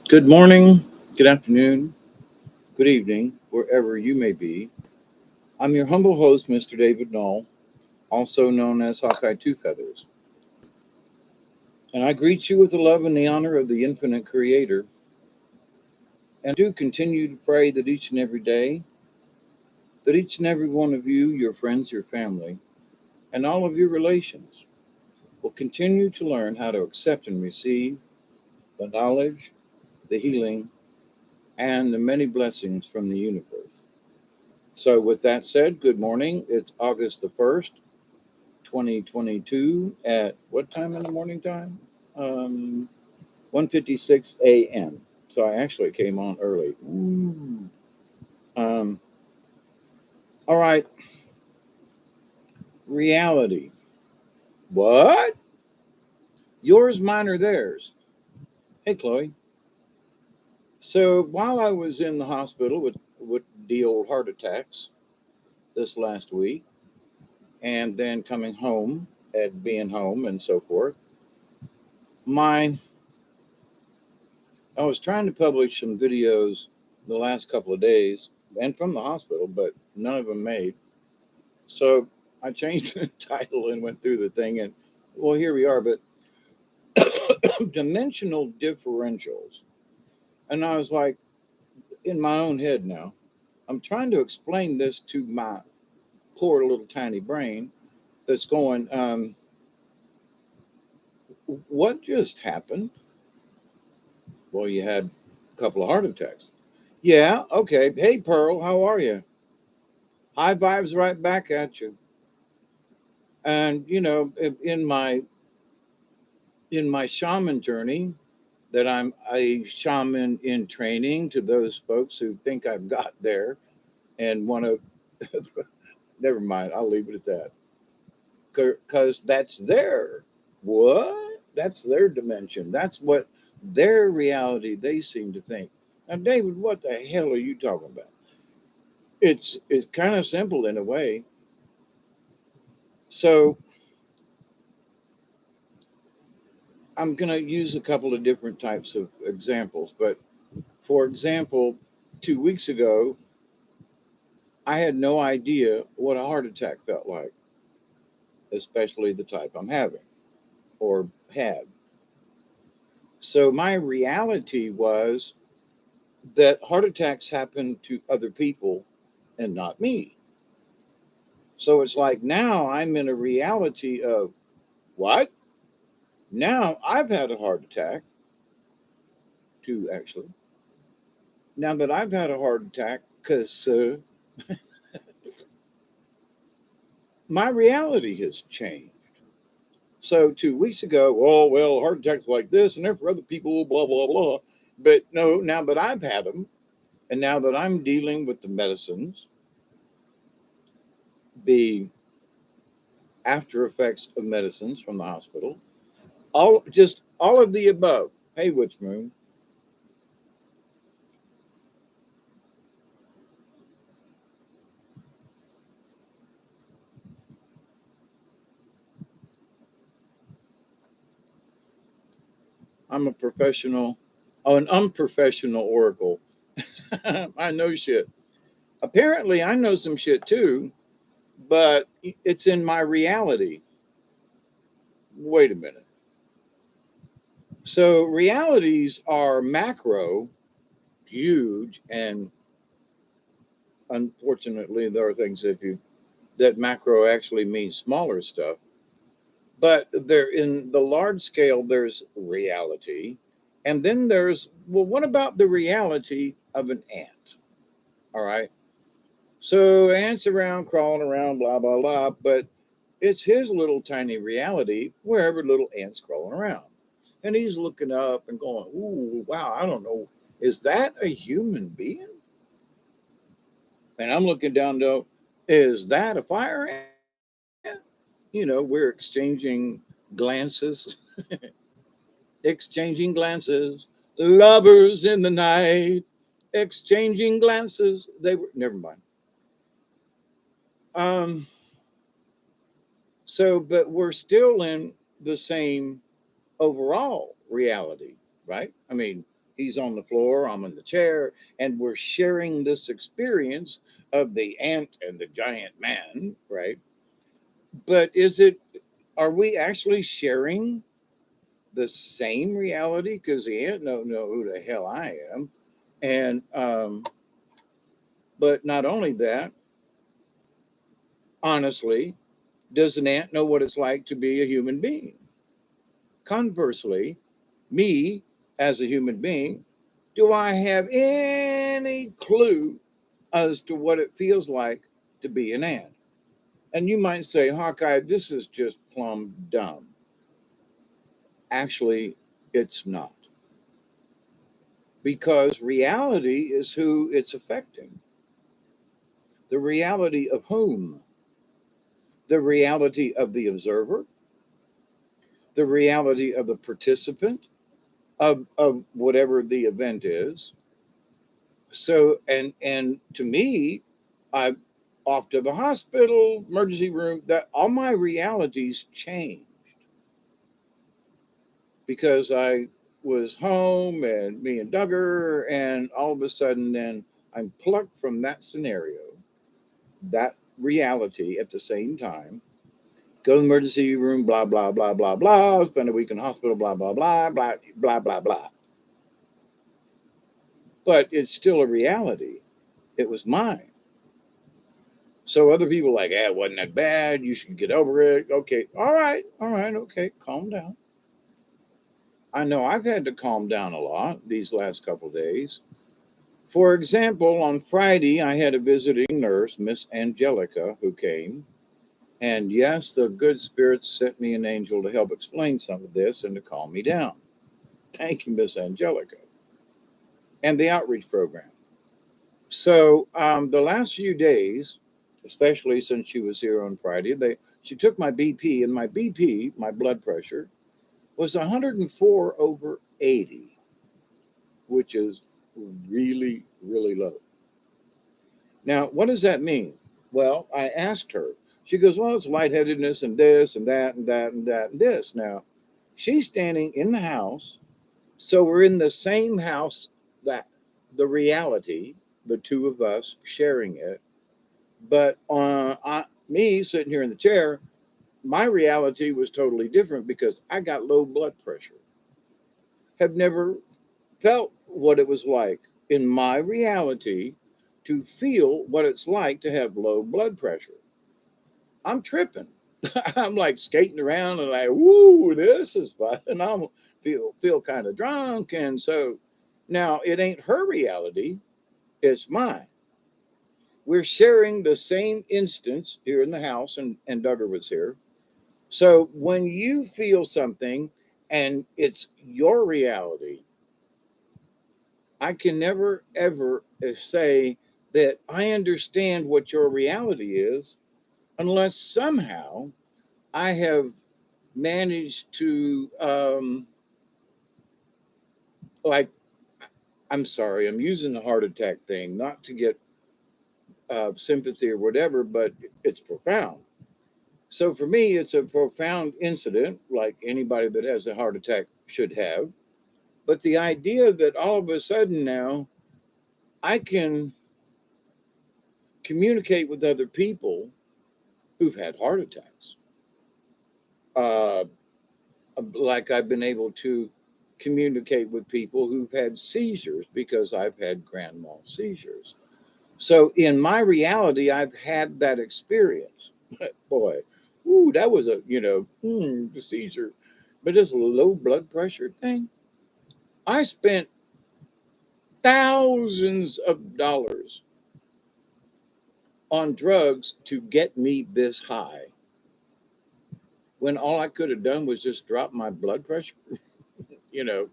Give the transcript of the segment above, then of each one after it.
Good morning, good afternoon, good evening, wherever you may be. I'm your humble host, Mr. David Knoll, also known as Hawkeye Two Feathers, and I greet you with the love and the honor of the infinite Creator. And do continue to pray that each and every day, that each and every one of you, your friends, your family, and all of your relations will continue to learn how to accept and receive the knowledge, the healing, and the many blessings from the universe. So, with that said, good morning. It's August the 1st, 2022 at what time in the morning time? 1:56 a.m. So I actually came on early. Ooh. Um, all right, reality. What? Yours, mine, or theirs? Hey, Chloe. So while I was in the hospital with the old heart attacks this last week, and then coming home and being home and so forth, my I was trying to publish some videos the last couple of days and from the hospital, but none of them made. So I changed the title and went through the thing, and well, here we are. But dimensional differentials, and I was like, in my own head now, I'm trying to explain this to my poor little tiny brain that's going, what just happened? Well, you had a couple of heart attacks. Yeah, okay. Hey, Pearl, how are you? High vibes right back at you. And in my shaman journey, that I'm a shaman in training to those folks who think I've got there and want to. Never mind, I'll leave it at that, because that's their what? That's their dimension. That's what their reality they seem to think. Now, David, what the hell are you talking about? It's kind of simple in a way. So I'm going to use a couple of different types of examples. But for example, 2 weeks ago, I had no idea what a heart attack felt like, especially the type I'm having or had. So my reality was that heart attacks happen to other people and not me. So it's like now I'm in a reality of what? Now I've had a heart attack, two actually. Now that I've had a heart attack, because my reality has changed. So 2 weeks ago, oh, well, heart attacks like this and they're for other people, blah, blah, blah. But no, now that I've had them and now that I'm dealing with the medicines, the after effects of medicines from the hospital, all of the above. Hey, Witch Moon, I'm a professional, oh, an unprofessional oracle. I know shit. Apparently, I know some shit too, but it's in my reality. Wait a minute. So realities are macro, huge, and unfortunately, there are things that macro actually means smaller stuff. But there, in the large scale, there's reality, and then there's, well, what about the reality of an ant? All right. So ants around, crawling around, blah blah blah. But it's his little tiny reality wherever little ants crawling around, and he's looking up and going, "Ooh, wow! I don't know. Is that a human being?" And I'm looking down though, is that a fire ant? We're exchanging glances, exchanging glances, lovers in the night, exchanging glances. They were never mind. Um, but we're still in the same overall reality, right? I mean, he's on the floor, I'm in the chair, and we're sharing this experience of the ant and the giant man, right? But are we actually sharing the same reality? Because the ant don't know who the hell I am. And, but not only that, honestly, does an ant know what it's like to be a human being? Conversely, me as a human being, do I have any clue as to what it feels like to be an ant? And you might say, Hawkeye, this is just plumb dumb. Actually, it's not. Because reality is who it's affecting. The reality of whom? The reality of the observer, the reality of the participant of whatever the event is. So and to me, I off to the hospital, emergency room, that all my realities changed because I was home and me and Duggar, and all of a sudden then I'm plucked from that scenario, that reality at the same time. Go to the emergency room, blah, blah, blah, blah, blah, spend a week in the hospital, blah, blah, blah, blah, blah, blah, blah. But it's still a reality. It was mine. So other people like, it wasn't that bad. You should get over it. Okay. All right. Okay. Calm down. I know I've had to calm down a lot these last couple of days. For example, on Friday, I had a visiting nurse, Miss Angelica, who came. And yes, the good spirits sent me an angel to help explain some of this and to calm me down. Thank you, Miss Angelica. And the outreach program. So the last few days, especially since she was here on Friday, she took my BP, and my BP, my blood pressure, was 104 over 80, which is really, really low. Now, what does that mean? Well, I asked her. She goes, well, it's lightheadedness and this and that and that and that and this. Now, she's standing in the house. So we're in the same house, that the reality, the two of us sharing it. But me sitting here in the chair, my reality was totally different because I got low blood pressure. Have never felt what it was like in my reality to feel what it's like to have low blood pressure. I'm tripping. I'm like skating around and like, woo, this is fun. And I'm feel kind of drunk. And so now it ain't her reality, it's mine. We're sharing the same instance here in the house, and Duggar was here. So when you feel something and it's your reality, I can never ever say that I understand what your reality is unless somehow I have managed to, like, I'm sorry, I'm using the heart attack thing not to get sympathy or whatever, but it's profound. So for me, it's a profound incident, like anybody that has a heart attack should have. But the idea that all of a sudden now I can communicate with other people who've had heart attacks, uh, like I've been able to communicate with people who've had seizures because I've had grand mal seizures. So in my reality, I've had that experience. Boy, ooh, that was the seizure. But this low blood pressure thing, I spent thousands of dollars on drugs to get me this high when all I could have done was just drop my blood pressure. you know,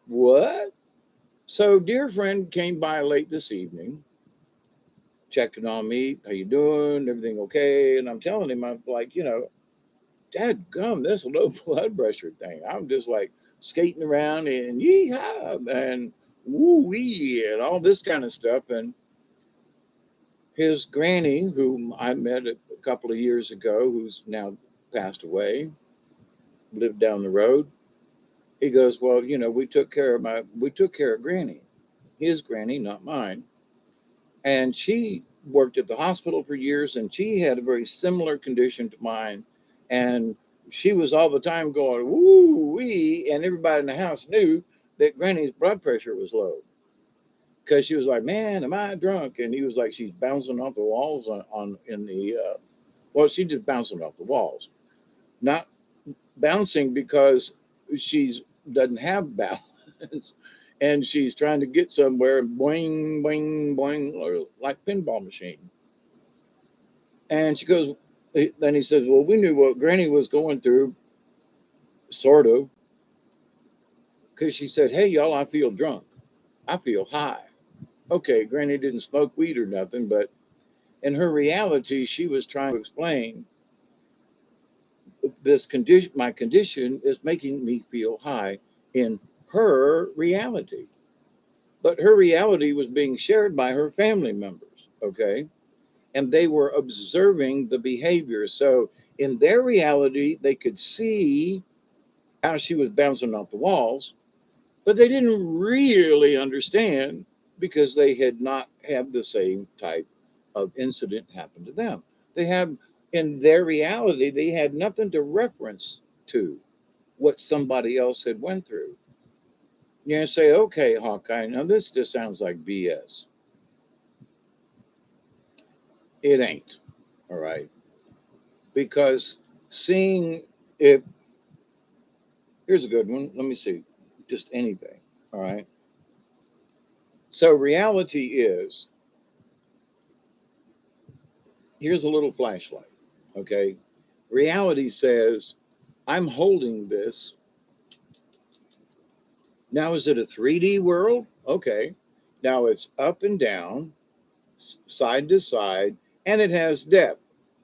what? So, dear friend came by late this evening, checking on me. How you doing? Everything okay? And I'm telling him, I'm like, Dad gum, this low blood pressure thing. I'm just like skating around and yeehaw and woo wee and all this kind of stuff. And his granny, whom I met a couple of years ago, who's now passed away, lived down the road. He goes, well, we took care of Granny, his Granny, not mine. And she worked at the hospital for years, and she had a very similar condition to mine. And she was all the time going, woo wee. And everybody in the house knew that Granny's blood pressure was low because she was like, man, am I drunk? And he was like, she's bouncing off the walls well, she just bouncing off the walls, not bouncing because she's doesn't have balance and she's trying to get somewhere, boing boing boing, or like pinball machine. And she goes, then he says, well, we knew what Granny was going through, sort of, because she said, hey y'all, I feel drunk, I feel high. Okay, Granny didn't smoke weed or nothing, but in her reality she was trying to explain, this condition, my condition is making me feel high in her reality. But her reality was being shared by her family members, okay? And they were observing the behavior. So in their reality, they could see how she was bouncing off the walls, but they didn't really understand because they had not had the same type of incident happen to them. They had, in their reality, they had nothing to reference to what somebody else had went through. You know, say, okay, Hawkeye, now this just sounds like BS. It ain't, all right? Because seeing it, here's a good one. Let me see, just anything, all right? So reality is, here's a little flashlight, okay? Reality says, I'm holding this. Now, is it a 3D world? Okay. Now it's up and down, side to side, and it has depth.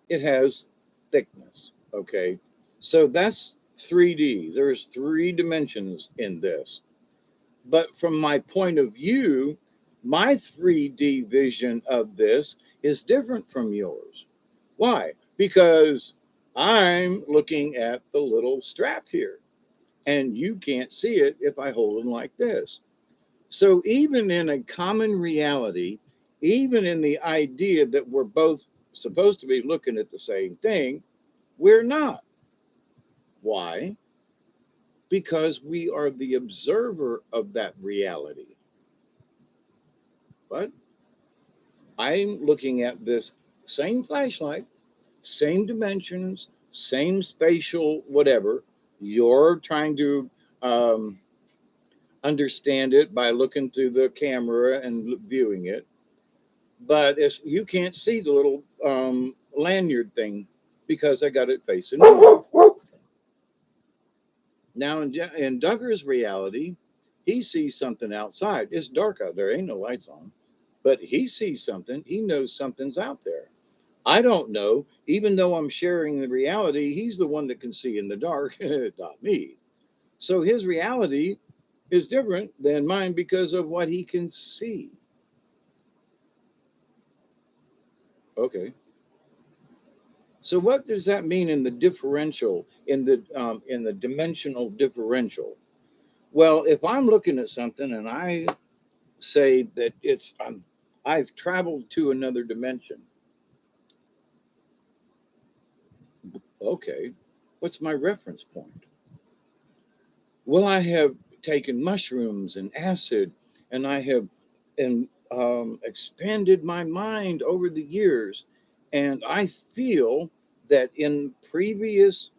It has thickness. Okay. So that's 3D. There's three dimensions in this. But from my point of view, my 3D vision of this is different from yours. Why? Because I'm looking at the little strap here, and you can't see it if I hold it like this. So, even in a common reality, even in the idea that we're both supposed to be looking at the same thing, we're not. Why? Because we are the observer of that reality. But I'm looking at this same flashlight, same dimensions, same spatial whatever. You're trying to um, understand it by looking through the camera and viewing it. But if you can't see the little lanyard thing because I got it facing north. Now, in Duggar's reality, he sees something outside. It's dark out there, ain't no lights on, but he sees something. He knows something's out there. I don't know, even though I'm sharing the reality, he's the one that can see in the dark, not me. So his reality is different than mine because of what he can see. Okay. So what does that mean in the differential, in the dimensional differential? Well, if I'm looking at something and I say that I've traveled to another dimension, okay, what's my reference point? Well, I have taken mushrooms and acid, and I have expanded my mind over the years, and I feel that in previous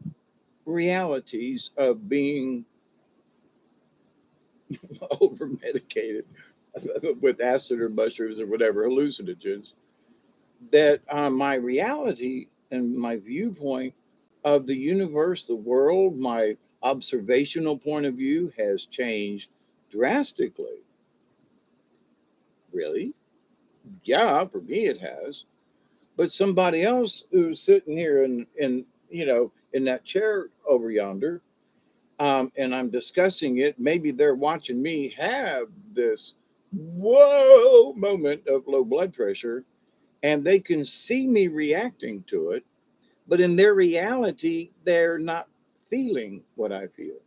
realities of being over medicated with acid or mushrooms or whatever hallucinogens, that my reality and my viewpoint of the universe, the world, my observational point of view has changed drastically. Really? Yeah, for me it has. But somebody else who's sitting here in that chair over yonder, and I'm discussing it, maybe they're watching me have this whoa moment of low blood pressure, and they can see me reacting to it, but in their reality, they're not feeling what I feel.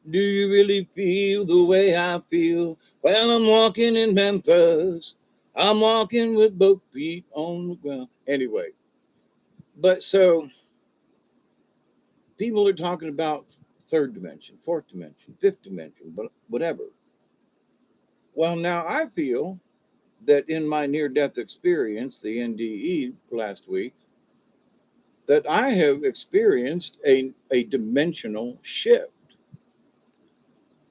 Do you really feel the way I feel? Well, I'm walking in Memphis. I'm walking with both feet on the ground. Anyway, but so people are talking about third dimension, fourth dimension, fifth dimension, but whatever. Well, now I feel that in my near death experience, the NDE last week, that I have experienced a dimensional shift.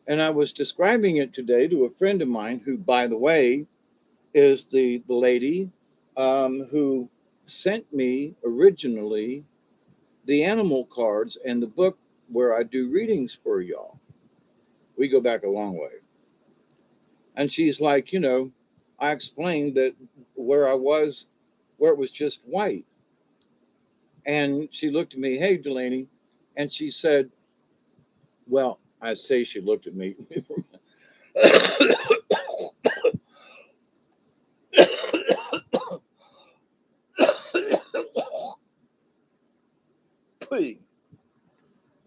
And I was describing it today to a friend of mine who, by the way, is the lady who sent me originally the animal cards and the book where I do readings for y'all. We go back a long way. And she's like, I explained that where I was, where it was just white. And she looked at me, hey, Delaney. And she said, well, I say she looked at me.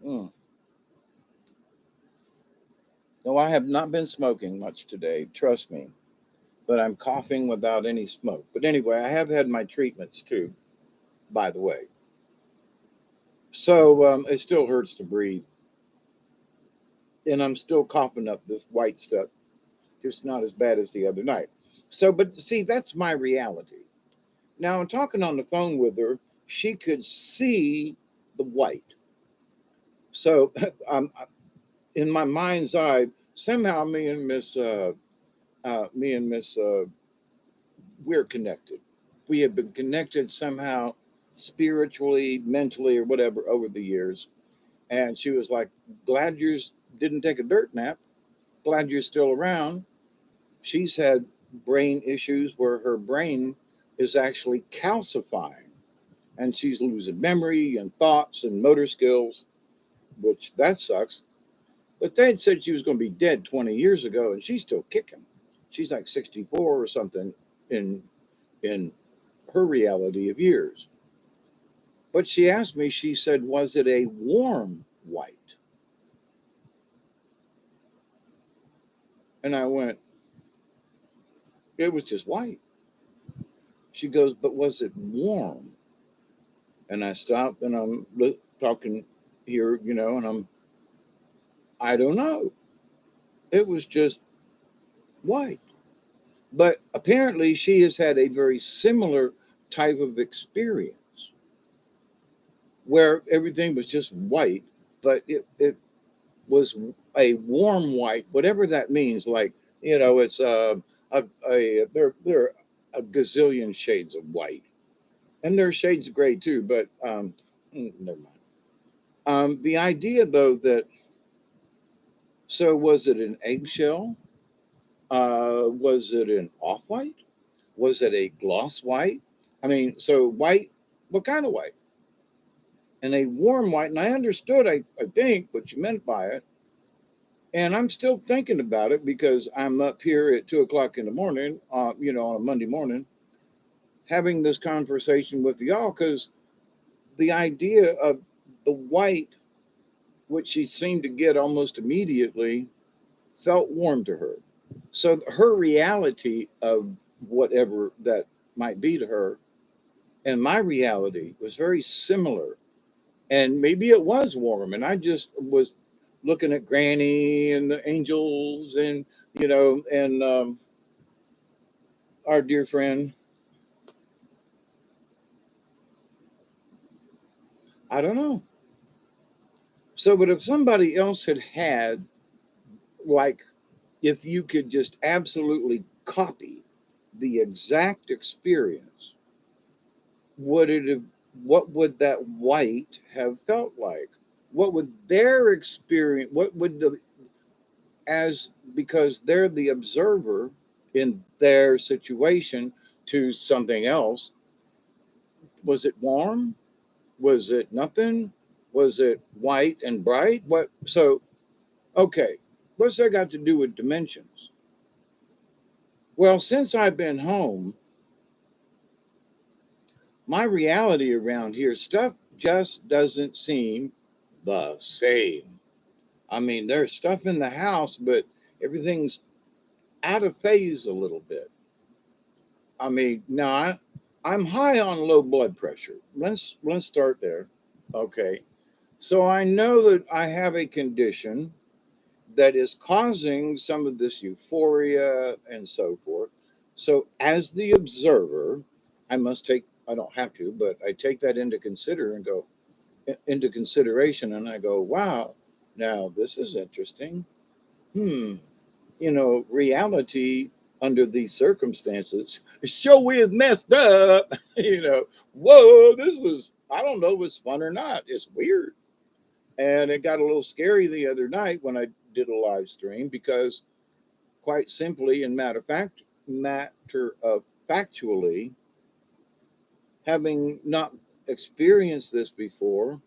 Mm. No, I have not been smoking much today, trust me, but I'm coughing without any smoke. But anyway, I have had my treatments too, by the way. So it still hurts to breathe. And I'm still coughing up this white stuff, just not as bad as the other night. So, but see, that's my reality. Now, I'm talking on the phone with her. She could see the white. So, in my mind's eye, somehow me and Miss, we're connected. We have been connected somehow, spiritually, mentally, or whatever, over the years. And she was like, "Glad you didn't take a dirt nap. Glad you're still around." She's had brain issues where her brain is actually calcifying, and she's losing memory and thoughts and motor skills, which that sucks. But they had said she was going to be dead 20 years ago, and she's still kicking. She's like 64 or something in in her reality of years. But she asked me, she said, was it a warm white? And I went, it was just white. She goes, but was it warm? And I stopped and I'm talking here, and I don't know. It was just white. But apparently she has had a very similar type of experience where everything was just white, but it was a warm white, whatever that means. Like, it's there are a gazillion shades of white, and there are shades of gray too. But never mind. The idea though that so was it an eggshell? Was it an off white? Was it a gloss white? I mean, so white. What kind of white? And a warm white. And I understood, I think, what you meant by it. And I'm still thinking about it because I'm up here at 2 o'clock in the morning, on a Monday morning, having this conversation with y'all because the idea of the white, which she seemed to get almost immediately, felt warm to her. So her reality of whatever that might be to her and my reality was very similar. And maybe it was warm, and I just was looking at Granny and the angels and and our dear friend. I don't know. So, but if somebody else had like, if you could just absolutely copy the exact experience, would it have? What would that white have felt like? What would their experience? What would the as because they're the observer in their situation to something else? Was it warm? Was it nothing? Was it white and bright? What? So, okay, what's that got to do with dimensions? Well, since I've been home, my reality around here, stuff just doesn't seem the same. I mean, there's stuff in the house, but everything's out of phase a little bit. I mean, now I'm high on low blood pressure. Let's start there. Okay. So I know that I have a condition that is causing some of this euphoria and so forth. So as the observer, I don't have to, but I take that into consideration and I go, wow, now this is interesting. Hmm. Reality under these circumstances show is messed up. Whoa, this was, I don't know if it's fun or not. It's weird. And it got a little scary the other night when I did a live stream because, quite simply and matter of factually, having not experienced this before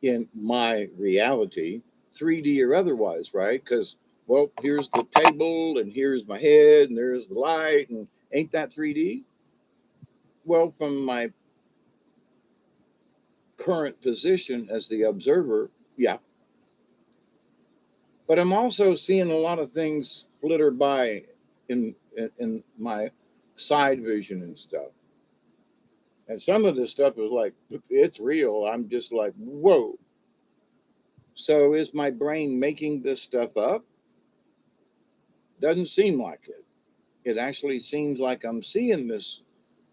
in my reality, 3D or otherwise, right? Because, well, here's the table and here's my head and there's the light, and ain't that 3D? Well, from my current position as the observer, yeah. But I'm also seeing a lot of things flitter by in my side vision and stuff. And some of this stuff is like, it's real. I'm just like, whoa. So is my brain making this stuff up? Doesn't seem like it. It actually seems like I'm seeing this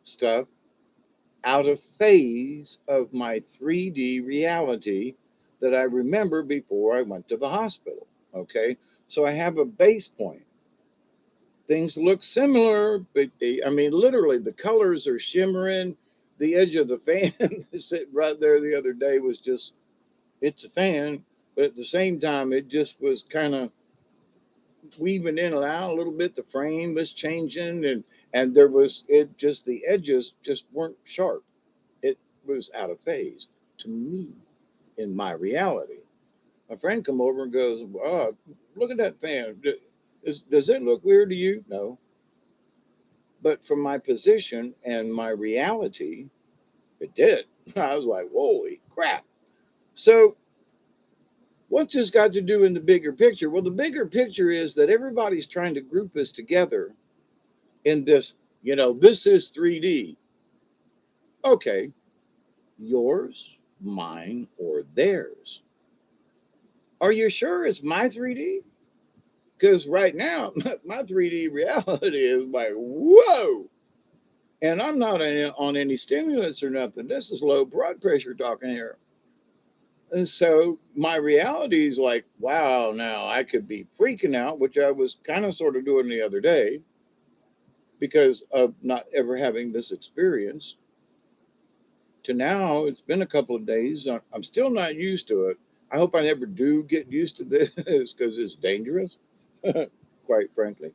stuff out of phase of my 3D reality that I remember before I went to the hospital. Okay. So I have a base point. Things look similar, but I mean, literally, the colors are shimmering. The edge of the fan sitting right there the other day was just, it's a fan, but at the same time, it just was kind of weaving in and out a little bit. The frame was changing, and there was it just the edges just weren't sharp. It was out of phase to me in my reality. My friend come over and goes, "Oh, look at that fan. Does it look weird to you?" No, but from my position and my reality, it did. I was like, "Holy crap!" So what's this got to do in the bigger picture? Well, the bigger picture is that everybody's trying to group us together in this, this is 3D. Okay, yours, mine, or theirs. Are you sure it's my 3D? Because right now, my 3D reality is like, whoa. And I'm not on any stimulants or nothing. This is low blood pressure talking here. And so my reality is like, wow, now I could be freaking out, which I was kind of sort of doing the other day because of not ever having this experience. To now, it's been a couple of days. I'm still not used to it. I hope I never do get used to this because it's dangerous, quite frankly.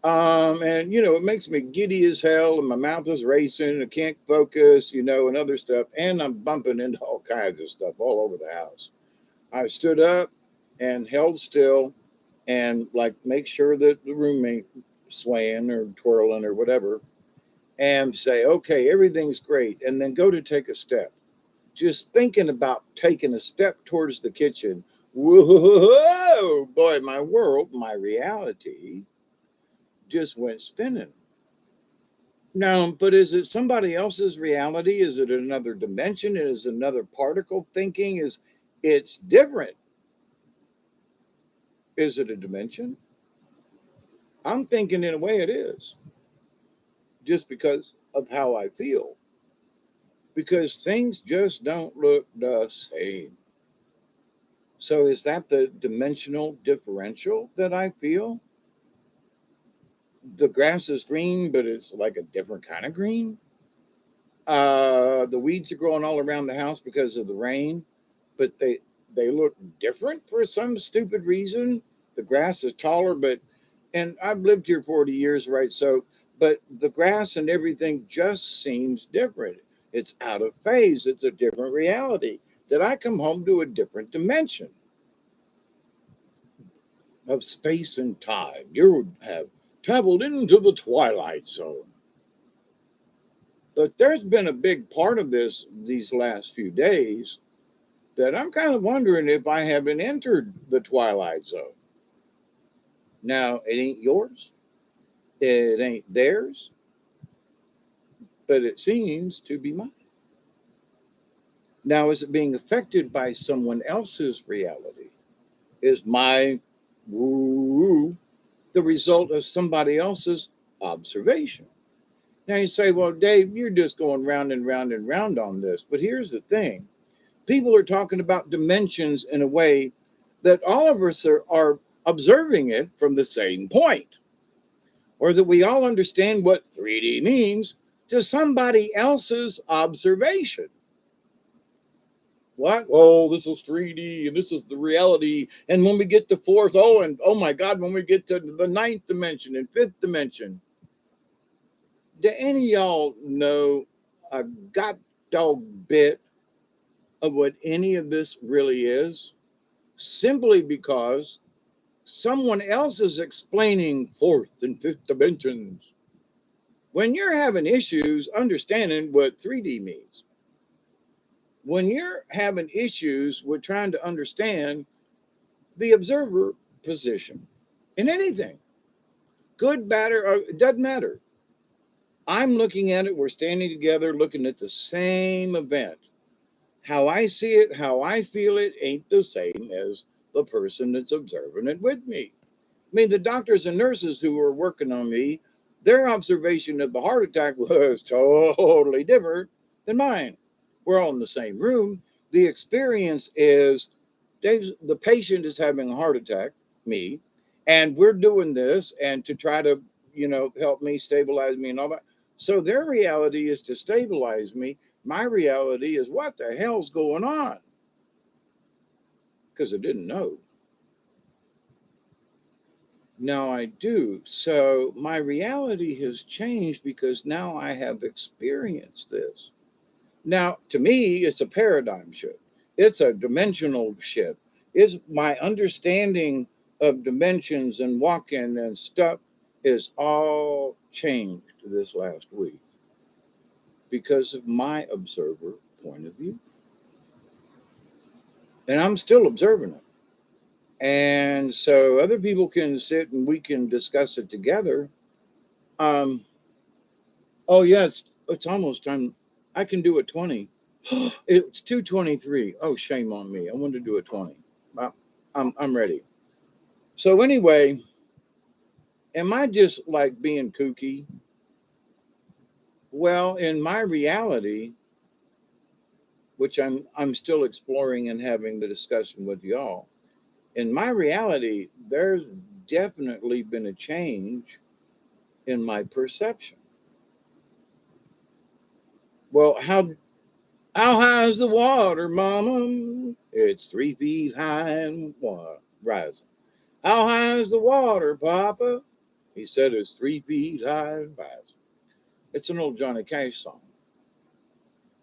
And it makes me giddy as hell, and my mouth is racing, I can't focus, and other stuff, and I'm bumping into all kinds of stuff all over the house. I stood up and held still, and like make sure that the room ain't swaying or twirling or whatever, and say, okay, everything's great, and then go to take a step. Just thinking about taking a step towards the kitchen, whoa, boy, my world, my reality just went spinning. No, but is it somebody else's reality? Is it another dimension? Is it another particle thinking? It's different? Is it a dimension? I'm thinking in a way it is, just because of how I feel. Because things just don't look the same. So is that the dimensional differential that I feel? The grass is green, but it's like a different kind of green. The weeds are growing all around the house because of the rain, but they look different for some stupid reason. The grass is taller, and I've lived here 40 years, right? So, but the grass and everything just seems different. It's out of phase. It's a different reality. Did I come home to a different dimension of space and time? You have traveled into the twilight zone. But there's been a big part of these last few days that I'm kind of wondering if I haven't entered the twilight zone. Now, it ain't yours, it ain't theirs, but it seems to be mine. Now, is it being affected by someone else's reality? Is my woo the result of somebody else's observation? Now you say, well, Dave, you're just going round and round and round on this. But here's the thing, people are talking about dimensions in a way that all of us are observing it from the same point, or that we all understand what 3D means to somebody else's observation. What? Oh, this is 3D and this is the reality. And when we get to fourth, oh, and oh my God, when we get to the ninth dimension and fifth dimension, do any of y'all know a god dog bit of what any of this really is? Simply because someone else is explaining fourth and fifth dimensions. When you're having issues understanding what 3D means, when you're having issues with trying to understand the observer position in anything, good, bad, or it doesn't matter. I'm looking at it, we're standing together looking at the same event. How I see it, how I feel it ain't the same as the person that's observing it with me. I mean, the doctors and nurses who were working on me, their observation of the heart attack was totally different than mine. We're all in the same room. The experience is the patient is having a heart attack, me, and we're doing this and to try to, help me stabilize me and all that. So their reality is to stabilize me. My reality is what the hell's going on? Because I didn't know. Now I do. So my reality has changed because now I have experienced this. Now, to me, it's a paradigm shift. It's a dimensional shift. It's my understanding of dimensions and walking and stuff is all changed this last week because of my observer point of view. And I'm still observing it. And so other people can sit and we can discuss it together. Um, oh yeah, it's almost time. I can do a 20. It's 2:23. Oh, shame on me. I wanted to do a 20. Well, I'm ready. So anyway, am I just like being kooky? Well, in my reality, which I'm still exploring and having the discussion with y'all, in my reality, there's definitely been a change in my perception. Well, how high is the water, Mama? It's 3 feet high and rising. How high is the water, Papa? He said it's 3 feet high and rising. It's an old Johnny Cash song.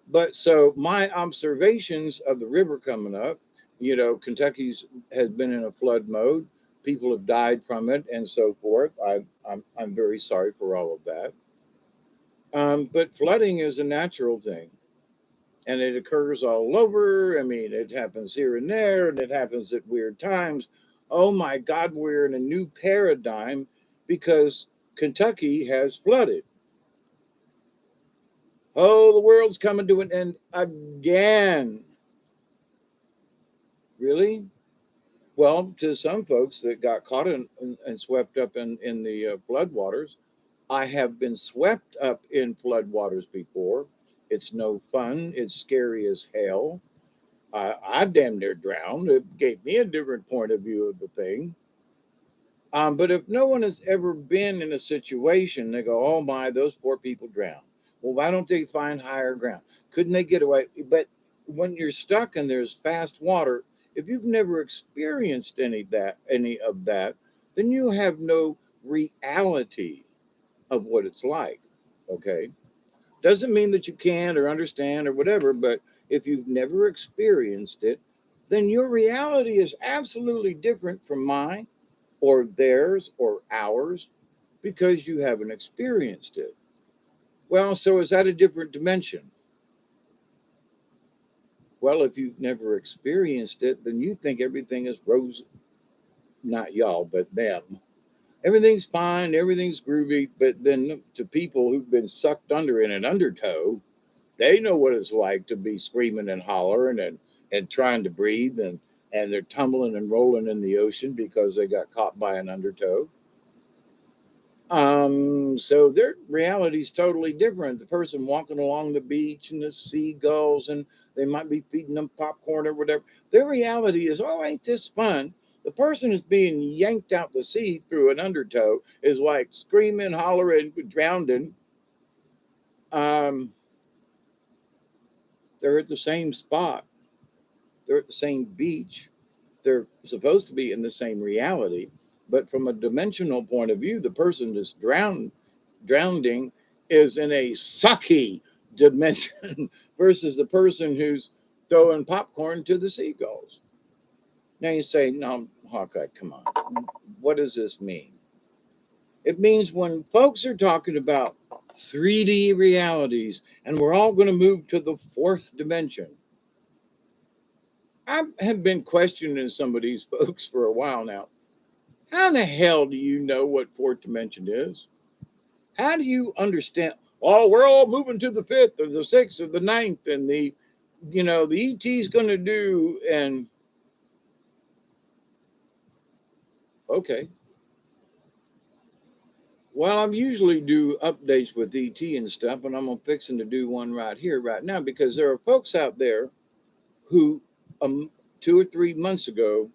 But so my observations of the river coming up, Kentucky's has been in a flood mode. People have died from it and so forth. I'm very sorry for all of that. But flooding is a natural thing and it occurs all over. I mean, it happens here and there, and it happens at weird times. Oh my God, we're in a new paradigm because Kentucky has flooded. Oh, the world's coming to an end again. Really? Well, to some folks that got caught and swept up in the floodwaters, I have been swept up in floodwaters before. It's no fun. It's scary as hell. I damn near drowned. It gave me a different point of view of the thing. But if no one has ever been in a situation, they go, oh my, those poor people drowned. Well, why don't they find higher ground? Couldn't they get away? But when you're stuck and there's fast water, if you've never experienced any of that, then you have no reality of what it's like. Okay. Doesn't mean that you can't or understand or whatever, but if you've never experienced it, then your reality is absolutely different from mine or theirs or ours because you haven't experienced it. Well, so is that a different dimension? Well, if you've never experienced it, then you think everything is rose, not y'all, but them. Everything's fine, everything's groovy, but then to people who've been sucked under in an undertow, they know what it's like to be screaming and hollering and trying to breathe and they're tumbling and rolling in the ocean because they got caught by an undertow. So their reality is totally different. The person walking along the beach and the seagulls, and they might be feeding them popcorn or whatever. Their reality is, oh, ain't this fun? The person is being yanked out to sea through an undertow is like screaming, hollering, drowning. Um, they're at the same spot. They're at the same beach. They're supposed to be in the same reality, but from a dimensional point of view, the person that's drowning is in a sucky dimension versus the person who's throwing popcorn to the seagulls. Now you say, no, Hawkeye, come on. What does this mean? It means when folks are talking about 3D realities and we're all going to move to the fourth dimension, I have been questioning some of these folks for a while now. How in the hell do you know what fourth dimension is? How do you understand? Oh, we're all moving to the fifth or the sixth or the ninth, and the ET's going to do. And okay, well, I usually do updates with ET and stuff, and I'm fixing to do one right here, right now, because there are folks out there who, 2 or 3 months ago,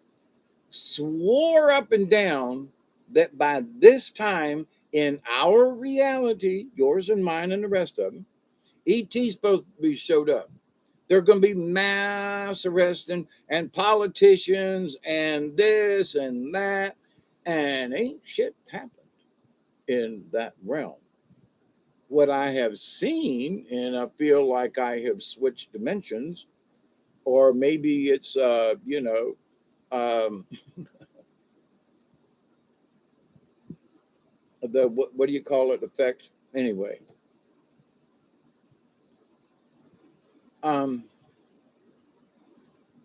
swore up and down that by this time in our reality, yours and mine and the rest of them, ET's supposed to be showed up. There are going to be mass arresting and politicians and this and that, and ain't shit happened in that realm. What I have seen, and I feel like I have switched dimensions, or maybe it's um, the what do you call it effect anyway. Um,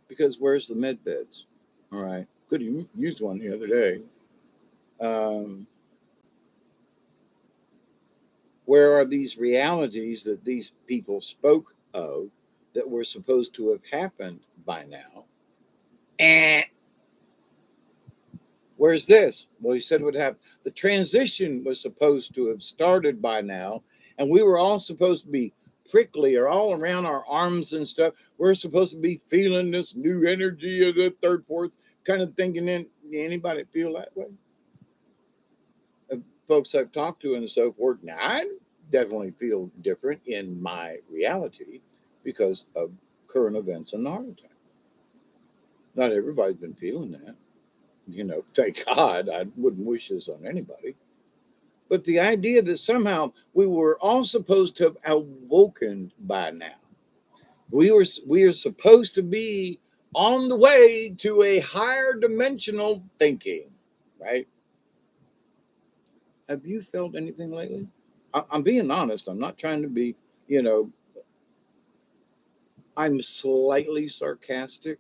because where's the med beds? All right, could have used one the other day. Um, where are these realities that these people spoke of that were supposed to have happened by now? And where's this? Well, he said it would happen. The transition was supposed to have started by now, and we were all supposed to be prickly or all around our arms and stuff. We're supposed to be feeling this new energy of the third, fourth kind of thinking. In anybody feel that way? Folks I've talked to and so forth. Now, I definitely feel different in my reality because of current events and the heart attack. Not everybody's been feeling that. Thank God. I wouldn't wish this on anybody. But the idea that somehow we were all supposed to have awoken by now. We are supposed to be on the way to a higher dimensional thinking, right? Have you felt anything lately? I'm being honest. I'm not trying to be, you know, I'm slightly sarcastic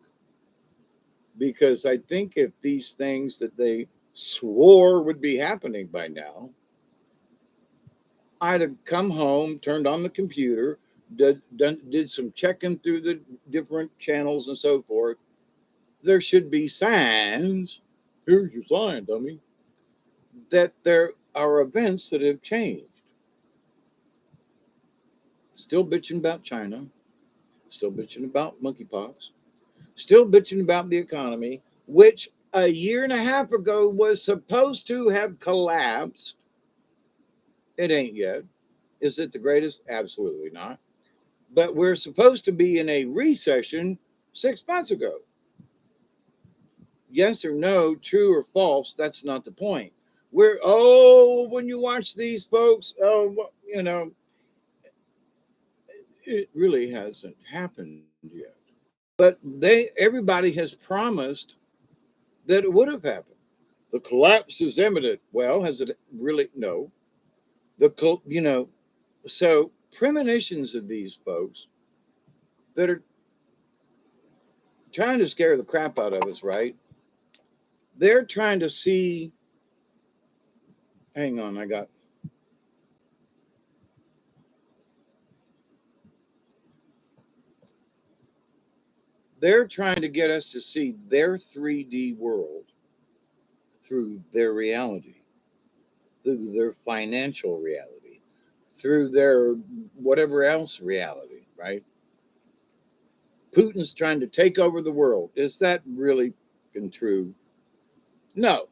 because I think if these things that they swore would be happening by now, I'd have come home, turned on the computer, did some checking through the different channels and so forth. There should be signs. Here's your sign, dummy, that there are events that have changed. Still bitching about China, still bitching about monkeypox, still bitching about the economy, which a year and a half ago was supposed to have collapsed. It ain't yet. Is it the greatest? Absolutely not. But we're supposed to be in a recession 6 months ago. Yes or no, true or false, that's not the point. When you watch these folks, it really hasn't happened yet. But everybody has promised that it would have happened. The collapse is imminent. Well, has it really? No. So premonitions of these folks that are trying to scare the crap out of us, right? They're trying to see, hang on, they're trying to get us to see their 3D world through their reality, through their financial reality, through their whatever else reality, right? Putin's trying to take over the world. Is that really true? No,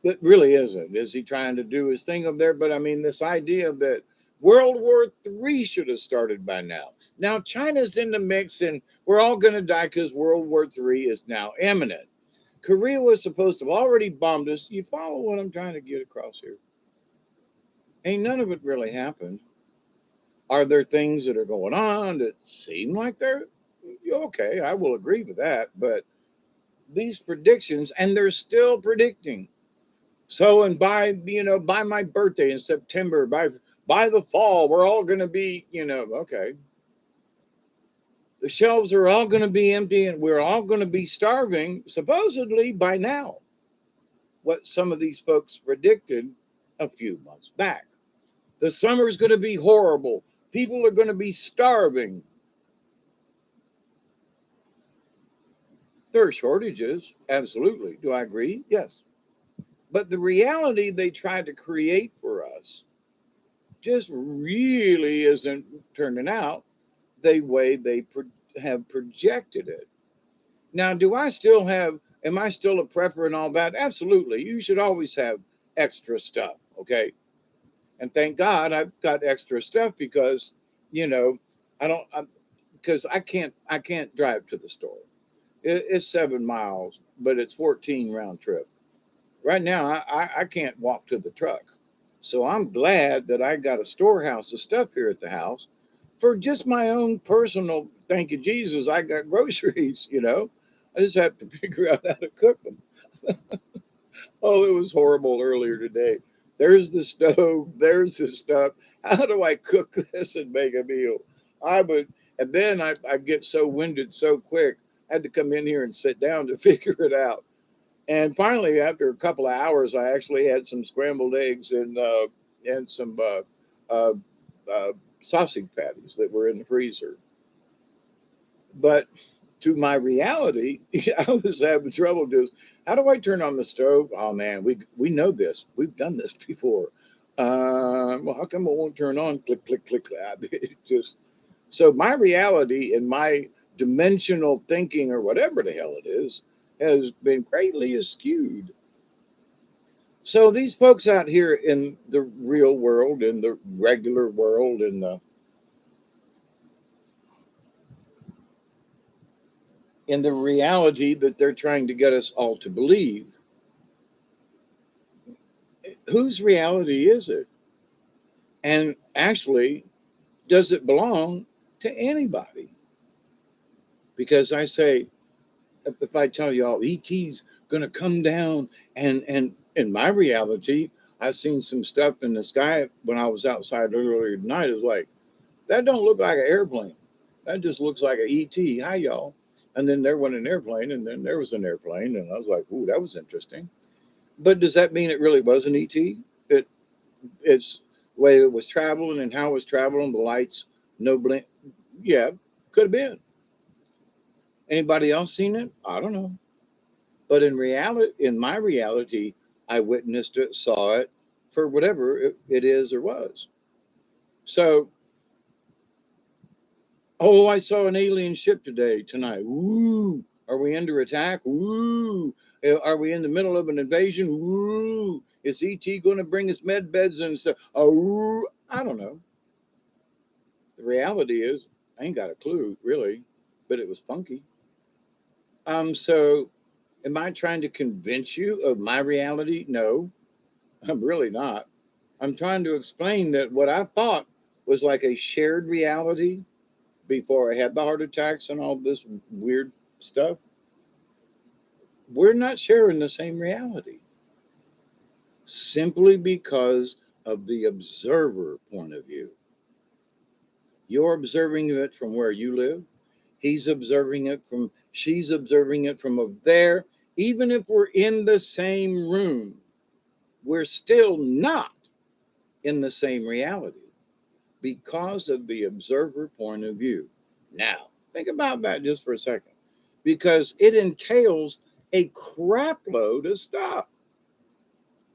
it really isn't. Is he trying to do his thing up there? But I mean, this idea that World War III should have started by now. Now China's in the mix, and we're all going to die because World War III is now imminent. Korea was supposed to have already bombed us. You follow what I'm trying to get across here? Ain't none of it really happened. Are there things that are going on that seem like they're okay? I will agree with that. But these predictions, and they're still predicting. So, and by my birthday in September, by the fall, we're all going to be, okay. The shelves are all going to be empty, and we're all going to be starving, supposedly by now. What some of these folks predicted a few months back. The summer's going to be horrible. People are going to be starving. There are shortages, absolutely. Do I agree? Yes. But the reality they tried to create for us just really isn't turning out the way they have projected it. Now, am I still a prepper and all that? Absolutely. You should always have extra stuff, okay? And thank God I've got extra stuff because, you know, I don't, because I can't drive to the store. It's 7 miles, but it's 14 round trip. Right now, I can't walk to the truck. So I'm glad that I got a storehouse of stuff here at the house for just my own personal, thank you, Jesus, I got groceries, I just have to figure out how to cook them. Oh, it was horrible earlier today. There's the stove, there's the stuff. How do I cook this and make a meal? I would, and then I get so winded so quick. I had to come in here and sit down to figure it out. And finally, after a couple of hours, I actually had some scrambled eggs and some uh, uh, sausage patties that were in the freezer. But to my reality, I was having trouble just how do I turn on the stove? Oh man, we know this. We've done this before. Well, how come it won't turn on? Click, click, click. It just so my reality and my dimensional thinking or whatever the hell it is has been greatly skewed. So these folks out here in the real world, in the regular world, in the reality that they're trying to get us all to believe, whose reality is it? And actually, does it belong to anybody? Because I say, if I tell y'all ET's going to come down, and in my reality, I seen some stuff in the sky when I was outside earlier tonight. It was like that don't look like an airplane. That just looks like an ET. Hi y'all. And then there went an airplane, and then there was an airplane, and I was like, "Ooh, that was interesting." But does that mean it really was an ET? It's the way it was traveling and how it was traveling, the lights, no blink. Yeah, could have been. Anybody else seen it? I don't know. But in reality, in my reality, I witnessed it, saw it for whatever it is or was. So, oh, I saw an alien ship tonight. Woo! Are we under attack? Woo! Are we in the middle of an invasion? Woo! Is ET going to bring us med beds and stuff? Oh, woo! I don't know. The reality is, I ain't got a clue, really, but it was funky. So am I trying to convince you of my reality? No, I'm really not. I'm trying to explain that what I thought was like a shared reality before I had the heart attacks and all this weird stuff, we're not sharing the same reality simply because of the observer point of view. You're observing it from where you live. He's observing it from, she's observing it from over there. Even if we're in the same room, we're still not in the same reality because of the observer point of view. Now, think about that just for a second, because it entails a crap load of stuff.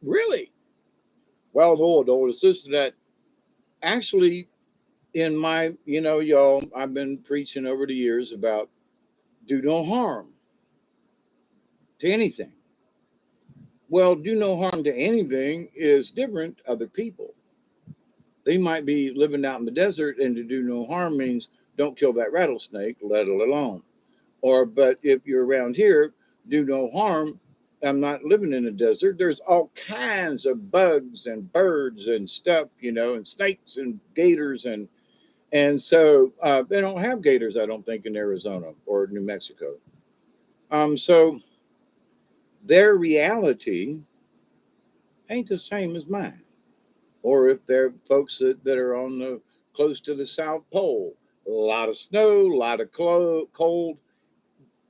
Really. Well, no, it's this and that. Actually, in my, y'all, I've been preaching over the years about do no harm to anything. Well, do no harm to anything is different to other people. They might be living out in the desert, and to do no harm means don't kill that rattlesnake, let it alone. Or, but if you're around here, do no harm. I'm not living in a desert. There's all kinds of bugs and birds and stuff, and snakes and gators and so they don't have gators, I don't think, in Arizona or New Mexico. So their reality ain't the same as mine. Or if they're folks that are on the close to the South Pole, a lot of snow, a lot of cold,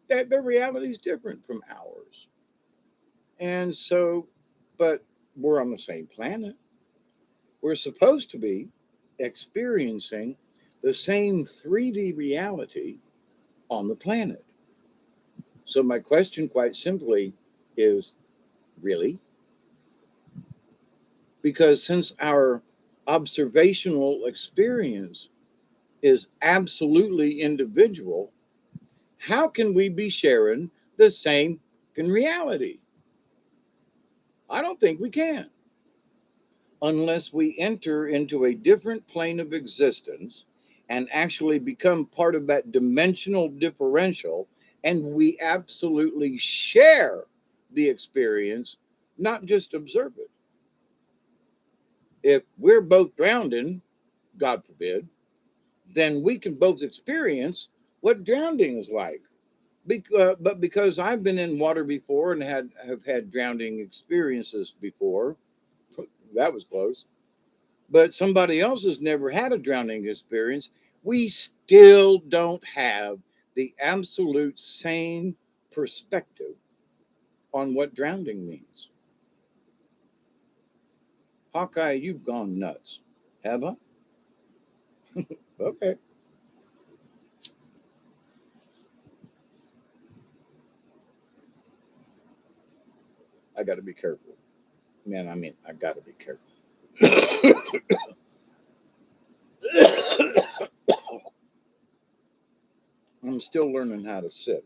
that their reality is different from ours. And so, but we're on the same planet. We're supposed to be experiencing the same 3D reality on the planet. So, my question, quite simply, is really? Because since our observational experience is absolutely individual, how can we be sharing the same in reality? I don't think we can, unless we enter into a different plane of existence and actually become part of that dimensional differential, and we absolutely share the experience, not just observe it. If we're both drowning, God forbid, then we can both experience what drowning is like. But because I've been in water before and have had drowning experiences before, that was close. But somebody else has never had a drowning experience. We still don't have the absolute same perspective on what drowning means. Hawkeye, you've gone nuts. Have I? Okay. I got to be careful. Man, I mean, I got to be careful. I'm still learning how to sip.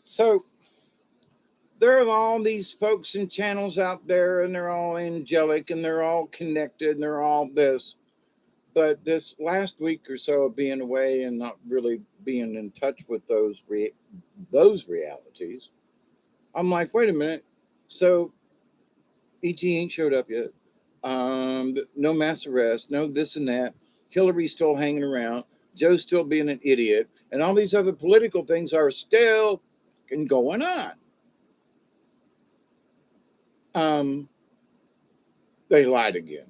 So there are all these folks and channels out there, and they're all angelic, and they're all connected, and they're all this. But this last week or so of being away and not really being in touch with those realities, I'm like, wait a minute. So ET ain't showed up yet. No mass arrest, no this and that. Hillary's still hanging around. Joe's still being an idiot, and all these other political things are still going on. Um, they lied again.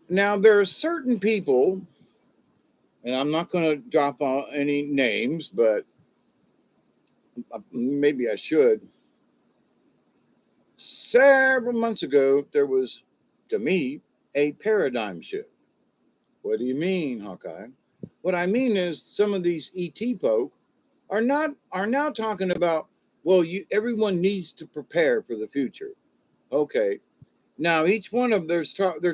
Now there are certain people, and I'm not going to drop any names, but maybe I should. Several months ago, there was, to me, a paradigm shift. What do you mean, Hawkeye? What I mean is some of these ET folk are now talking about, well, everyone needs to prepare for the future. Okay. Now each one of they're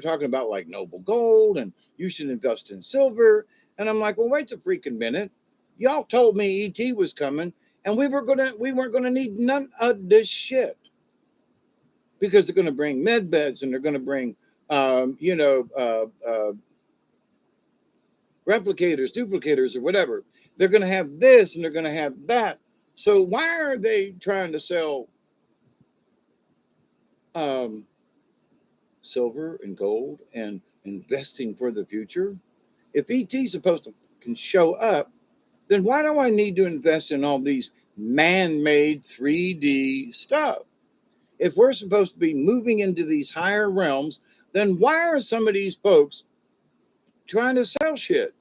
talking about like noble gold and you should invest in silver. And I'm like, well, wait a freaking minute. Y'all told me ET was coming and we weren't gonna need none of this shit. Because they're gonna bring med beds and they're gonna bring replicators, duplicators, or whatever. They're going to have this and they're going to have that. So why are they trying to sell um, silver and gold and investing for the future? If ET is supposed to can show up, then why do I need to invest in all these man-made 3D stuff? If we're supposed to be moving into these higher realms, then why are some of these folks trying to sell shit?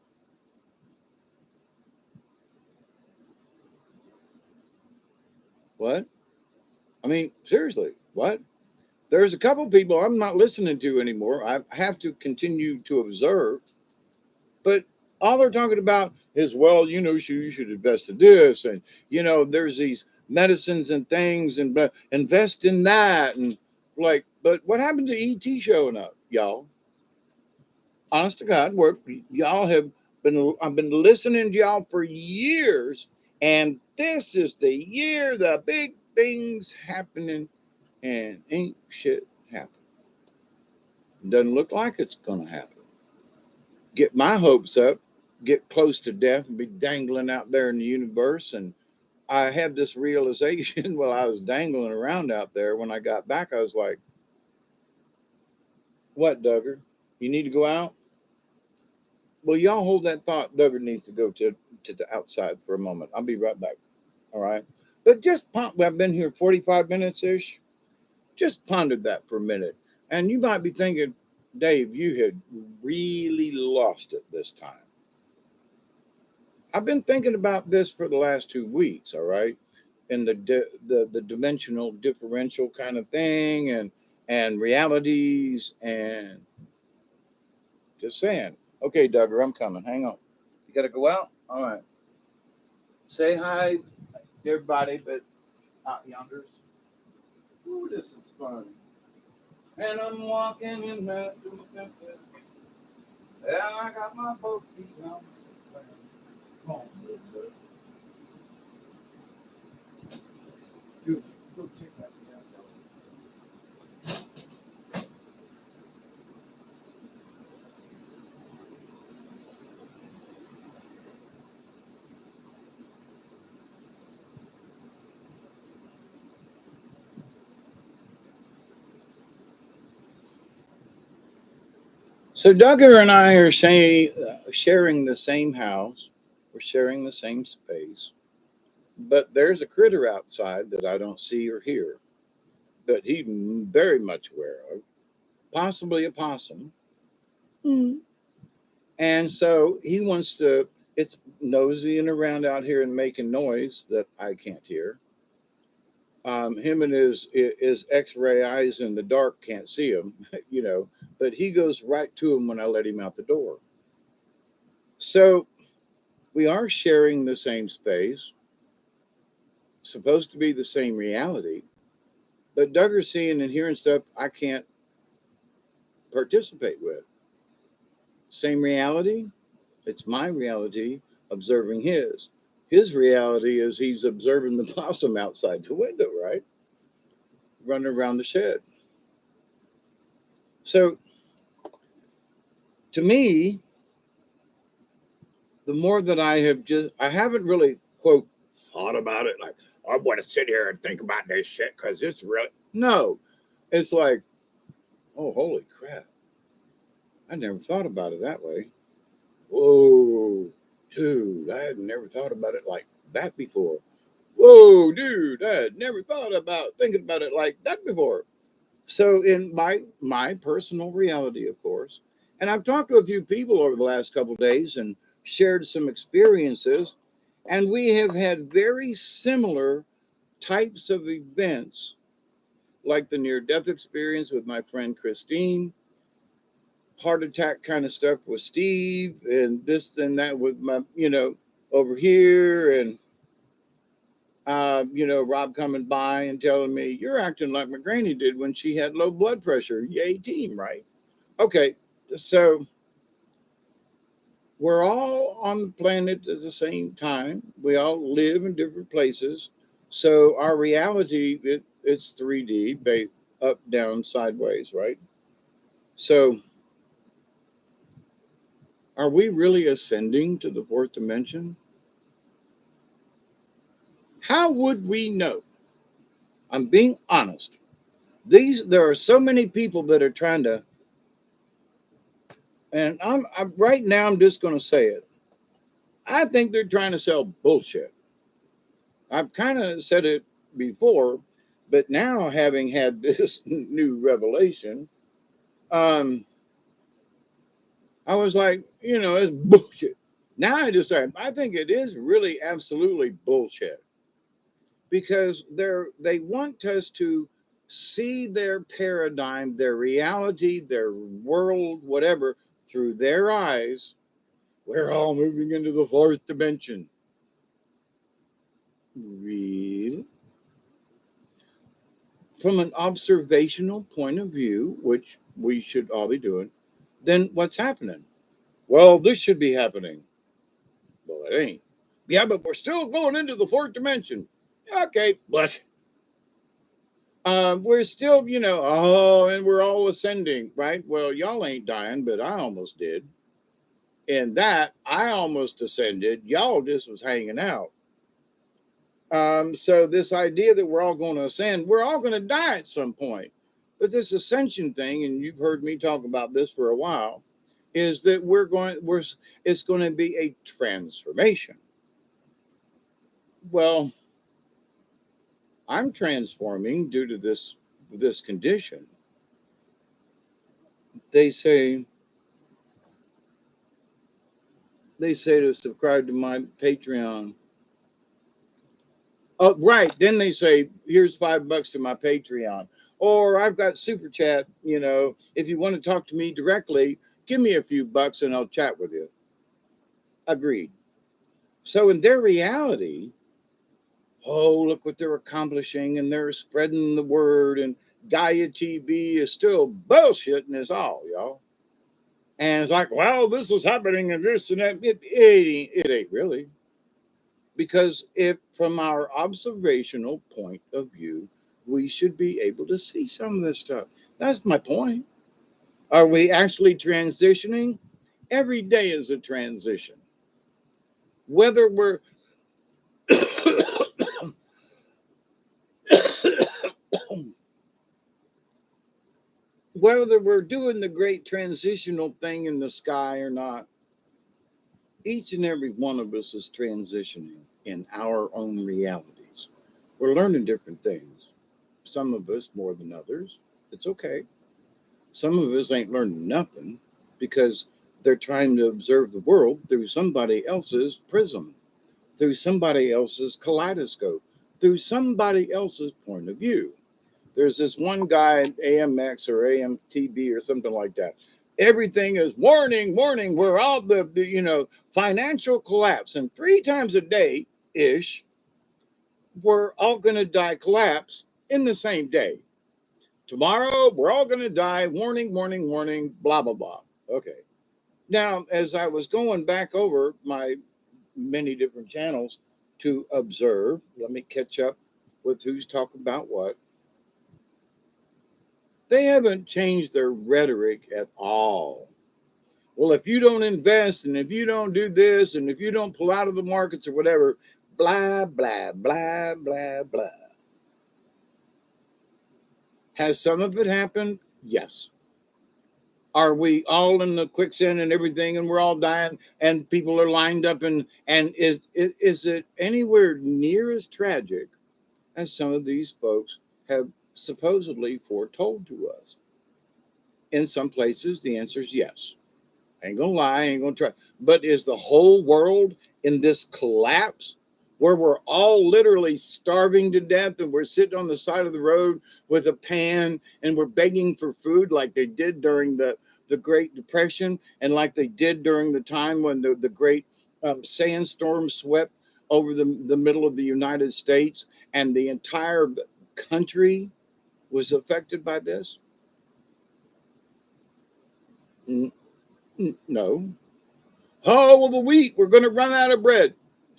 What? I mean, seriously, what? There's a couple people I'm not listening to anymore. I have to continue to observe, but all they're talking about is, well, you should invest in this, and there's these medicines and things, and invest in that, and like, but what happened to ET showing up, y'all? Honest to God, where y'all have been, I've been listening to y'all for years, and this is the year the big things happening, and ain't shit happening. Doesn't look like it's gonna happen. Get my hopes up, get close to death, and be dangling out there in the universe. And I had this realization while I was dangling around out there. When I got back, I was like, "What, Duggar? You need to go out?" Well, y'all hold that thought. Duggar needs to go to the outside for a moment. I'll be right back. All right. But just I've been here 45 minutes ish. Just pondered that for a minute. And you might be thinking, Dave, you had really lost it this time. I've been thinking about this for the last 2 weeks, all right? And the dimensional differential kind of thing, and realities, and just saying. Okay, Duggar, I'm coming. Hang on. You gotta go out? All right. Say hi to everybody but out yonders. Ooh, this is fun. And I'm walking in that. Yeah, I got my both feet on. Come on, little bit. Dude, go check that out. So Duggar and I are sharing the same house. We're sharing the same space. But there's a critter outside that I don't see or hear, but he's very much aware of, possibly a possum. Mm. And so he wants to, it's nosying around out here and making noise that I can't hear. Him and his X-ray eyes in the dark can't see him, but he goes right to him when I let him out the door. So we are sharing the same space, supposed to be the same reality, but Duggar's seeing and hearing stuff I can't participate with. Same reality, it's my reality observing his. His reality is he's observing the possum outside the window, right? Running around the shed. So to me, the more that I haven't really, quote, thought about it like, I want to sit here and think about this shit because it's really, no. It's like, oh, holy crap. I never thought about it that way. Whoa, dude, I had never thought about it like that before. Whoa, dude, I had never thought about thinking about it like that before. So in my personal reality, of course, and I've talked to a few people over the last couple of days and shared some experiences, and we have had very similar types of events, like the near-death experience with my friend Christine, heart attack kind of stuff with Steve, and this and that with my, over here, and Rob coming by and telling me, you're acting like my granny did when she had low blood pressure. Yay, team, right? Okay, so we're all on the planet at the same time. We all live in different places. So our reality, it's 3D, up, down, sideways, right? So are we really ascending to the fourth dimension? How would we know? I'm being honest. There are so many people that are trying to, and I'm right now. I'm just going to say it. I think they're trying to sell bullshit. I've kind of said it before, but now having had this new revelation, Um, I was like, it's bullshit. Now I decide I think it is really absolutely bullshit because they want us to see their paradigm, their reality, their world, whatever, through their eyes. We're all moving into the fourth dimension. Really? From an observational point of view, which we should all be doing, then what's happening? Well, this should be happening. Well, it ain't. Yeah, but we're still going into the fourth dimension. Okay, bless. We're still, and we're all ascending, right? Well, y'all ain't dying, but I almost did. And that I almost ascended. Y'all just was hanging out. So this idea that we're all going to ascend, we're all going to die at some point. But this ascension thing, and you've heard me talk about this for a while, is that it's going to be a transformation. Well, I'm transforming due to this condition. They say to subscribe to my Patreon. Oh, right. Then they say, here's $5 to my Patreon. Or I've got super chat, if you want to talk to me directly, give me a few bucks and I'll chat with you. Agreed. So in their reality, oh, look what they're accomplishing and they're spreading the word and Gaia TV is still bullshitting us all, y'all. And it's like, well, this is happening and this and that. It ain't really. Because if from our observational point of view, we should be able to see some of this stuff. That's my point. Are we actually transitioning? Every day is a transition. Whether we're whether we're doing the great transitional thing in the sky or not, each and every one of us is transitioning in our own realities. We're learning different things. Some of us more than others. It's okay. Some of us ain't learning nothing because they're trying to observe the world through somebody else's prism, through somebody else's kaleidoscope, through somebody else's point of view. There's this one guy, AMX or AMTB or something like that. Everything is warning, warning. We're all the financial collapse. And 3 times a day ish, we're all going to die collapse in the same day. Tomorrow, we're all going to die. Warning, warning, warning, blah, blah, blah. Okay. Now, as I was going back over my many different channels to observe, let me catch up with who's talking about what. They haven't changed their rhetoric at all. Well, if you don't invest and if you don't do this and if you don't pull out of the markets or whatever, blah, blah, blah, blah, blah. Has some of it happened? Yes. Are we all in the quicksand and everything and we're all dying and people are lined up and is it anywhere near as tragic as some of these folks have supposedly foretold to us? In some places, the answer is yes. I ain't gonna lie, I ain't gonna try. But is the whole world in this collapse where we're all literally starving to death and we're sitting on the side of the road with a pan and we're begging for food like they did during the Great Depression and like they did during the time when the great sandstorm swept over the middle of the United States and the entire country was affected by this? No. Oh, well, the wheat, we're going to run out of bread.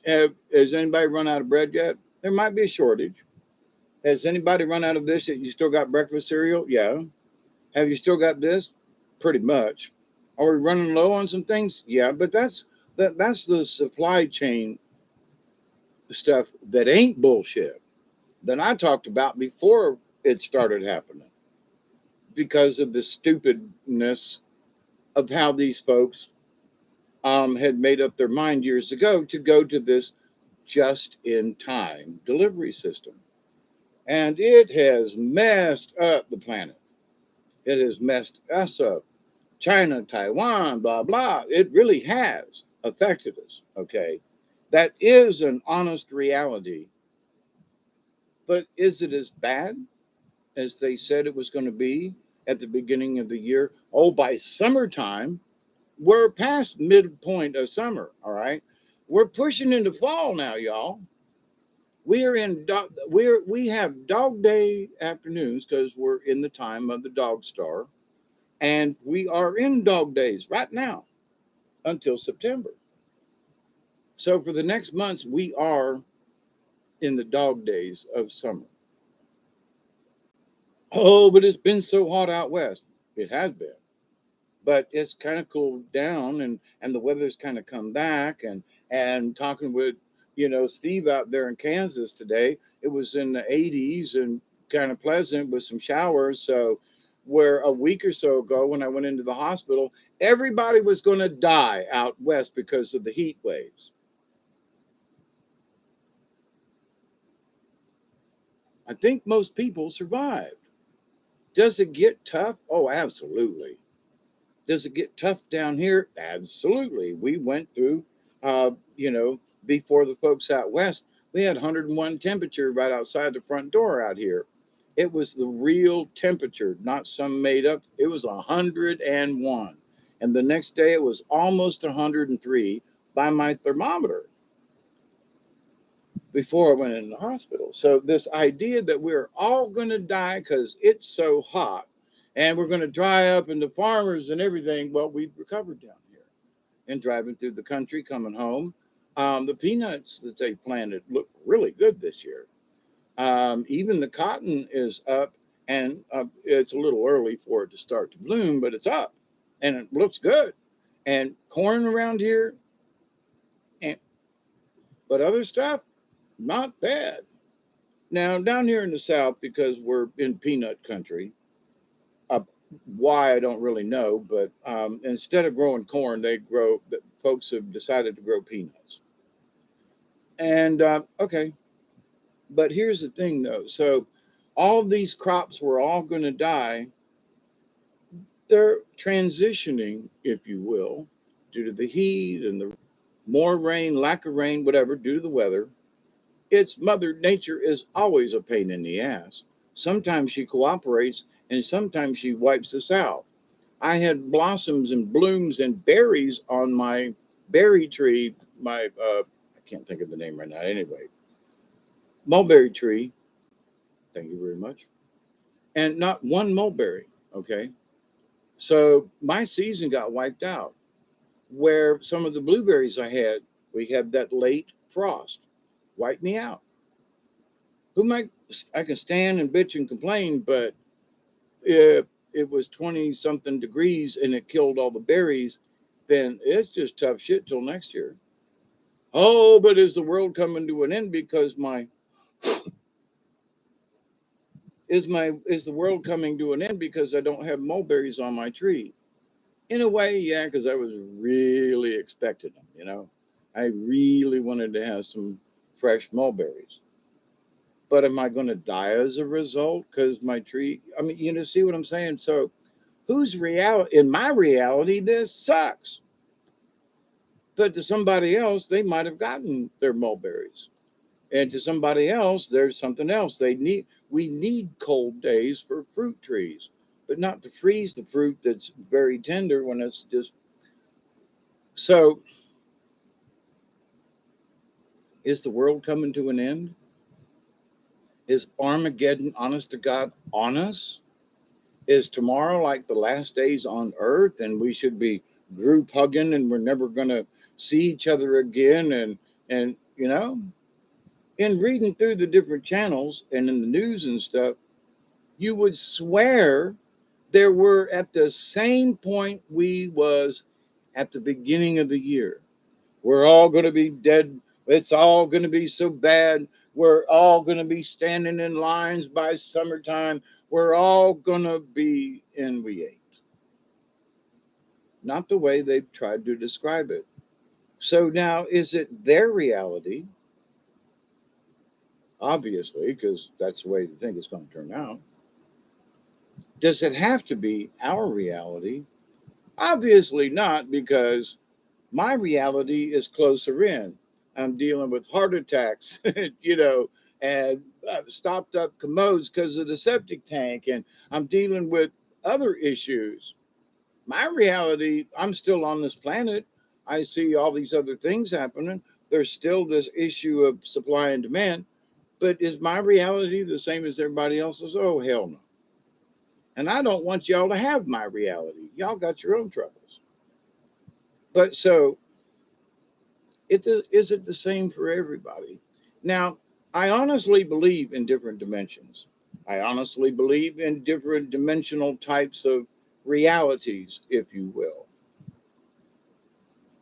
Has anybody run out of bread yet? There might be a shortage. Has anybody run out of this that you still got breakfast cereal? Yeah. Have you still got this? Pretty much. Are we running low on some things? Yeah, but that's the supply chain stuff that ain't bullshit that I talked about before it started happening because of the stupidness of how these folks had made up their mind years ago to go to this just in time delivery system. And it has messed up the planet. It has messed us up. China, Taiwan, blah, blah. It really has affected us. Okay. That is an honest reality. But is it as bad as they said it was going to be at the beginning of the year? Oh, by summertime, we're past midpoint of summer. All right. We're pushing into fall now, y'all. We have dog day afternoons because we're in the time of the dog star, and we are in dog days right now until September. So for the next months, we are in the dog days of summer. Oh, but it's been so hot out west. It has been, but it's kind of cooled down, and the weather's kind of come back. And talking with Steve out there in Kansas today, it was in the 80s and kind of pleasant with some showers. So where a week or so ago when I went into the hospital, everybody was going to die out west because of the heat waves. I think most people survived. Does it get tough? Oh, absolutely. Does it get tough down here? Absolutely. We went through, uh, you know, before the folks out west, we had 101 temperature right outside the front door out here. It was the real temperature, not some made up. It was 101. And the next day it was almost 103 by my thermometer before I went in the hospital. So this idea that we're all going to die because it's so hot and we're going to dry up and the farmers and everything, well, we've recovered down here and driving through the country, coming home. The peanuts that they planted look really good this year. Even the cotton is up, and it's a little early for it to start to bloom, but it's up and it looks good. And corn around here, and, but other stuff, not bad. Now, down here in the South, because we're in peanut country, uh, why I don't really know, but instead of growing corn, folks have decided to grow peanuts. And okay, but here's the thing though. So, all these crops were all going to die. They're transitioning, if you will, due to the heat and the more rain, lack of rain, whatever, due to the weather. It's Mother Nature is always a pain in the ass. Sometimes she cooperates and sometimes she wipes us out. I had blossoms and blooms and berries on my berry tree. I can't think of the name right now. Anyway, mulberry tree. Thank you very much. And not one mulberry. Okay. So my season got wiped out. Where some of the blueberries we had that late frost wiped me out. Who might I can stand and bitch and complain, but if it was 20 something degrees and it killed all the berries, then it's just tough shit till next year. Oh, but is the world coming to an end because my is the world coming to an end because I don't have mulberries on my tree? In a way, yeah, because I was really expecting them. I really wanted to have some fresh mulberries. But am I going to die as a result? Because my tree, I mean, see what I'm saying? So, whose reality, in my reality, this sucks. But to somebody else, they might have gotten their mulberries. And to somebody else, there's something else. We need cold days for fruit trees, but not to freeze the fruit that's very tender when it's just. So, is the world coming to an end? Is Armageddon, honest to God, on us? Is tomorrow like the last days on earth and we should be group hugging and we're never going to see each other again? And, in reading through the different channels and in the news and stuff, you would swear there were at the same point we was at the beginning of the year. We're all going to be dead. It's all going to be so bad. We're all going to be standing in lines by summertime. We're all going to be, and we ain't. Not the way they've tried to describe it. So now, is it their reality? Obviously, because that's the way they think it's going to turn out. Does it have to be our reality? Obviously not, because my reality is closer in. I'm dealing with heart attacks, and stopped up commodes because of the septic tank, and I'm dealing with other issues. My reality, I'm still on this planet. I see all these other things happening. There's still this issue of supply and demand. But is my reality the same as everybody else's? Oh, hell no. And I don't want y'all to have my reality. Y'all got your own troubles. But so, is it the same for everybody? Now, I honestly believe in different dimensions. I honestly believe in different dimensional types of realities, if you will.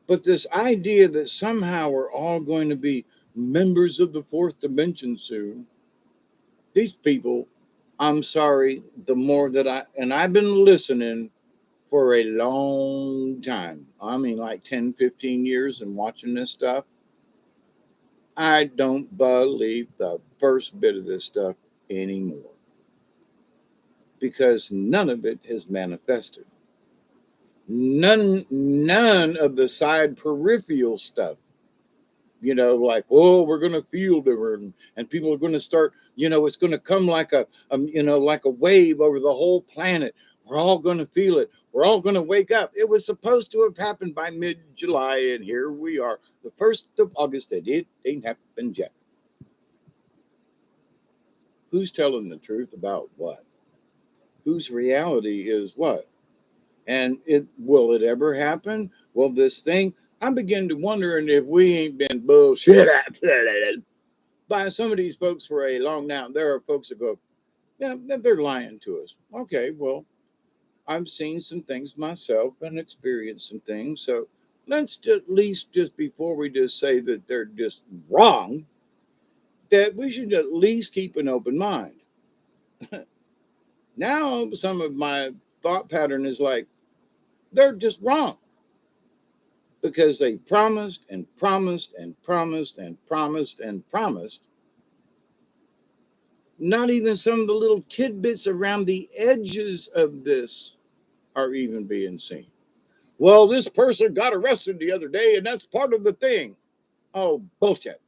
But this idea that somehow we're all going to be members of the fourth dimension soon, these people, I'm sorry, the more that and I've been listening for a long time. I mean, like 10, 15 years and watching this stuff. I don't believe the first bit of this stuff anymore, because none of it is manifested. None of the side peripheral stuff, like, oh, we're going to feel different, and people are going to start, it's going to come like like a wave over the whole planet. We're all going to feel it. We're all going to wake up. It was supposed to have happened by mid-July, and here we are, the 1st of August, and it ain't happened yet. Who's telling the truth about what? Whose reality is what? And will it ever happen? Will this thing? I'm beginning to wondering if we ain't been bullshit by some of these folks for a long now. There are folks that go, yeah, they're lying to us. Okay, well, I've seen some things myself and experienced some things. So let's at least, just before we just say that they're just wrong, that we should at least keep an open mind. Now, some of my thought pattern is like, they're just wrong, because they promised and promised and promised and promised and promised. Not even some of the little tidbits around the edges of this are even being seen. Well, this person got arrested the other day, and that's part of the thing. Oh, bullshit.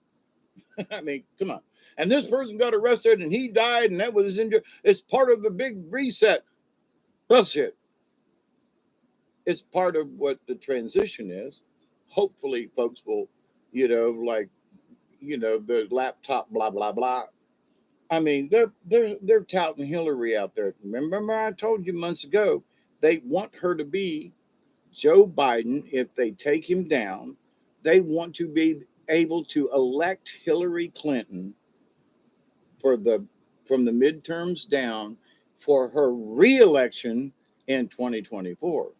I mean, come on. And this person got arrested and he died, and that was his injury. It's part of the big reset. Bullshit. It's part of what the transition is. Hopefully, folks will, like, the laptop, blah, blah, blah. I mean, they're touting Hillary out there. Remember, I told you months ago, they want her to be Joe Biden. If they take him down, they want to be able to elect Hillary Clinton for the from the midterms down for her reelection in 2024.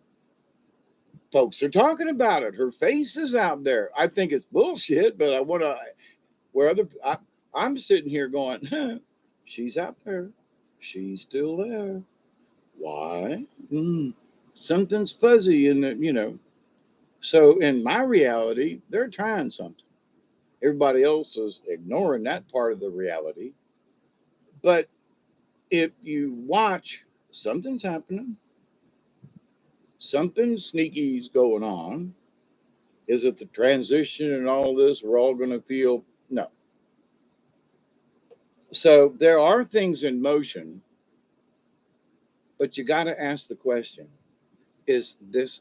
Folks are talking about it. Her face is out there. I think it's bullshit, but I want to. I'm sitting here going, she's out there. She's still there. Why? Something's fuzzy in the. So in my reality, they're trying something. Everybody else is ignoring that part of the reality. But if you watch, something's happening. Something sneaky's going on. Is it the transition and all this? We're all going to feel no. So there are things in motion, but you got to ask the question: is this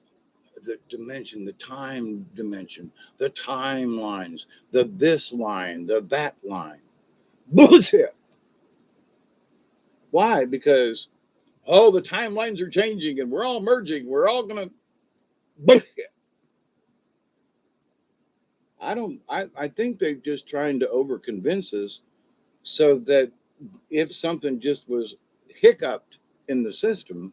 the dimension, the time dimension, the timelines, the this line, the that line? Bullshit. Why? Because the timelines are changing and we're all merging. We're all gonna. Bullshit. I don't. I think they're just trying to over convince us so that if something just was hiccuped in the system,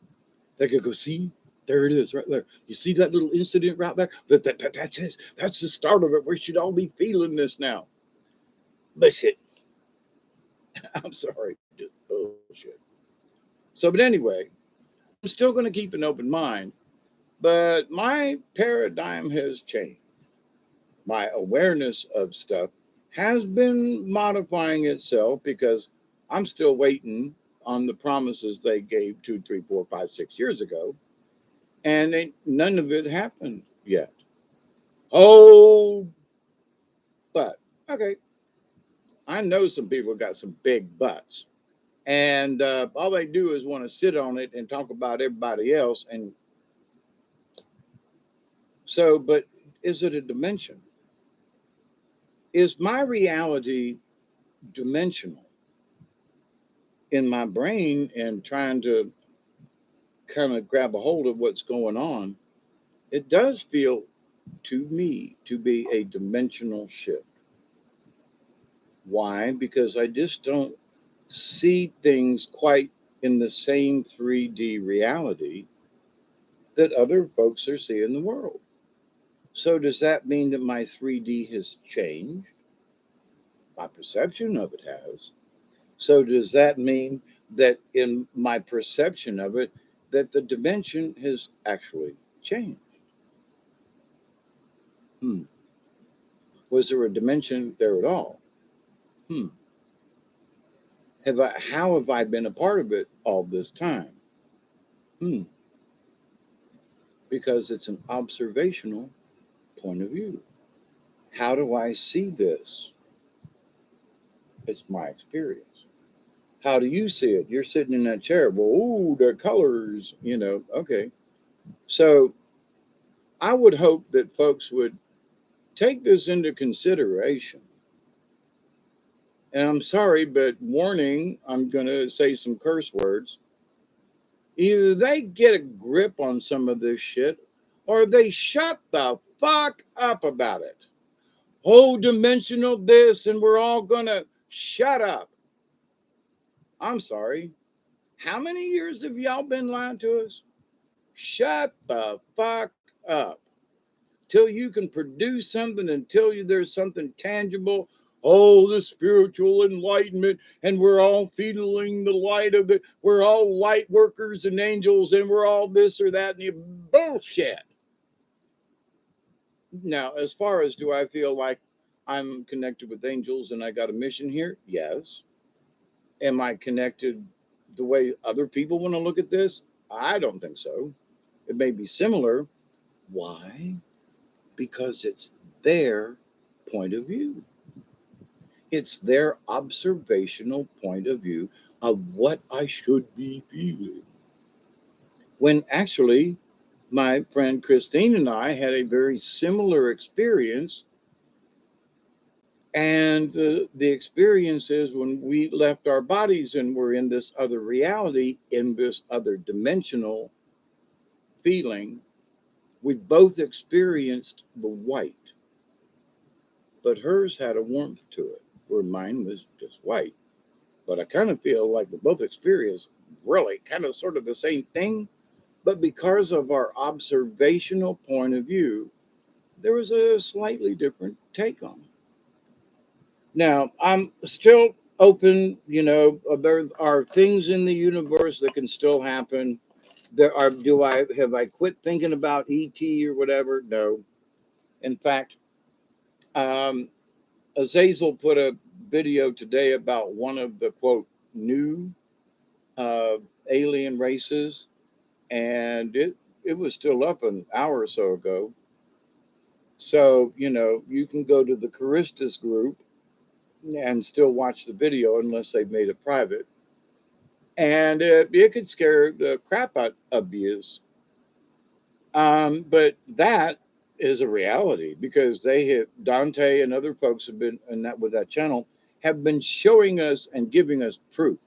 they could go, see, there it is right there. You see that little incident right there? That's it. That's the start of it. We should all be feeling this now. Bullshit. I'm sorry. Just bullshit. So, but anyway, I'm still going to keep an open mind, but my paradigm has changed. My awareness of stuff has been modifying itself because I'm still waiting. on the promises they gave 2, 3, 4, 5, 6 years ago, and none of it happened yet. Oh, but okay, I know some people got some big butts, and all they do is want to sit on it and talk about everybody else. And so, but is it a dimension? Is my reality dimensional in my brain and trying to kind of grab a hold of what's going on? It does feel to me to be a dimensional shift. Why? Because I just don't see things quite in the same 3D reality that other folks are seeing the world. So, does that mean that my 3D has changed? My perception of it has. So, does that mean that in my perception of it, that the dimension has actually changed? Hmm. Was there a dimension there at all? Hmm. How have I been a part of it all this time? Hmm. Because it's an observational point of view. How do I see this? It's my experience. How do you see it? You're sitting in that chair. Well, ooh, the colors, okay. So I would hope that folks would take this into consideration. And I'm sorry, but warning, I'm going to say some curse words. Either they get a grip on some of this shit or they shut the fuck up about it. Whole dimensional this, and we're all going to shut up. I'm sorry. How many years have y'all been lying to us? Shut the fuck up. Till you can produce something, until there's something tangible. Oh, the spiritual enlightenment, and we're all feeling the light of it. We're all light workers and angels, and we're all this or that, and you bullshit. Now, as far as do I feel like I'm connected with angels and I got a mission here? Yes. Am I connected the way other people want to look at this? I don't think so. It may be similar. Why? Because it's their point of view. It's their observational point of view of what I should be feeling. When actually, my friend Christine and I had a very similar experience. And the experience is when we left our bodies and we're in this other reality, in this other dimensional feeling, we both experienced the white, but hers had a warmth to it, where mine was just white. But I kind of feel like we both experienced really kind of sort of the same thing, but because of our observational point of view, there was a slightly different take on it. Now, I'm still open, there are things in the universe that can still happen. Have I quit thinking about ET or whatever? No. In fact, um, Azazel put a video today about one of the quote new uh, alien races, and it was still up an hour or so ago. So you can go to the Charistus group and still watch the video unless they've made it private, and it could scare the crap out of you. But that is a reality because they have Dante and other folks have been in that with that channel have been showing us and giving us proof.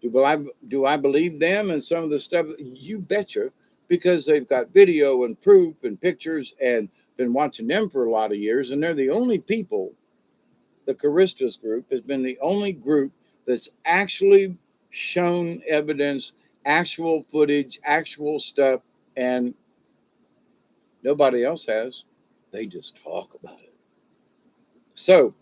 Do I believe them and some of the stuff? You betcha, because they've got video and proof and pictures and been watching them for a lot of years, and they're the only people. The Charistus group has been the only group that's actually shown evidence, actual footage, actual stuff, and nobody else has. They just talk about it. So,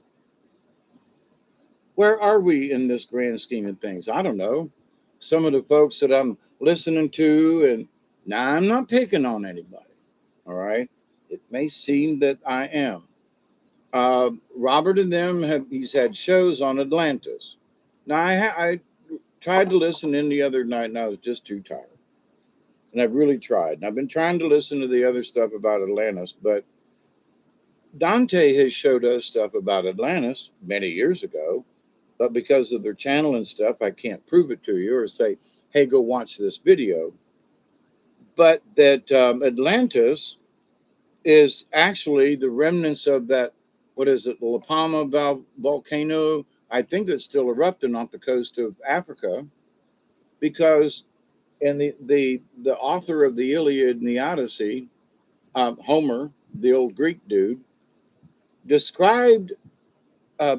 where are we in this grand scheme of things? I don't know. Some of the folks that I'm listening to, and now I'm not picking on anybody, all right? It may seem that I am. Robert and them he's had shows on Atlantis. Now, I tried to listen in the other night and I was just too tired. And I've really tried. And I've been trying to listen to the other stuff about Atlantis, but Dante has showed us stuff about Atlantis many years ago, but because of their channel and stuff, I can't prove it to you or say, hey, go watch this video. But that Atlantis is actually the remnants of that, what is it, La Palma volcano? I think that's still erupting off the coast of Africa because, and the author of the Iliad and the Odyssey, Homer, the old Greek dude, described uh,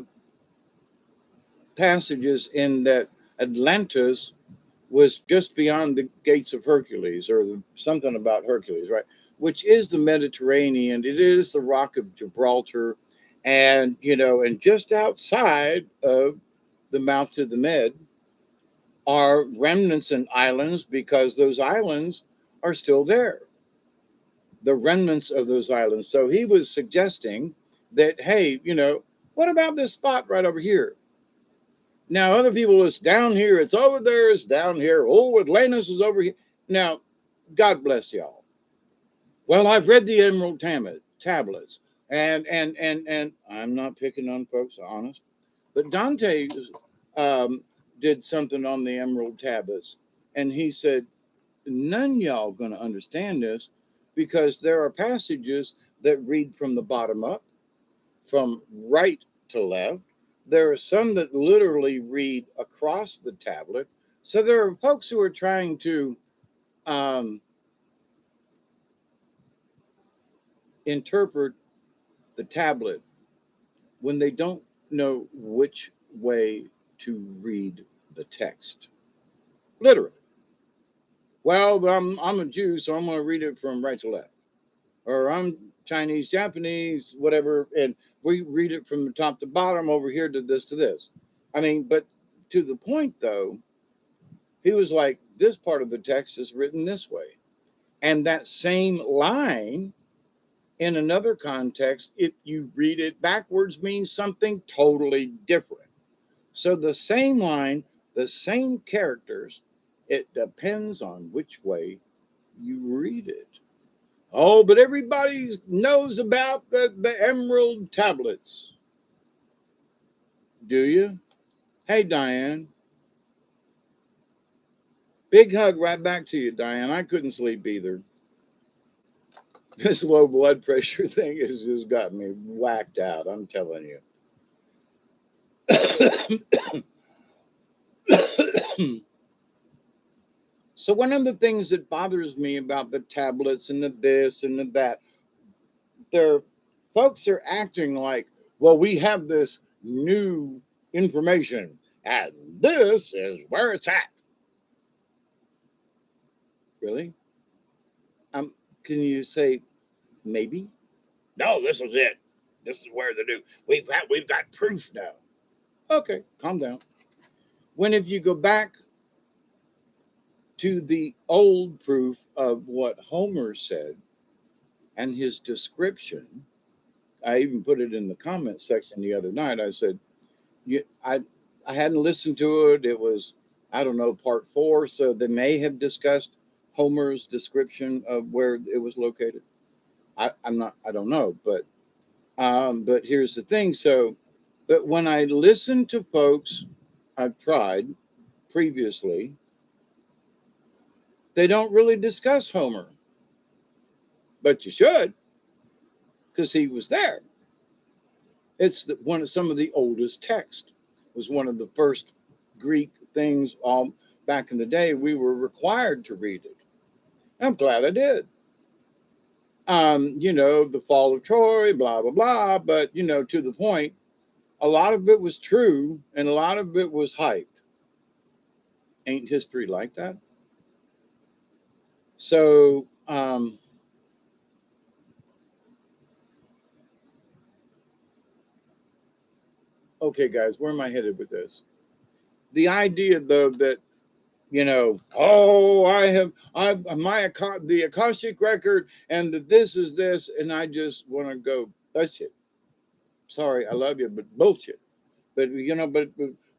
passages in that Atlantis was just beyond the gates of Hercules, or something about Hercules, right? Which is the Mediterranean. It is the Rock of Gibraltar, and and just outside of the mouth to the Med are remnants and islands because those islands are still there. The remnants of those islands. So he was suggesting that, hey, what about this spot right over here? Now, other people, it's down here, it's over there, it's down here. Oh, Atlantis is over here. Now, God bless y'all. Well, I've read the Emerald tablets, and I'm not picking on folks, honest, but Dante um, did something on the Emerald tablets, and he said, none y'all gonna understand this because there are passages that read from the bottom up, from right to left. There are some that literally read across the tablet. So there are folks who are trying to um, interpret the tablet when they don't know which way to read the text. Literally. Well, I'm a Jew, so I'm going to read it from right to left. Or I'm Chinese, Japanese, whatever, and we read it from the top to bottom over here to this to this. I mean, but to the point though, he was like, this part of the text is written this way. And that same line in another context, if you read it backwards, means something totally different. So the same line, the same characters, it depends on which way you read it. Oh, but everybody knows about the emerald tablets. Do you? Hey, Diane. Big hug right back to you, Diane. I couldn't sleep either. This low blood pressure thing has just got me whacked out. I'm telling you. So one of the things that bothers me about the tablets and the this and the that, there folks are acting like, well, we have this new information and this is where it's at. Really? Um, can you say maybe? No, this is it. This is where the new we've got proof now. Okay, calm down. When if you go back to the old proof of what Homer said and his description, I even put it in the comment section the other night. I said, you, I hadn't listened to it. It was, I don't know, part 4. So they may have discussed Homer's description of where it was located. I don't know, but here's the thing. So, but when I listen to folks I've tried previously, they don't really discuss Homer, but you should because he was there. It's one of some of the oldest texts. It was one of the first Greek things. Back in the day, we were required to read it. I'm glad I did. The fall of Troy, blah blah blah. But to the point, a lot of it was true, and a lot of it was hyped. Ain't history like that? So, okay, guys, where am I headed with this? The idea, though, that oh, the Akashic record, and that this is this, and I just want to go, that's it. Sorry, I love you, but bullshit. But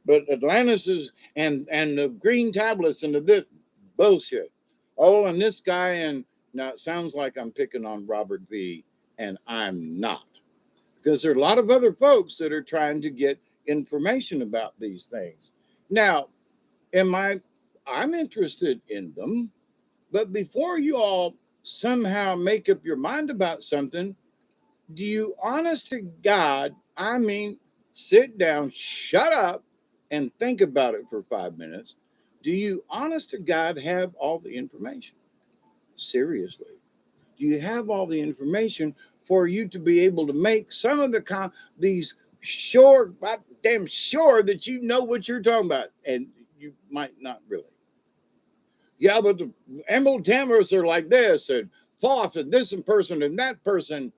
But Atlantis is and the green tablets and the this bullshit. Oh, and this guy and now it sounds like I'm picking on Robert V, and I'm not, because there are a lot of other folks that are trying to get information about these things. Now, am I'm interested in them, but before you all somehow make up your mind about something, do you honest to God, I mean, sit down, shut up, and think about it for 5 minutes? Do you honest to God have all the information? Seriously. Do you have all the information for you to be able to make some of these sure, damn sure that you know what you're talking about? And you might not really. Yeah, but the Emerald Tamarists are like this, and Thoth, and this and person, and that person.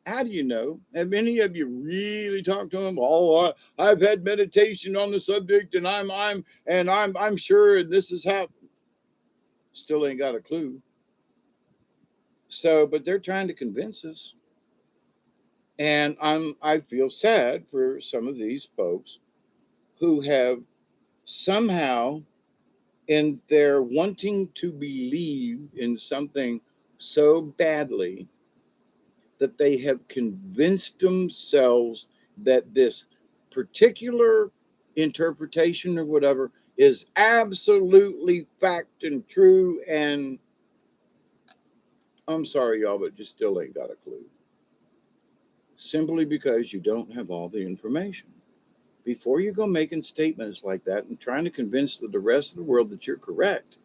How do you know? Have any of you really talked to him? Oh, I've had meditation on the subject, and I'm sure, and this is how. Still ain't got a clue. So, but they're trying to convince us, and I feel sad for some of these folks who have somehow, in their wanting to believe in something so badly, that they have convinced themselves that this particular interpretation or whatever is absolutely fact and true. And I'm sorry, y'all, but you still ain't got a clue. Simply because you don't have all the information. Before you go making statements like that and trying to convince the rest of the world that you're correct,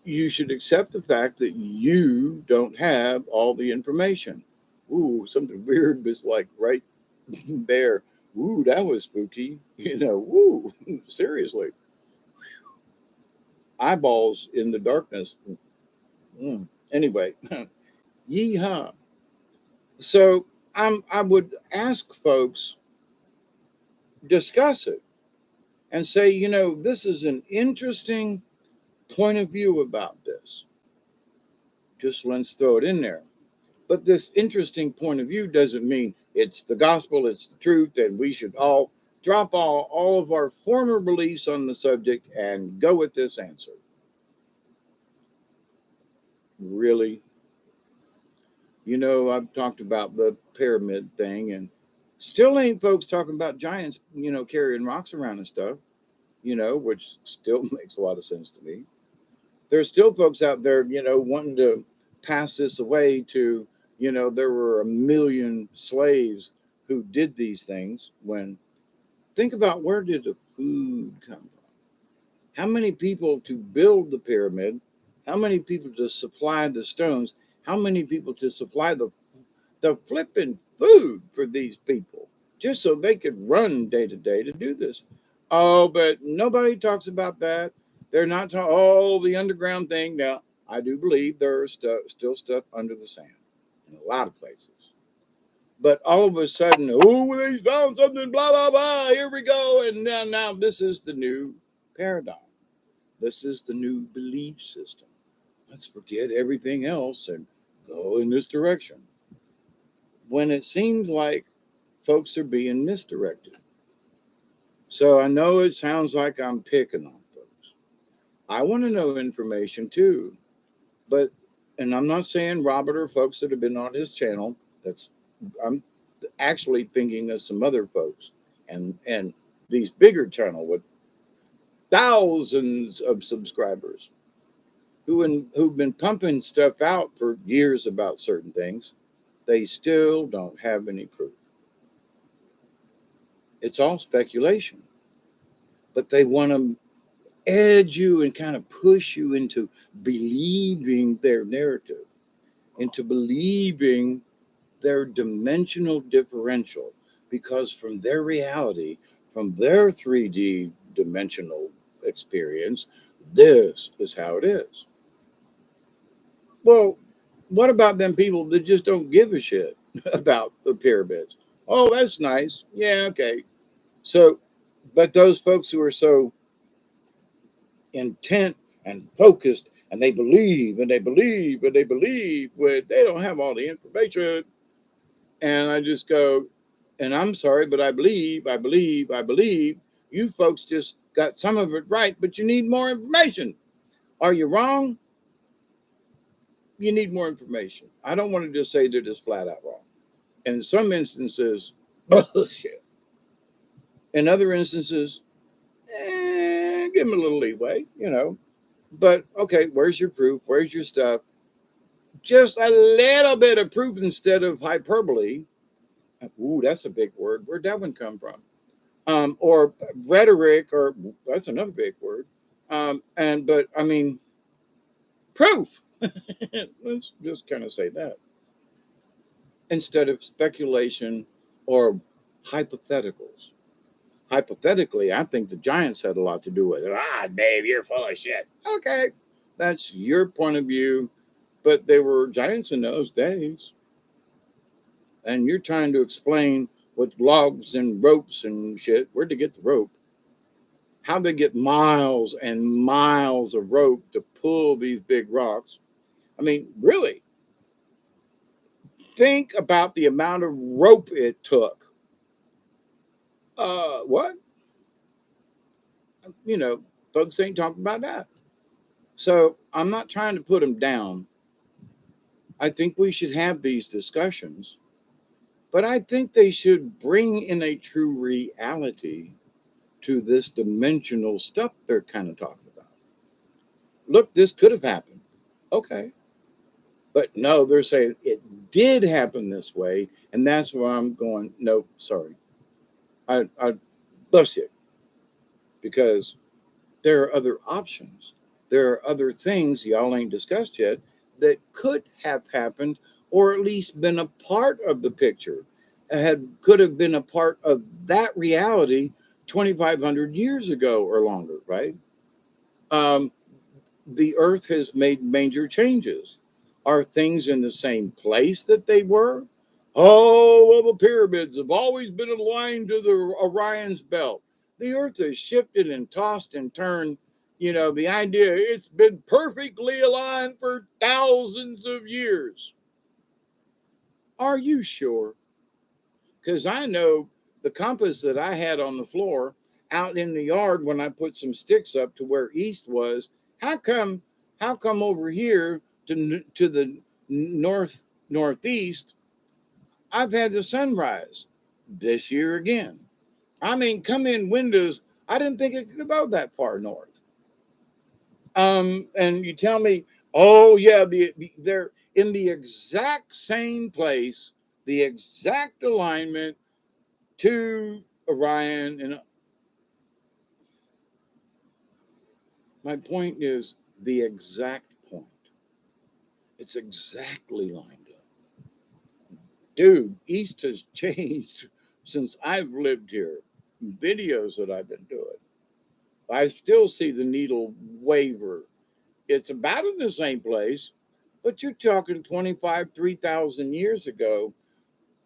you should accept the fact that you don't have all the information. Ooh, something weird was like right there. Ooh, that was spooky. Woo, seriously. Eyeballs in the darkness. Anyway, yeehaw. So I would ask folks, discuss it and say, this is an interesting point of view about this. Just let's throw it in there. But this interesting point of view doesn't mean it's the gospel, it's the truth, and we should all drop all of our former beliefs on the subject and go with this answer. Really? I've talked about the pyramid thing, and still ain't folks talking about giants, carrying rocks around and stuff, which still makes a lot of sense to me. There's still folks out there, wanting to pass this away to, there were a million slaves who did these things. When think about, where did the food come from? How many people to build the pyramid? How many people to supply the stones? How many people to supply the flipping food for these people, just so they could run day to day to do this? Oh, but nobody talks about that. They're not talking, oh, the underground thing. Now, I do believe there's still stuff under the sand in a lot of places. But all of a sudden, oh, they found something, blah, blah, blah, here we go. And now this is the new paradigm. This is the new belief system. Let's forget everything else and go in this direction. When it seems like folks are being misdirected. So I know it sounds like I'm picking on folks. I want to know information too. But, and I'm not saying Robert or folks that have been on his channel. I'm actually thinking of some other folks and these bigger channel with thousands of subscribers who've been pumping stuff out for years about certain things. They still don't have any proof. It's all speculation. But they want to edge you and kind of push you into believing their narrative, into believing their dimensional differential, because from their reality, from their 3D dimensional experience, this is how it is. Well, what about them people that just don't give a shit about the pyramids? Oh, that's nice. Yeah, okay. So, but those folks who are so intent and focused and they believe and they believe and they believe, when they don't have all the information. And I just go, And I'm sorry, but I believe you folks just got some of it right, but you need more information. Are you wrong? You need more information. I don't want to just say they're just flat out wrong. In some instances, bullshit. In other instances, give them a little leeway. But okay, where's your proof? Where's your stuff? Just a little bit of proof instead of hyperbole. Ooh, that's a big word. Where'd that one come from? Or rhetoric, or that's another big word. But I mean, proof. Let's just kind of say that instead of speculation or hypotheticals. Hypothetically, I think the Giants had a lot to do with it. Dave, you're full of shit. Okay, that's your point of view, but they were Giants in those days, and you're trying to explain with logs and ropes and shit where'd they get the rope, how they get miles and miles of rope to pull these big rocks. I mean, really, think about the amount of rope it took. What? You know, folks ain't talking about that. So I'm not trying to put them down. I think we should have these discussions, but I think they should bring in a true reality to this dimensional stuff they're kind of talking about. Look, this could have happened. Okay. But no, they're saying it did happen this way, and that's where I'm going. No, sorry, I bless you, because there are other options. There are other things y'all ain't discussed yet that could have happened, or at least been a part of the picture, could have been a part of that reality 2,500 years ago or longer, right? Um, the earth has made major changes. Are things in the same place that they were? Oh, well, the pyramids have always been aligned to the Orion's belt. The earth has shifted and tossed and turned. The idea it's been perfectly aligned for thousands of years. Are you sure? Because I know the compass that I had on the floor out in the yard when I put some sticks up to where east was. How come? How come over here to the northeast? I've had the sunrise this year again. I mean, come in windows. I didn't think it could go that far north. And you tell me, oh yeah, they're in the exact same place, the exact alignment to Orion. And my point is the exact point. It's exactly lined up. Dude, East has changed since I've lived here. Videos that I've been doing, I still see the needle waver. It's about in the same place, but you're talking 25, 3,000 years ago.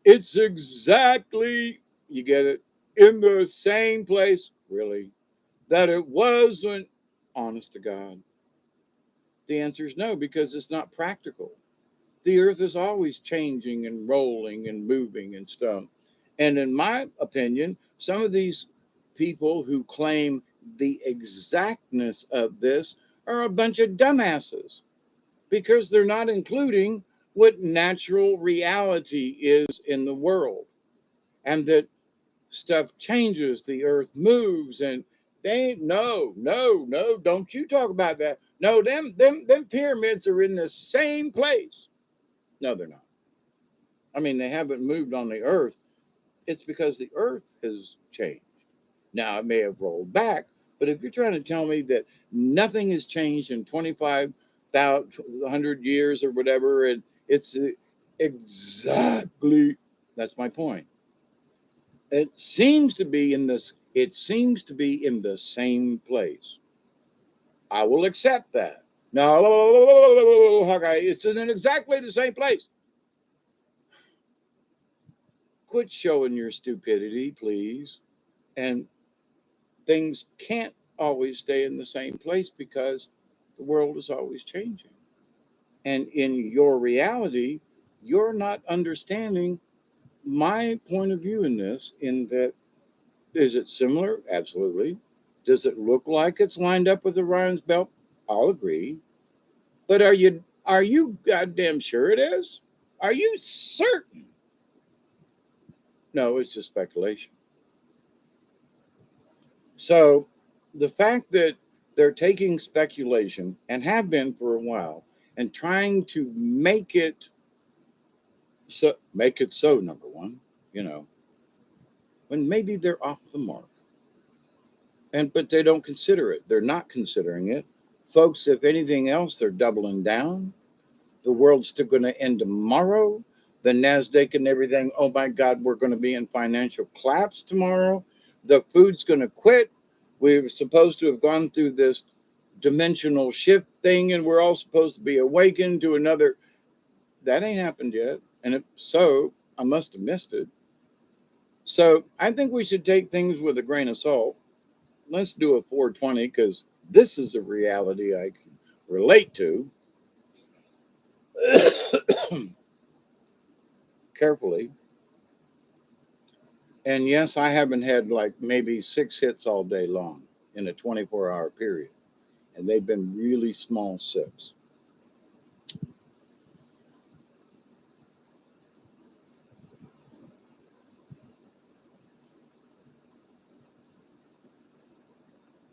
It's exactly, you get it, in the same place, really, that it was when, honest to God. The answer is no, because it's not practical. The earth is always changing and rolling and moving and stuff. And in my opinion, some of these people who claim the exactness of this are a bunch of dumbasses, because they're not including what natural reality is in the world, and that stuff changes, the earth moves, and they ain't, no, don't you talk about that. No, them pyramids are in the same place. No, they're not. I mean, they haven't moved on the earth. It's because the earth has changed. Now, it may have rolled back, but if you're trying to tell me that nothing has changed in 2,500 years or whatever, it's exactly, that's my point. It seems to be in the same place. I will accept that. No, okay, it's in exactly the same place. Quit showing your stupidity, please. And things can't always stay in the same place because the world is always changing. And in your reality, you're not understanding my point of view in this, in that, is it similar? Absolutely. Does it look like it's lined up with Orion's belt? I'll agree. But are you goddamn sure it is? Are you certain? No, it's just speculation. So the fact that they're taking speculation, and have been for a while, and trying to make it so, number one, you know, when maybe they're off the mark. And but they don't consider it. They're not considering it. Folks, if anything else, they're doubling down. The world's still going to end tomorrow. The NASDAQ and everything, oh my God, we're going to be in financial collapse tomorrow. The food's going to quit. We're supposed to have gone through this dimensional shift thing, and we're all supposed to be awakened to another. That ain't happened yet. And if so, I must have missed it. So I think we should take things with a grain of salt. Let's do a 420 because this is a reality I can relate to carefully. And yes, I haven't had like maybe 6 hits all day long in a 24-hour period. And they've been really small sips.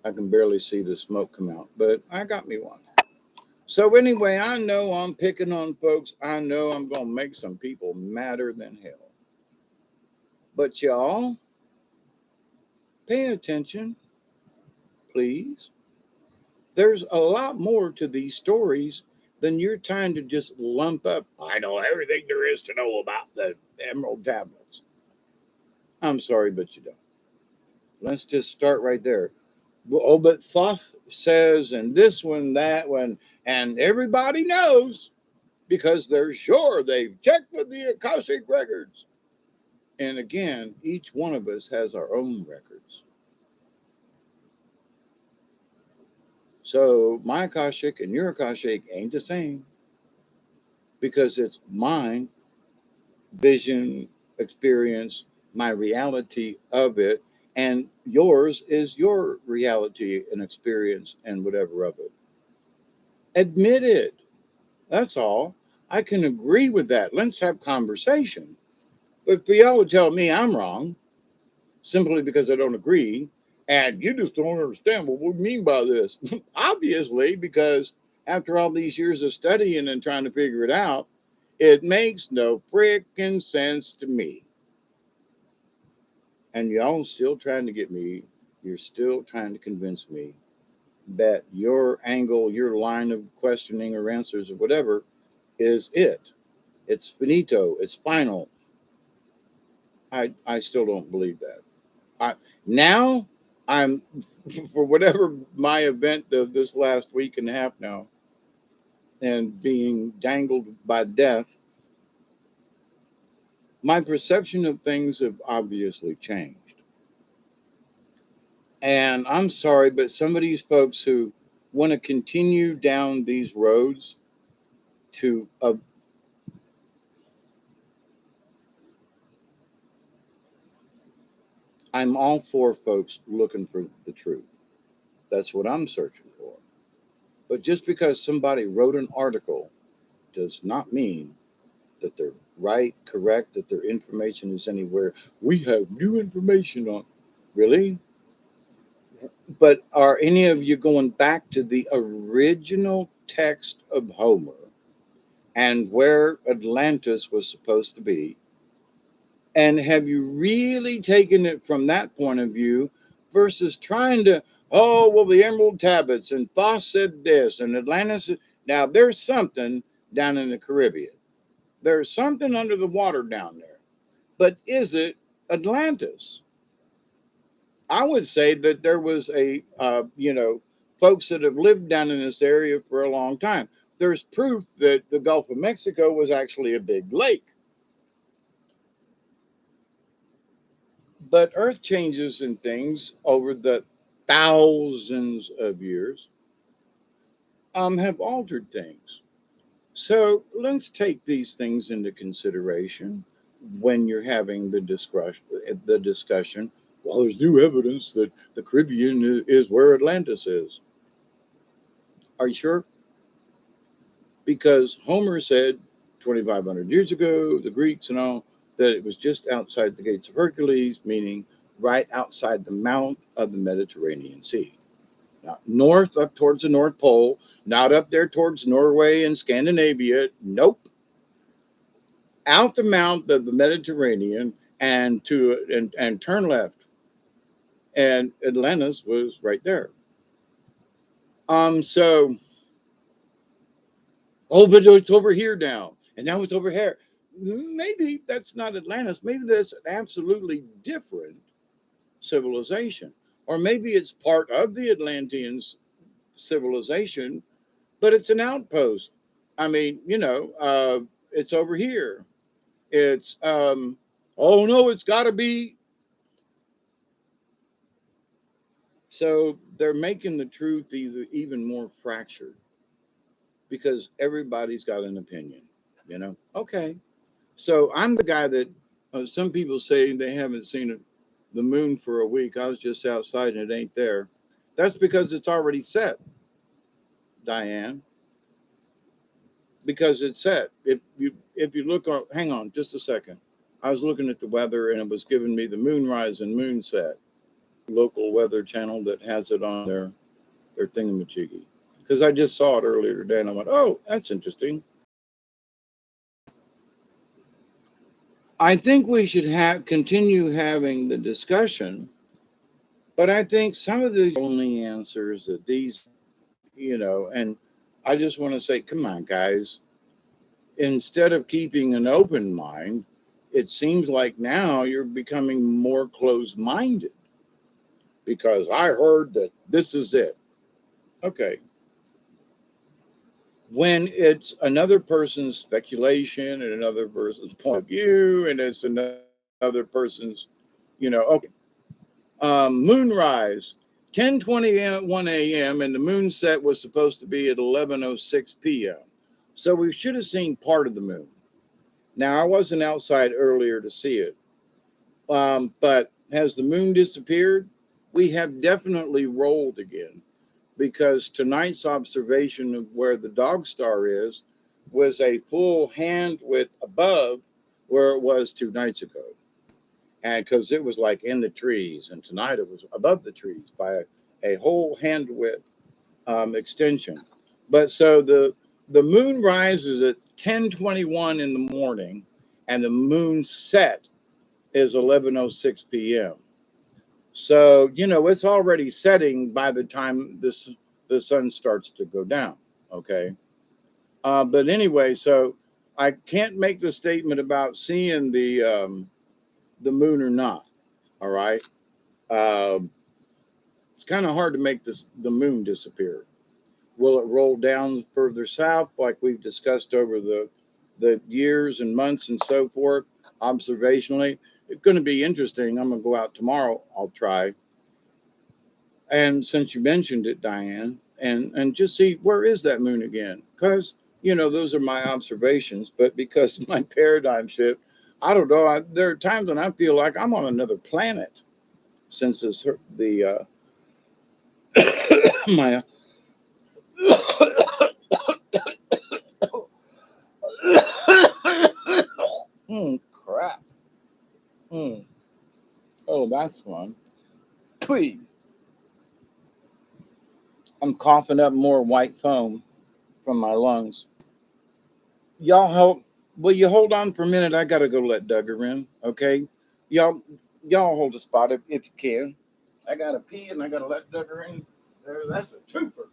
I can barely see the smoke come out, but I got me one. So, anyway, I know I'm picking on folks. I know I'm going to make some people madder than hell. But, y'all, pay attention, please. There's a lot more to these stories than you're trying to just lump up. I know everything there is to know about the emerald tablets. I'm sorry, but you don't. Let's just start right there. Oh, but Thoth says, and this one, that one, and everybody knows because they're sure they've checked with the Akashic records. And again, each one of us has our own records. So my Akashic and your Akashic ain't the same because it's mine vision, experience, my reality of it, and yours is your reality and experience and whatever of it. Admit it. That's all. I can agree with that. Let's have conversation. But for y'all to tell me I'm wrong simply because I don't agree, and you just don't understand what we mean by this. Obviously, because after all these years of studying and trying to figure it out, it makes no freaking sense to me. And y'all still trying to get me, you're still trying to convince me that your angle, your line of questioning or answers or whatever is it. It's finito, it's final. I still don't believe that. Now I'm, for whatever my event of this last week and a half now, and being dangled by death, my perception of things have obviously changed. And I'm sorry, but some of these folks who want to continue down these roads to, I'm all for folks looking for the truth. That's what I'm searching for. But just because somebody wrote an article does not mean that they're right, correct, that their information is anywhere. We have new information on. Really? But are any of you going back to the original text of Homer and where Atlantis was supposed to be? And have you really taken it from that point of view versus trying to, oh, well, the Emerald Tablets and Foss said this and Atlantis? Now, there's something down in the Caribbean. There's something under the water down there. But is it Atlantis? I would say that there was folks that have lived down in this area for a long time. There's proof that the Gulf of Mexico was actually a big lake. But earth changes and things over the thousands of years have altered things. So let's take these things into consideration. when you're having the discussion. Well, there's new evidence that the Caribbean is where Atlantis is. Are you sure? Because Homer said 2,500 years ago, the Greeks and all, that it was just outside the gates of Hercules, meaning right outside the mouth of the Mediterranean Sea. Not north up towards the North Pole, not up there towards Norway and Scandinavia. Nope. Out the mouth of the Mediterranean and turn left. And Atlantis was right there. So oh, but it's over here now. And now it's over here. Maybe that's not Atlantis. Maybe that's an absolutely different civilization. Or maybe it's part of the Atlanteans' civilization, but it's an outpost. I mean, it's over here. It's, oh no, it's got to be. So they're making the truth even more fractured because everybody's got an opinion. Okay. So I'm the guy that some people say they haven't seen the moon for a week. I was just outside and it ain't there. That's because it's already set, Diane. Because it's set. If you look on, hang on just a second. I was looking at the weather and it was giving me the moonrise and moonset. Local weather channel that has it on their thingamajiggy. Because I just saw it earlier today and I went, oh, that's interesting. I think we should continue having the discussion, but I think some of the only answers that and I just want to say, come on, guys. Instead of keeping an open mind, it seems like now you're becoming more closed minded because I heard that this is it. Okay. When it's another person's speculation and another person's point of view, and it's another person's, okay. Moonrise, 10:21 a.m. and the moon set was supposed to be at 11:06 p.m. So we should have seen part of the moon. Now I wasn't outside earlier to see it, but has the moon disappeared? We have definitely rolled again because tonight's observation of where the dog star is was a full hand width above where it was 2 nights ago. And because it was like in the trees, and tonight it was above the trees by a whole hand width extension. But so the moon rises at 10:21 in the morning, and the moon set is 11:06 p.m. So it's already setting by the time the sun starts to go down. Okay, but anyway, so I can't make the statement about seeing the moon or not. All right. Um, it's kind of hard to make the moon disappear. Will it roll down further south, like we've discussed over the years and months and so forth, observationally? It's going to be interesting. I'm going to go out tomorrow. I'll try. And since you mentioned it, Diane, and just see where is that moon again? Because those are my observations. But because my paradigm shift, I don't know. There are times when I feel like I'm on another planet since the my crap. Mm. Oh, that's fun. Please. I'm coughing up more white foam from my lungs. Y'all help. Will you hold on for a minute? I gotta go let Duggar in. Okay, y'all, y'all hold a spot if you can. I gotta pee and I gotta let Duggar in. That's a twofer.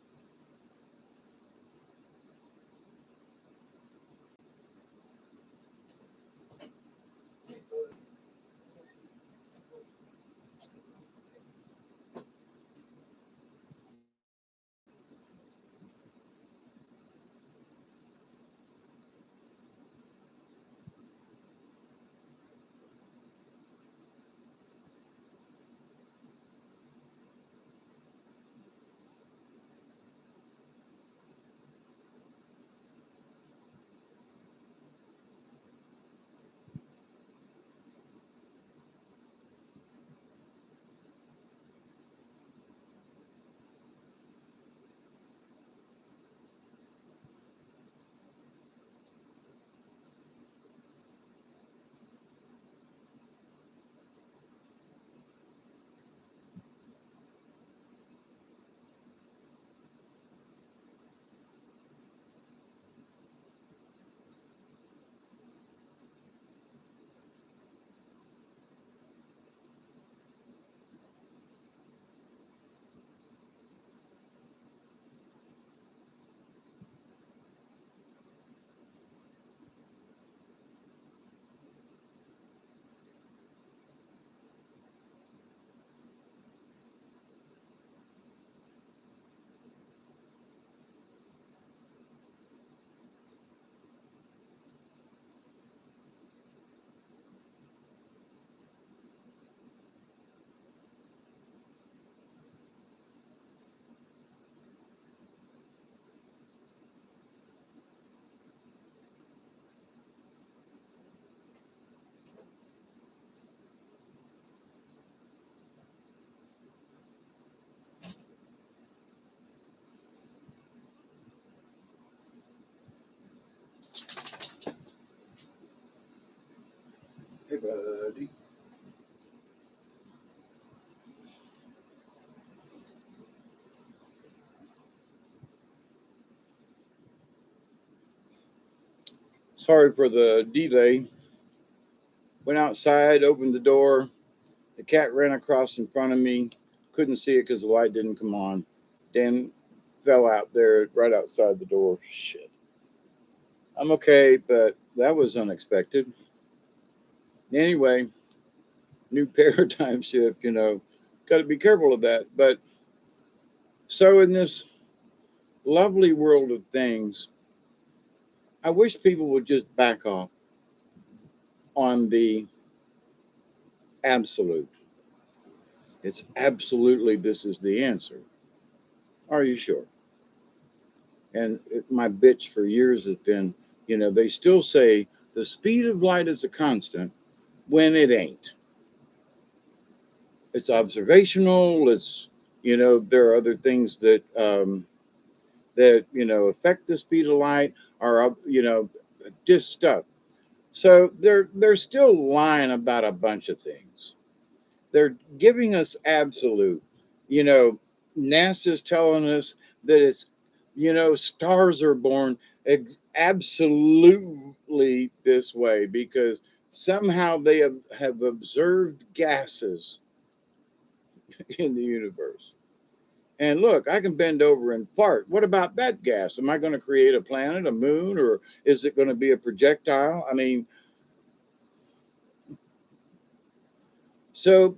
Hey, buddy. Sorry for the delay. Went outside, opened the door. The cat ran across in front of me. Couldn't see it because the light didn't come on. Then fell out there right outside the door. Shit. I'm okay, but that was unexpected. Anyway, new paradigm shift, got to be careful of that. But so, in this lovely world of things, I wish people would just back off on the absolute. It's absolutely this is the answer. Are you sure? And my bitch for years has been, they still say the speed of light is a constant when it ain't. It's observational. There are other things that affect the speed of light, or just stuff. So they're still lying about a bunch of things. They're giving us absolute. You know, NASA's telling us that stars are born absolutely this way because somehow they have observed gases in the universe. And look, I can bend over and fart. What about that gas? Am I going to create a planet, a moon, or is it going to be a projectile? I mean, so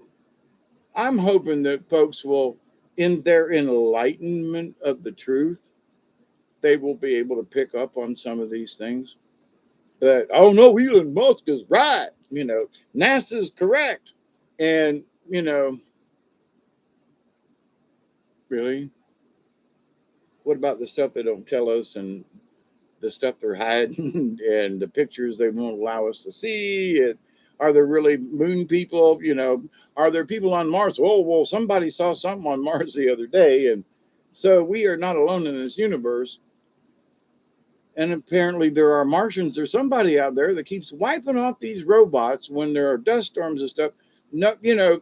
I'm hoping that folks will, in their enlightenment of the truth, they will be able to pick up on some of these things. But oh no, Elon Musk is right. NASA's correct. And really, what about the stuff they don't tell us and the stuff they're hiding and the pictures they won't allow us to see? And are there really moon people? Are there people on Mars? Oh, well, somebody saw something on Mars the other day. And so we are not alone in this universe. And apparently there are Martians. There's somebody out there that keeps wiping off these robots when there are dust storms and stuff. No,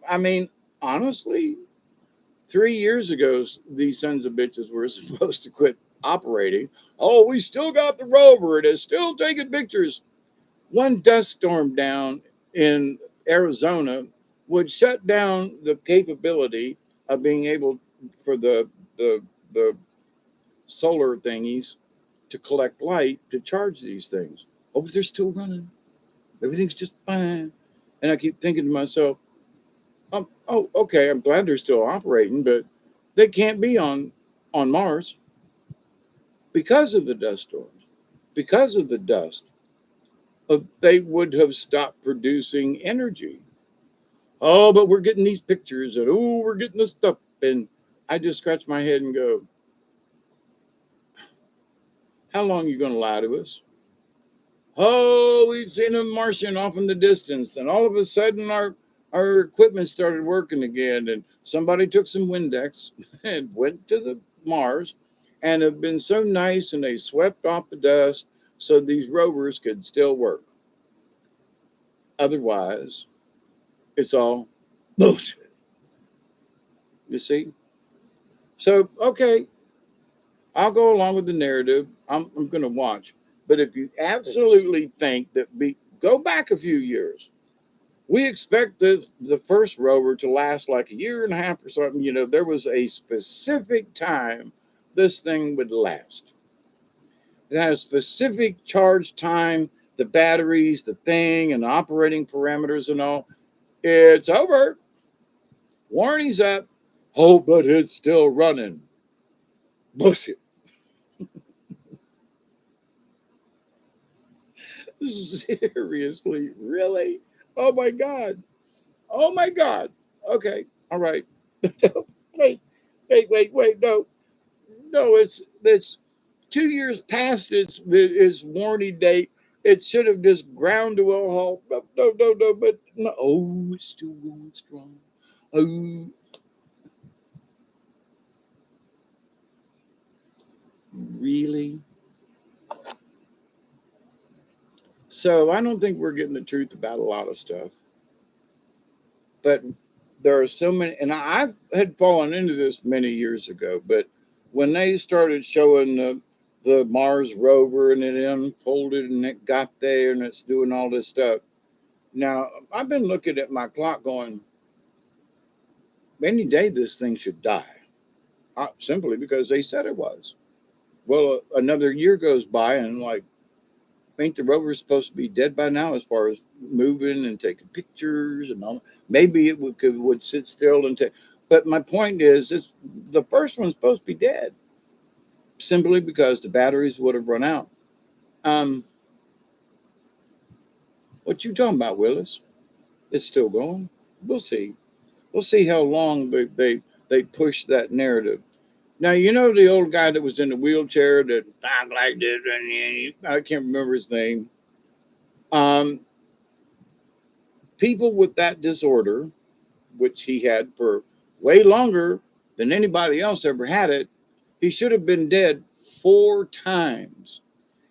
I mean, honestly, 3 years ago, these sons of bitches were supposed to quit operating. Oh, we still got the rover. It is still taking pictures. One dust storm down in Arizona would shut down the capability of being able for the solar thingies to collect light to charge these things. Oh, but they're still running. Everything's just fine. And I keep thinking to myself, oh, okay, I'm glad they're still operating, but they can't be on Mars because of the dust storms, because of the dust. They would have stopped producing energy. Oh, but we're getting these pictures, and oh, we're getting this stuff, and I just scratch my head and go, how long are you going to lie to us? Oh, we've seen a Martian off in the distance, and all of a sudden our equipment started working again, and somebody took some Windex and went to the Mars, and have been so nice, and they swept off the dust so these rovers could still work. Otherwise, it's all bullshit. You see? So okay, I'll go along with the narrative. I'm going to watch, but if you absolutely think that go back a few years. We expect the first rover to last like a year and a half or something. There was a specific time this thing would last. It had a specific charge time, the batteries, the thing, and the operating parameters and all. It's over. Warning's up. Oh, but it's still running. Bullshit. Seriously, really? Oh my God. Oh my God. Okay. All right. wait, wait. No, no. It's 2 years past its warning date. It should have just ground to a halt. No. But no. Oh, it's still going strong. Oh, really? So I don't think we're getting the truth about a lot of stuff. But there are so many, and I had fallen into this many years ago. But when they started showing the Mars rover and it unfolded and it got there and it's doing all this stuff. Now I've been looking at my clock, going, any day this thing should die, simply because they said it was. Well, another year goes by, and like, ain't the rover supposed to be dead by now as far as moving and taking pictures and all? Maybe it would sit still and take. But my point is, the first one's supposed to be dead simply because the batteries would have run out. Um, what you talking about, Willis? It's still going. We'll see. We'll see how long they push that narrative. Now, the old guy that was in the wheelchair that talked like this, and I can't remember his name. Um, People with that disorder, which he had for way longer than anybody else ever had it, he should have been dead 4 times.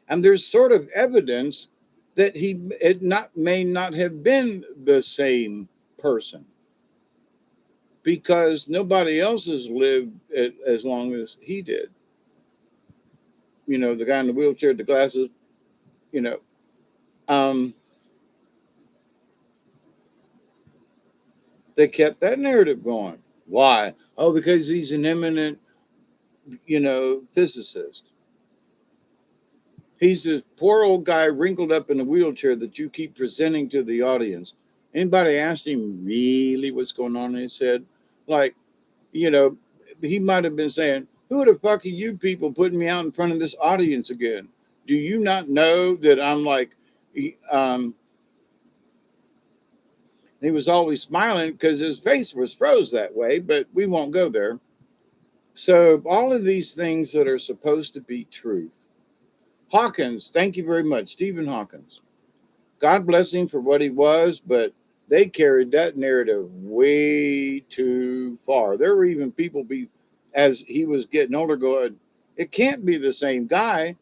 And there's sort of evidence that may not have been the same person, because nobody else has lived as long as he did. The guy in the wheelchair with the glasses, you know. Um, they kept that narrative going. Why? Oh, because he's an eminent, physicist. He's this poor old guy wrinkled up in a wheelchair that you keep presenting to the audience. Anybody asked him really what's going on in his head? Like, you know, he might have been saying, "Who the fuck are you people putting me out in front of this audience again? Do you not know that I'm like," um, he was always smiling because his face was froze that way, but we won't go there. So, all of these things that are supposed to be truth. Hawkins, thank you very much. Stephen Hawkins. God bless him for what he was, but they carried that narrative way too far. There were even people, as he was getting older, going, it can't be the same guy,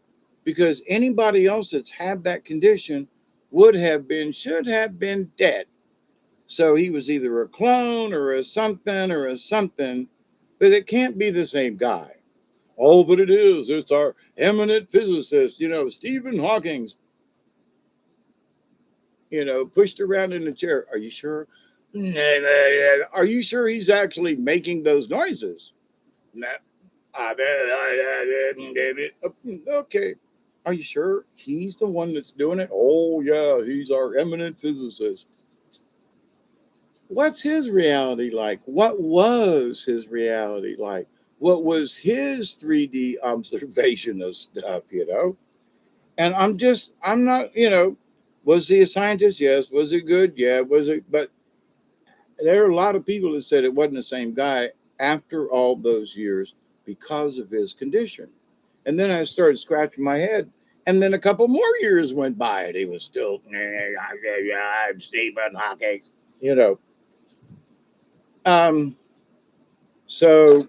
because anybody else that's had that condition should have been dead. So he was either a clone or a something, but it can't be the same guy. Oh, but it is. It's our eminent physicist, Stephen Hawking, pushed around in the chair. Are you sure? Are you sure he's actually making those noises? No. Okay. Are you sure he's the one that's doing it? Oh, yeah, he's our eminent physicist. What's his reality like? What was his reality like? What was his 3D observation of stuff? And I'm not, was he a scientist? Yes. Was it good? Yeah. Was it? But there are a lot of people that said it wasn't the same guy after all those years because of his condition. And then I started scratching my head. And then a couple more years went by and he was still, I'm Stephen Hawking. You know. Um, so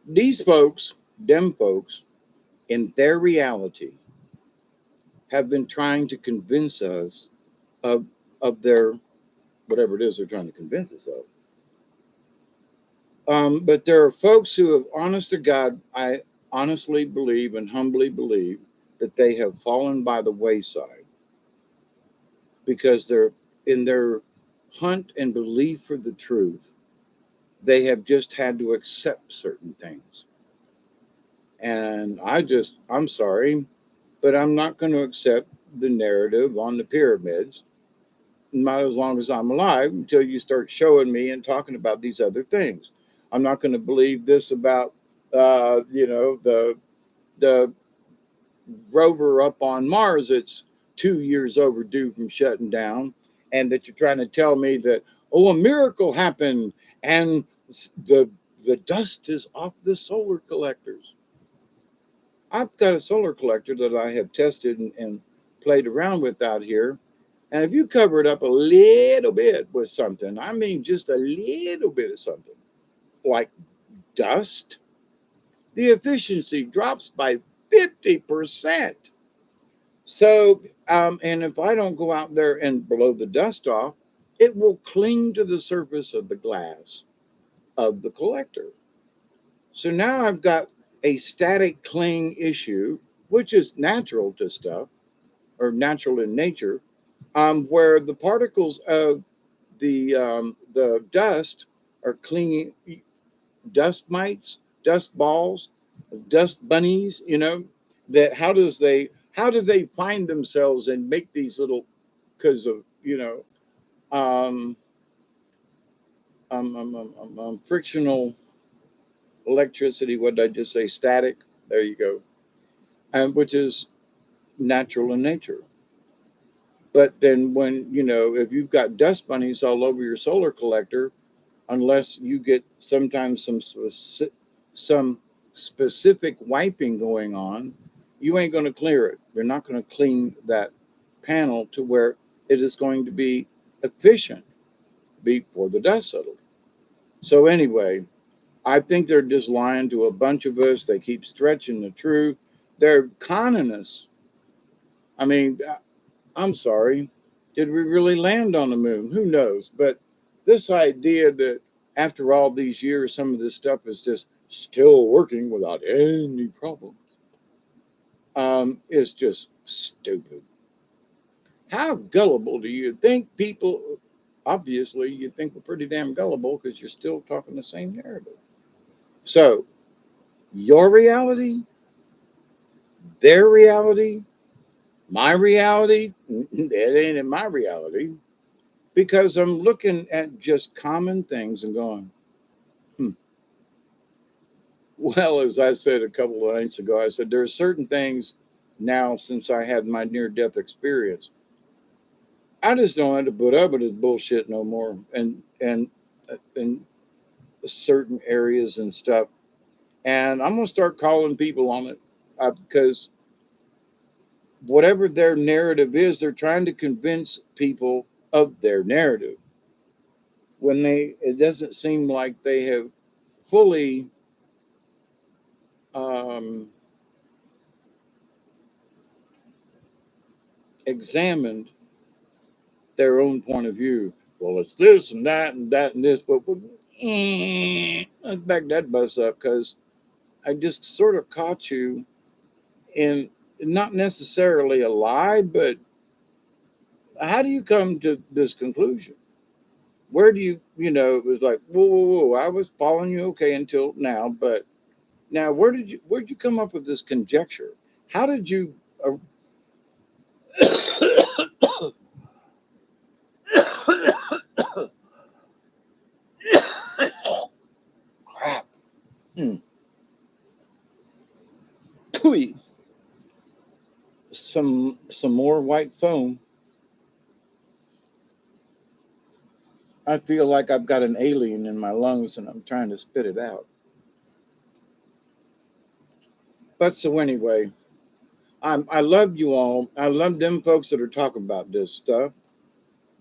these folks, them folks, in their reality, have been trying to convince us of their whatever it is they're trying to convince us of. But there are folks who have, honest to God, I honestly believe and humbly believe that they have fallen by the wayside because they're in their hunt and belief for the truth. They have just had to accept certain things. And I'm sorry, but I'm not going to accept the narrative on the pyramids, not as long as I'm alive, until you start showing me and talking about these other things. I'm not going to believe this about, the rover up on Mars. It's 2 years overdue from shutting down, and that you're trying to tell me that, oh, a miracle happened and the the dust is off the solar collectors. I've got a solar collector that I have tested and played around with out here. And if you cover it up a little bit with something, I mean just a little bit of something, like dust, the efficiency drops by 50%. So, and if I don't go out there and blow the dust off, it will cling to the surface of the glass of the collector. So now I've got a static cling issue, which is natural to stuff or natural in nature, where the particles of the dust are clinging, dust mites, dust balls, dust bunnies. That how do they find themselves and make these little because of um, frictional electricity. What did I just say? Static. There you go. Which is natural in nature. But then when if you've got dust bunnies all over your solar collector, unless you get sometimes some specific wiping going on, you ain't going to clear it. You're not going to clean that panel to where it is going to be efficient before the dust settles. So anyway, I think they're just lying to a bunch of us. They keep stretching the truth. They're conning us. I mean, I'm sorry. Did we really land on the moon? Who knows? But this idea that after all these years, some of this stuff is just still working without any problems is just stupid. How gullible do you think people? Obviously, you think we're pretty damn gullible because you're still talking the same narrative. So, your reality, their reality, my reality, that ain't in my reality because I'm looking at just common things and going, hmm. Well, as I said a couple of nights ago, I said there are certain things now since I had my near death experience. I just don't have to put up with this bullshit no more, and certain areas and stuff. And I'm gonna start calling people on it because whatever their narrative is, they're trying to convince people of their narrative when it doesn't seem like they have fully um, examined their own point of view. Well, it's this and that and this, but let's back that bus up because I just sort of caught you in not necessarily a lie, but how do you come to this conclusion? Where do it was like, whoa, whoa, whoa, I was following you okay until now, but now where'd you come up with this conjecture? How did you, crap, mm, pooey, some more white foam. I feel like I've got an alien in my lungs and I'm trying to spit it out. But so anyway, I love you all. I love them folks that are talking about this stuff.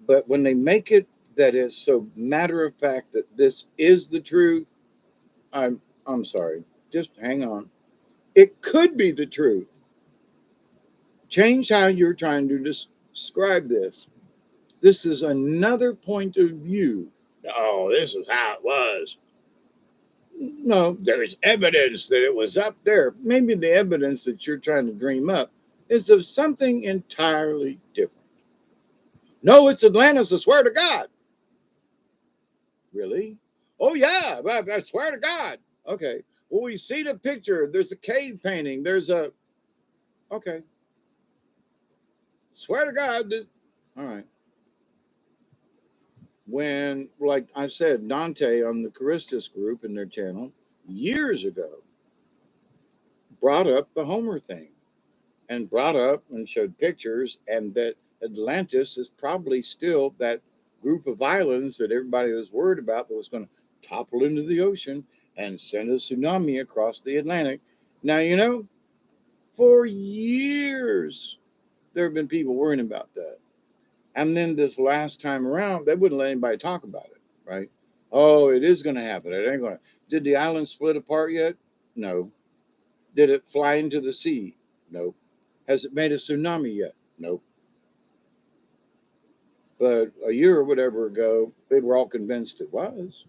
But when they make it that is so matter of fact that this is the truth, I'm sorry. Just hang on. It could be the truth. Change how you're trying to describe this. This is another point of view. Oh, this is how it was. No, there's evidence that it was up there. Maybe the evidence that you're trying to dream up is of something entirely different. No, it's Atlantis, I swear to God. Really? Oh, yeah, I swear to God. Okay. Well, we see the picture. There's a cave painting. There's a. Okay. Swear to God. All right. When, like I said, Dante on the Charistus group in their channel years ago brought up the Homer thing and brought up and showed pictures, and that Atlantis is probably still that group of islands that everybody was worried about that was going to topple into the ocean and send a tsunami across the Atlantic. Now, for years, there have been people worrying about that. And then this last time around, they wouldn't let anybody talk about it, right? Oh, it is going to happen. It ain't going to. Did the island split apart yet? No. Did it fly into the sea? No. Has it made a tsunami yet? Nope. But a year or whatever ago, they were all convinced it was.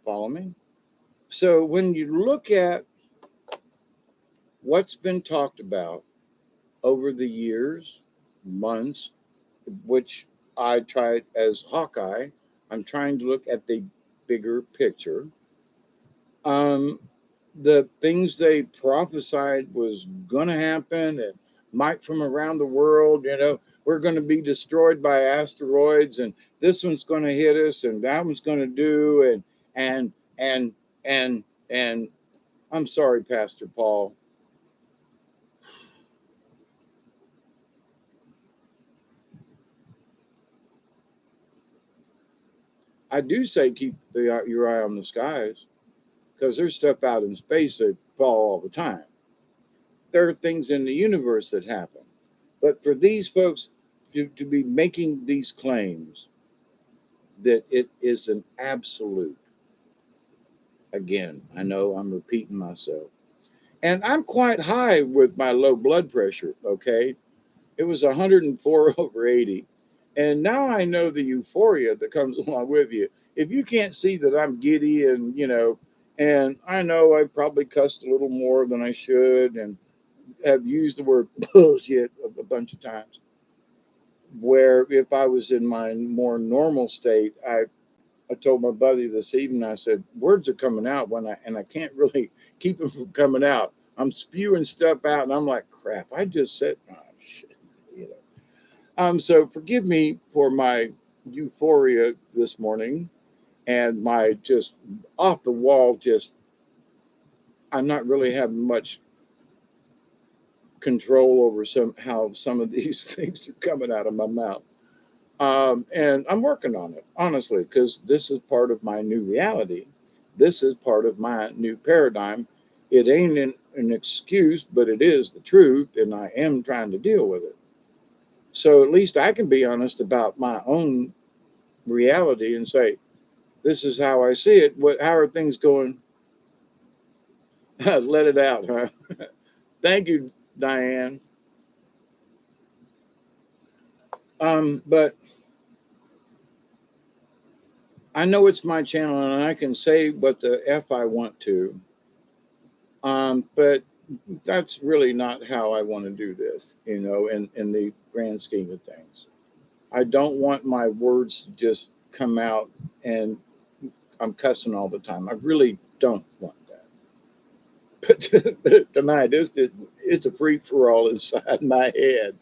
Follow me? So when you look at what's been talked about over the years, months, which I tried as Hawkeye, I'm trying to look at the bigger picture. Um, the things they prophesied was going to happen, and might from around the world, we're going to be destroyed by asteroids, and this one's going to hit us, and that one's going to do, and and and and I'm sorry, Pastor Paul. I do say keep your eye on the skies because there's stuff out in space that fall all the time. There are things in the universe that happen. But for these folks to be making these claims that it is an absolute, again, I know I'm repeating myself. And I'm quite high with my low blood pressure, okay? It was 104 over 80. And now I know the euphoria that comes along with you. If you can't see that I'm giddy and I know I probably cussed a little more than I should and have used the word bullshit a bunch of times, where if I was in my more normal state, I told my buddy this evening, I said, words are coming out and I can't really keep them from coming out. I'm spewing stuff out and I'm like, crap, I just said, oh, shit, you know. So forgive me for my euphoria this morning and my just off the wall, just, I'm not really having much control over how some of these things are coming out of my mouth. And I'm working on it, honestly, because this is part of my new reality. This is part of my new paradigm. It ain't an excuse, but it is the truth, and I am trying to deal with it. So at least I can be honest about my own reality and say, this is how I see it. How are things going? Let it out, huh? Thank you, Diane. But I know it's my channel and I can say what the F I want to. But that's really not how I want to do this, in the grand scheme of things. I don't want my words to just come out and I'm cussing all the time. I really don't want that. But tonight, it's a free for all inside my head.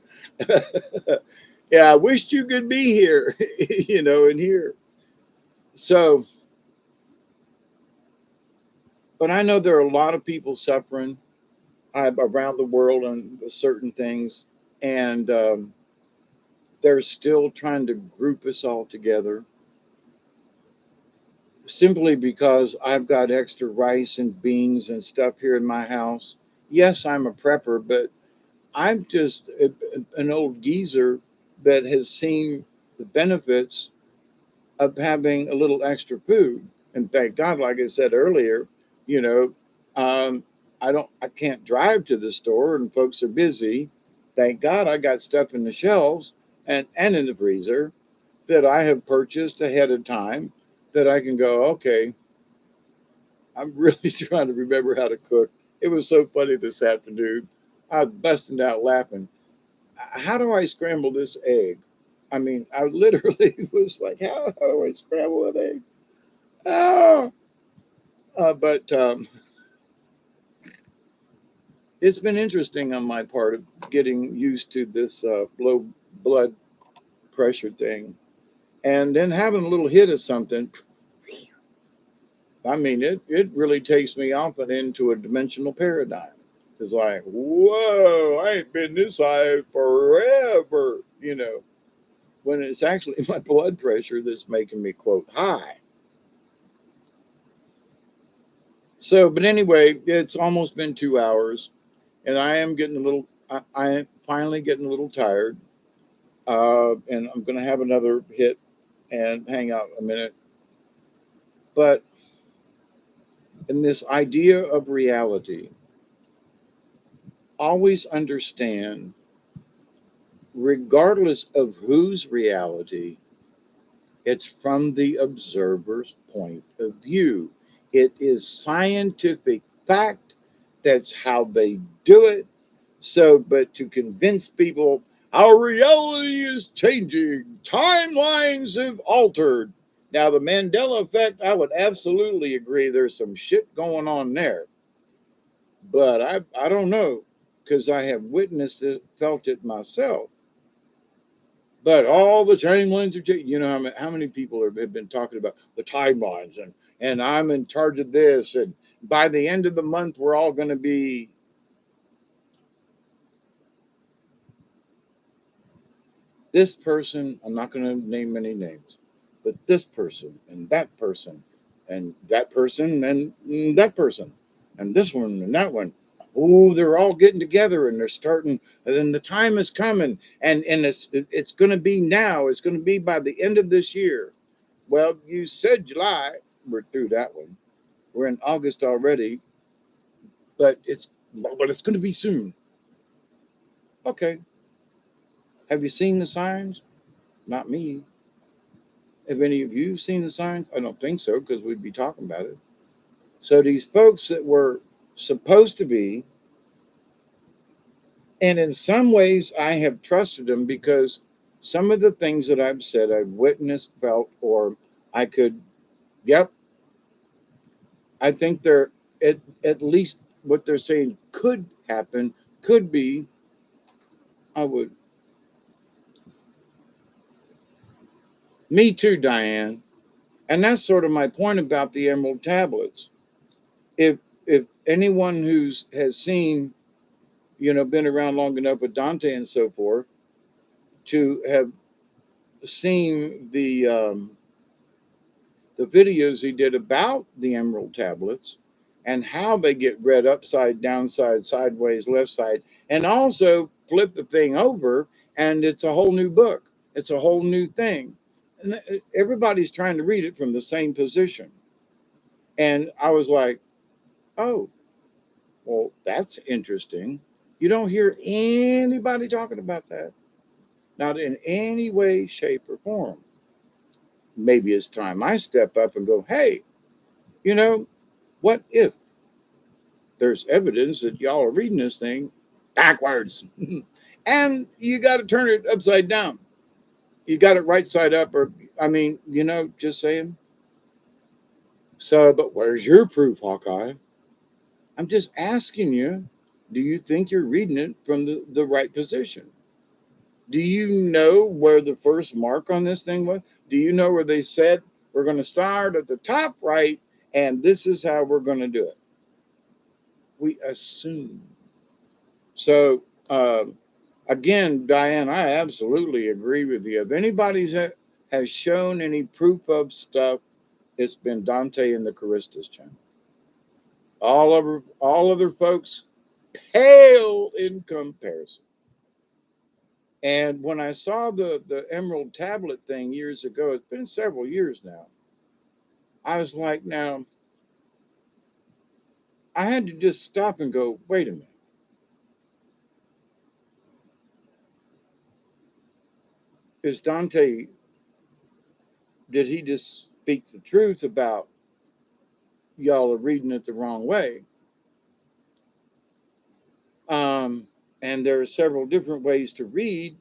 Yeah, I wish you could be here, in here. So, but I know there are a lot of people suffering around the world on certain things. And they're still trying to group us all together simply because I've got extra rice and beans and stuff here in my house. Yes, I'm a prepper, but I'm just an old geezer that has seen the benefits of having a little extra food. And thank God, like I said earlier, you know, um, I can't drive to the store and folks are busy. Thank God I got stuff in the shelves and in the freezer that I have purchased ahead of time that I can go, okay, I'm really trying to remember how to cook. It was so funny this afternoon. I was busting out laughing. How do I scramble this egg? I mean, I literally was like, how do I scramble an egg? Oh, but it's been interesting on my part of getting used to this low blood pressure thing. And then having a little hit of something, I mean, it really takes me off and into a dimensional paradigm. It's like, whoa, I ain't been this high forever, when it's actually my blood pressure that's making me, quote, high. So, but anyway, it's almost been 2 hours, and I am getting a little, I am finally getting a little tired. And I'm going to have another hit and hang out a minute. But in this idea of reality, always understand, regardless of whose reality, it's from the observer's point of view. It is scientific fact. That's how they do it. So, but to convince people our reality is changing, timelines have altered. Now, the Mandela effect, I would absolutely agree there's some shit going on there. But I don't know because I have witnessed it, felt it myself. But all the timelines are changing. You know how many people have been talking about the timelines and I'm in charge of this. And by the end of the month, we're all going to be this person. I'm not going to name any names, but this person and that person and that person and that person and this one and that one. Oh, they're all getting together and they're starting. And then the time is coming, and it's going to be now. It's going to be by the end of this year. Well, you said July. We're through that one. We're in August already, but it's going to be soon. Okay. Have you seen the signs? Not me. Have any of you seen the signs? I don't think so because we'd be talking about it. So these folks that were supposed to be, and in some ways I have trusted them because some of the things that I've said, I've witnessed, felt, or I could, yep, I think they're at least what they're saying could happen, could be. I would. Me too, Diane. And that's sort of my point about the Emerald Tablets. If if anyone who's has seen, been around long enough with Dante and so forth to have seen the videos he did about the Emerald Tablets and how they get read upside, downside, sideways, left side, and also flip the thing over, and it's a whole new book. It's a whole new thing. And everybody's trying to read it from the same position. And I was like, oh, well, that's interesting. You don't hear anybody talking about that, not in any way, shape, or form. Maybe it's time I step up and go, hey, you know, what if there's evidence that y'all are reading this thing backwards? And you got to turn it upside down. You got it right side up, or, I mean, just saying. So, but where's your proof, Hawkeye? I'm just asking you, do you think you're reading it from the right position? Do you know where the first mark on this thing was? Do you know where they said we're going to start at the top right and this is how we're going to do it? We assume. So, again, Diane, I absolutely agree with you. If anybody's has shown any proof of stuff, it's been Dante and the Charistas channel. All other folks pale in comparison. And when I saw the Emerald Tablet thing years ago, it's been several years now. I was like, now I had to just stop and go, wait a minute. Is Dante, did he just speak the truth about y'all are reading it the wrong way? Um, and there are several different ways to read.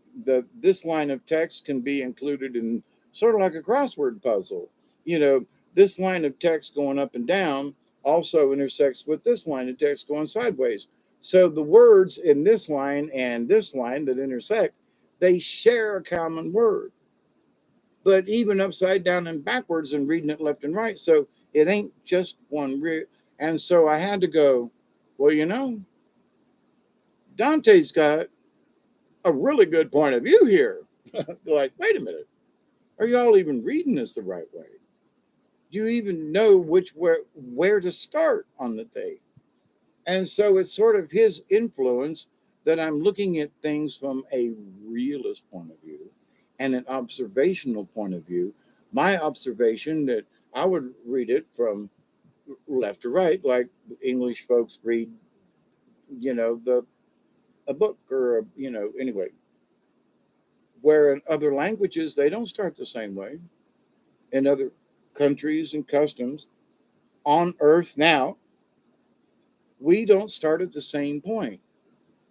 This line of text can be included in sort of like a crossword puzzle. You know, this line of text going up and down also intersects with this line of text going sideways. So the words in this line and this line that intersect, they share a common word, but even upside down and backwards and reading it left and right. So it ain't just one. And so I had to go, well, Dante's got a really good point of view here. Like, wait a minute, are y'all even reading this the right way? Do you even know where to start on the thing? And so it's sort of his influence that I'm looking at things from a realist point of view and an observational point of view. My observation that I would read it from left to right, like English folks read, the a book or anyway, where in other languages they don't start the same way. In other countries and customs on earth now, we don't start at the same point.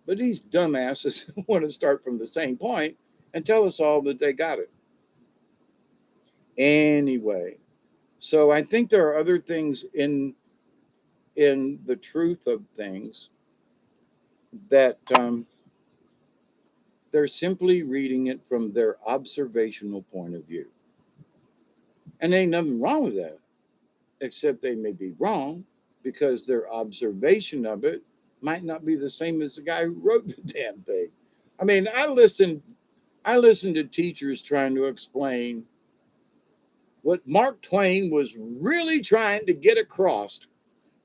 But these dumbasses want to start from the same point and tell us all that they got it. Anyway, so I think there are other things in the truth of things that they're simply reading it from their observational point of view. And ain't nothing wrong with that, except they may be wrong because their observation of it might not be the same as the guy who wrote the damn thing. I mean, I listened to teachers trying to explain what Mark Twain was really trying to get across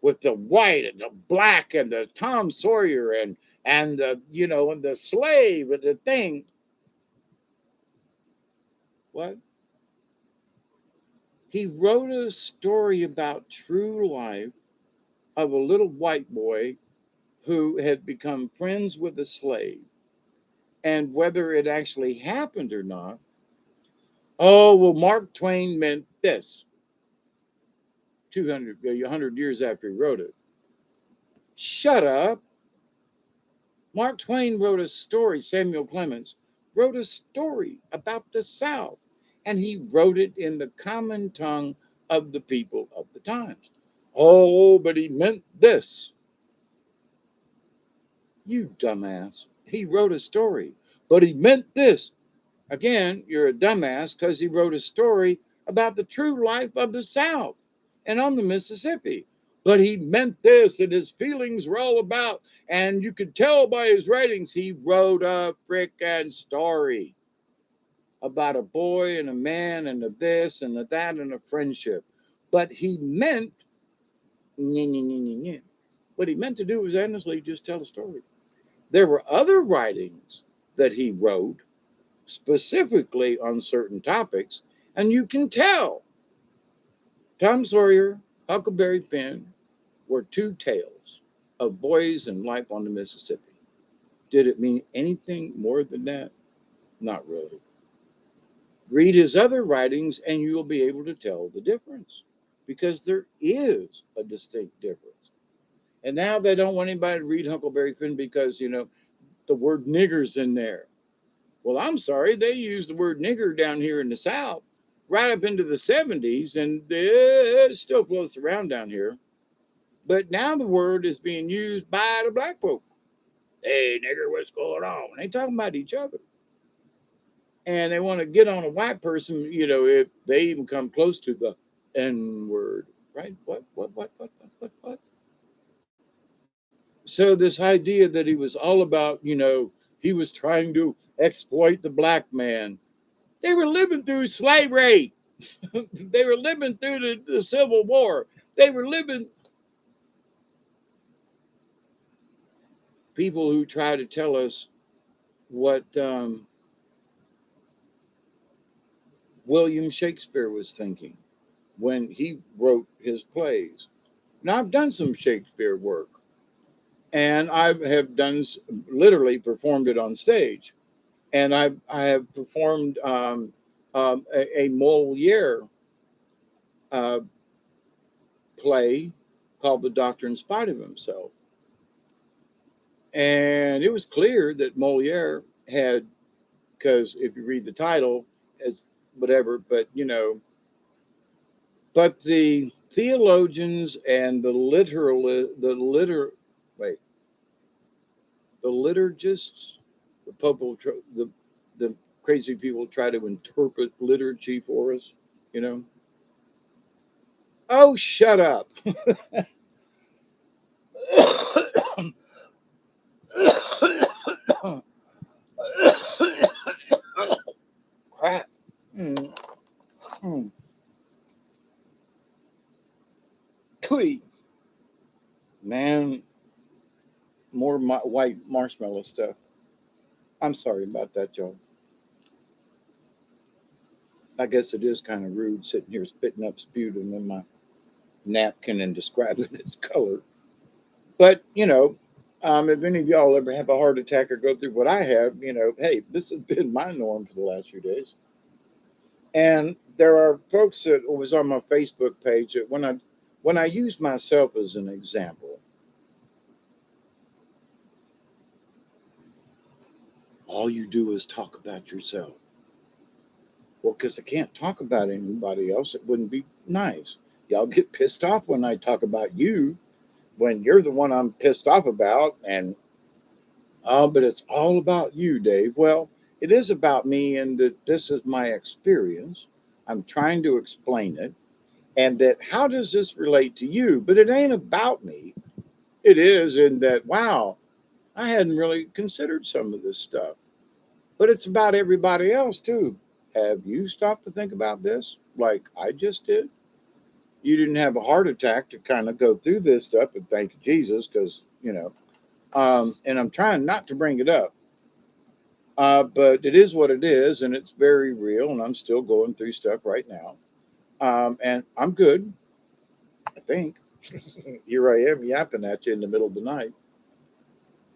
with the white and the black and the Tom Sawyer and the and the slave and the thing. What? He wrote a story about true life of a little white boy who had become friends with a slave. And whether it actually happened or not, oh, well, Mark Twain meant this 100 years after he wrote it. Shut up. Mark Twain wrote a story, Samuel Clemens wrote a story about the South, and he wrote it in the common tongue of the people of the times. Oh, but he meant this. You dumbass. He wrote a story, but he meant this. Again, you're a dumbass because he wrote a story about the true life of the South and on the Mississippi. But he meant this, and his feelings were all about, and you could tell by his writings, he wrote a frickin' story about a boy and a man and a this and a that and a friendship. But he meant, what he meant to do was honestly just tell a story. There were other writings that he wrote specifically on certain topics, and you can tell Tom Sawyer, Huckleberry Finn were two tales of boys and life on the Mississippi. Did it mean anything more than that? Not really. Read his other writings, and you'll be able to tell the difference because there is a distinct difference. And now they don't want anybody to read Huckleberry Finn because, the word nigger's in there. Well, I'm sorry, they used the word nigger down here in the South right up into the 70s, and it still floats around down here. But now the word is being used by the black folk. Hey, nigger, what's going on? They talking about each other. And they want to get on a white person, if they even come close to the N word, right? What? So this idea that he was all about, he was trying to exploit the black man. They were living through slavery. They were living through the Civil War. They were living. People who try to tell us what William Shakespeare was thinking when he wrote his plays. Now, I've done some Shakespeare work, and I have literally performed it on stage. And I have performed a Moliere uh, play called The Doctor in Spite of Himself. And it was clear that Moliere had, because if you read the title, as whatever, but the theologians and wait, the liturgists, the the crazy people try to interpret liturgy for us, you know. Oh, shut up. Crap. Mm, mm. Tweet. Man, more white marshmallow stuff. I'm sorry about that, y'all. I guess it is kind of rude sitting here spitting up sputum in my napkin and describing its color. But, If any of y'all ever have a heart attack or go through what I have, hey, this has been my norm for the last few days. And there are folks that was on my Facebook page that when I use myself as an example, all you do is talk about yourself. Well, because I can't talk about anybody else, it wouldn't be nice. Y'all get pissed off when I talk about you, when you're the one I'm pissed off about, and but it's all about you, Dave. Well, it is about me, and that this is my experience. I'm trying to explain it, and that how does this relate to you? But it ain't about me. It is in that, wow, I hadn't really considered some of this stuff, but it's about everybody else too. Have you stopped to think about this like I just did? You didn't have a heart attack to kind of go through this stuff, and thank Jesus, because, and I'm trying not to bring it up. But it is what it is, and it's very real, and I'm still going through stuff right now. And I'm good, I think. Here I am yapping at you in the middle of the night.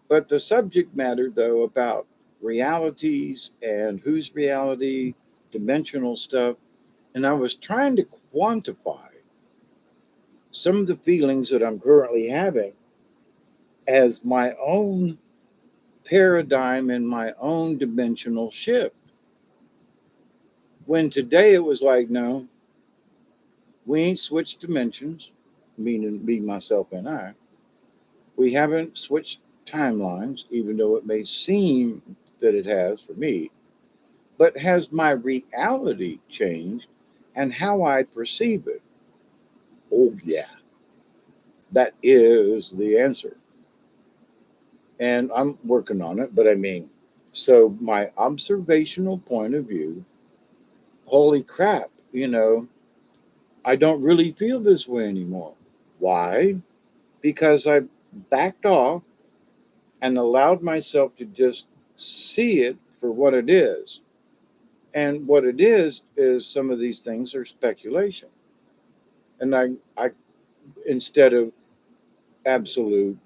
But the subject matter, though, about realities and whose reality, dimensional stuff, and I was trying to quantify some of the feelings that I'm currently having as my own paradigm and my own dimensional shift. When today it was like, no, we ain't switched dimensions, meaning me, myself, and I. We haven't switched timelines, even though it may seem that it has for me. But has my reality changed and how I perceive it? Oh, yeah, that is the answer. And I'm working on it, but I mean, so my observational point of view, holy crap, I don't really feel this way anymore. Why? Because I backed off and allowed myself to just see it for what it is. And what it is some of these things are speculation. And I instead of absolute,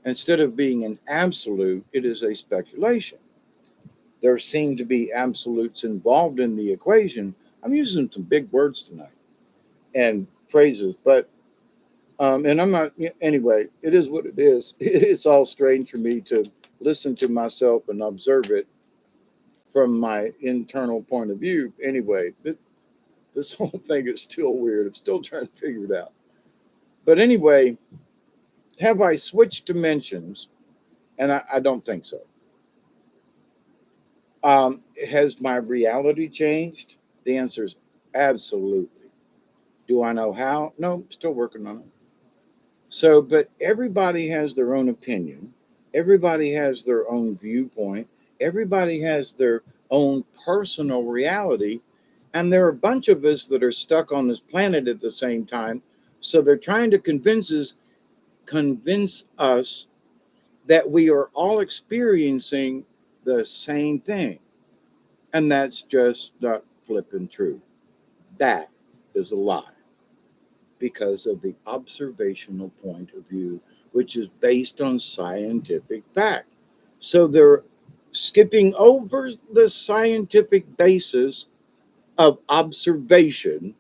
instead of being an absolute, it is a speculation. There seem to be absolutes involved in the equation. I'm using some big words tonight and phrases, but and I'm not, anyway, it is what it is. It's all strange for me to listen to myself and observe it from my internal point of view. Anyway, this whole thing is still weird. I'm still trying to figure it out. But anyway, have I switched dimensions? And I don't think so. Has my reality changed? The answer is absolutely. Do I know how? No, still working on it. So, but everybody has their own opinion. Everybody has their own viewpoint. Everybody has their own personal reality. And there are a bunch of us that are stuck on this planet at the same time. So they're trying to convince us that we are all experiencing the same thing. And that's just not flipping true. That is a lie because of the observational point of view, which is based on scientific fact. So they're skipping over the scientific basis of observation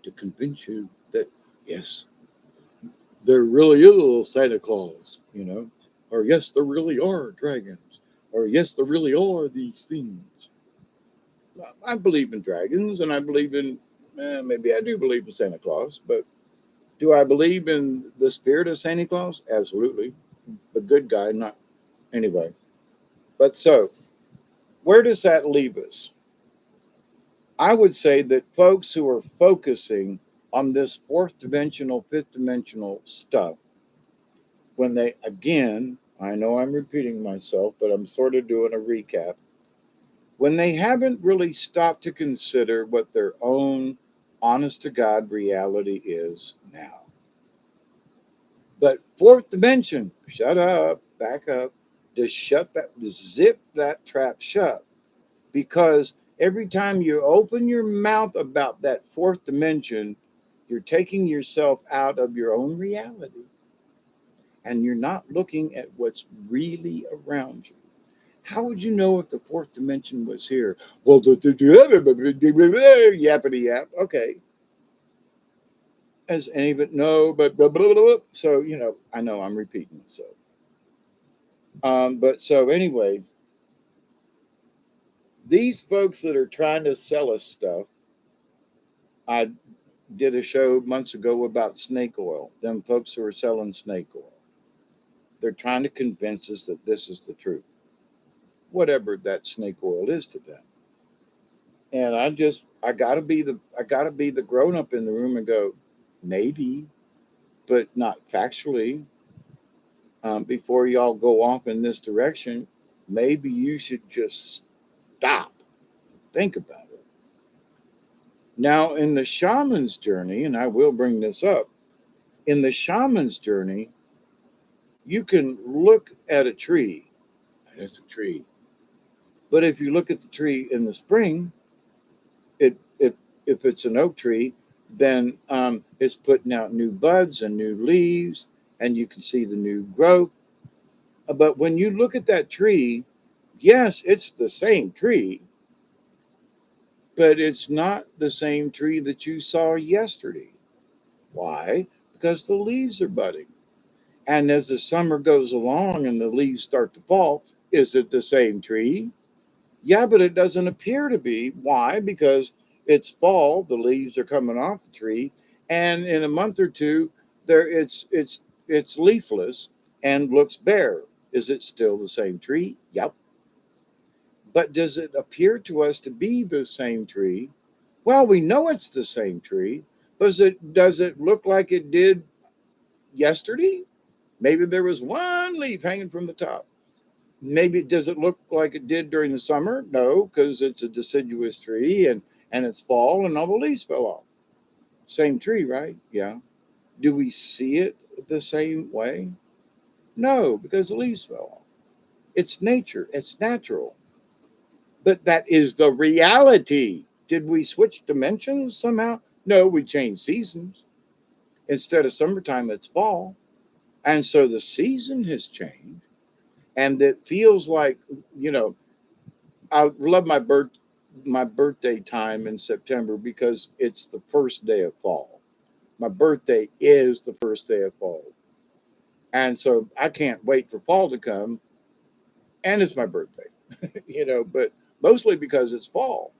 to convince you that, yes, there really is a little Santa Claus, or yes, there really are dragons, or yes, there really are these things. I believe in dragons, and I believe in, maybe I do believe in Santa Claus, but do I believe in the spirit of Santa Claus? Absolutely. The good guy, not anyway. But so, where does that leave us? I would say that folks who are focusing on this fourth dimensional, fifth dimensional stuff, when they, again, I know I'm repeating myself, but I'm sort of doing a recap. When they haven't really stopped to consider what their own honest to God reality is now. But fourth dimension, shut up, back up, just shut that, just zip that trap shut. Because every time you open your mouth about that fourth dimension, you're taking yourself out of your own reality. and you're not looking at what's really around you. How would you know if the fourth dimension was here? Well, yappity yap. Okay. As any of it no, but blah, blah, blah, blah. So, I know I'm repeating myself. But so anyway, these folks that are trying to sell us stuff, I did a show months ago about snake oil. Them folks who are selling snake oil. They're trying to convince us that this is the truth, whatever that snake oil is to them. And I gotta be the grown up in the room and go, maybe, but not factually. Before y'all go off in this direction, maybe you should just stop, think about it. Now, in the shaman's journey, and I will bring this up, in the shaman's journey, you can look at a tree, and it's a tree. But if you look at the tree in the spring, it if it's an oak tree, then it's putting out new buds and new leaves, and you can see the new growth. But when you look at that tree, yes, it's the same tree, but it's not the same tree that you saw yesterday. Why? Because the leaves are budding. And as the summer goes along and the leaves start to fall, is it the same tree? Yeah, but it doesn't appear to be. Why? Because it's fall, the leaves are coming off the tree, and in a month or two, it's leafless and looks bare. Is it still the same tree? Yep. But does it appear to us to be the same tree? Well, we know it's the same tree. Does it look like it did yesterday? Maybe there was one leaf hanging from the top. Maybe does it look like it did during the summer? No, because it's a deciduous tree and it's fall and all the leaves fell off. Same tree, right? Yeah. Do we see it the same way? No, because the leaves fell off. It's nature. It's natural. But that is the reality. Did we switch dimensions somehow? No, we changed seasons. Instead of summertime, it's fall. And so the season has changed. And it feels like, you know, I love my birthday time in September because it's the first day of fall. My birthday is the first day of fall. And so I can't wait for fall to come and it's my birthday, but mostly because it's fall.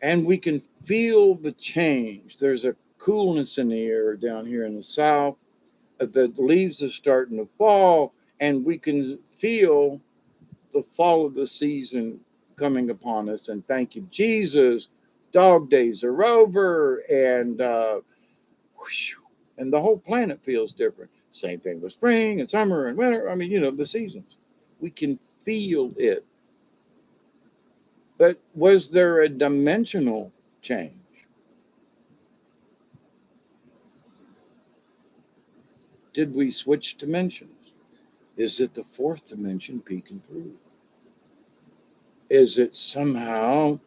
And we can feel the change. There's a coolness in the air down here in the south. The leaves are starting to fall and we can feel the fall of the season coming upon us. And thank you, Jesus. Dog days are over, and the whole planet feels different. Same thing with spring and summer and winter. I mean, the seasons. We can feel it. But was there a dimensional change? Did we switch dimensions? Is it the fourth dimension peeking through? Is it somehow?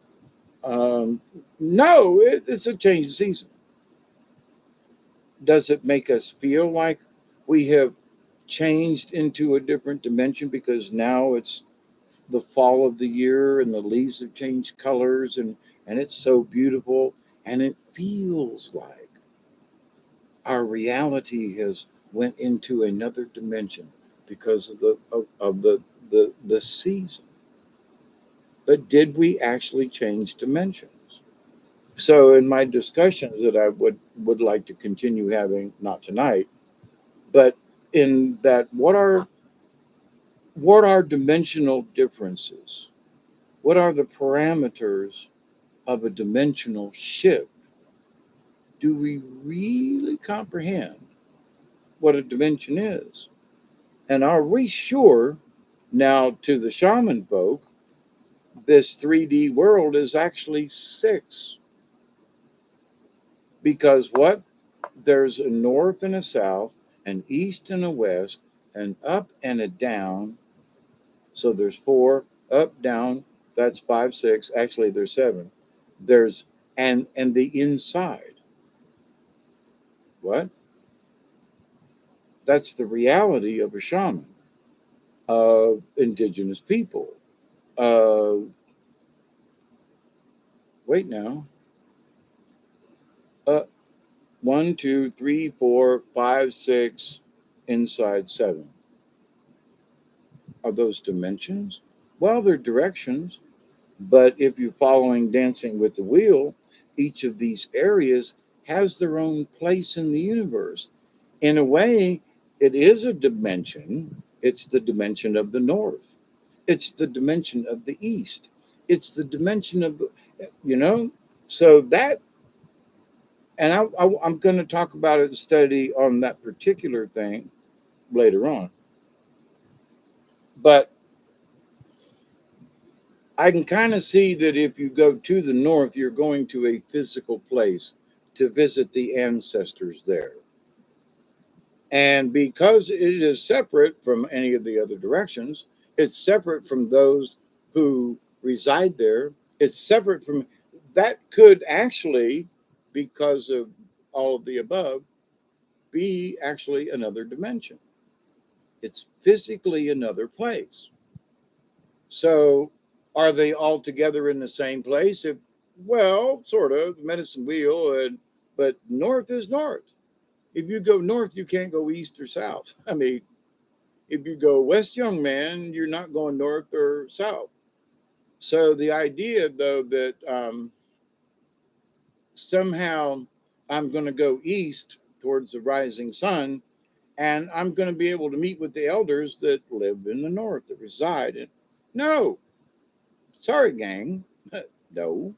No, it's a change of season. Does it make us feel like we have changed into a different dimension because now it's the fall of the year and the leaves have changed colors and it's so beautiful and it feels like our reality has went into another dimension because of the season. But did we actually change dimensions? So in my discussions that I would like to continue having, not tonight, but in that, what are dimensional differences? What are the parameters of a dimensional shift? Do we really comprehend what a dimension is? And are we sure now, to the shaman folk, this 3D world is actually six? Because what? There's a north and a south, an east and a west, an up and a down. So there's four, up, down, that's five, six. Actually, there's seven. There's and the inside. What? That's the reality of a shaman, of indigenous people. Uh, Wait now. Uh, One, two, three, four, five, six, inside seven. Are those dimensions? Well, they're directions. But if you're following Dancing with the Wheel, each of these areas has their own place in the universe. In a way, it is a dimension. It's the dimension of the north. It's the dimension of the east. It's the dimension of, you know, so that, and I'm going to talk about it, study on that particular thing later on. But I can kind of see that if you go to the north, you're going to a physical place to visit the ancestors there. And because it is separate from any of the other directions, it's separate from those who reside there. It's separate from that, could actually, because of all of the above, be actually another dimension. It's physically another place. So are they all together in the same place? If, well, sort of, medicine wheel, and but north is north. If you go north, you can't go east or south. I mean, if you go west, young man, you're not going north or south. So the idea, though, that somehow I'm going to go east towards the rising sun, and I'm going to be able to meet with the elders that live in the north, that reside in. No, sorry, gang. No,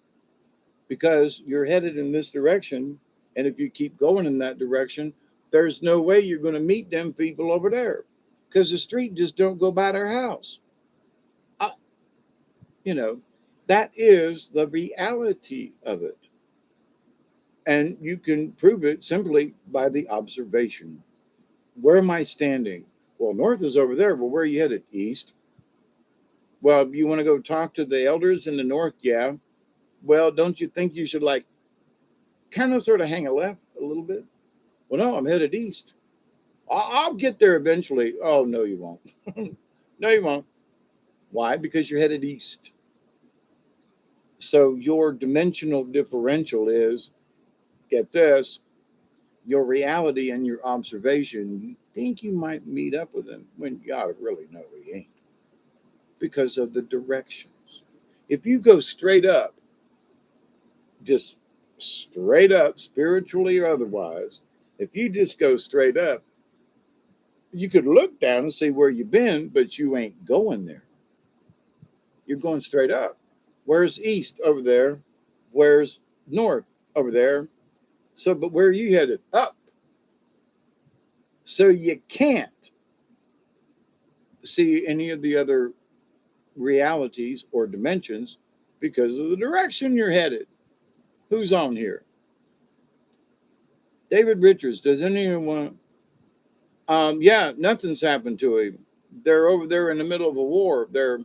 because you're headed in this direction. And if you keep going in that direction, there's no way you're going to meet them people over there because the street just don't go by their house. Uh, you know, that is the reality of it. And you can prove it simply by the observation. Where am I standing? Well, north is over there. Well, where are you headed? East. Well, you want to go talk to the elders in the north? Yeah. Well, don't you think you should like kind of sort of hang a left a little bit? Well, no, I'm headed east. I'll get there eventually. Oh, no, you won't. No, you won't. Why? Because you're headed east. So your dimensional differential is, get this, your reality and your observation. You think you might meet up with him when you ought to really know he ain't because of the directions. If you go straight up, just straight up, spiritually or otherwise, if you just go straight up, you could look down and see where you've been, but you ain't going there. You're going straight up. Where's east over there? Where's north over there? So, but where are you headed? Up. So you can't see any of the other realities or dimensions because of the direction you're headed. Who's on here? David Richards. Does anyone? Yeah, nothing's happened to him. They're over there in the middle of a war. They're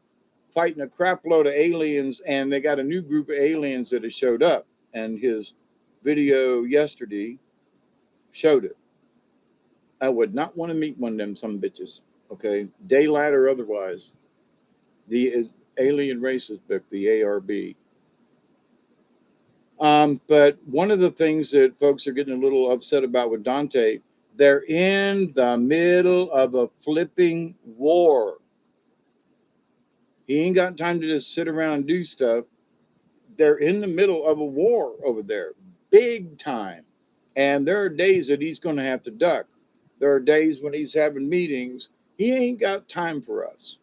fighting a crap load of aliens, and they got a new group of aliens that have showed up. And his video yesterday showed it. I would not want to meet one of them some bitches. Okay, daylight or otherwise. The alien races book, the ARB. But one of the things that folks are getting a little upset about with Dante, they're in the middle of a flipping war. He ain't got time to just sit around and do stuff. They're in the middle of a war over there, big time. And there are days that he's going to have to duck. There are days when he's having meetings. He ain't got time for us.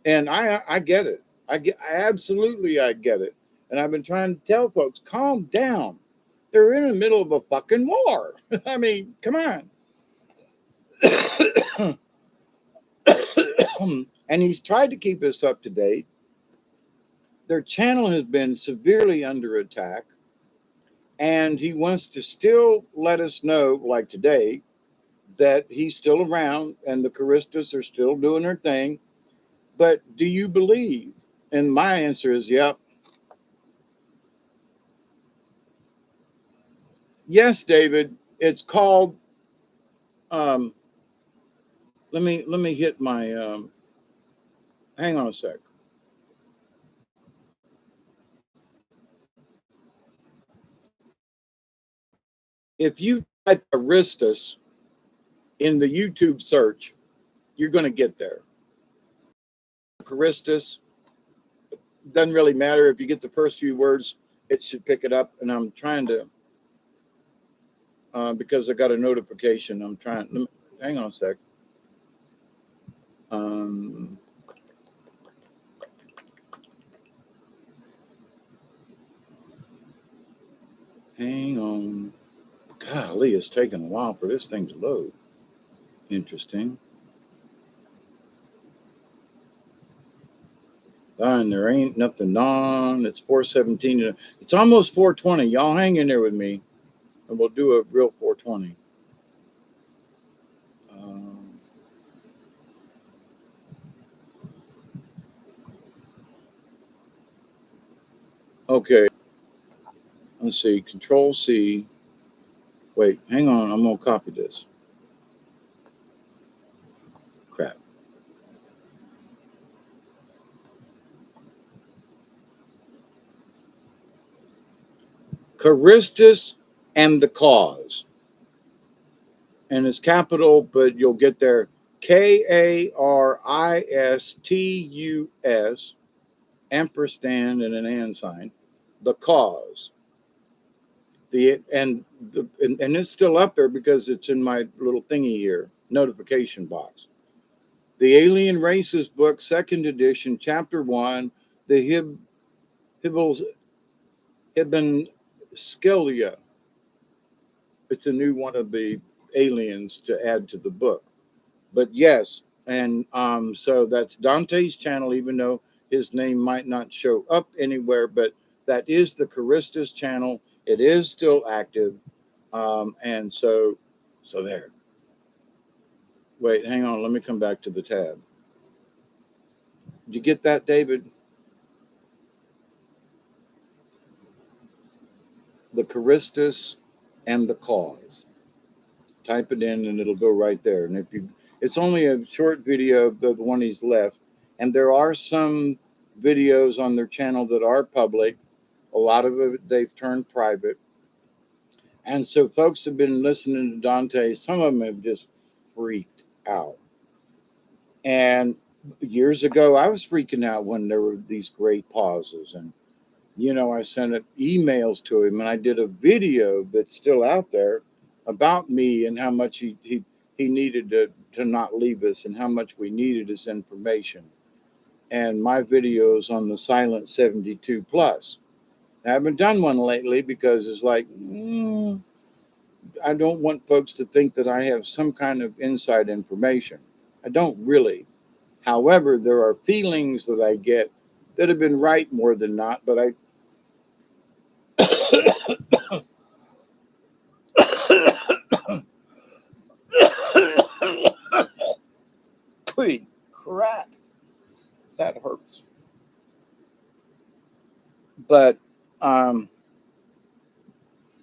And I get it. I get it. And I've been trying to tell folks, calm down. They're in the middle of a fucking war. I mean, come on. And he's tried to keep us up to date. Their channel has been severely under attack. And he wants to still let us know, like today, that he's still around and the Charistas are still doing their thing. But do you believe? And my answer is, yep. Yes, David. It's called let me hit my hang on a sec. If you type Aristus in the YouTube search, you're going to get there. Aristus doesn't really matter if you get the first few words; it should pick it up. And I'm trying to because I got a notification. I'm trying. Hang on a sec. Um, hang on. Golly, it's taking a while for this thing to load. Interesting. Darn, there ain't nothing on. It's 4:17. It's almost 4:20. Y'all hang in there with me, and we'll do a real 4:20. Um, okay, let's see. Control C. Wait, hang on. I'm gonna copy this. Crap. Charistus and the cause, and it's capital, but you'll get there. Karistus ampersand and an and sign. The cause. And it's still up there because it's in my little thingy here, notification box. The Alien Races book, second edition, chapter 1, the Hibbles Ibn Skelia. It's a new one of the aliens to add to the book. But yes, and so that's Dante's channel, even though his name might not show up anywhere, but that is the Charistus channel. It is still active. And so there. Wait, hang on. Let me come back to the tab. Did you get that, David? The Charistus and the cause. Type it in and it'll go right there. And if you, it's only a short video of the one he's left. And there are some videos on their channel that are public. A lot of it they've turned private. And so folks have been listening to Dante. Some of them have just freaked out. And years ago, I was freaking out when there were these great pauses. And, I sent emails to him and I did a video that's still out there about me and how much he needed to not leave us and how much we needed his information. And my videos on the Silent 72 Plus. I haven't done one lately because it's like, I don't want folks to think that I have some kind of inside information. I don't really. However, there are feelings that I get that have been right more than not, but I Holy crap, that hurts. But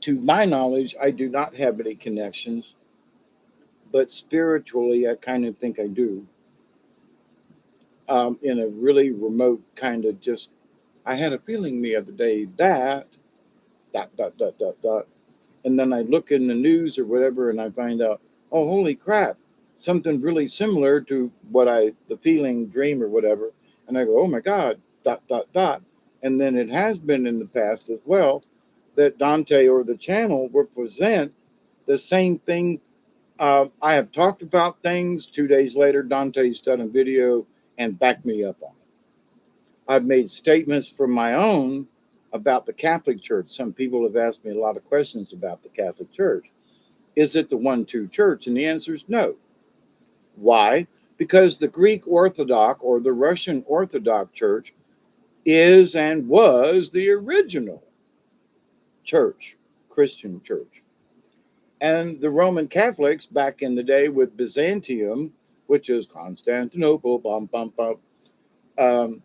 to my knowledge, I do not have any connections, but spiritually, I kind of think I do. In a really remote kind of just, I had a feeling the other day that dot dot dot dot dot, and then I look in the news or whatever, and I find out, oh, holy crap, something really similar to the feeling, dream, or whatever, and I go, oh my God, dot dot dot, and then it has been in the past as well that Dante or the channel will present the same thing. I have talked about things. 2 days later, Dante's done a video and backed me up on it. I've made statements from my own about the Catholic Church. Some people have asked me a lot of questions about the Catholic Church. Is it the one-two church? And the answer is no. Why? Because the Greek Orthodox or the Russian Orthodox Church is and was the original church, Christian church. And the Roman Catholics back in the day with Byzantium, which is Constantinople, bum, bum, bum,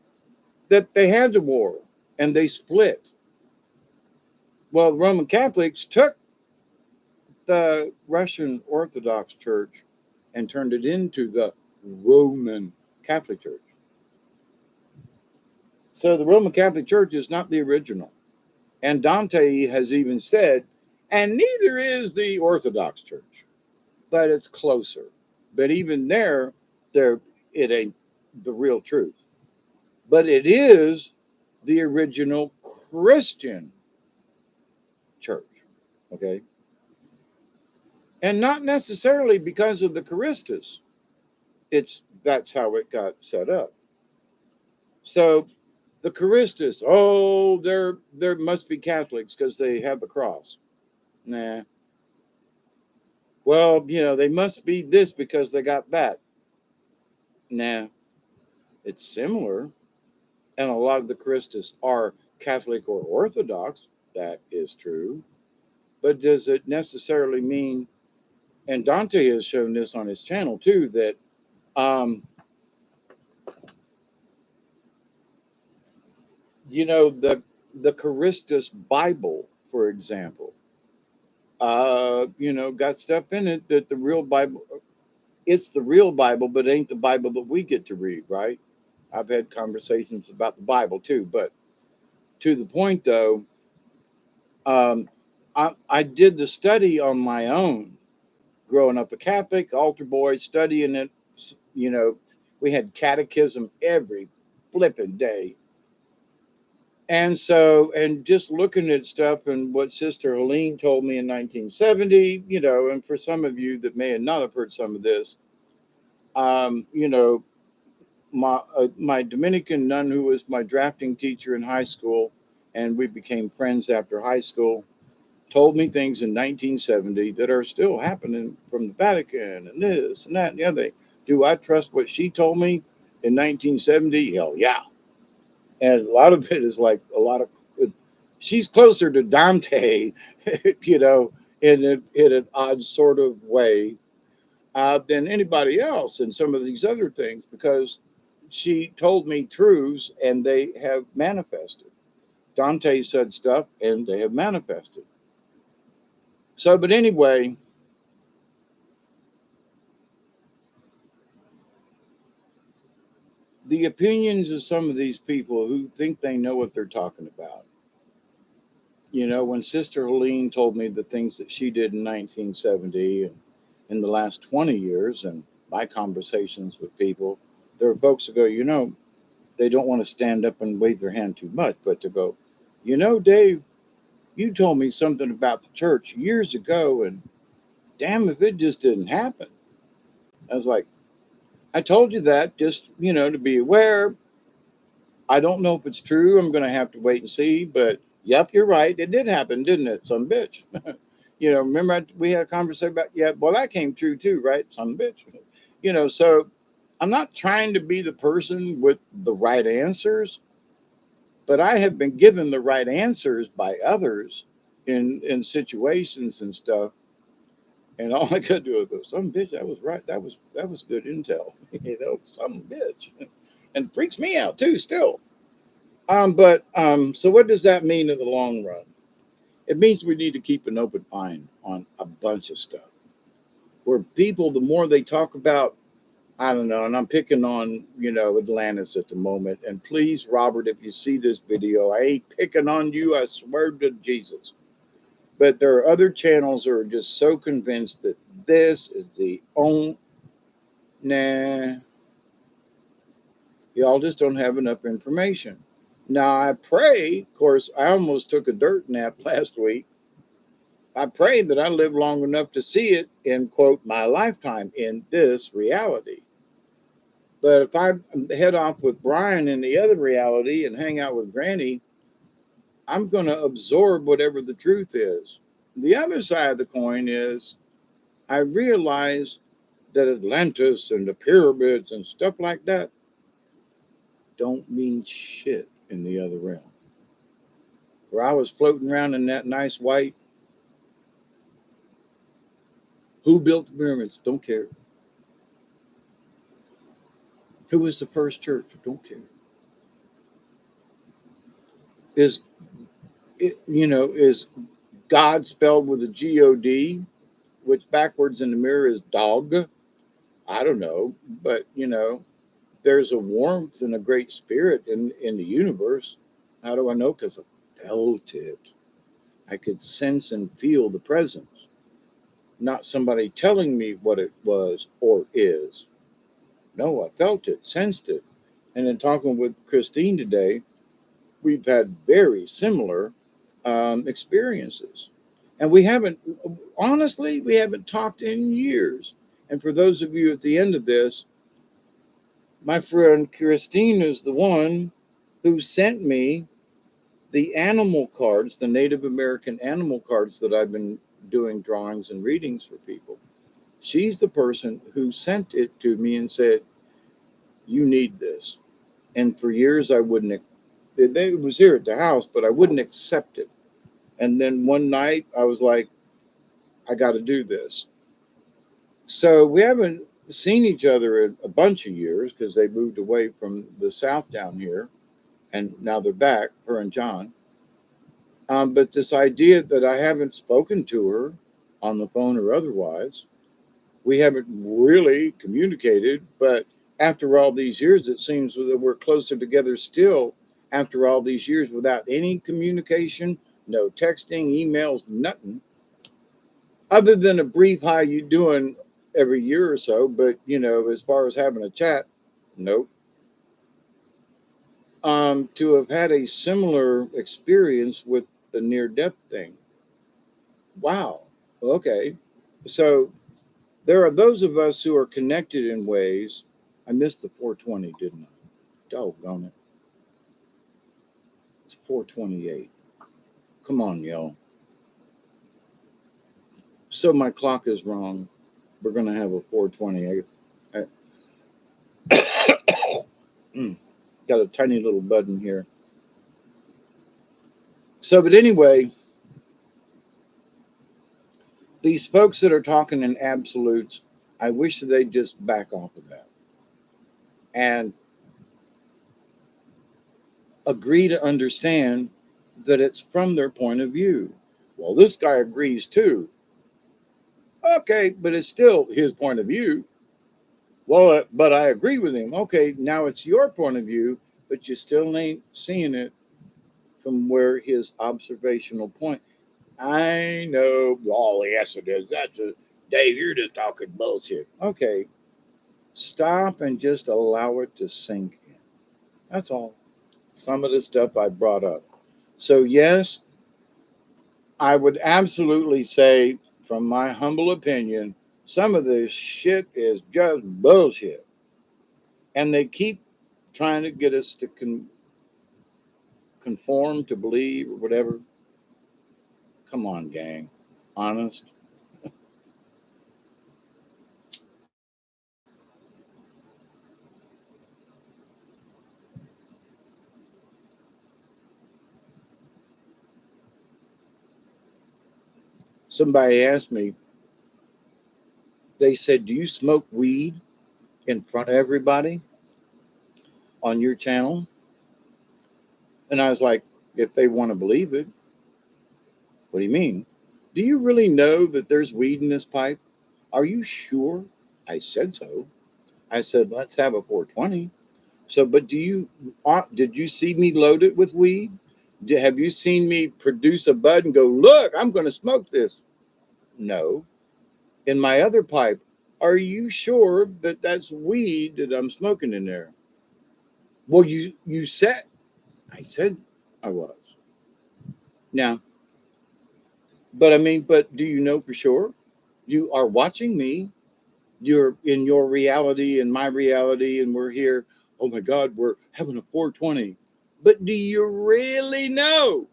that they had the war and they split. Well, the Roman Catholics took the Russian Orthodox Church and turned it into the Roman Catholic Church. So the Roman Catholic Church is not the original. And Dante has even said, and neither is the Orthodox Church, but it's closer. But even there it ain't the real truth. But it is the original Christian church. Okay. And not necessarily because of the Charistus. It's that's how it got set up. So the Charistus, oh, there must be Catholics because they have the cross. Nah. Well, they must be this because they got that. Nah. It's similar. And a lot of the Charistus are Catholic or Orthodox. That is true. But does it necessarily mean, and Dante has shown this on his channel too, that um, the Charistus Bible, for example, got stuff in it that the real Bible, it's the real Bible, but it ain't the Bible that we get to read, right? I've had conversations about the Bible too, but to the point though, um, I did the study on my own, growing up a Catholic, altar boy, studying it. You know, we had catechism every flipping day. And so, and just looking at stuff and what Sister Helene told me in 1970, and for some of you that may not have heard some of this, um, you know, my Dominican nun who was my drafting teacher in high school, and we became friends after high school, told me things in 1970 that are still happening from the Vatican and this and that and the other. Do I trust what she told me in 1970? Hell yeah. And a lot of it is like a lot of, she's closer to Dante, in an odd sort of way, than anybody else in some of these other things because she told me truths and they have manifested. Dante said stuff and they have manifested. So, but anyway, the opinions of some of these people who think they know what they're talking about. When Sister Helene told me the things that she did in 1970 and in the last 20 years, and my conversations with people, there are folks who go, they don't want to stand up and wave their hand too much, but to go, Dave, you told me something about the church years ago, and damn if it just didn't happen. I was like, I told you that just, to be aware. I don't know if it's true. I'm going to have to wait and see. But yep, you're right. It did happen, didn't it? Some bitch. Remember we had a conversation about, yeah, well, that came true too, right? Some bitch. So I'm not trying to be the person with the right answers, but I have been given the right answers by others in situations and stuff. And all I could do was go, some bitch, that was right. That was good intel. Some bitch. And it freaks me out too, still. But so what does that mean in the long run? It means we need to keep an open mind on a bunch of stuff. Where people, the more they talk about, I don't know, and I'm picking on, Atlantis at the moment. And please, Robert, if you see this video, I ain't picking on you. I swear to Jesus. But there are other channels that are just so convinced that this is the only, nah, y'all just don't have enough information. Now, I pray, of course, I almost took a dirt nap last week. I pray that I live long enough to see it in, quote, my lifetime in this reality. But if I head off with Brian in the other reality and hang out with Granny, I'm going to absorb whatever the truth is. The other side of the coin is I realize that Atlantis and the pyramids and stuff like that don't mean shit in the other realm. Where I was floating around in that nice white, who built the pyramids? Don't care. Who was the first church? Don't care. Is is God spelled with a God, which backwards in the mirror is dog? I don't know, but there's a warmth and a great spirit in the universe. How do I know? Because I felt it. I could sense and feel the presence, not somebody telling me what it was or is. No, I felt it, sensed it. And in talking with Christine today, we've had very similar experiences. And honestly, we haven't talked in years. And for those of you at the end of this, my friend Christine is the one who sent me the animal cards, the Native American animal cards that I've been doing drawings and readings for people. She's the person who sent it to me and said, "You need this." And for years, I wouldn't. It was here at the house, but I wouldn't accept it. And then one night, I was like, "I got to do this." So we haven't seen each other in a bunch of years because they moved away from the South down here, and now they're back, her and John. But this idea that I haven't spoken to her on the phone or otherwise, we haven't really communicated. But after all these years, it seems that we're closer together still after all these years without any communication, no texting, emails, nothing, other than a brief "how you doing" every year or so. But as far as having a chat, nope. To have had a similar experience with the near death thing. Wow. Okay. So there are those of us who are connected in ways. I missed the 420, didn't I? Doggone it. It's 428. Come on, y'all. So my clock is wrong. We're going to have a 420. Got a tiny little button here. So, but anyway, these folks that are talking in absolutes, I wish that they'd just back off of that and agree to understand that it's from their point of view. Well, this guy agrees too. Okay, but it's still his point of view. Well, but I agree with him. Okay, now it's your point of view, but you still ain't seeing it from where his observational point. I know. Oh, yes, it is. That's a Dave. You're just talking bullshit. Okay, stop and just allow it to sink in. That's all. Some of the stuff I brought up. So yes, I would absolutely say, from my humble opinion, some of this shit is just bullshit. And they keep trying to get us to conform, to believe, or whatever. Come on, gang. Honest. Somebody asked me, they said, "Do you smoke weed in front of everybody on your channel?" And I was like, if they want to believe it, what do you mean? Do you really know that there's weed in this pipe? Are you sure? I said so. I said, let's have a 420. So, but did you see me load it with weed? Have you seen me produce a bud and go, look, I'm going to smoke this? No. In my other pipe, are you sure that that's weed that I'm smoking in there? Well, you said, I said I was. Now, but I mean, but do you know for sure? You are watching me. You're in your reality and my reality, and we're here. Oh my God, we're having a 420. But do you really know?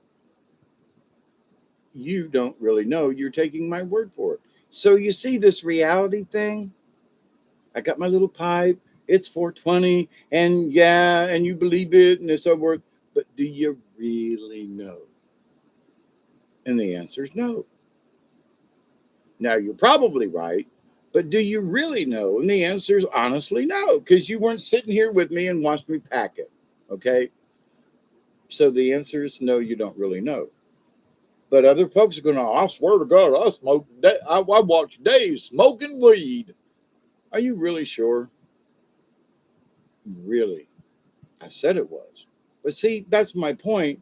You don't really know. You're taking my word for it. So you see this reality thing? I got my little pipe. It's 420, and yeah, and you believe it, and it's so forth. But do you really know? And the answer is no. Now, you're probably right, but do you really know? And the answer is honestly no, because you weren't sitting here with me and watched me pack it. Okay. So the answer is no, you don't really know. But other folks are going to, I swear to God, I watched Dave smoking weed. Are you really sure? Really? I said it was. But see, that's my point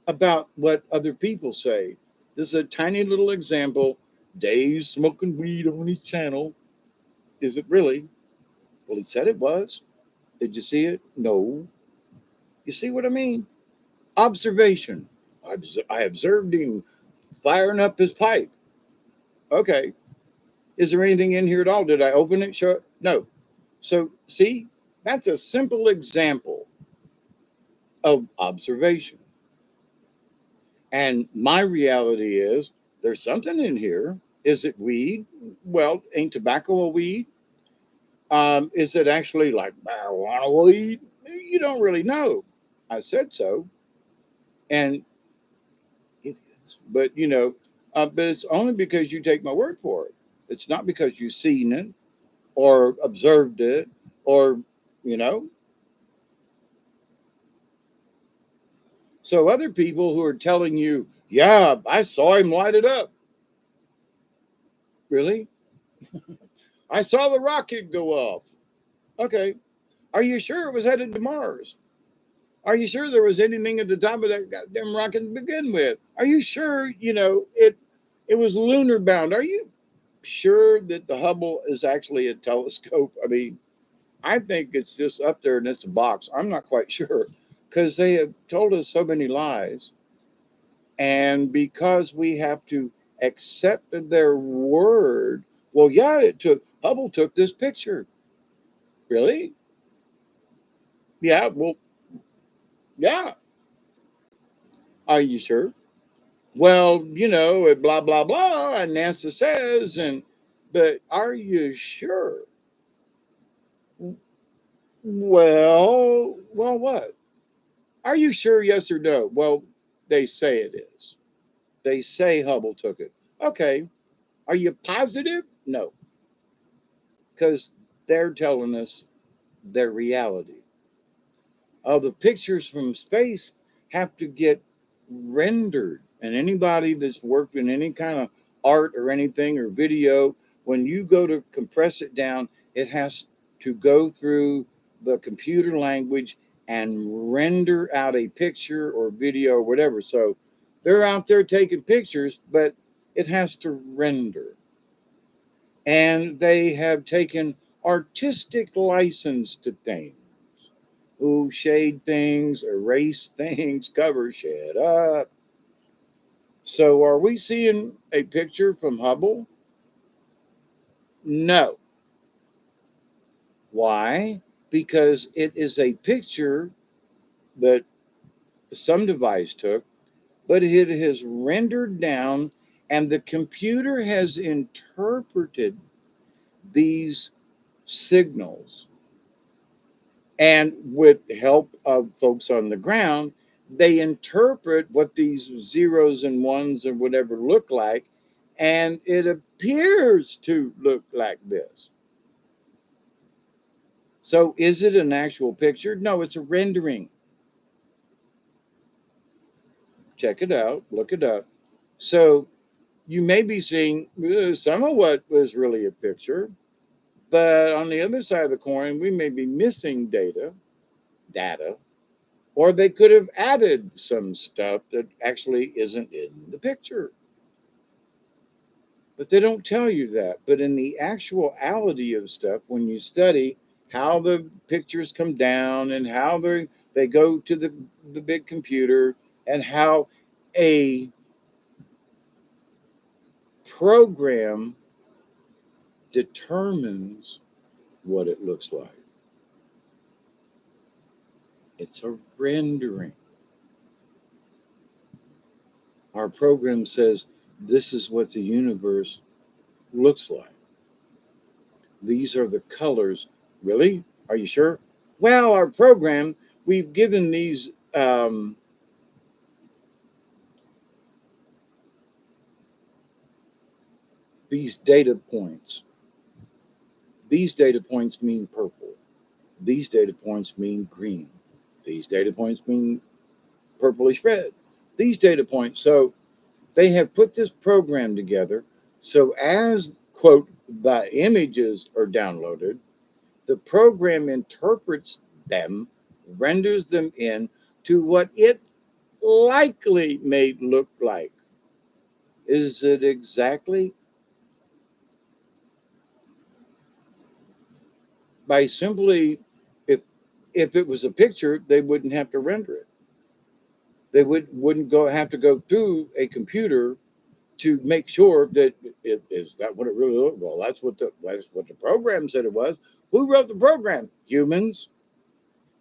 about what other people say. This is a tiny little example. Dave's smoking weed on his channel. Is it really? Well, he said it was. Did you see it? No. You see what I mean? Observation. I observed him firing up his pipe. Okay. Is there anything in here at all? Did I open it? Show it? No. So, see, that's a simple example of observation. And my reality is there's something in here. Is it weed? Well, ain't tobacco a weed? Is it actually like marijuana weed? You don't really know. I said so, and it is. But but it's only because you take my word for it. It's not because you've seen it or observed it or you know. So other people who are telling you, yeah, I saw him light it up. Really? I saw the rocket go off. Okay. Are you sure it was headed to Mars? Are you sure there was anything at the top of that goddamn rocket to begin with? Are you sure, it was lunar bound? Are you sure that the Hubble is actually a telescope? I mean, I think it's just up there and it's a box. I'm not quite sure because they have told us so many lies. And because we have to accept their word, well, yeah, Hubble took this picture. Really? Yeah, well, yeah. Are you sure? Well, blah, blah, blah, and NASA says, but are you sure? Well, what? Are you sure, yes or no? Well, they say it is. They say Hubble took it. Okay. Are you positive? No, because they're telling us their reality. The pictures from space have to get rendered. And anybody that's worked in any kind of art or anything or video, when you go to compress it down, it has to go through the computer language and render out a picture or video or whatever. So they're out there taking pictures, but it has to render. And they have taken artistic license to things who shade things, erase things, cover shit up. So are we seeing a picture from Hubble? No. Why? Because it is a picture that some device took, but it has rendered down and the computer has interpreted these signals. And with the help of folks on the ground, they interpret what these zeros and ones and whatever look like, and it appears to look like this. So, is it an actual picture? No, it's a rendering. Check it out, look it up. So, you may be seeing some of what was really a picture, but on the other side of the coin, we may be missing data, or they could have added some stuff that actually isn't in the picture. But they don't tell you that. But in the actuality of stuff, when you study how the pictures come down and how they go to the big computer and how a program determines what it looks like. It's a rendering. Our program says this is what the universe looks like. These are the colors. Really? Are you sure? Well, our program, we've given these data points. These data points mean purple. These data points mean green. These data points mean purplish red. These data points. So they have put this program together. So as quote, the images are downloaded, the program interprets them, renders them in to what it likely may look like. Is it exactly? By simply, if if it was a picture, they wouldn't have to render it. They wouldn't go have to go through a computer to make sure that it is that what it really looked. Well, that's what the program said it was. Who wrote the program? Humans.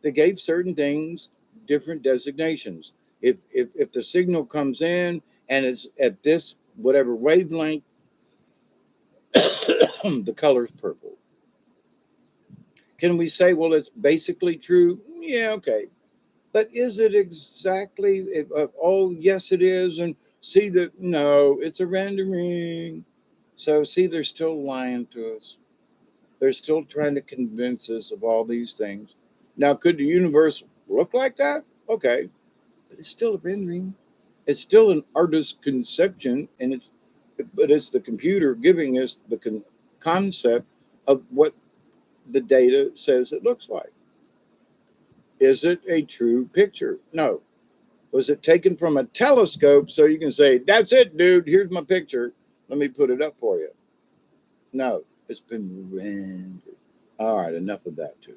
They gave certain things different designations. If the signal comes in and it's at this whatever wavelength, the color's purple. Can we say, well, it's basically true? Yeah, okay. But is it exactly? Oh, yes, it is. And see that no, it's a rendering. So see, they're still lying to us. They're still trying to convince us of all these things. Now, could the universe look like that? Okay, but it's still a rendering. It's still an artist's conception, and it's the computer giving us the concept of what the data says it looks like. Is it a true picture? No. Was it taken from a telescope so you can say, that's it, dude, here's my picture. Let me put it up for you. No, it's been rendered. All right, enough of that too.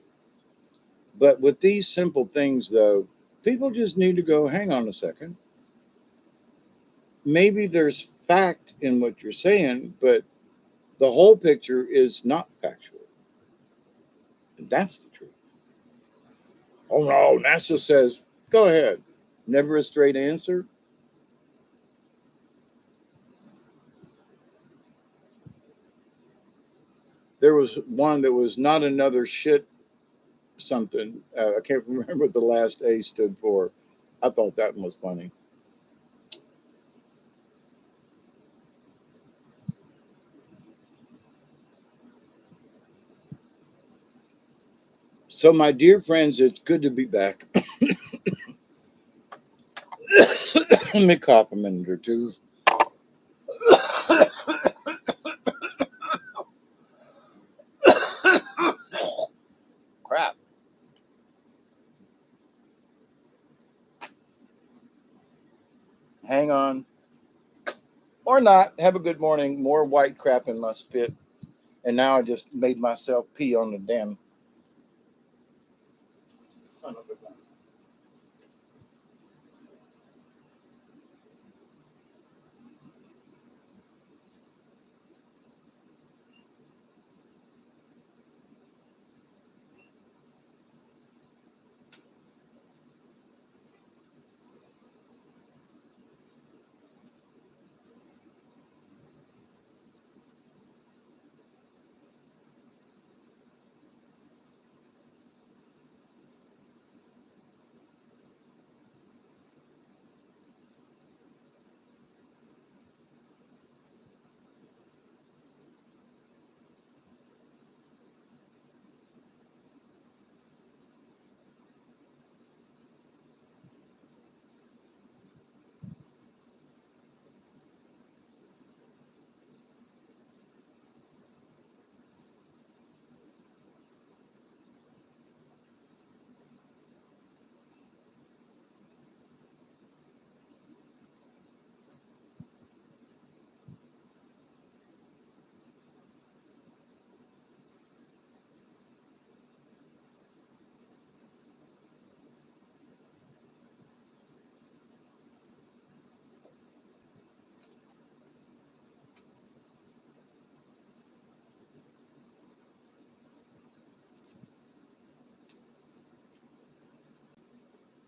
But with these simple things, though, people just need to go, hang on a second. Maybe there's fact in what you're saying, but the whole picture is not factual. And that's the truth. Oh no, NASA says, go ahead. Never a straight answer. There was one that was not another shit something. I can't remember what the last A stood for. I thought that one was funny. So, my dear friends, it's good to be back. Let me cough a minute or two. Crap. Hang on. Or not. Have a good morning. More white crap in my spit. And now I just made myself pee on the damn son of a gun.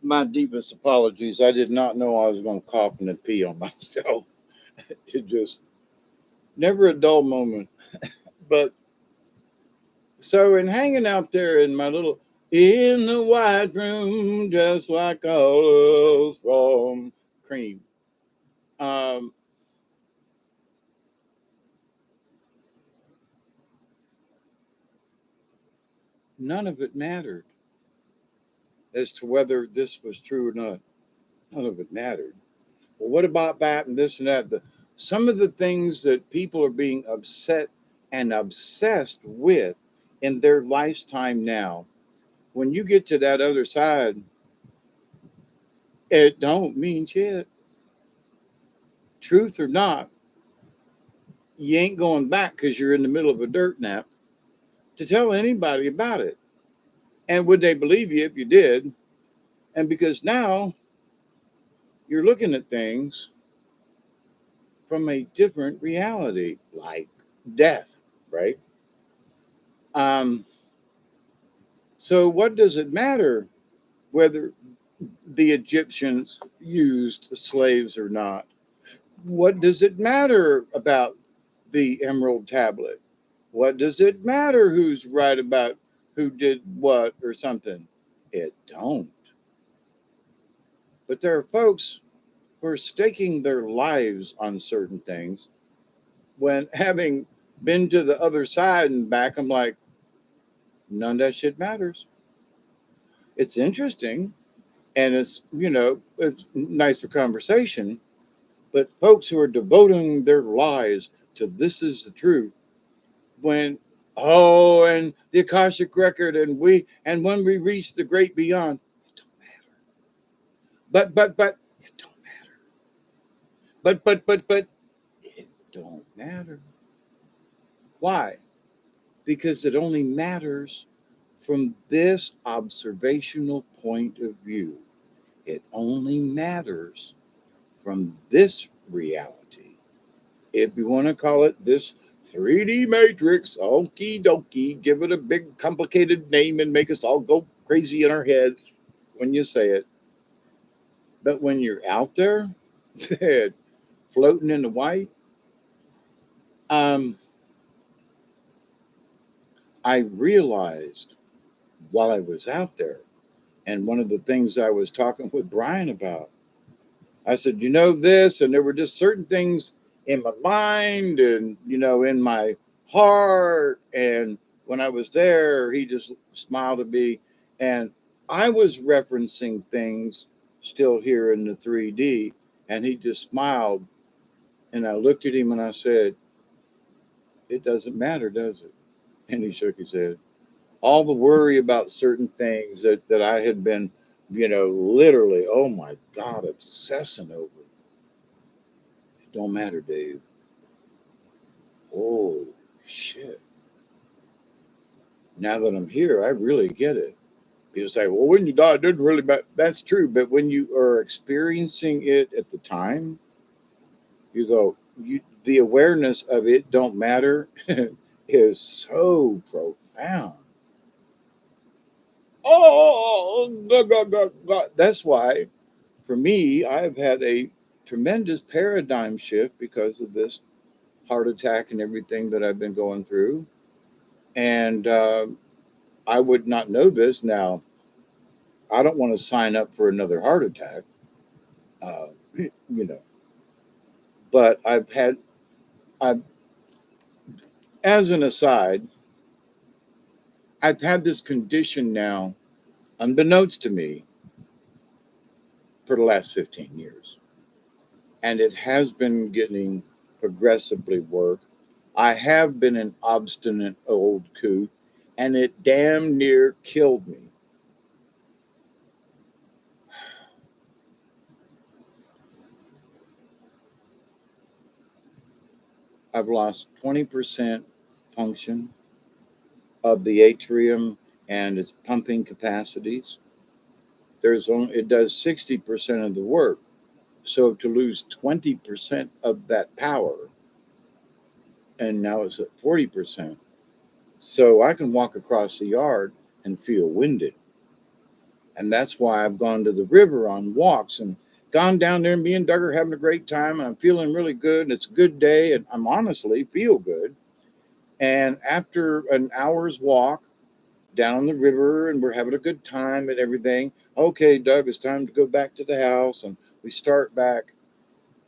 My deepest apologies. I did not know I was going to cough and pee on myself. It just never a dull moment. But so, in hanging out there in my little in the white room, just like all else from cream, um, none of it mattered as to whether this was true or not. None of it mattered. Well, what about that and this and that? Some of the things that people are being upset and obsessed with in their lifetime now. When you get to that other side, it don't mean shit. Truth or not, you ain't going back because you're in the middle of a dirt nap to tell anybody about it. And would they believe you if you did? And because now you're looking at things from a different reality, like death, right? Um, so, what does it matter whether the Egyptians used slaves or not? What does it matter about the Emerald Tablet? What does it matter who's right about who did what or something? It don't. But there are folks who are staking their lives on certain things when having been to the other side and back, I'm like, none of that shit matters. It's interesting and it's nice for conversation, but folks who are devoting their lives to this is the truth when oh and the Akashic record and when we reach the great beyond, it don't matter. But it don't matter. But it don't matter. Why? Because it only matters from this observational point of view. It only matters from this reality. If you want to call it this 3D matrix, okie dokie, give it a big complicated name and make us all go crazy in our head when you say it. But when you're out there, floating in the white, um, I realized while I was out there, and one of the things I was talking with Brian about, I said, this, and there were just certain things in my mind and, in my heart. And when I was there, he just smiled at me. And I was referencing things still here in the 3D. And he just smiled. And I looked at him and I said, it doesn't matter, does it? And he shook his head. All the worry about certain things that I had been, literally, oh my God, obsessing over. Don't matter, Dave. Oh, shit. Now that I'm here, I really get it. People say, well, when you die, it doesn't really matter. That's true. But when you are experiencing it at the time, you go, the awareness of it don't matter is so profound. Oh, God. That's why, for me, I've had a tremendous paradigm shift because of this heart attack and everything that I've been going through. And I would not know this now. I don't want to sign up for another heart attack, uh, you know. But I've, as an aside, I've had this condition now, unbeknownst to me, for the last 15 years, and it has been getting progressively worse. I have been an obstinate old coot, and it damn near killed me. I've lost 20% function of the atrium and its pumping capacities. It does 60% of the work. So to lose 20% of that power, and now it's at 40%. So I can walk across the yard and feel winded. And that's why I've gone to the river on walks and gone down there, and me and Doug are having a great time and I'm feeling really good and it's a good day and I'm honestly feel good. And after an hour's walk down the river and we're having a good time and everything, okay, Doug, it's time to go back to the house, and we start back,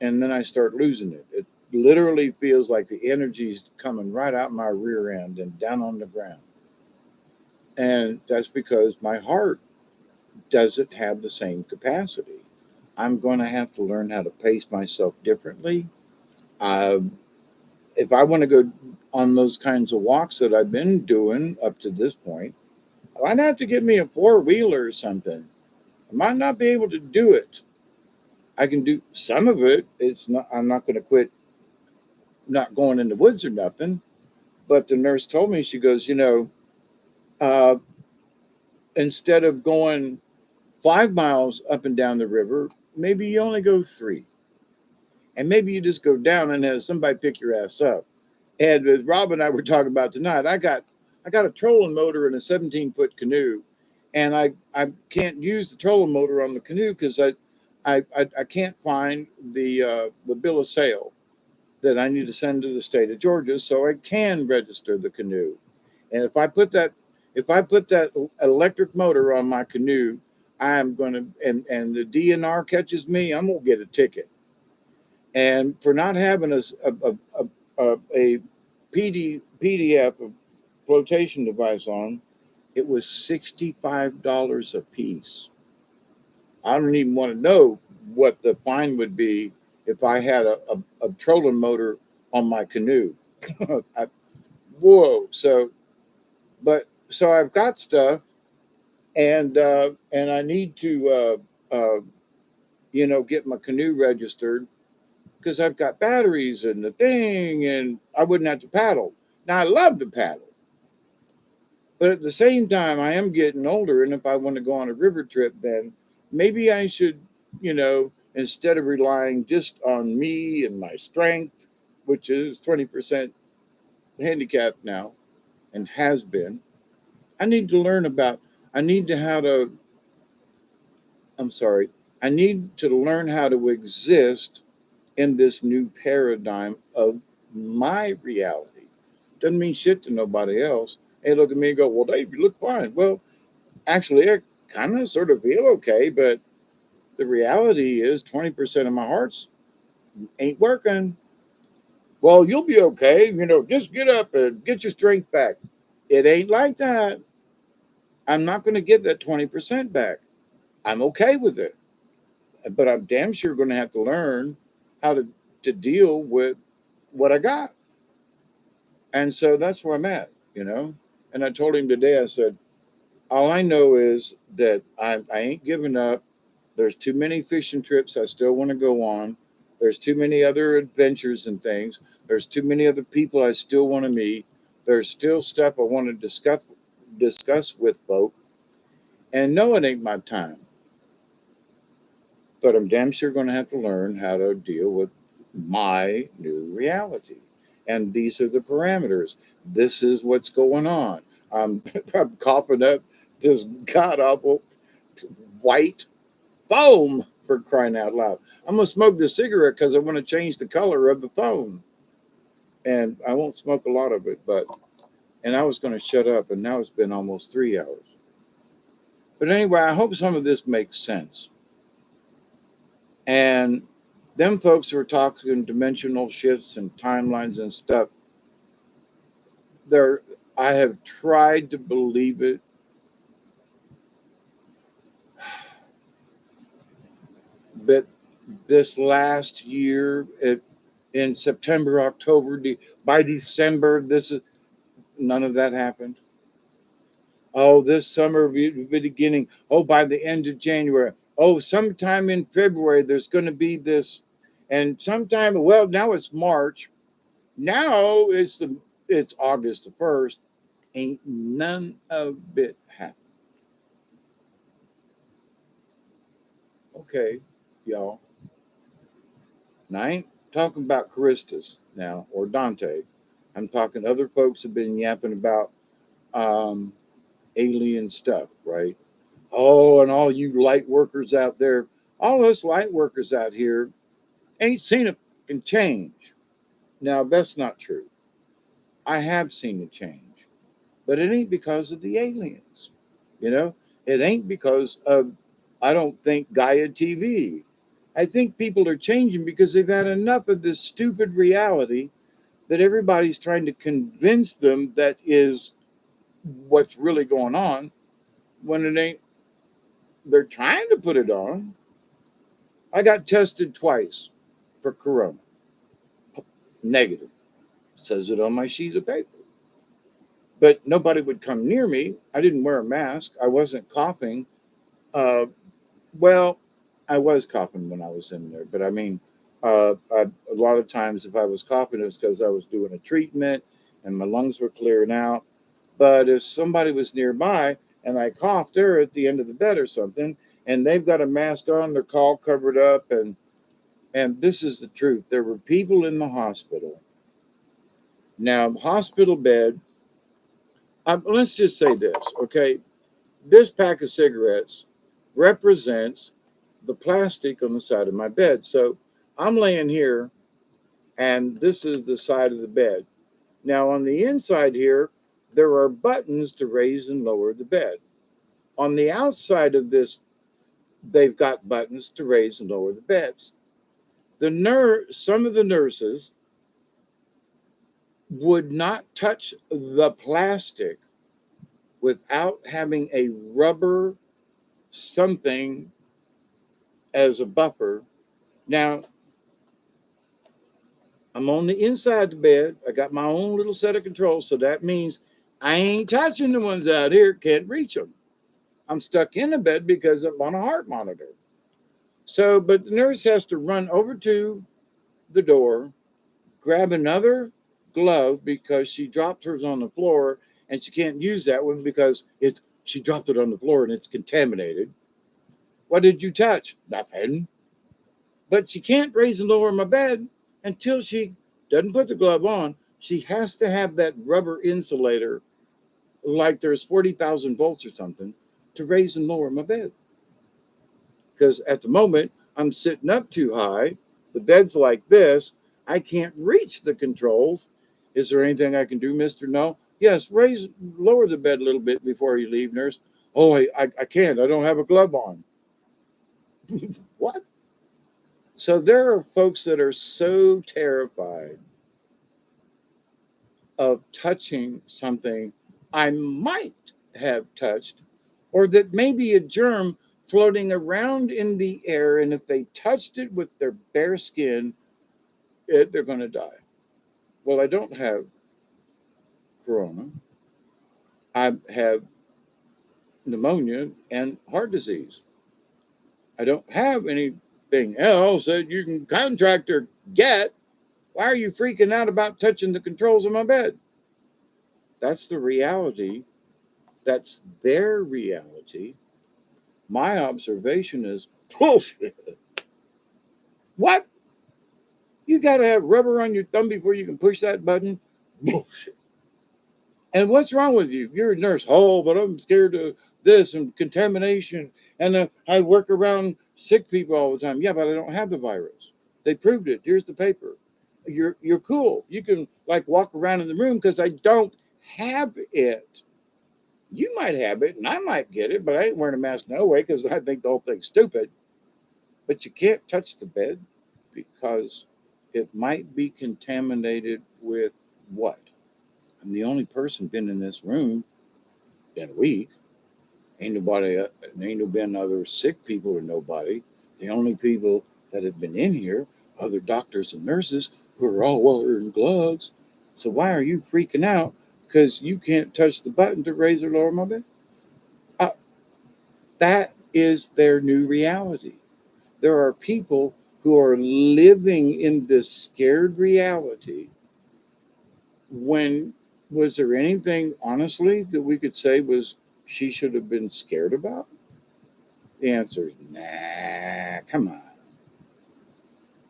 and then I start losing it. It literally feels like the energy's coming right out my rear end and down on the ground. And that's because my heart doesn't have the same capacity. I'm going to have to learn how to pace myself differently. Uh, if I want to go on those kinds of walks that I've been doing up to this point, I might have to get me a four-wheeler or something. I might not be able to do it. I can do some of it. It's not. I'm not going to quit not going in the woods or nothing. But the nurse told me, she goes, uh, instead of going 5 miles up and down the river, maybe you only go three, and maybe you just go down and have somebody pick your ass up. And as Rob and I were talking about tonight, I got a trolling motor in a 17-foot canoe, and I can't use the trolling motor on the canoe because I can't find the bill of sale that I need to send to the state of Georgia so I can register the canoe. And if I put that electric motor on my canoe, I'm gonna and the DNR catches me, I'm gonna get a ticket. And for not having a PDF of flotation device on, it was $65 a piece. I don't even want to know what the fine would be if I had a trolling motor on my canoe. I, whoa! So I've got stuff, and I need to get my canoe registered because I've got batteries and the thing, and I wouldn't have to paddle. Now I love to paddle, but at the same time, I am getting older, and if I want to go on a river trip, then maybe I should, instead of relying just on me and my strength, which is 20% handicapped now and has been, I need to learn about. I need to how to. I'm sorry. I need to learn how to exist in this new paradigm of my reality. Doesn't mean shit to nobody else. They look at me and go, "Well, Dave, you look fine." Well, actually, I kind of sort of feel okay, but the reality is 20% of my hearts ain't working. Well, you'll be okay. Just get up and get your strength back. It ain't like that. I'm not going to get that 20% back. I'm okay with it, but I'm damn sure going to have to learn how to deal with what I got. And so that's where I'm at. And I told him today, I said, all I know is that I ain't giving up. There's too many fishing trips I still want to go on. There's too many other adventures and things. There's too many other people I still want to meet. There's still stuff I want to discuss with folk. And no, it ain't my time. But I'm damn sure going to have to learn how to deal with my new reality. And these are the parameters. This is what's going on. I'm coughing up this god awful white foam, for crying out loud. I'm going to smoke the cigarette because I want to change the color of the foam. And I won't smoke a lot of it, and I was going to shut up, and now it's been almost 3 hours. But anyway, I hope some of this makes sense. And them folks who are talking dimensional shifts and timelines and stuff, they're I have tried to believe it, but this last year, in September, October, by December, this is none of that happened. Oh, this summer beginning. Oh, by the end of January. Oh, sometime in February, there's going to be this, and sometime. Well, now it's March. Now it's August the 1st. Ain't none of it happened. Okay, y'all. Now I ain't talking about Charistus now or Dante. I'm talking other folks have been yapping about um, alien stuff, right? Oh, and all you light workers out there, all us light workers out here ain't seen a fucking change. Now that's not true. I have seen a change, but it ain't because of the aliens. You know, it ain't because of, I don't think, Gaia TV. I think people are changing because they've had enough of this stupid reality that everybody's trying to convince them that is what's really going on when it ain't. They're trying to put it on. I got tested twice for corona, negative. Says it on my sheet of paper. But nobody would come near me. I didn't wear a mask. I wasn't coughing. Uh, well, I was coughing when I was in there, but I mean, a lot of times if I was coughing, it was because I was doing a treatment and my lungs were clearing out. But if somebody was nearby and I coughed, they're at the end of the bed or something, and they've got a mask on, they're all covered up, and this is the truth. There were people in the hospital. Now, hospital bed. Let's just say this, okay? This pack of cigarettes represents the plastic on the side of my bed. So I'm laying here, and this is the side of the bed. Now, on the inside here, there are buttons to raise and lower the bed. On the outside of this, they've got buttons to raise and lower the beds. Some of the nurses would not touch the plastic without having a rubber something as a buffer. Now, I'm on the inside the bed. I got my own little set of controls. So that means I ain't touching the ones out here. Can't reach them. I'm stuck in the bed because I'm on a heart monitor. So, but the nurse has to run over to the door, grab another glove because she dropped hers on the floor and she can't use that one because she dropped it on the floor and it's contaminated. What did you touch? Nothing. But she can't raise and lower my bed until she doesn't put the glove on. She has to have that rubber insulator, like there's 40,000 volts or something, to raise and lower my bed. Because at the moment, I'm sitting up too high. The bed's like this. I can't reach the controls. Is there anything I can do, Mr. No? Yes, lower the bed a little bit before you leave, nurse. Oh, I can't. I don't have a glove on. What? So there are folks that are so terrified of touching something I might have touched, or that maybe a germ floating around in the air, and if they touched it with their bare skin, they're going to die. Well, I don't have corona. I have pneumonia and heart disease. I don't have anything else that you can contract or get. Why are you freaking out about touching the controls of my bed? That's the reality. That's their reality. My observation is bullshit. What? You got to have rubber on your thumb before you can push that button? Bullshit. And what's wrong with you? You're a nurse. Oh, but I'm scared of this and contamination. And I work around sick people all the time. Yeah, but I don't have the virus. They proved it. Here's the paper. You're cool. You can like walk around in the room because I don't have it. You might have it and I might get it, but I ain't wearing a mask no way because I think the whole thing's stupid. But you can't touch the bed because it might be contaminated with what? I'm the only person been in this room in a week. Ain't nobody, ain't no been other sick people or nobody. The only people that have been in here, other doctors and nurses who are all wearing gloves. So why are you freaking out because you can't touch the button to raise or lower my bed? Uh, that is their new reality. There are people who are living in this scared reality. When was there anything honestly that we could say was she should have been scared about? The answer is nah, come on.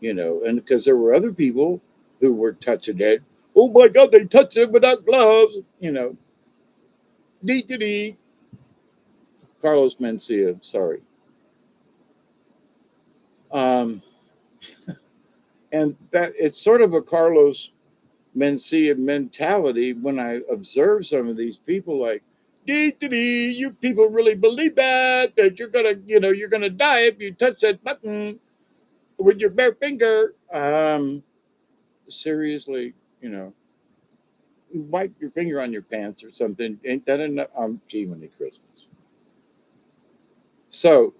And because there were other people who were touching it. Oh my God, they touched it without gloves. Dee. Carlos Mencia, sorry. Um, and that it's sort of a Carlos Mencia mentality when I observe some of these people like, you people really believe that you're gonna die if you touch that button with your bare finger. Seriously, wipe your finger on your pants or something. Ain't that enough? Gee, Christmas. So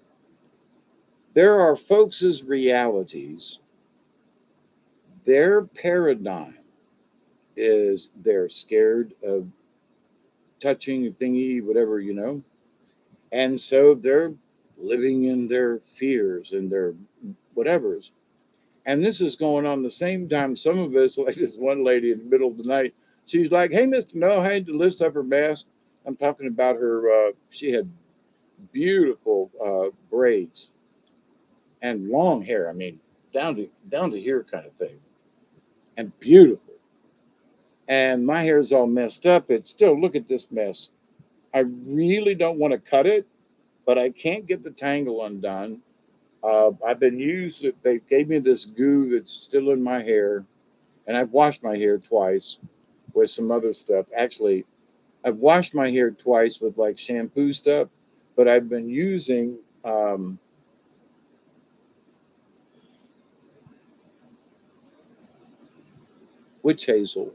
there are folks' realities, their paradigm is they're scared of touching a thingy, whatever, and so they're living in their fears and their whatevers. And this is going on the same time. Some of us, like this one lady in the middle of the night, she's like, "Hey, Mister No," I had to lift up her mask. I'm talking about her. She had beautiful braids and long hair. I mean, down to here kind of thing, and beautiful. And my hair is all messed up. It's still, look at this mess. I really don't want to cut it, but I can't get the tangle undone. I've been used. They gave me this goo that's still in my hair, and I've washed my hair twice with some other stuff. Actually, I've washed my hair twice with like shampoo stuff, but I've been using witch hazel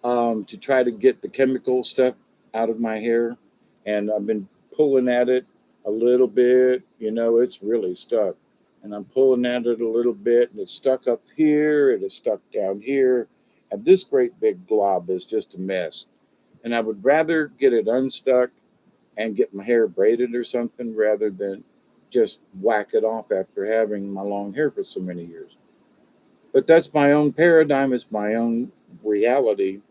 to try to get the chemical stuff out of my hair, and I've been pulling at it a little bit. It's really stuck, and I'm pulling at it a little bit, and it's stuck up here, and it's stuck down here, and this great big glob is just a mess. And I would rather get it unstuck and get my hair braided or something rather than just whack it off after having my long hair for so many years. But that's my own paradigm. It's my own reality.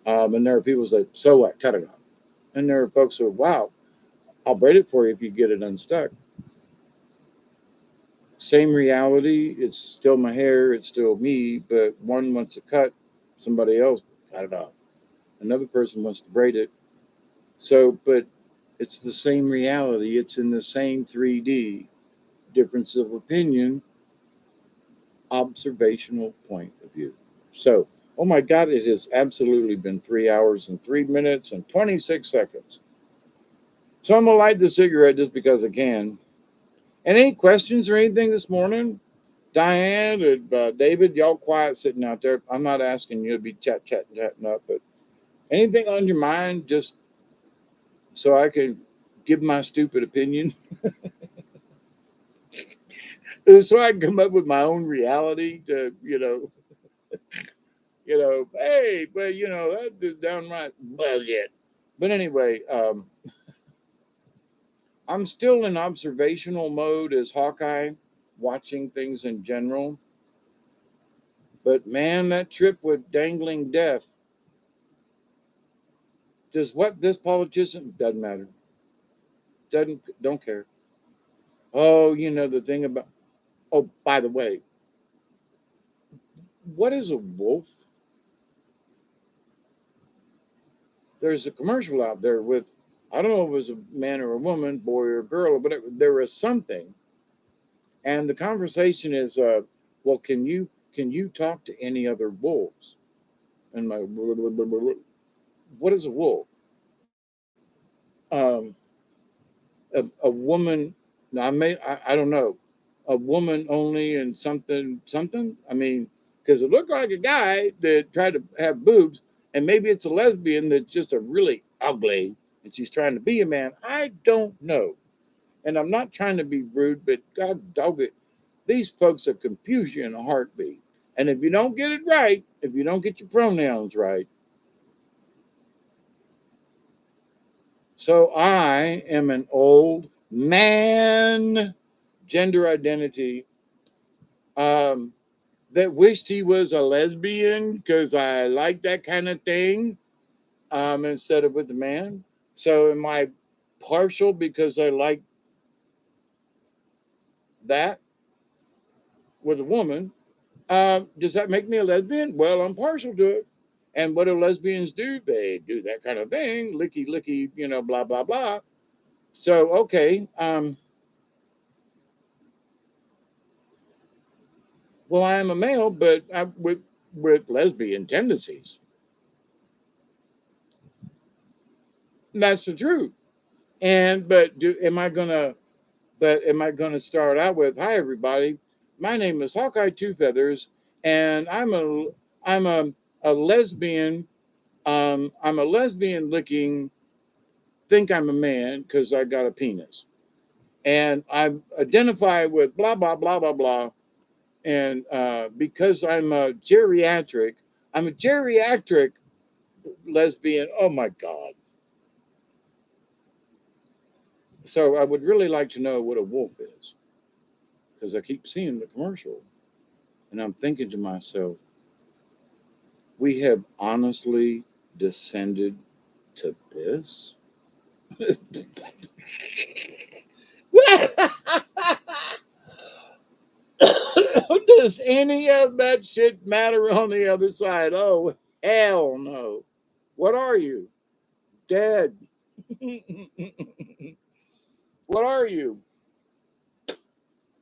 And there are people who say, "So what? Cut it off." And there are folks who are, "Wow, I'll braid it for you if you get it unstuck." Same reality. It's still my hair. It's still me. But one wants to cut, somebody else cut it off. Another person wants to braid it. So, but it's the same reality. It's in the same 3D. Difference of opinion, observational point of view. So, oh my God, it has absolutely been 3 hours and 3 minutes and 26 seconds. So I'm gonna light the cigarette just because I can. And any questions or anything this morning? Diane and David, y'all quiet sitting out there. I'm not asking you to be chatting up, but anything on your mind, just so I can give my stupid opinion, so I can come up with my own reality. Hey, but that is downright bullshit. But anyway, I'm still in observational mode as Hawkeye, watching things in general. But man, that trip with dangling death, does what this politician doesn't matter. Don't care. Oh, the thing about, oh, by the way, what is a wolf? There's a commercial out there with, I don't know if it was a man or a woman, boy or girl, but there was something. And the conversation is, well, can you talk to any other wolves? And my, what is a wolf? Um, a woman. No, I don't know. A woman only and something. I mean, because it looked like a guy that tried to have boobs, and maybe it's a lesbian that's just a really ugly, and she's trying to be a man. I don't know, and I'm not trying to be rude, but God dog it, these folks are confuse you in a heartbeat. And if you don't get it right, if you don't get your pronouns right, so I am an old man, gender identity, um, that wished he was a lesbian because I like that kind of thing, instead of with a man. So am I partial because I like that with a woman? Does that make me a lesbian? Well, I'm partial to it. And what do lesbians do? They do that kind of thing, licky, licky, blah, blah, blah. So, okay. Well, I am a male, but with lesbian tendencies. That's the truth. And am I gonna start out with, "Hi everybody, my name is Hawkeye Two Feathers, and I'm a lesbian. I'm a lesbian licking. Think I'm a man because I got a penis, and I identify with blah blah blah blah blah. And because I'm a geriatric, I'm a geriatric lesbian. Oh my God. So I would really like to know what a wolf is because I keep seeing the commercial and I'm thinking to myself, we have honestly descended to this? Does any of that shit matter on the other side? Oh, hell no. What are you? Dead. What are you?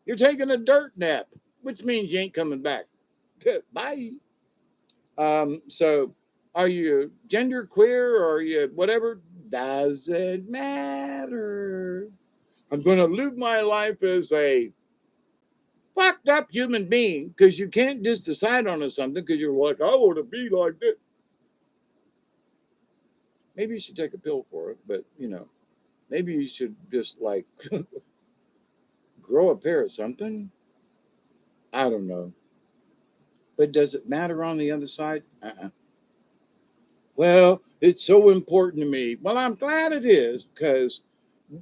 You're taking a dirt nap, which means you ain't coming back. Bye. So are you gender queer or are you whatever? Doesn't matter. I'm going to live my life as a fucked up human being because you can't just decide on something because you're like, I want to be like this. Maybe you should take a pill for it, but maybe you should just like grow a pair of something. I don't know. But does it matter on the other side? Well, it's so important to me. Well, I'm glad it is because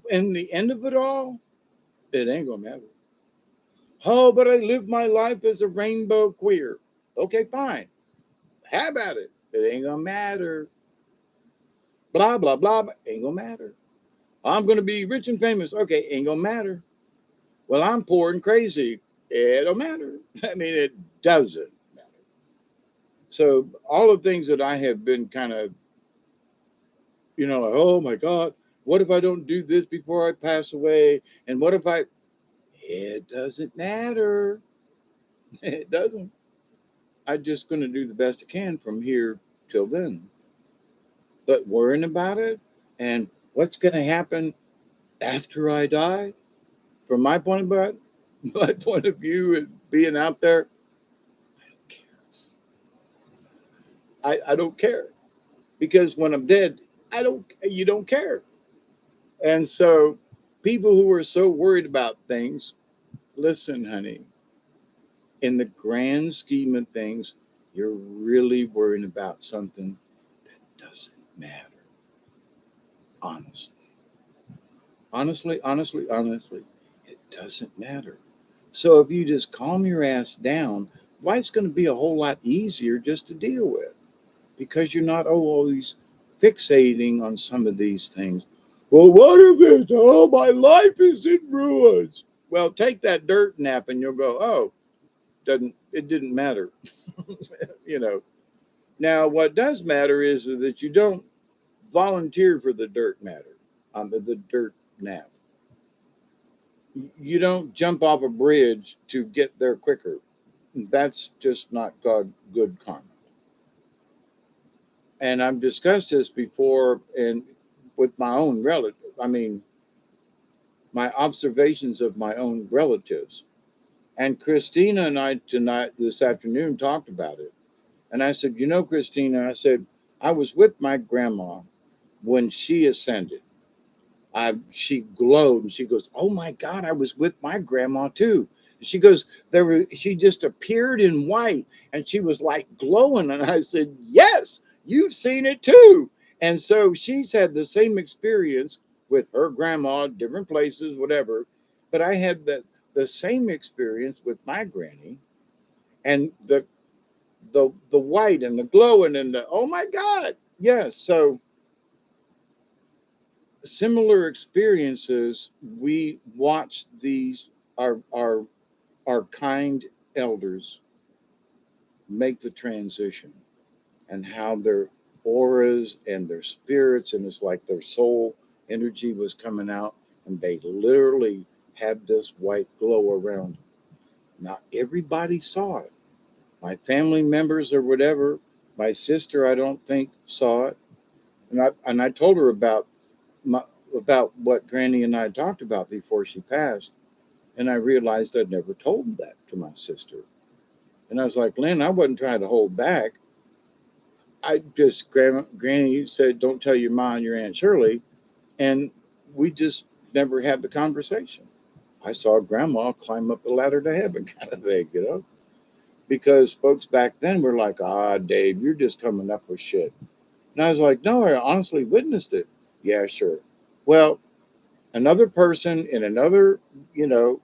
in the end of it all, it ain't gonna matter. Oh, but I live my life as a rainbow queer. Okay, fine. Have at it. It ain't gonna matter. Blah blah blah. Ain't gonna matter. I'm gonna be rich and famous. Okay, ain't gonna matter. Well, I'm poor and crazy. It don't matter. I mean, it doesn't matter. So all the things that I have been kind of, like, oh my God, what if I don't do this before I pass away? And what if I? It doesn't matter. It doesn't. I'm just going to do the best I can from here till then. But worrying about it and what's going to happen after I die, from my point of view, my point of view, and being out there, I don't care. I don't care because when I'm dead, I don't. You don't care. And so, people who are so worried about things, listen, honey. In the grand scheme of things, you're really worrying about something that doesn't matter. Honestly, honestly, it doesn't matter. So if you just calm your ass down, life's going to be a whole lot easier just to deal with because you're not always fixating on some of these things. Well, what if it's, oh, my life is in ruins? Well, take that dirt nap and you'll go, oh, it didn't matter. you know. Now, what does matter is that you don't volunteer for the dirt matter, the dirt nap. You don't jump off a bridge to get there quicker. That's just not good karma. And I've discussed this before, and with my own relative. I mean, my observations of my own relatives. And Christina and I tonight, this afternoon, talked about it. And I said, Christina, I said, I was with my grandma when she ascended. She glowed and she goes, "Oh my God, I was with my grandma too." She goes, she just appeared in white and she was like glowing. And I said, "Yes, you've seen it too." And so she's had the same experience with her grandma, different places, whatever. But I had the same experience with my granny and the white and the glowing and the oh my God. Yes. So similar experiences, we watch these our kind elders make the transition and how their auras and their spirits and it's like their soul energy was coming out and they literally had this white glow around them. Not everybody saw it. My family members or whatever, my sister I don't think saw it. And I told her my, about what Granny and I talked about before she passed. And I realized I'd never told that to my sister. And I was like, Lynn, I wasn't trying to hold back. I just, Granny said, don't tell your mom and your Aunt Shirley. And we just never had the conversation. I saw Grandma climb up the ladder to heaven, kind of thing. because folks back then were like, ah, Dave, you're just coming up with shit. And I was like, no, I honestly witnessed it. Yeah, sure. Well, another person in another, you know,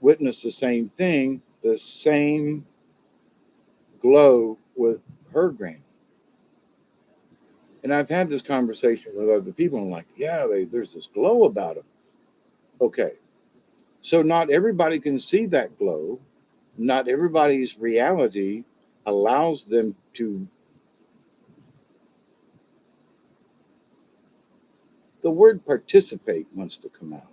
witnessed the same thing, the same glow with her granny. And I've had this conversation with other people, and I'm like, yeah, there's this glow about them. Okay, so not everybody can see that glow. Not everybody's reality allows them to. The word participate wants to come out.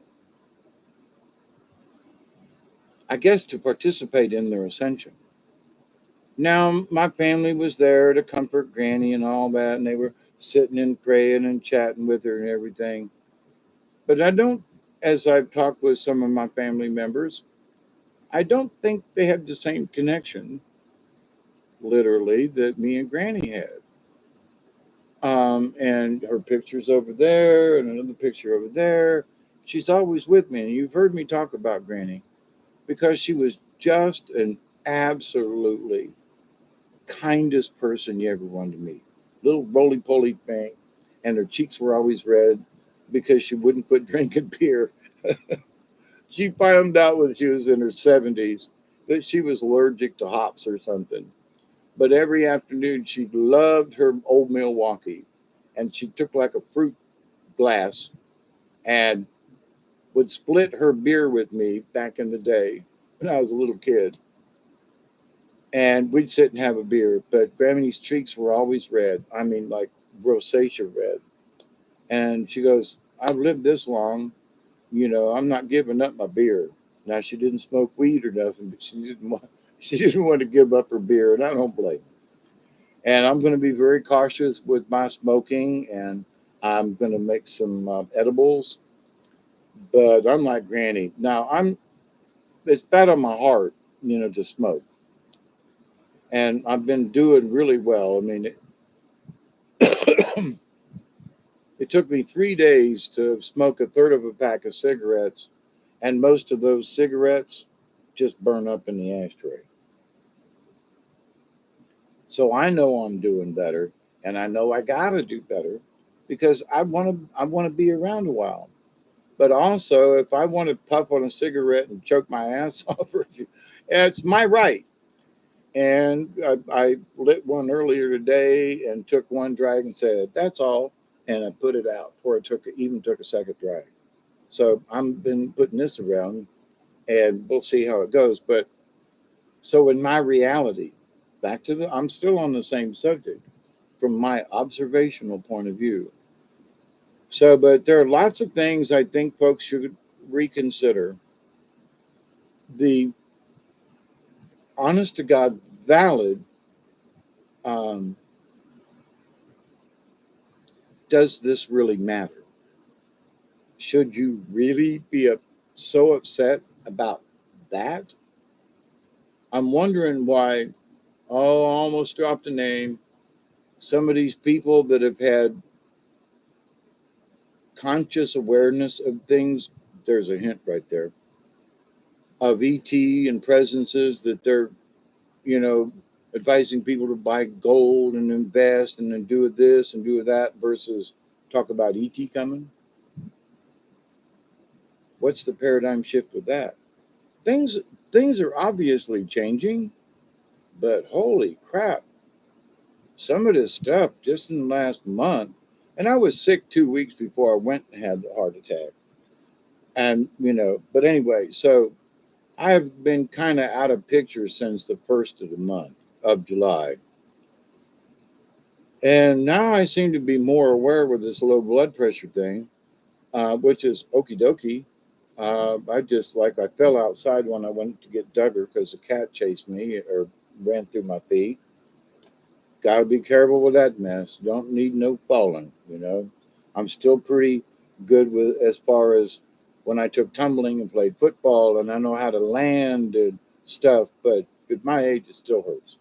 I guess to participate in their ascension. Now, my family was there to comfort Granny and all that, and they were sitting and praying and chatting with her and everything. But I don't, as I've talked with some of my family members, I don't think they have the same connection, literally, that me and Granny had. And her picture's over there, and another picture over there. She's always with me, and you've heard me talk about Granny because she was just an absolutely kindest person you ever wanted to meet. Little roly poly thing, and her cheeks were always red because she wouldn't quit drinking beer. She found out when she was in her 70s that she was allergic to hops or something. But every afternoon she loved her old Milwaukee, and she took like a fruit glass and would split her beer with me back in the day when I was a little kid. And we'd sit and have a beer. But Granny's cheeks were always red. I mean, like rosacea red. And she goes, I've lived this long. You know, I'm not giving up my beer. Now she didn't smoke weed or nothing, but she didn't want she didn't want to give up her beer, and I don't blame her. And I'm going to be very cautious with my smoking, and I'm going to make some edibles. But I'm like Granny. Now it's bad on my heart, you know, to smoke, and I've been doing really well. I mean, it took me 3 days to smoke a third of a pack of cigarettes, and most of those cigarettes just burn up in the ashtray. So I know I'm doing better, and I know I gotta do better because I want to be around a while. But also, if I want to puff on a cigarette and choke my ass off, for a few, it's my right. And I lit one earlier today and took one drag and said, "That's all," and I put it out before it even took a second drag. So I've been putting this around, and we'll see how it goes. But so in my reality, I'm still on the same subject from my observational point of view. So, but there are lots of things I think folks should reconsider. The honest to God valid, um, does this really matter? Should you really be so upset about that? I'm wondering why, oh, I almost dropped a name. Some of these people that have had conscious awareness of things, there's a hint right there, of ET and presences that they're, you know, advising people to buy gold and invest and then do this and do that versus talk about ET coming. What's the paradigm shift with that? Things things are obviously changing, but holy crap, some of this stuff just in the last month, and I was sick 2 weeks before I went and had the heart attack. And but anyway, so I've been kind of out of picture since the first of the month of July. And now I seem to be more aware with this low blood pressure thing, which is okie dokie. I just like I fell outside when I went to get Duggar because the cat chased me or ran through my feet. Got to be careful with that mess. Don't need no falling. I'm still pretty good with as far as when I took tumbling and played football, and I know how to land and stuff. But at my age, it still hurts.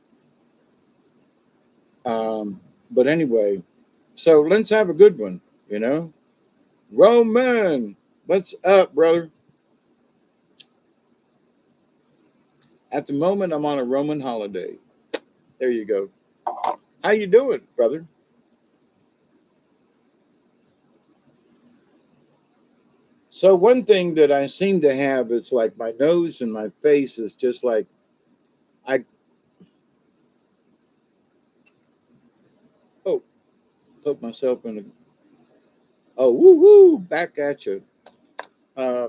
But anyway, so let's have a good one. You know, Roman, what's up, brother? At the moment, I'm on a Roman holiday. There you go. How you doing, brother? So one thing that I seem to have is like my nose and my face is just like I oh put myself in a oh woo woo back at you. Uh,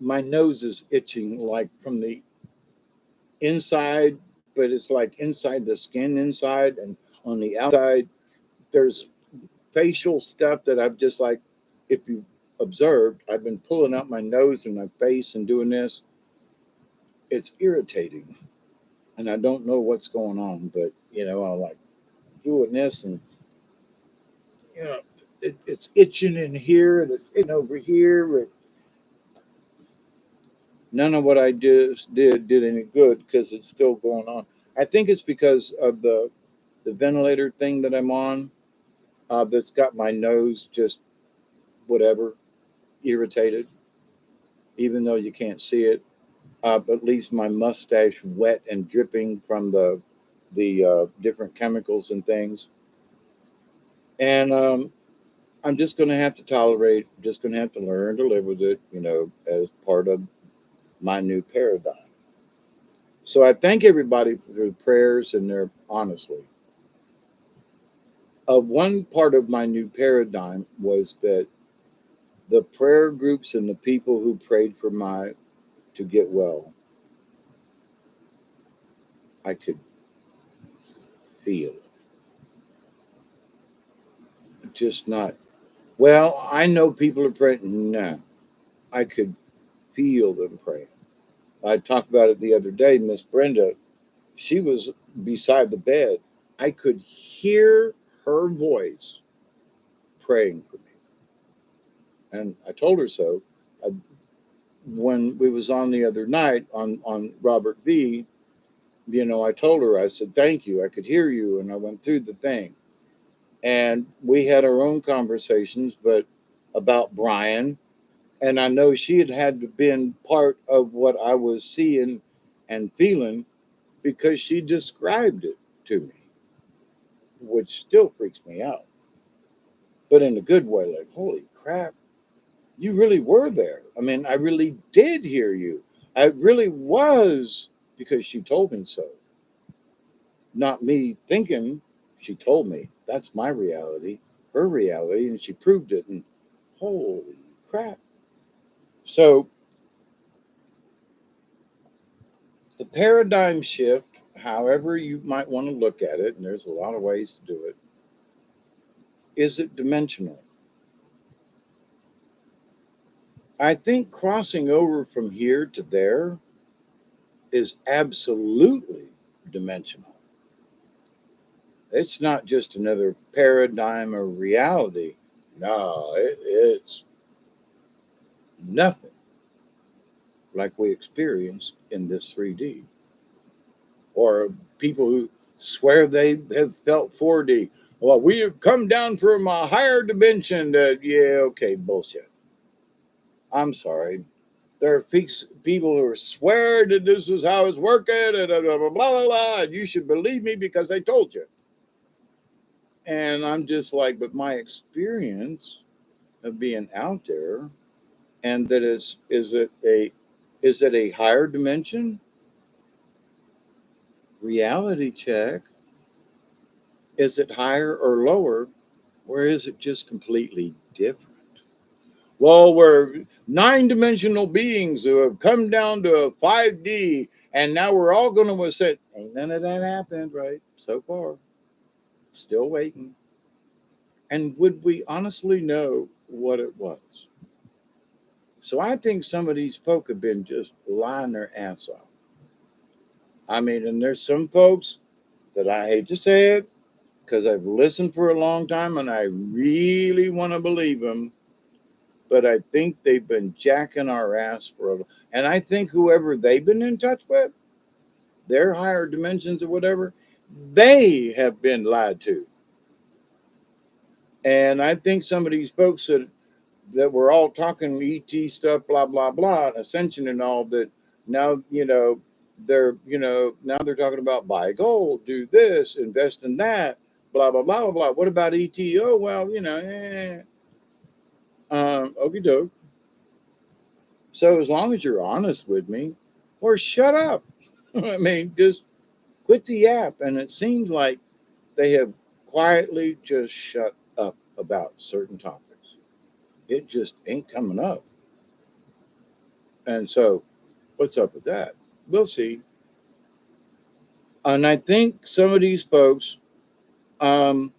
my nose is itching like from the inside, but it's like inside the skin inside and on the outside. There's facial stuff that I've just like, if you observed, I've been pulling out my nose and my face and doing this. It's irritating, and I don't know what's going on, but I'm like doing this, and you know, it's itching in here and it's itching over here. But none of what I did any good because it's still going on. I think it's because of the ventilator thing that I'm on. That's got my nose just whatever irritated, even though you can't see it. But leaves my mustache wet and dripping from the different chemicals and things. And I'm just going to have to tolerate. Just going to have to learn to live with it, as part of my new paradigm. So I thank everybody for their prayers and their honestly. One part of my new paradigm was that the prayer groups and the people who prayed for my to get well, I could feel it. Just not. Well, I know people are praying. No, I could feel them praying. I talked about it the other day. Miss Brenda, she was beside the bed. I could hear her voice praying for me, and I told her so. I, when we was on the other night on Robert V, I told her, I said thank you. I could hear you, and I went through the thing, and we had our own conversations, but about Brian. And I know she had to been part of what I was seeing and feeling because she described it to me, which still freaks me out, but in a good way. Like, holy crap, you really were there. I mean, I really did hear you. I really was because she told me so. Not me thinking, she told me. That's my reality, her reality, and she proved it. And holy crap. So the paradigm shift, however you might want to look at it, and there's a lot of ways to do it, is it dimensional? I think crossing over from here to there is absolutely dimensional. It's not just another paradigm or reality. No, it's nothing like we experienced in this 3D. Or people who swear they have felt 4D. Well, we have come down from a higher dimension. Yeah, okay, bullshit. I'm sorry. There are people who swear that this is how it's working, and blah, blah, blah, blah, blah, and you should believe me because I told you. And I'm just like, but my experience of being out there, and that is it a higher dimension? Reality check. Is it higher or lower? Or is it just completely different? Well, we're nine-dimensional beings who have come down to a 5D, and now we're all going to ascend. Ain't none of that happened, right? So far. Still waiting. And would we honestly know what it was? So I think some of these folk have been just lying their ass off. I mean, and there's some folks that I hate to say it because I've listened for a long time and I really want to believe them, but I think they've been jacking our ass and I think whoever they've been in touch with, their higher dimensions or whatever, they have been lied to. And I think some of these folks that that we're all talking ET stuff, blah blah blah, and ascension and all that. Now now they're talking about buy gold, do this, invest in that, blah blah blah blah blah. What about ET? Oh well, okie doke. So as long as you're honest with me, or shut up. I mean, just quit the app. And it seems like they have quietly just shut up about certain topics. It just ain't coming up. And so, what's up with that? We'll see. And I think some of these folks, um,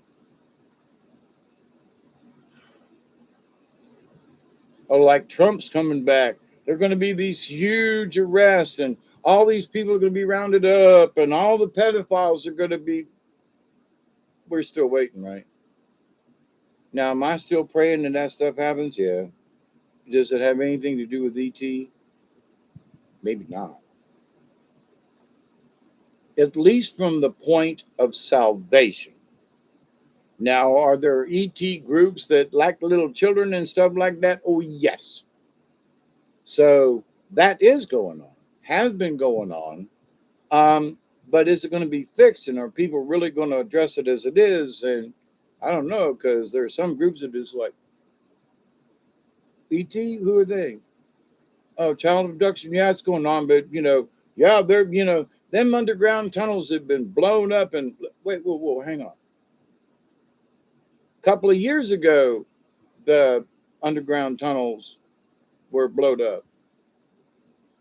are like Trump's coming back. There are going to be these huge arrests, and all these people are going to be rounded up, and all the pedophiles are going to be. We're still waiting, right? Now, am I still praying that that stuff happens? Yeah. Does it have anything to do with ET? Maybe not. At least from the point of salvation. Now, are there ET groups that like little children and stuff like that? Oh, yes. So that is going on, has been going on. Um, but is it going to be fixed? And are people really going to address it as it is? And I don't know, because there are some groups that is like, ET, who are they? Oh, child abduction. Yeah, it's going on. But, yeah, them underground tunnels have been blown up. And wait, whoa, hang on. A couple of years ago, the underground tunnels were blowed up.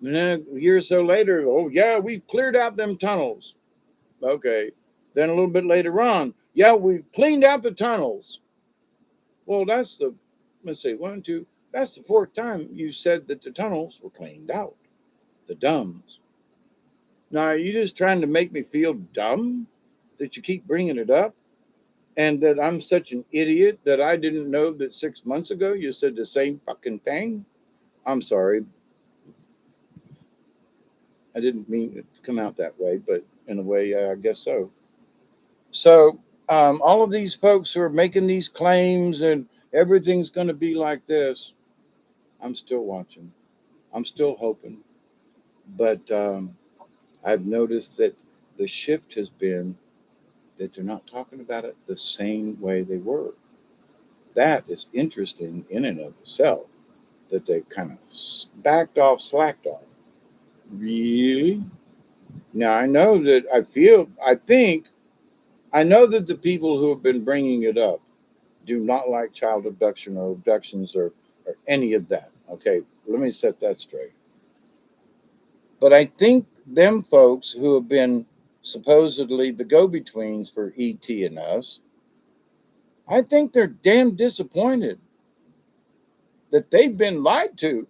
And then a year or so later, oh, yeah, we've cleared out them tunnels. Okay. Then a little bit later on, yeah, we've cleaned out the tunnels. Well, let's see, one, two, that's the fourth time you said that the tunnels were cleaned out. The dumbs. Now, are you just trying to make me feel dumb that you keep bringing it up? And that I'm such an idiot that I didn't know that 6 months ago you said the same fucking thing? I'm sorry. I didn't mean it to come out that way, but in a way, I guess so. So, all of these folks who are making these claims and everything's going to be like this, I'm still watching. I'm still hoping. But I've noticed that the shift has been that they're not talking about it the same way they were. That is interesting in and of itself, that they kind of backed off, slacked off. Really? Now I know that the people who have been bringing it up do not like child abduction or abductions or any of that. Okay, let me set that straight. But I think them folks who have been supposedly the go betweens for ET and us, I think they're damn disappointed that they've been lied to.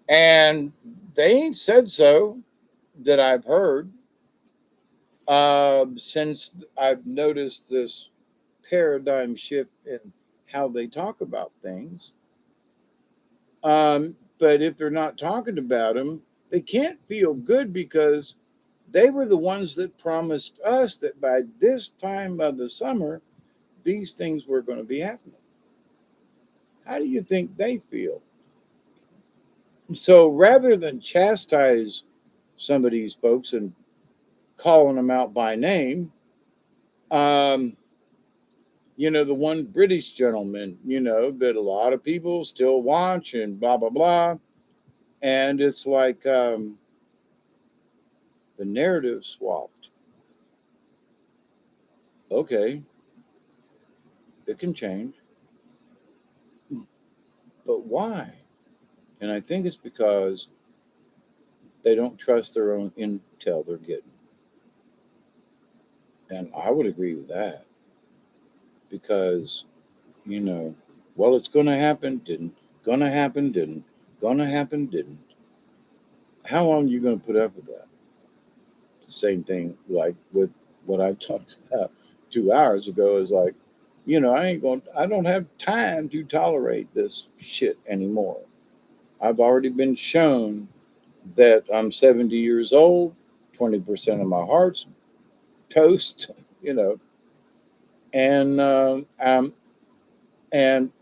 And they ain't said so that I've heard, since I've noticed this paradigm shift in how they talk about things. But if they're not talking about them, they can't feel good because they were the ones that promised us that by this time of the summer, these things were going to be happening. How do you think they feel? So rather than chastise some of these folks and calling them out by name, um, the one British gentleman, that a lot of people still watch and blah, blah, blah. And it's like the narrative swapped. Okay, it can change, but why? And I think it's because they don't trust their own intel they're getting. And I would agree with that because, you know, well, it's going to happen, didn't, going to happen, didn't, going to happen, didn't. How long are you going to put up with that? The same thing like with what I talked about 2 hours ago is like, I don't have time to tolerate this shit anymore. I've already been shown that I'm 70 years old, 20% of my heart's toast, you know, and and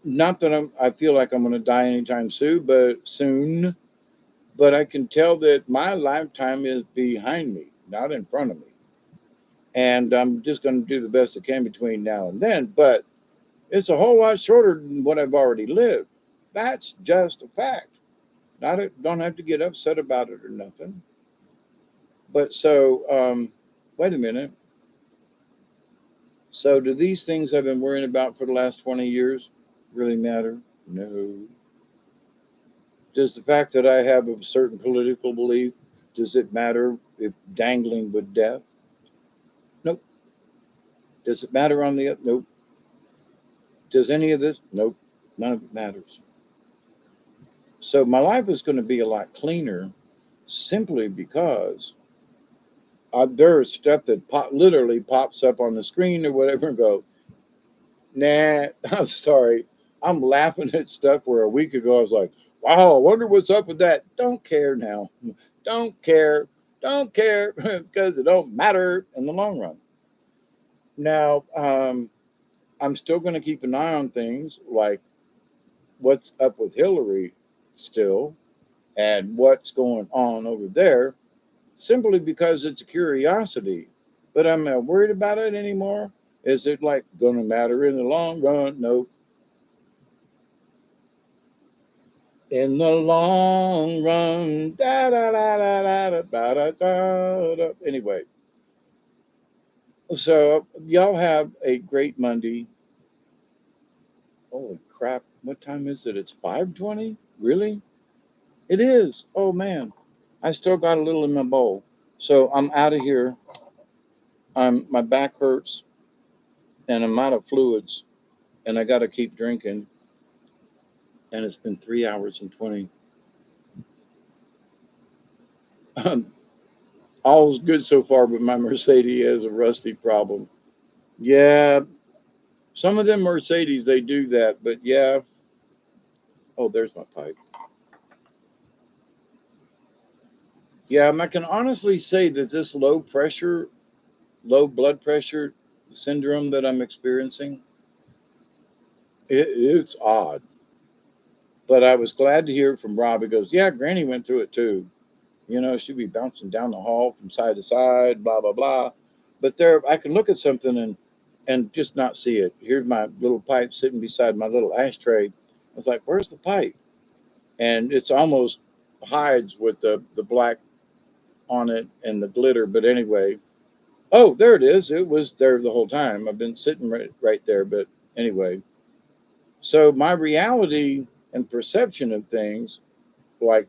Not that I feel like I'm going to die anytime soon, but I can tell that my lifetime is behind me, not in front of me. And I'm just going to do the best I can between now and then. But it's a whole lot shorter than what I've already lived. That's just a fact. Don't have to get upset about it or nothing. But wait a minute. So, do these things I've been worrying about for the last 20 years really matter? No. Does the fact that I have a certain political belief, does it matter if dangling with death? Nope. Does it matter on the, nope. Does any of this? Nope. None of it matters. So my life is going to be a lot cleaner simply because there's stuff that literally pops up on the screen or whatever and go, nah, I'm sorry. I'm laughing at stuff where a week ago I was like, wow, I wonder what's up with that. Don't care now. Don't care. Don't care because it don't matter in the long run. Now, I'm still going to keep an eye on things like what's up with Hillary still and what's going on over there simply because it's a curiosity. But I'm not worried about it anymore. Is it like going to matter in the long run? No. In the long run, da da da da da da da da da. Anyway, so y'all have a great Monday. Holy crap! What time is it? It's 5:20. Really? It is. Oh man, I still got a little in my bowl. So I'm out of here. My back hurts and I'm out of fluids, and I got to keep drinking. And it's been 3 hours and 20. All's good so far, but my Mercedes has a rusty problem. Yeah, some of them Mercedes they do that, but yeah. Oh, there's my pipe. Yeah, I can honestly say that this low blood pressure syndrome that I'm experiencing, it's odd. But I was glad to hear from Rob. He goes, "Yeah, Granny went through it too. You know, she'd be bouncing down the hall from side to side, blah blah blah." But there, I can look at something and just not see it. Here's my little pipe sitting beside my little ashtray. I was like, "Where's the pipe?" And it's almost hides with the black on it and the glitter. But anyway, oh, there it is. It was there the whole time. I've been sitting right there. But anyway, so my reality and perception of things, like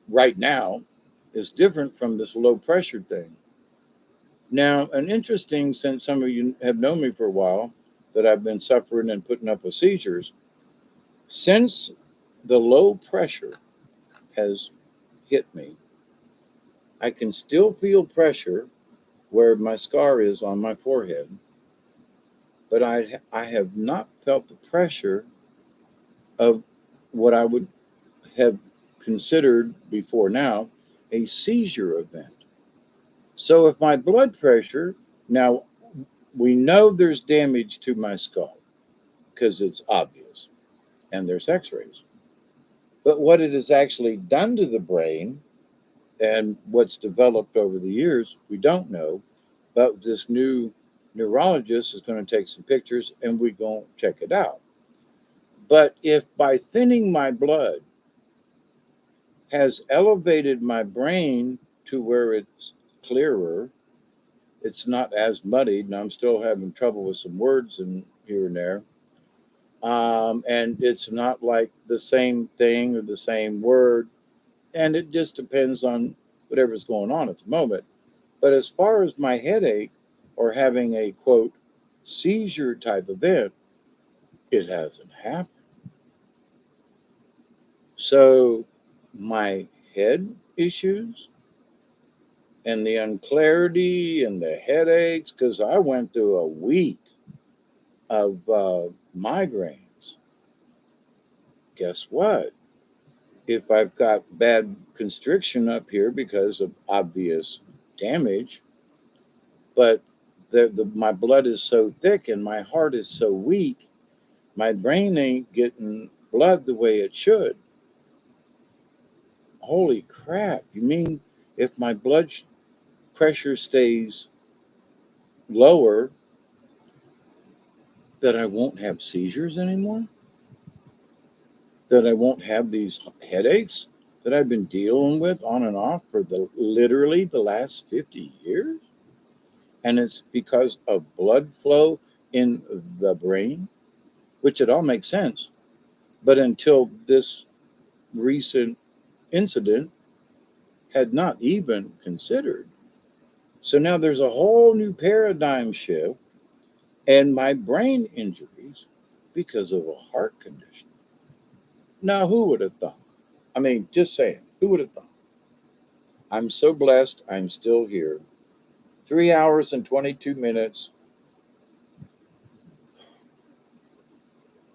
right now, is different from this low pressure thing. Now, an interesting, since some of you have known me for a while, that I've been suffering and putting up with seizures, since the low pressure has hit me, I can still feel pressure where my scar is on my forehead, but I have not felt the pressure of what I would have considered before now a seizure event. So if my blood pressure, now we know there's damage to my skull because it's obvious and there's x-rays. But what it has actually done to the brain and what's developed over the years, we don't know. But this new neurologist is going to take some pictures and we're going to check it out. But if by thinning my blood has elevated my brain to where it's clearer, it's not as muddied, and I'm still having trouble with some words and here and there. And it's not like the same thing or the same word, and it just depends on whatever's going on at the moment. But as far as my headache or having a quote seizure type event, it hasn't happened. So my head issues and the unclarity and the headaches, because I went through a week of migraines. Guess what? If I've got bad constriction up here because of obvious damage, but my blood is so thick and my heart is so weak My brain ain't getting blood the way it should. Holy crap. You mean if my pressure stays lower, that I won't have seizures anymore? That I won't have these headaches that I've been dealing with on and off for literally the last 50 years? And it's because of blood flow in the brain, which it all makes sense. But until this recent incident, had not even considered. So now there's a whole new paradigm shift and my brain injuries because of a heart condition. Now, who would have thought? I mean, just saying, who would have thought? I'm so blessed I'm still here. 3 hours and 22 minutes.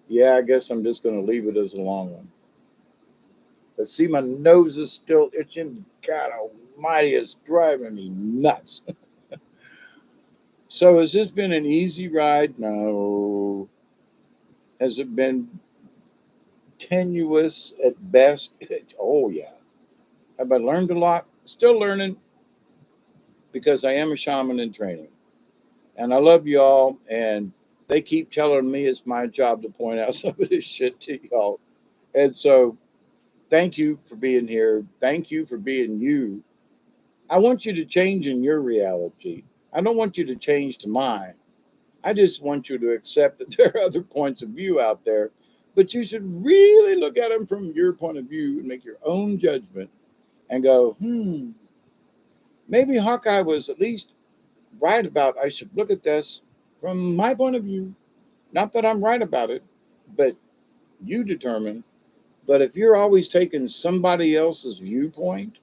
Yeah, I guess I'm just going to leave it as a long one. But see, my nose is still itching. God almighty, it's driving me nuts. So, has this been an easy ride? No. Has it been tenuous at best? Oh, yeah. Have I learned a lot? Still learning because I am a shaman in training. And I love y'all. And they keep telling me it's my job to point out some of this shit to y'all. And so, thank you for being here. Thank you for being you. I want you to change in your reality. I don't want you to change to mine. I just want you to accept that there are other points of view out there, but you should really look at them from your point of view and make your own judgment and go, maybe Hawkeye was at least right about I should look at this from my point of view. Not that I'm right about it, but you determine. But if you're always taking somebody else's viewpoint,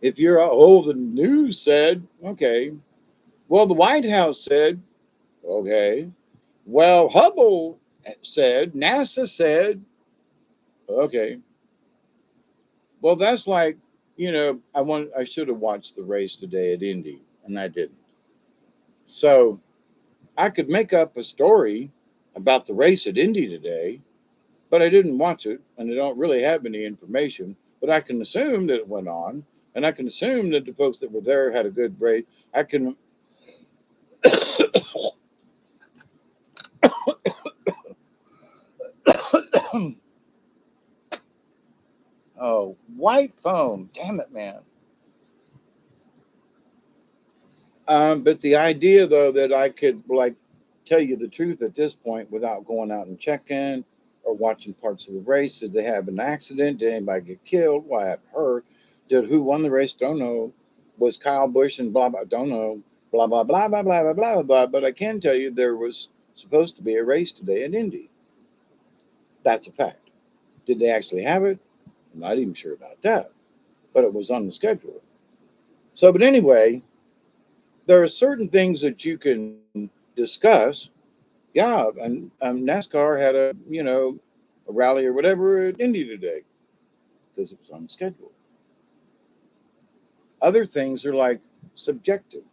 if you're, oh, the news said, okay, well, the White House said, okay, well, Hubble said, NASA said, okay. Well, that's like, I should have watched the race today at Indy, and I didn't. So I could make up a story about the race at Indy today, but I didn't watch it, and I don't really have any information. But I can assume that it went on, and I can assume that the folks that were there had a good race. I can. Oh, white foam! Damn it, man. But the idea, though, that I could like tell you the truth at this point without going out and checking or watching parts of the race. Did they have an accident? Did anybody get killed? Well, I haven't heard. Did who won the race? Don't know. Was Kyle Busch and blah blah? Don't know. Blah blah blah blah blah blah blah blah. But I can tell you there was supposed to be a race today in Indy. That's a fact. Did they actually have it? I'm not even sure about that. But it was on the schedule. So, but anyway, there are certain things that you can discuss. Yeah, and NASCAR had a rally or whatever at Indy today because it was on the schedule. Other things are like subjective.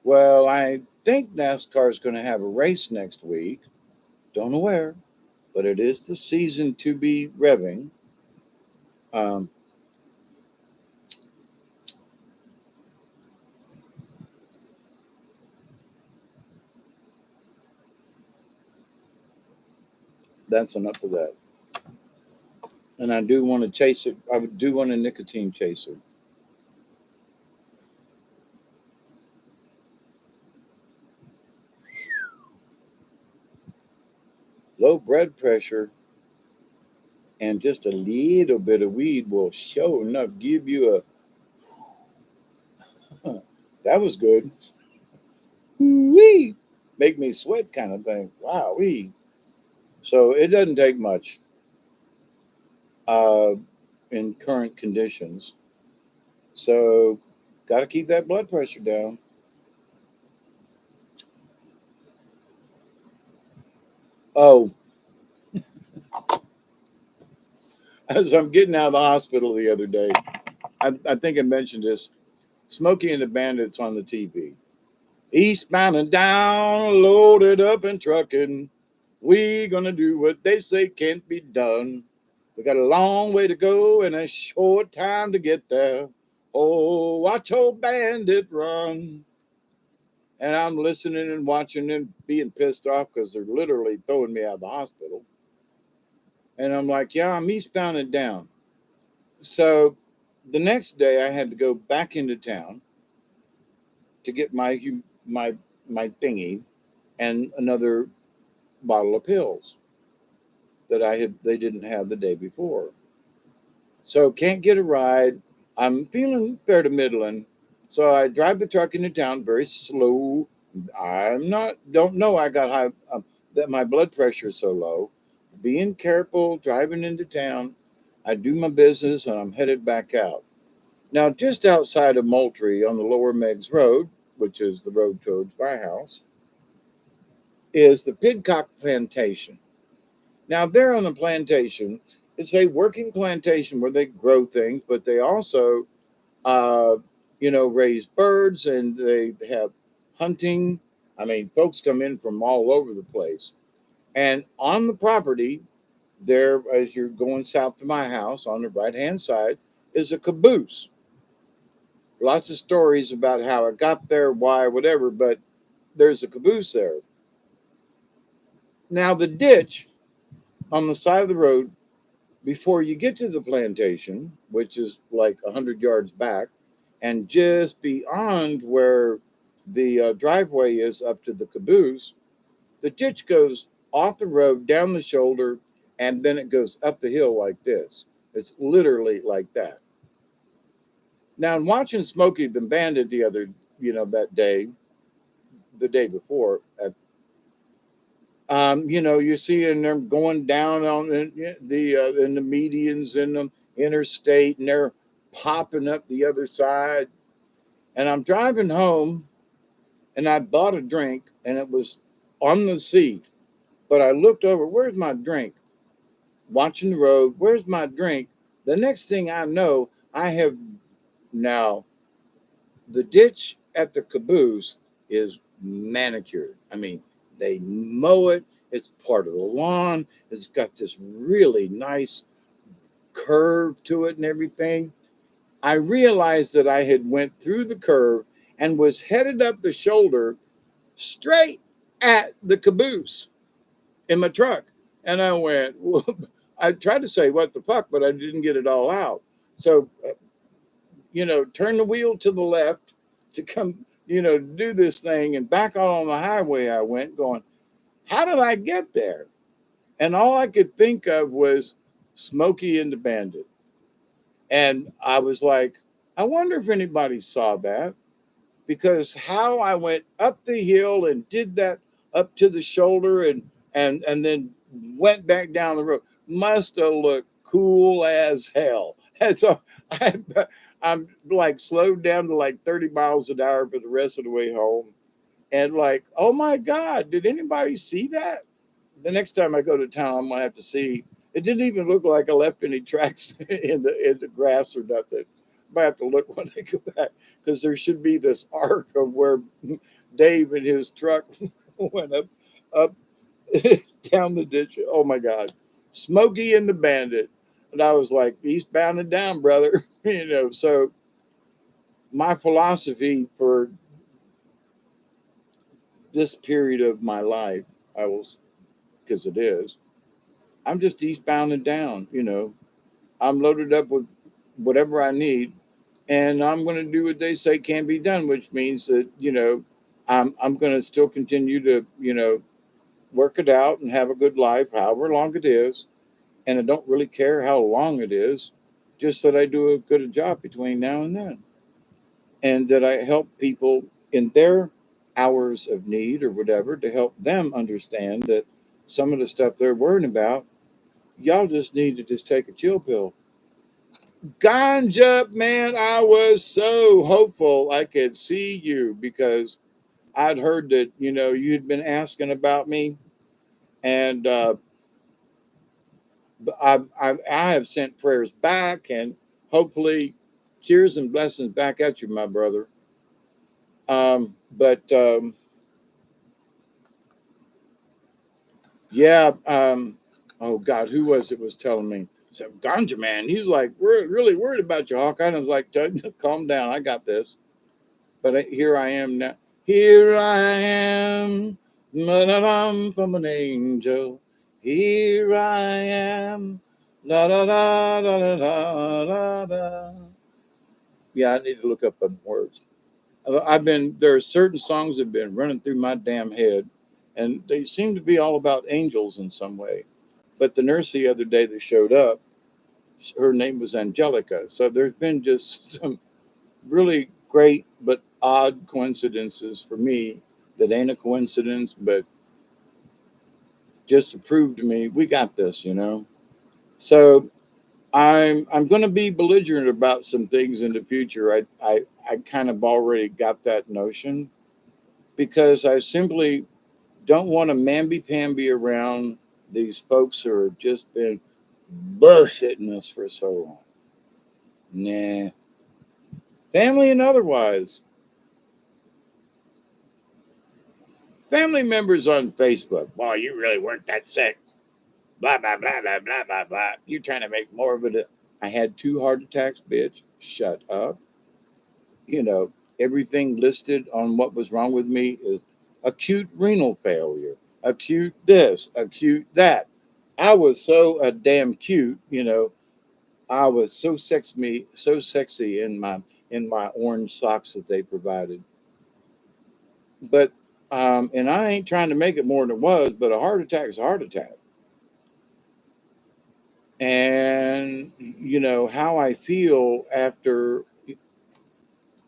Well, I think NASCAR is going to have a race next week. Don't know where, but it is the season to be revving. Um, that's enough of that. And I do want to chase it. I do want a nicotine chaser. Low blood pressure and just a little bit of weed will show enough give you a that was good. Wee, make me sweat kind of thing. Wow, wee. So it doesn't take much uh, in current conditions. So got to keep that blood pressure down. Oh, as I'm getting out of the hospital the other day, I think I mentioned this. Smokey and the Bandits on the TV. Eastbound and down, loaded up and trucking. We gonna do what they say can't be done. We got a long way to go and a short time to get there. Oh, watch old bandit run. And I'm listening and watching and being pissed off because they're literally throwing me out of the hospital. And I'm like, yeah, I'm eastbound and down. So the next day I had to go back into town to get my my thingy and another bottle of pills that they didn't have the day before. So can't get a ride. I'm feeling fair to middling. So I drive the truck into town very slow. I'm not don't know I got high that my blood pressure is so low. Being careful driving into town. I do my business and I'm headed back out. Now just outside of Moultrie on the Lower Meigs Road, which is the road towards my house, is the Pidcock Plantation. Now there on the plantation, it's a working plantation where they grow things, but they also, uh, raise birds and they have hunting. I mean, folks come in from all over the place. And on the property, there, as you're going south to my house on the right hand side, is a caboose. Lots of stories about how it got there, why, whatever, but there's a caboose there. Now, the ditch on the side of the road before you get to the plantation, which is like 100 yards back, and just beyond where the driveway is up to the caboose, the ditch goes off the road, down the shoulder, and then it goes up the hill like this. It's literally like that. Now, in watching Smokey the Bandit that day, the day before, you see in them going down on in the medians in the interstate, and they're popping up the other side. And I'm driving home, and I bought a drink, and it was on the seat. But I looked over, where's my drink? Watching the road, where's my drink? The next thing I know, I have now the ditch at the caboose is manicured. I mean, they mow it. It's part of the lawn. It's got this really nice curve to it and everything. I realized that I had went through the curve and was headed up the shoulder straight at the caboose in my truck. And I went, well, I tried to say, what the fuck, but I didn't get it all out. So turn the wheel to the left to come, do this thing. And back on the highway, I went going, how did I get there? And all I could think of was Smokey and the Bandit. And I was like, I wonder if anybody saw that because how I went up the hill and did that up to the shoulder and then went back down the road must have looked cool as hell. And so I, I'm like slowed down to like 30 miles an hour for the rest of the way home. And like, oh my God, did anybody see that? The next time I go to town, I'm gonna have to see. It didn't even look like I left any tracks in the grass or nothing. I might have to look when I go back because there should be this arc of where Dave and his truck went up down the ditch. Oh my God, Smokey and the Bandit, and I was like, eastbound and down, brother. So my philosophy for this period of my life, I will, because it is, I'm just eastbound and down. I'm loaded up with whatever I need, and I'm going to do what they say can be done, which means that I'm going to still continue to work it out and have a good life, however long it is, and I don't really care how long it is, just that I do a good job between now and then, and that I help people in their hours of need or whatever to help them understand that some of the stuff they're worrying about, y'all just need to just take a chill pill. Ganja, man, I was so hopeful I could see you because I'd heard that, you'd been asking about me. And I have sent prayers back and hopefully cheers and blessings back at you, my brother. But Yeah. Oh God, who was it was telling me? So Ganja man, he was like, "We're really worried about you, Hawkeye." And I was like, "Doug, calm down. I got this." But here I am now. Here I am, I'm from an angel. Here I am, la da da da da da da da. Yeah, I need to look up some words. There are certain songs that have been running through my damn head, and they seem to be all about angels in some way. But the nurse the other day that showed up, her name was Angelica. So there's been just some really great but odd coincidences for me that ain't a coincidence, but just to prove to me we got this. So I'm going to be belligerent about some things in the future. I kind of already got that notion because I simply don't want to mamby-pamby around these folks who have just been bullshitting us for so long. Nah, family and otherwise. Family members on Facebook. Boy, you really weren't that sick. Blah, blah, blah, blah, blah, blah, blah. You're trying to make more of it. I had 2 heart attacks, bitch. Shut up. You know, everything listed on what was wrong with me is acute renal failure, acute this, acute that. I was so damn cute. I was so sexy in my orange socks that they provided. But and I ain't trying to make it more than it was, but a heart attack is a heart attack. And how I feel after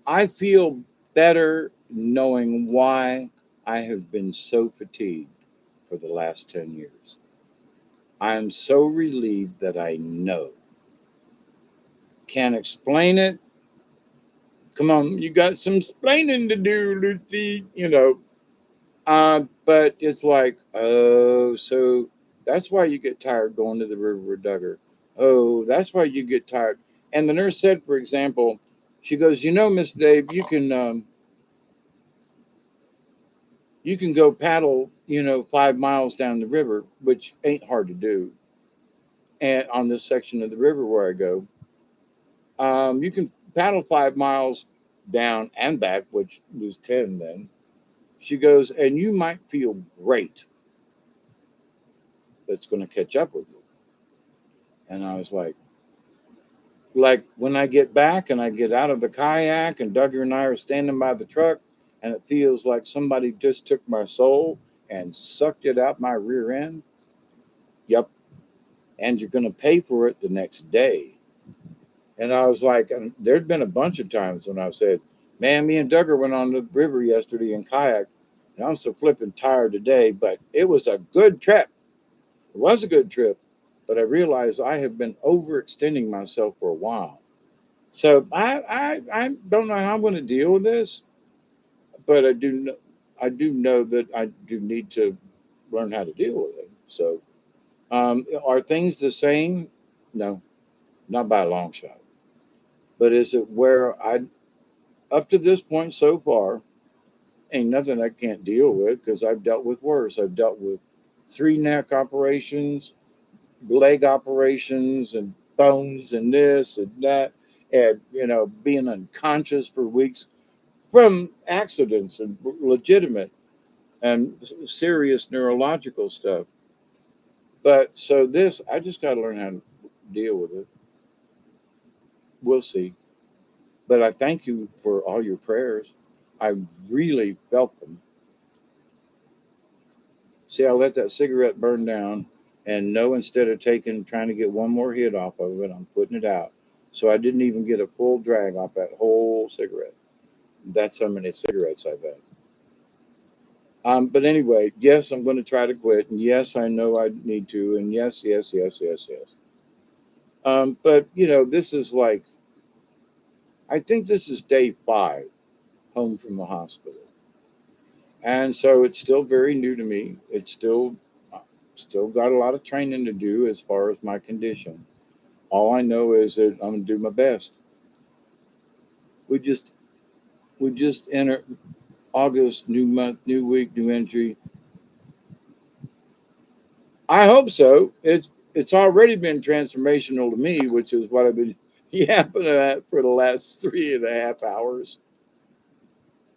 I feel better knowing why I have been so fatigued for the last 10 years. I am so relieved that I know. Can't explain it. Come on, you got some explaining to do, Lucy. But it's like, oh, so that's why you get tired going to the river with Duggar. Oh, that's why you get tired. And the nurse said, for example, she goes, Miss Dave, you can go paddle, 5 miles down the river, which ain't hard to do. And on this section of the river where I go, you can paddle 5 miles down and back, which was 10 then. She goes, and you might feel great. That's going to catch up with you. And I was like when I get back and I get out of the kayak and Dougie and I are standing by the truck and it feels like somebody just took my soul and sucked it out my rear end. Yep. And you're going to pay for it the next day. And I was like, and there'd been a bunch of times when I said, man, me and Duggar went on the river yesterday in kayak and I'm so flipping tired today, but it was a good trip. It was a good trip, but I realized I have been overextending myself for a while. So I don't know how I'm going to deal with this, but I do know that I do need to learn how to deal with it. So are things the same? No, not by a long shot. But is it where I up to this point so far ain't nothing I can't deal with because I've dealt with worse. I've dealt with 3 neck operations, leg operations, and bones and this and that, and being unconscious for weeks from accidents and legitimate and serious neurological stuff. But so this, I just got to learn how to deal with it. We'll see. But I thank you for all your prayers. I really felt them. See, I let that cigarette burn down, and no, instead of trying to get one more hit off of it, I'm putting it out. So I didn't even get a full drag off that whole cigarette. That's how many cigarettes I've had. But anyway, yes, I'm going to try to quit. And yes, I know I need to. And yes, yes, yes, yes, yes. But, this is I think this is day 5 home from the hospital. And so it's still very new to me. It's still got a lot of training to do as far as my condition. All I know is that I'm going to do my best. We just we just enter August, new month, new week, new entry. I hope so. It's already been transformational to me, which is what I've been yapping at for the last 3.5 hours.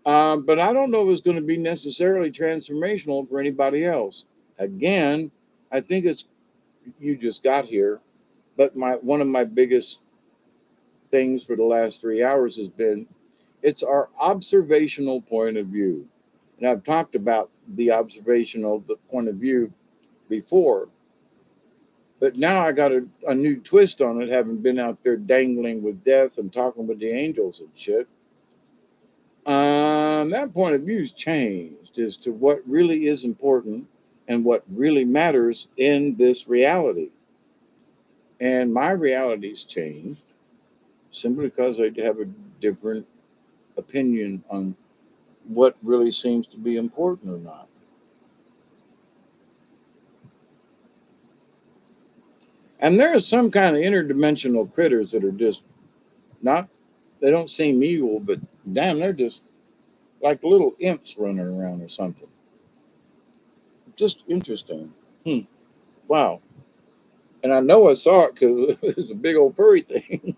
But I don't know if it's going to be necessarily transformational for anybody else. Again, I think it's you just got here, but my one of my biggest things for the last 3 hours has been it's our observational point of view. And I've talked about the observational the point of view before, but now I got a new twist on it, having been out there dangling with death and talking with the angels and shit. That point of view's changed as to what really is important and what really matters in this reality. And my reality's changed simply because I have a different opinion on what really seems to be important or not. And there are some kind of interdimensional critters that are just not, they don't seem evil, but damn, they're just like little imps running around or something. Just interesting. Hmm. Wow. And I know I saw it because it was a big old furry thing.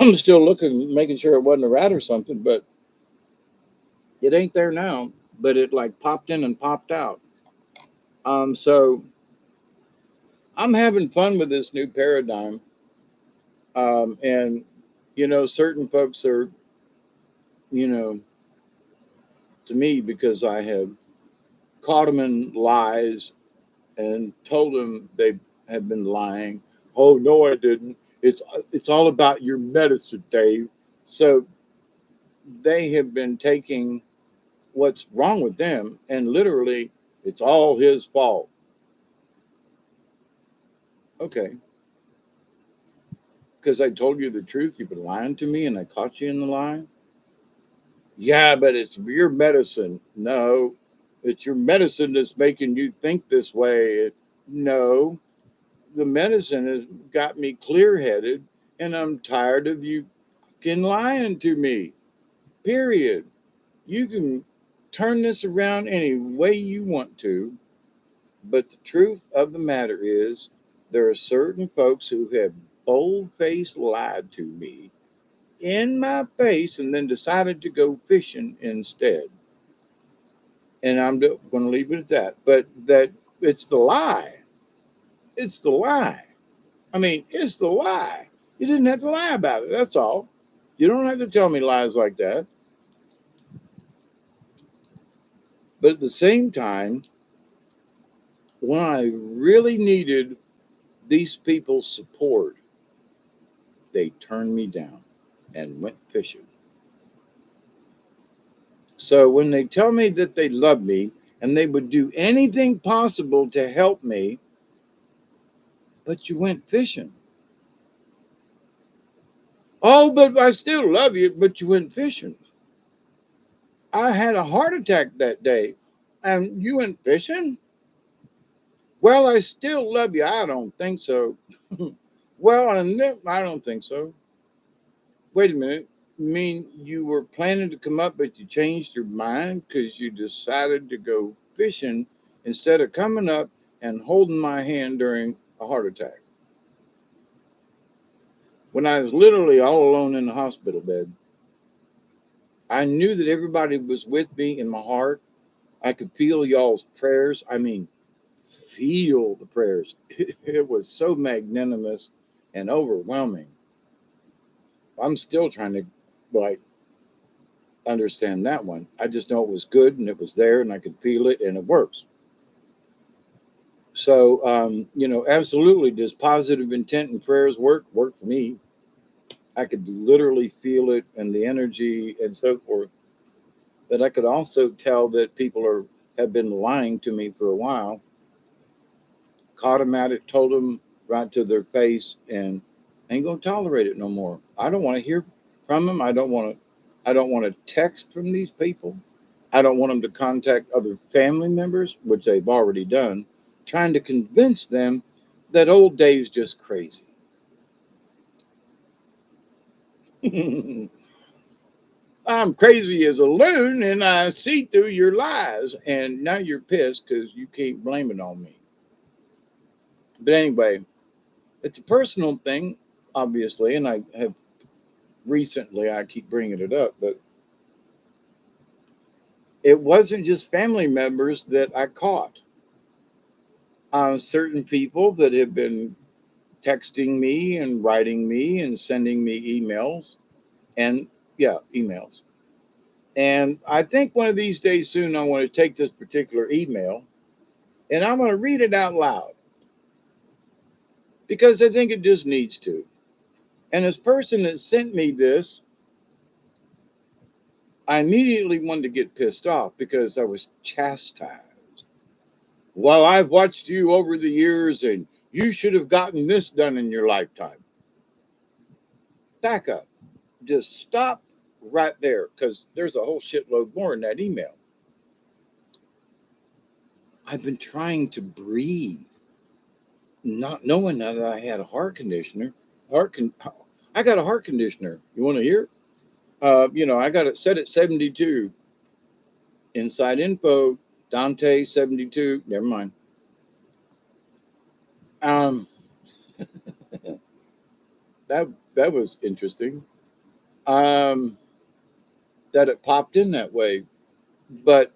I'm still looking, making sure it wasn't a rat or something, but it ain't there now. But it like popped in and popped out. So I'm having fun with this new paradigm. And certain folks are, you know, to me because I have caught them in lies and told them they have been lying. Oh no, I didn't. It's all about your medicine, Dave. So they have been taking what's wrong with them and literally it's all his fault. Okay, because I told you the truth, you've been lying to me and I caught you in the lie. Yeah, but it's your medicine. No, it's your medicine that's making you think this way. No, the medicine has got me clear headed and I'm tired of you fucking lying to me. Period. You can turn this around any way you want to, but the truth of the matter is there are certain folks who have bold faced lied to me in my face and then decided to go fishing instead. And I'm going to leave it at that. But that it's the lie. It's the lie. I mean, it's the lie. You didn't have to lie about it. That's all. You don't have to tell me lies like that. But at the same time, when I really needed these people's support, they turned me down and went fishing. So when they tell me that they love me and they would do anything possible to help me, but you went fishing. Oh, but I still love you, but you went fishing. I had a heart attack that day and you went fishing? Well, I still love you. I don't think so. Well, I don't think so. Wait a minute. You mean you were planning to come up, but you changed your mind because you decided to go fishing instead of coming up and holding my hand during a heart attack? When I was literally all alone in the hospital bed, I knew that everybody was with me in my heart. I could feel y'all's prayers. I mean, feel the prayers. It was so magnanimous and overwhelming. I'm still trying to like understand that one. I just know it was good and it was there and I could feel it and it works. So, absolutely, does positive intent and prayers work? Work for me. I could literally feel it and the energy and so forth. But I could also tell that people have been lying to me for a while. Caught them at it, told them right to their face, and ain't gonna tolerate it no more. I don't want to hear from them. I don't want to. I don't want to text from these people. I don't want them to contact other family members, which they've already done, trying to convince them that old Dave's just crazy. I'm crazy as a loon and I see through your lies. And now you're pissed because you can't blame it on me. But anyway, it's a personal thing, obviously. And I have recently, I keep bringing it up, but it wasn't just family members that I caught. Certain people that have been texting me and writing me and sending me emails and, yeah, emails. And I think one of these days soon, I want to take this particular email and I'm going to read it out loud because I think it just needs to. And this person that sent me this, I immediately wanted to get pissed off because I was chastised. Well, I've watched you over the years and you should have gotten this done in your lifetime. Back up. Just stop right there because there's a whole shitload more in that email. I've been trying to breathe, not knowing that I had a heart conditioner. Heart con- I got a heart conditioner. You want to hear? I got it set at 72. Inside info, Dante 72. Never mind. Um, that was interesting. Um, that it popped in that way, but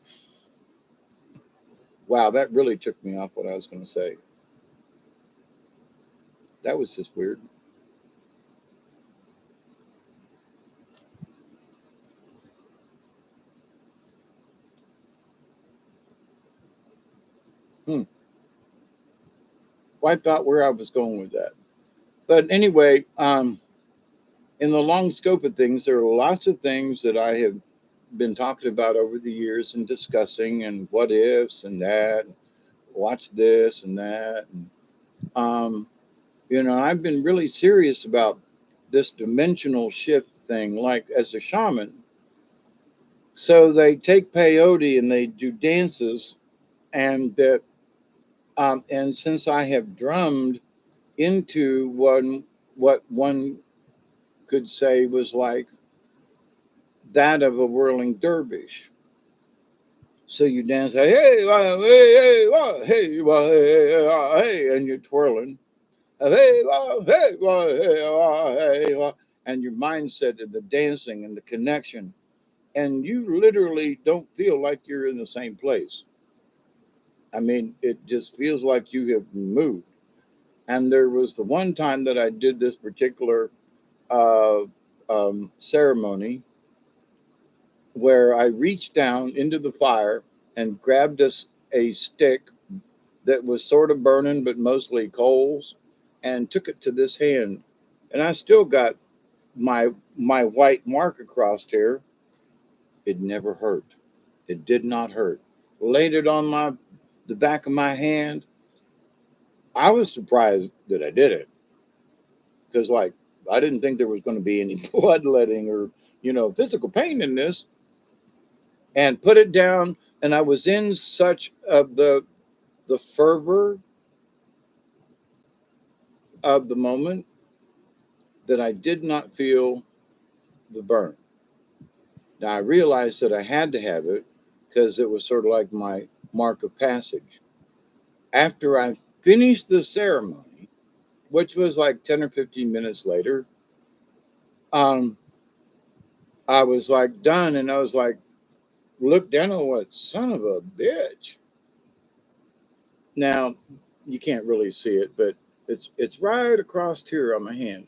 wow, that really took me off what I was going to say. That was just weird. Hmm. Wiped out where I was going with that. But anyway, in the long scope of things, there are lots of things that I have been talking about over the years and discussing, and what ifs and that, watch this and that. And, um, I've been really serious about this dimensional shift thing, like as a shaman. So they take peyote and they do dances, and and since I have drummed into what one could say was like that of a whirling dervish. So you dance, hey, wah, hey, hey, wah, hey, wah, hey, wah, hey, and you're twirling, hey, wah, hey, wah, hey, wah, hey, wah, and your mindset and the dancing and the connection, and you literally don't feel like you're in the same place. I mean, it just feels like you have moved. And there was the one time that I did this particular uh, ceremony where I reached down into the fire and grabbed a stick that was sort of burning, but mostly coals, and took it to this hand. And I still got my white mark across here. It never hurt. It did not hurt. Laid it on the back of my hand. I was surprised that I did it because, like, I didn't think there was going to be any bloodletting or physical pain in this. And put it down, and I was in such the fervor of the moment that I did not feel the burn. Now I realized that I had to have it because it was sort of like my mark of passage. After I finished the ceremony, which was like 10 or 15 minutes later, um, I was like done and I was like, look down on what son of a bitch. Now you can't really see it, but it's right across here on my hand.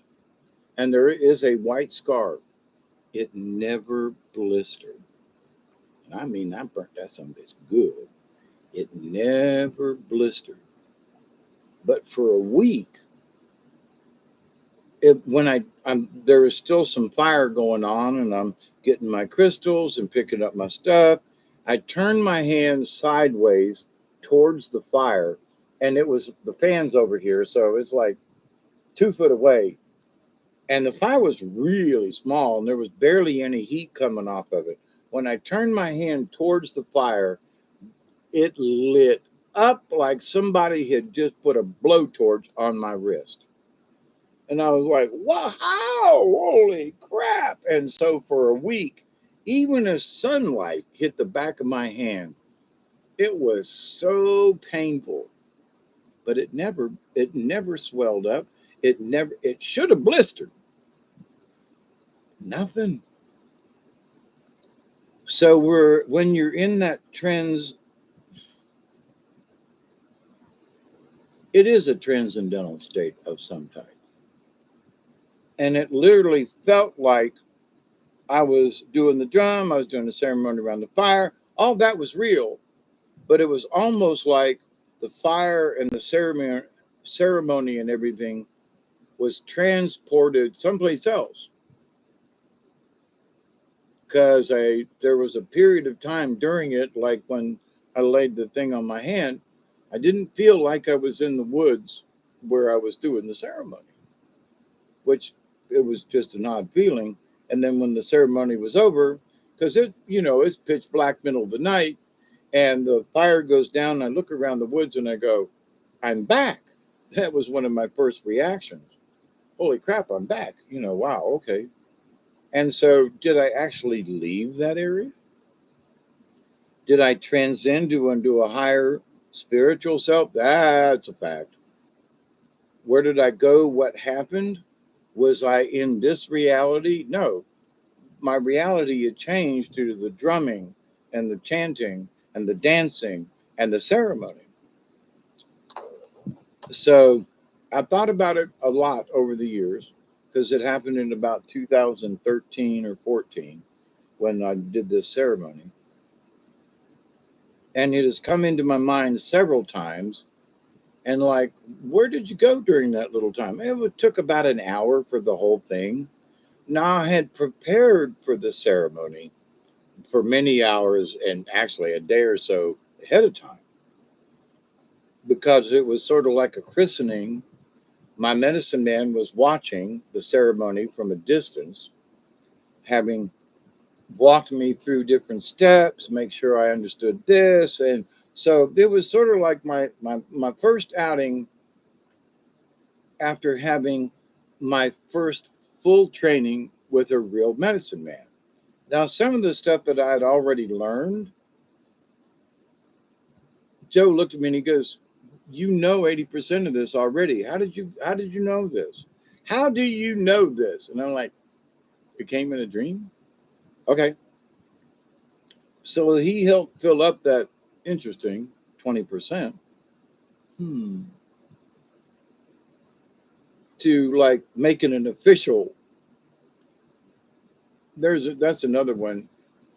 And there is a white scar. It never blistered. And I mean, I burnt that some bitch good. It never blistered. But for a week, when I'm there is still some fire going on, and I'm getting my crystals and picking up my stuff. I turned my hand sideways towards the fire, and it was the fans over here, so it's like 2 foot away. And the fire was really small, and there was barely any heat coming off of it. When I turned my hand towards the fire, it lit up like somebody had just put a blowtorch on my wrist. And I was like, wow, holy crap. And so for a week, Even as sunlight hit the back of my hand, it was so painful, but it never swelled up. It should have blistered. Nothing. So when you're in that trans, it is a transcendental state of some type. And it literally felt like I was doing the drum, I was doing the ceremony around the fire. All that was real, but it was almost like the fire and the ceremony and everything was transported someplace else. Because there was a period of time during it, like when I laid the thing on my hand, I didn't feel like I was in the woods where I was doing the ceremony, which it was just an odd feeling. And then when the ceremony was over, because it's pitch black middle of the night, and the fire goes down, and I look around the woods and I go, I'm back. That was one of my first reactions. Holy crap, I'm back. Wow, okay. And so, did I actually leave that area? Did I transcend into a higher spiritual self? That's a fact. Where did I go? What happened? Was I in this reality? No. My reality had changed due to the drumming and the chanting and the dancing and the ceremony. So I thought about it a lot over the years because it happened in about 2013 or 14 when I did this ceremony. And it has come into my mind several times. And like, where did you go during that little time? It took about an hour for the whole thing. Now I had prepared for the ceremony for many hours and actually a day or so ahead of time because it was sort of like a christening. My medicine man was watching the ceremony from a distance, having walked me through different steps, make sure I understood this. And so it was sort of like my first outing after having my first full training with a real medicine man. Now, some of the stuff that I had already learned, Joe looked at me and he goes, "You know 80% of this already. How did you know this? How do you know this?" And I'm like, "It came in a dream." Okay. So he helped fill up that interesting 20%. Hmm. To like making an official. That's another one.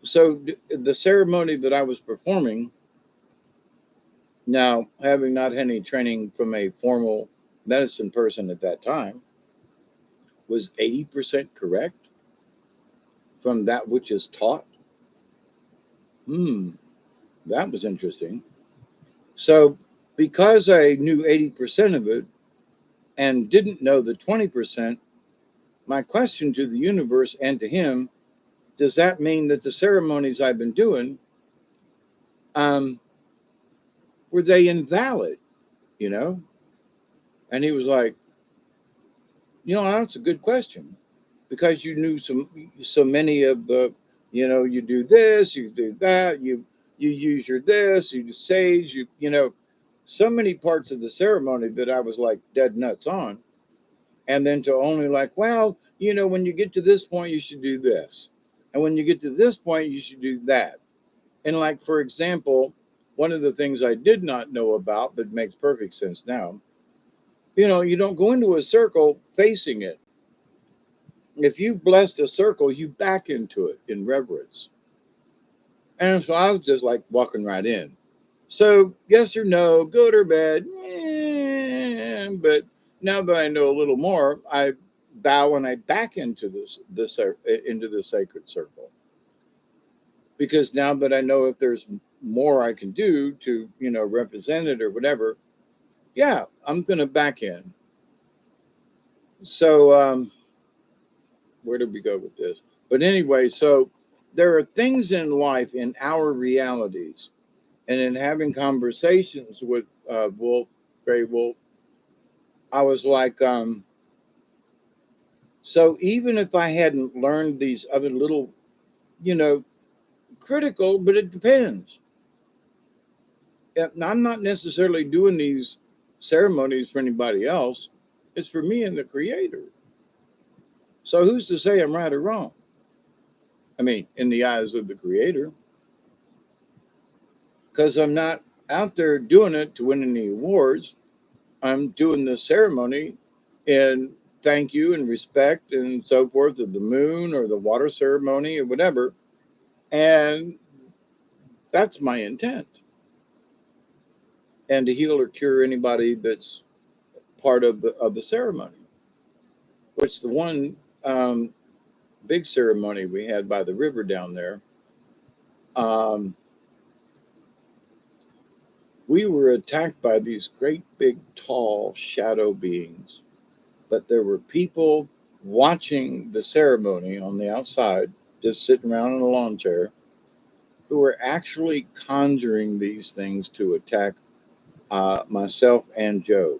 So the ceremony that I was performing, now having not had any training from a formal medicine person at that time, was 80% correct from that which is taught. Hmm. That was interesting. So because I knew 80% of it and didn't know the 20%, my question to the universe and to him, does that mean that the ceremonies I've been doing, um, were they invalid? You know? And he was like, that's a good question because you knew so many of the, you do this, you do that, you use your this, you do sage, so many parts of the ceremony that I was like dead nuts on. And then to only like, well, when you get to this point, you should do this. And when you get to this point, you should do that. And like, for example, one of the things I did not know about, but makes perfect sense now, you don't go into a circle facing it. If you blessed a circle, you back into it in reverence. And so I was just like walking right in. So yes or no, good or bad, but now that I know a little more, I bow and I back into into the sacred circle because now that I know if there's more I can do to represent it or whatever, yeah, I'm gonna back in. So where did we go with this? But anyway, so there are things in life in our realities, and in having conversations with Wolf, Gray Wolf, I was like, so even if I hadn't learned these other little you know, critical, but it depends. I'm not necessarily doing these ceremonies for anybody else. It's for me and the creator. So who's to say I'm right or wrong? I mean, in the eyes of the creator, because I'm not out there doing it to win any awards. I'm doing the ceremony in thank you and respect and so forth of the moon or the water ceremony or whatever. And that's my intent. And to heal or cure anybody that's part of the ceremony, which the one big ceremony we had by the river down there, um, we were attacked by these great big tall shadow beings, but there were people watching the ceremony on the outside, just sitting around in a lawn chair, who were actually conjuring these things to attack myself and Joe,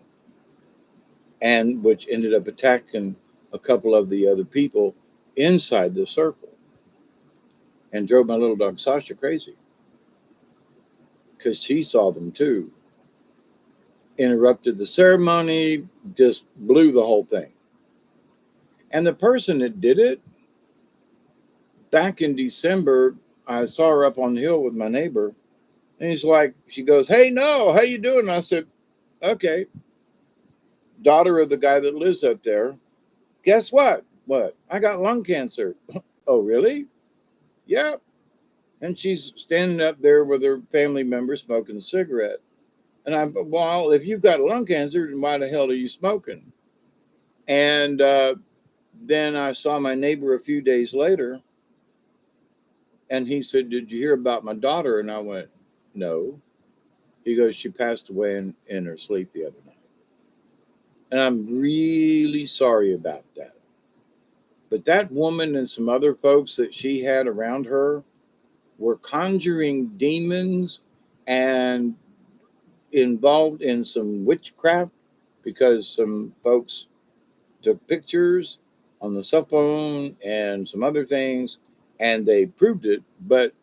and which ended up attacking a couple of the other people inside the circle and drove my little dog Sasha crazy because she saw them too. Interrupted the ceremony, just blew the whole thing. And the person that did it back in December, I saw her up on the hill with my neighbor, and he's like, she goes, "Hey, no, how you doing?" And I said, "Okay, daughter of the guy that lives up there. Guess what? What? I got lung cancer." "Oh, really?" "Yep." And she's standing up there with her family member smoking a cigarette. And I'm, "Well, if you've got lung cancer, then why the hell are you smoking?" And then I saw my neighbor a few days later, and he said, "Did you hear about my daughter?" And I went, "No." He goes, "She passed away in her sleep the other night." And I'm really sorry about that. But that woman and some other folks that she had around her were conjuring demons and involved in some witchcraft because some folks took pictures on the cell phone and some other things and they proved it. But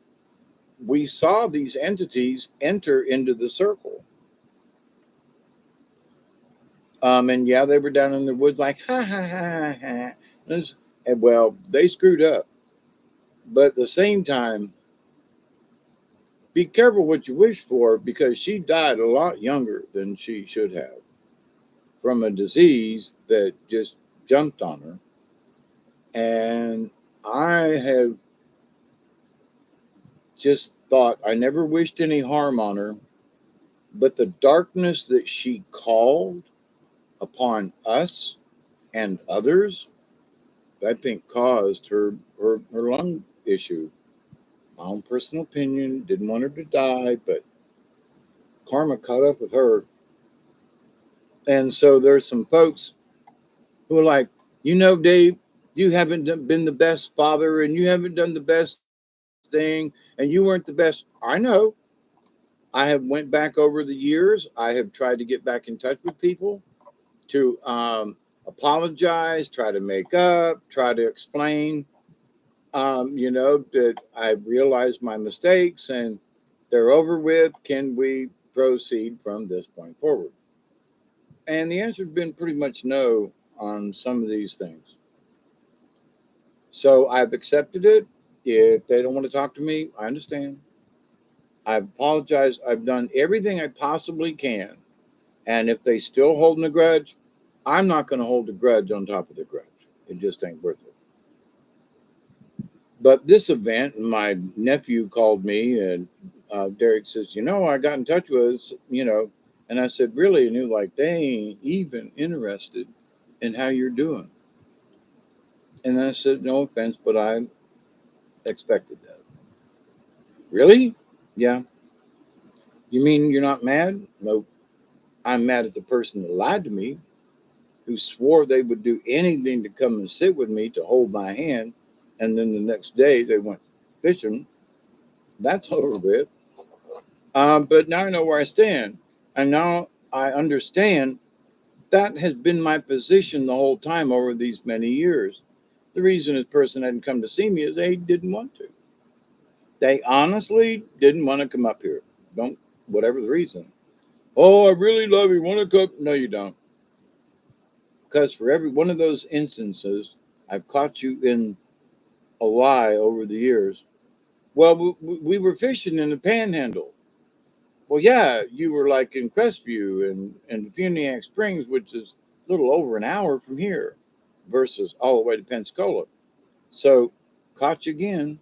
we saw these entities enter into the circle. And yeah, they were down in the woods like, ha ha ha ha. And well, they screwed up. But at the same time, be careful what you wish for because she died a lot younger than she should have from a disease that just jumped on her. And I have just thought I never wished any harm on her, but the darkness that she called upon us and others, I think caused her lung issue. My own personal opinion, didn't want her to die, but karma caught up with her. And so there's some folks who are like, Dave, you haven't been the best father and you haven't done the best thing and you weren't the best. I know. I have went back over the years. I have tried to get back in touch with people to apologize, try to make up, try to explain, that I realized my mistakes and they're over with. Can we proceed from this point forward? And the answer has been pretty much no on some of these things. So I've accepted it. If they don't want to talk to me, I understand. I've apologized. I've done everything I possibly can. And if they still holding a grudge, I'm not going to hold a grudge on top of the grudge. It just ain't worth it. But this event, my nephew called me and Derek says, I got in touch with, and I said, really? And he was like, they ain't even interested in how you're doing. And I said, no offense, but I expected that. Really? Yeah. You mean you're not mad? Nope. I'm mad at the person that lied to me, who swore they would do anything to come and sit with me to hold my hand. And then the next day they went fishing. That's over with. But now I know where I stand. And now I understand that has been my position the whole time over these many years. The reason this person hadn't come to see me is they didn't want to. They honestly didn't want to come up here. Don't, whatever the reason. Oh, I really love you. Want to come? No, you don't. Because for every one of those instances, I've caught you in a lie over the years. Well, we were fishing in the Panhandle. Well, yeah, you were like in Crestview and Funiac Springs, which is a little over an hour from here, versus all the way to Pensacola. So, caught you again,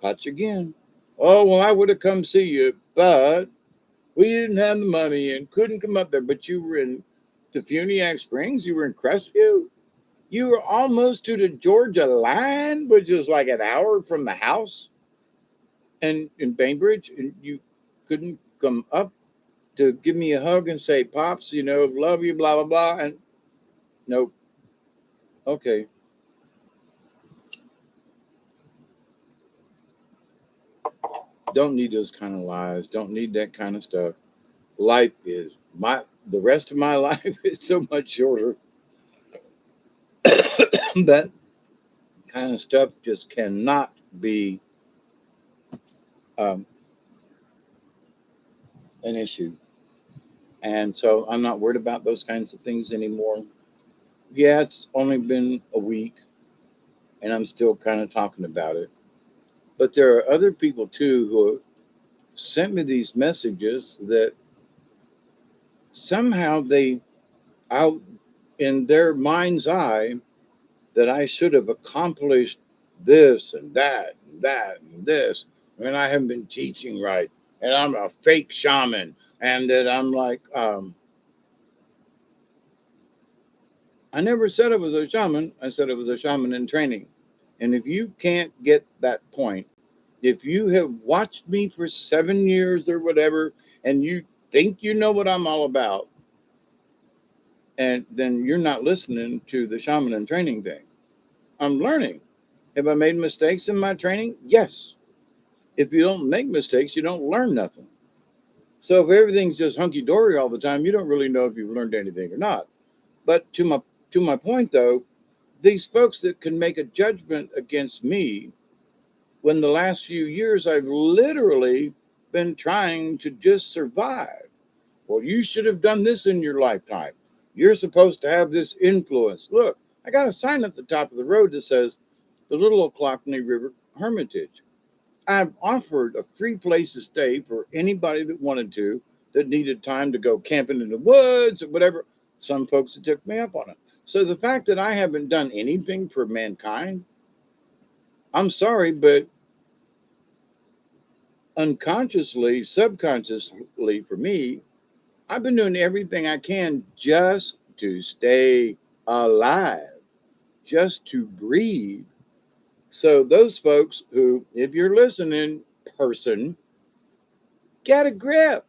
caught you again. Oh, well, I would have come see you, but we didn't have the money and couldn't come up there. But you were in the Funiac Springs, you were in Crestview, you were almost to the Georgia line, which is like an hour from the house, and in Bainbridge, and you couldn't come up to give me a hug and say, Pops, love you, blah, blah, blah. And nope. Okay. Don't need those kind of lies. Don't need that kind of stuff. Life is the rest of my life is so much shorter. That kind of stuff just cannot be um, an issue. And so I'm not worried about those kinds of things anymore. Yeah, it's only been a week and I'm still kind of talking about it. But there are other people too who sent me these messages that somehow they out in their mind's eye that I should have accomplished this and that and that and this, and I haven't been teaching right, and I'm a fake shaman, and that I'm like, I never said I was a shaman. I said I was a shaman in training. And if you can't get that point, if you have watched me for 7 years or whatever, and you think you know what I'm all about, and then you're not listening to the shaman and training thing. I'm learning. Have I made mistakes in my training? Yes. If you don't make mistakes, you don't learn nothing. So if everything's just hunky dory all the time, you don't really know if you've learned anything or not. But to my point though, these folks that can make a judgment against me when the last few years I've literally been trying to just survive. Well, you should have done this in your lifetime. You're supposed to have this influence. Look, I got a sign at the top of the road that says the Little Ochlockonee River Hermitage. I've offered a free place to stay for anybody that wanted to, that needed time to go camping in the woods or whatever. Some folks have took me up on it. So the fact that I haven't done anything for mankind, I'm sorry, but unconsciously, subconsciously for me, I've been doing everything I can just to stay alive, just to breathe. So those folks who, if you're listening, person, get a grip.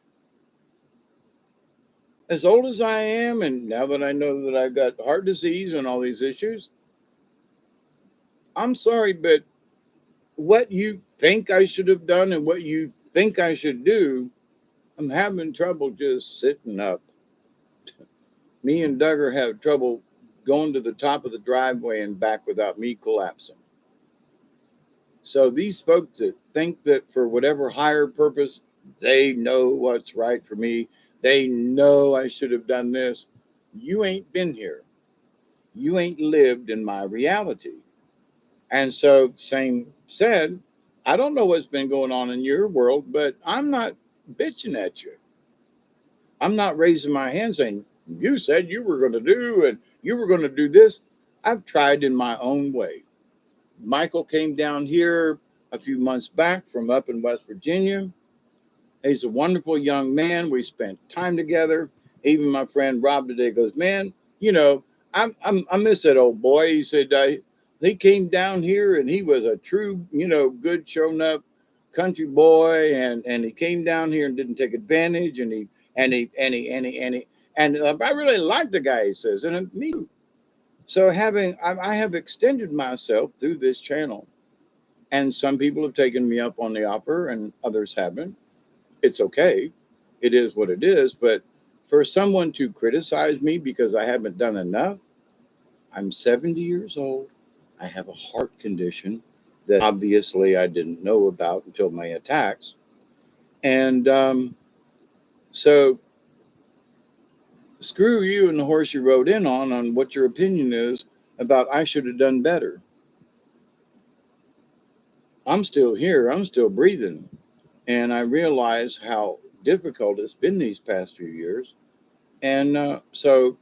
As old as I am, and now that I know that I've got heart disease and all these issues, I'm sorry, but what you think I should have done and what you think I should do, I'm having trouble just sitting up. Me and Duggar have trouble going to the top of the driveway and back without me collapsing. So these folks that think that for whatever higher purpose, they know what's right for me, they know I should have done this. You ain't been here. You ain't lived in my reality. And so, same said, I don't know what's been going on in your world, but I'm not bitching at you. I'm not raising my hand saying, you said you were going to do and you were going to do this. I've tried in my own way. Michael came down here a few months back from up in West Virginia. He's a wonderful young man. We spent time together. Even my friend Rob today goes, man, you know, I miss that old boy. He said he came down here and he was a true, good shown up country boy, and he came down here and didn't take advantage, and I really like the guy. He says, and me too. So I have extended myself through this channel, and some people have taken me up on the offer, and others haven't. It's okay. It is what it is. But for someone to criticize me because I haven't done enough, I'm 70 years old. I have a heart condition. that obviously I didn't know about until my attacks. And so screw you and the horse you rode in on what your opinion is about I should have done better. I'm still here. I'm still breathing. And I realize how difficult it's been these past few years. And so,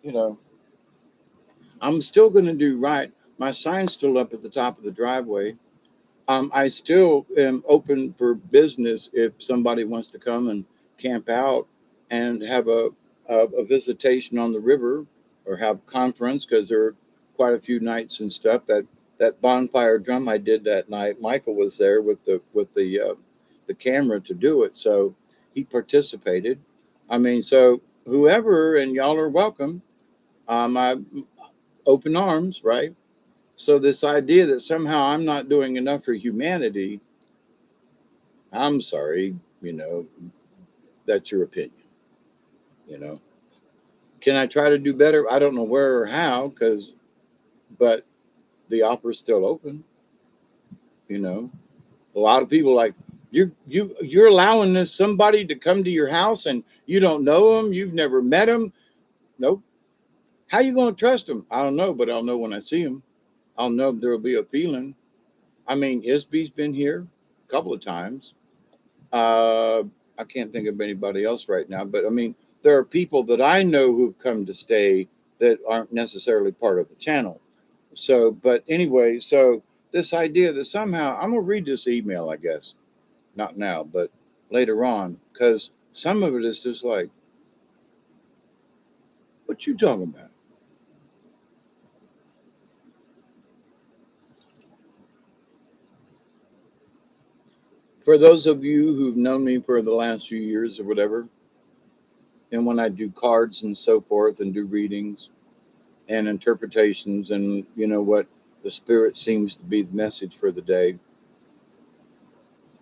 you know, I'm still going to do right. My sign's still up at the top of the driveway. I still am open for business if somebody wants to come and camp out and have a visitation on the river or have conference because there are quite a few nights and stuff. That bonfire drum I did that night, Michael was there with the camera to do it, so he participated. I mean, so whoever and y'all are welcome. I open arms, right? So this idea that somehow I'm not doing enough for humanity, I'm sorry, that's your opinion, you know. Can I try to do better? I don't know where or how, but the offer's still open, you know. A lot of people like you're allowing this somebody to come to your house and you don't know them, you've never met them. Nope. How you going to trust them? I don't know, but I'll know when I see them. I'll know if there'll be a feeling. I mean, Isby's been here a couple of times. Uh, I can't think of anybody else right now, but I mean, there are people that I know who've come to stay that aren't necessarily part of the channel. So, but anyway, so this idea that somehow I'm gonna read this email, I guess, not now, but later on, because some of it is just like, what you talking about? For those of you who've known me for the last few years or whatever, and when I do cards and so forth and do readings, and interpretations and what the spirit seems to be the message for the day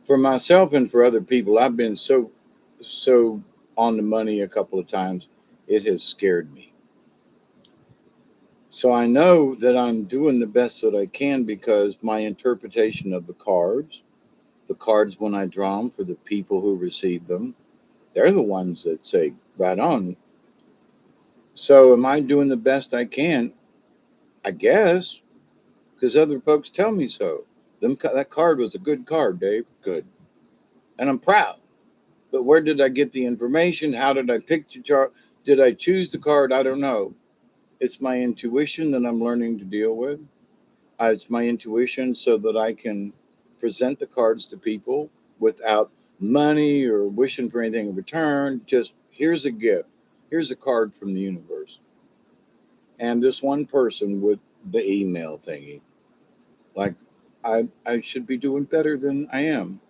for myself and for other people. I've been so on the money a couple of times, it has scared me. So I know that I'm doing the best that I can because my interpretation of the cards when I draw them for the people who receive them, they're the ones that say right on. So am I doing the best I can? I guess, because other folks tell me so. That card was a good card, Dave. Good. And I'm proud. But where did I get the information? How did I pick the chart? Did I choose the card? I don't know. It's my intuition that I'm learning to deal with. It's my intuition so that I can present the cards to people without money or wishing for anything in return. Just here's a gift. Here's a card from the universe. And this one person with the email thingy. Like I should be doing better than I am.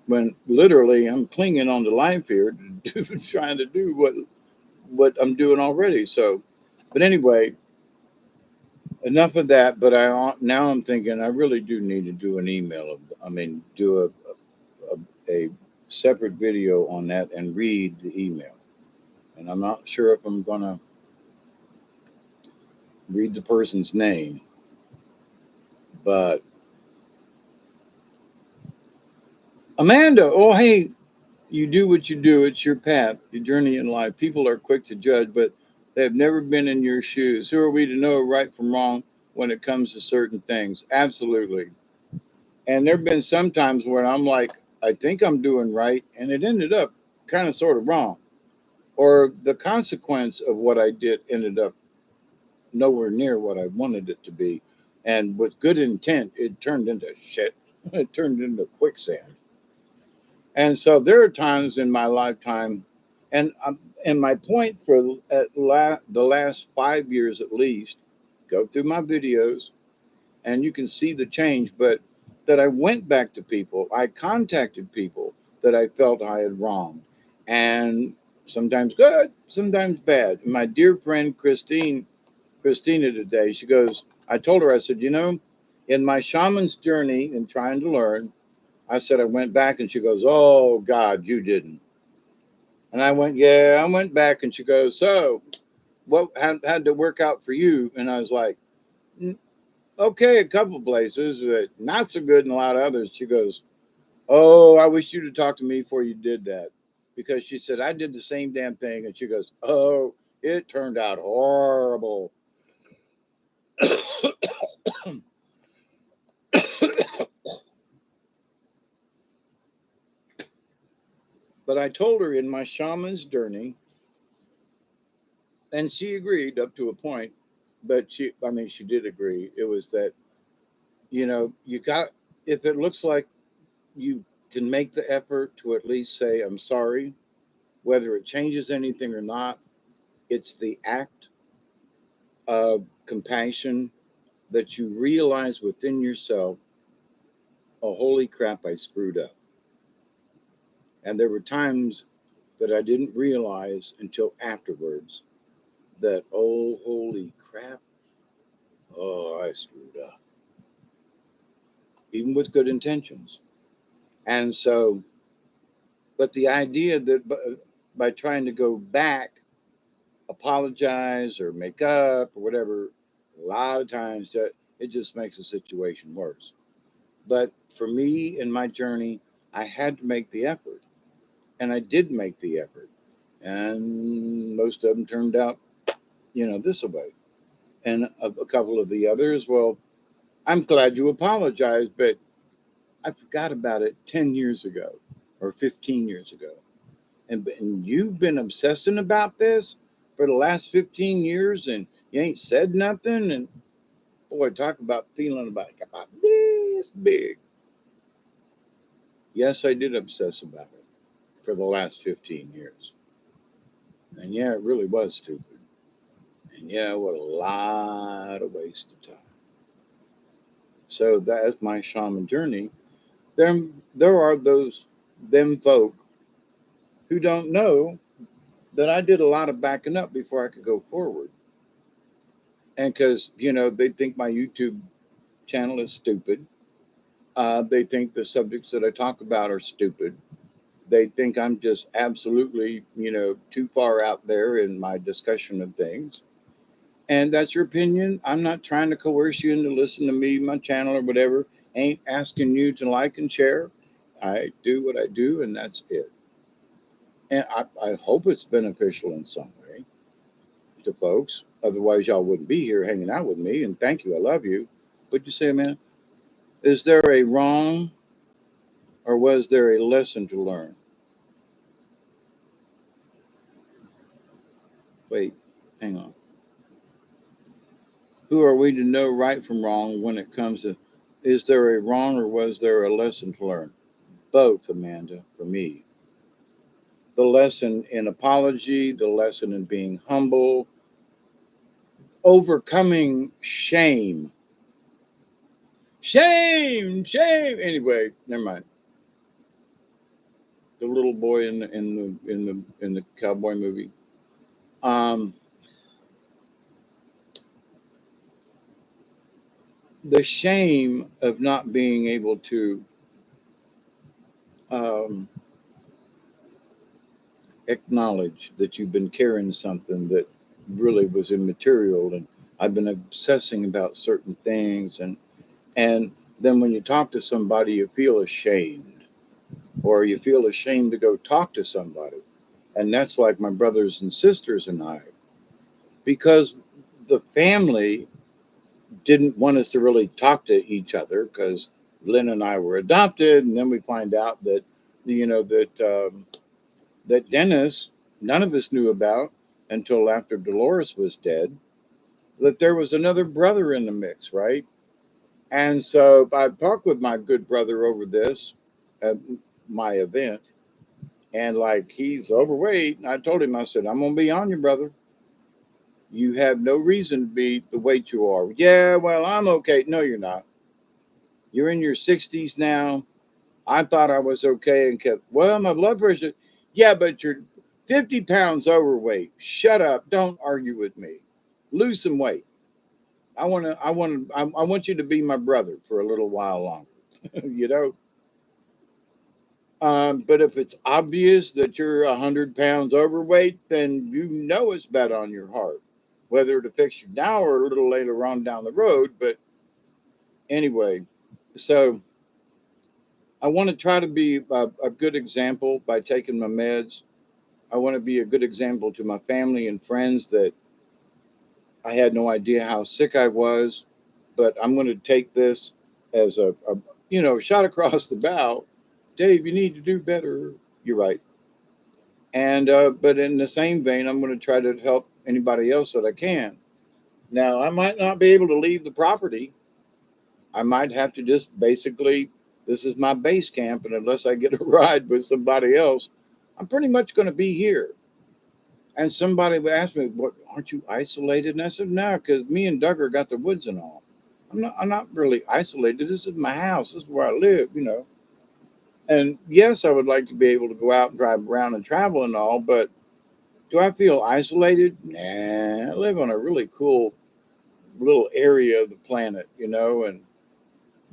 When literally I'm clinging on to life here to do, trying to do what I'm doing already. So, but anyway, enough of that. But now I'm thinking I really do need to do an email. I mean, do a separate video on that and read the email. And I'm not sure if I'm gonna read the person's name, but Amanda. Oh, hey, you do what you do. It's your path, your journey in life. People are quick to judge, but they have never been in your shoes. Who are we to know right from wrong when it comes to certain things? Absolutely. And there have been some times where I'm like, I think I'm doing right, and it ended up kind of sort of wrong. Or the consequence of what I did ended up nowhere near what I wanted it to be. And with good intent, it turned into shit. It turned into quicksand. And so there are times in my lifetime, and my point for the last 5 years at least, go through my videos, and you can see the change. But that I went back to people, I contacted people that I felt I had wronged, and sometimes good, sometimes bad. My dear friend Christina today, she goes, I told her, I said, in my shaman's journey in trying to learn, I said, I went back, and she goes, oh, God, you didn't. And I went, yeah, I went back. And she goes, so what how did it work out for you? And I was like, "Mm, okay, a couple places, but not so good in a lot of others." She goes, "Oh, I wish you'd have talked to me before you did that," because she said I did the same damn thing, and she goes, "Oh, it turned out horrible." But I told her in my shaman's journey, and she agreed up to a point. But I mean, she did agree. It was that, you got, if it looks like you can make the effort to at least say, I'm sorry, whether it changes anything or not, it's the act of compassion that you realize within yourself, oh, holy crap, I screwed up. And there were times that I didn't realize until afterwards that, oh, holy crap, oh, I screwed up, even with good intentions. And so, but the idea that by trying to go back, apologize or make up or whatever, a lot of times that it just makes the situation worse. But for me in my journey, I had to make the effort, and I did make the effort, and most of them turned out, this way. And a couple of the others, well, I'm glad you apologized, but I forgot about it 10 years ago or 15 years ago. And you've been obsessing about this for the last 15 years and you ain't said nothing. And boy, talk about feeling about this big. Yes, I did obsess about it for the last 15 years. And yeah, it really was stupid. And yeah, what a lot of wasted time. So that's my shaman journey. There are them folk who don't know that I did a lot of backing up before I could go forward. And because, they think my YouTube channel is stupid. They think the subjects that I talk about are stupid. They think I'm just absolutely, too far out there in my discussion of things. And that's your opinion. I'm not trying to coerce you into listening to me, my channel, or whatever. Ain't asking you to like and share. I do what I do, and that's it. And I hope it's beneficial in some way to folks. Otherwise, y'all wouldn't be here hanging out with me. And thank you. I love you. But you say, man, is there a wrong or was there a lesson to learn? Wait, hang on. Who are we to know right from wrong when it comes to, is there a wrong or was there a lesson to learn? Both, Amanda, for me. The lesson in apology, the lesson in being humble, overcoming shame. Shame, shame. Anyway, never mind. The little boy in the cowboy movie. Um, the shame of not being able to um, acknowledge that you've been carrying something that really was immaterial, and I've been obsessing about certain things, and then when you talk to somebody, you feel ashamed, or you feel ashamed to go talk to somebody, and that's like my brothers and sisters and I, because the family didn't want us to really talk to each other because Lynn and I were adopted, and then we find out that that Dennis, none of us knew about until after Dolores was dead, that there was another brother in the mix, right? And so I talked with my good brother over this at my event, and like he's overweight. And I told him, I said, I'm gonna be on you, brother. You have no reason to be the weight you are. Yeah, well, I'm okay. No, you're not. You're in your 60s now. I thought I was okay and kept, well, my blood pressure. Yeah, but you're 50 pounds overweight. Shut up. Don't argue with me. Lose some weight. I want you to be my brother for a little while longer, you know? But if it's obvious that you're 100 pounds overweight, then it's bad on your heart. whether to fix you now or a little later on down the road. But anyway, so I want to try to be a good example by taking my meds. I want to be a good example to my family and friends that I had no idea how sick I was, but I'm going to take this as a shot across the bow. Dave, you need to do better. You're right. And but in the same vein, I'm going to try to help anybody else that I can. Now, I might not be able to leave the property. I might have to just basically, this is my base camp, and unless I get a ride with somebody else, I'm pretty much going to be here. And somebody would ask me, "What? Aren't you isolated?" And I said, "No, because me and Duggar got the woods and all. I'm not really isolated. This is my house. This is where I live. And yes, I would like to be able to go out and drive around and travel and all, but do I feel isolated? Nah, I live on a really cool little area of the planet. And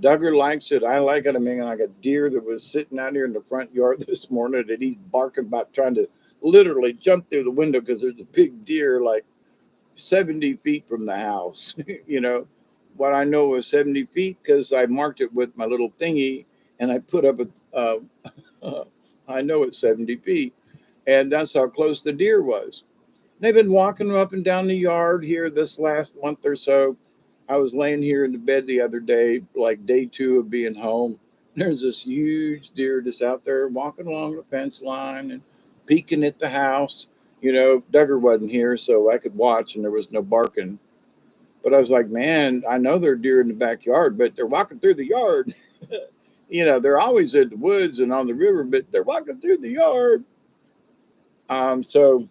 Duggar likes it. I like it. I mean, like a deer that was sitting out here in the front yard this morning that he's barking about trying to literally jump through the window because there's a big deer like 70 feet from the house. you know, what I know was 70 feet because I marked it with my little thingy and I put up I know it's 70 feet. And that's how close the deer was. They've been walking up and down the yard here this last month or so. I was laying here in the bed the other day, like day 2 of being home. There's this huge deer just out there walking along the fence line and peeking at the house. Duggar wasn't here, so I could watch, and there was no barking. But I was like, man, I know there are deer in the backyard, but they're walking through the yard. They're always in the woods and on the river, but they're walking through the yard. So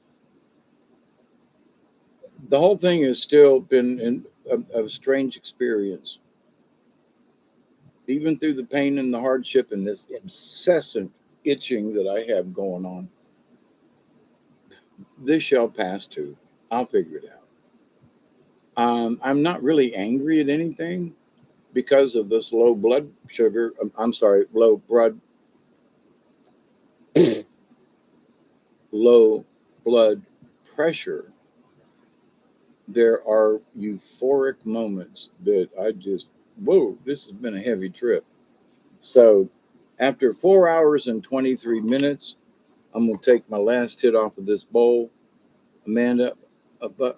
the whole thing has still been a strange experience, even through the pain and the hardship and this incessant itching that I have going on. This shall pass too. I'll figure it out. I'm not really angry at anything because of this low blood sugar. I'm sorry, low blood pressure. There are euphoric moments that I just, whoa, this has been a heavy trip. So after 4 hours and 23 minutes, I'm going to take my last hit off of this bowl. Amanda, about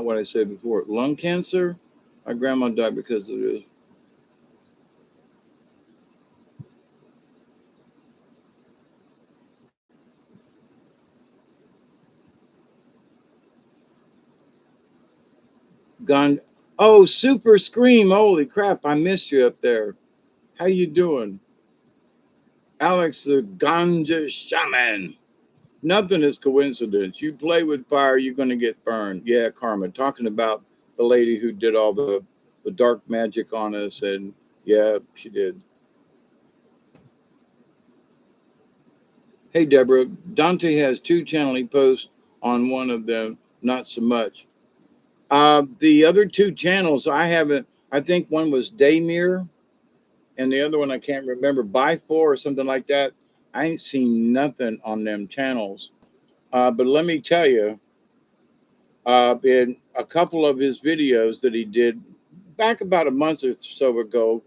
what I said before, lung cancer. My grandma died because of this. Gone. Oh, Super Scream. Holy crap. I missed you up there. How you doing? Alex, the ganja shaman. Nothing is coincidence. You play with fire, you're going to get burned. Yeah, Karma. Talking about the lady who did all the dark magic on us. And yeah, she did. Hey, Deborah. Dante has 2 channels. He posts on one of them, not so much. The other 2 channels, I haven't, I think one was Daymere and the other one I can't remember, by 4 or something like that. I ain't seen nothing on them channels. But let me tell you, in a couple of his videos that he did back about a month or so ago,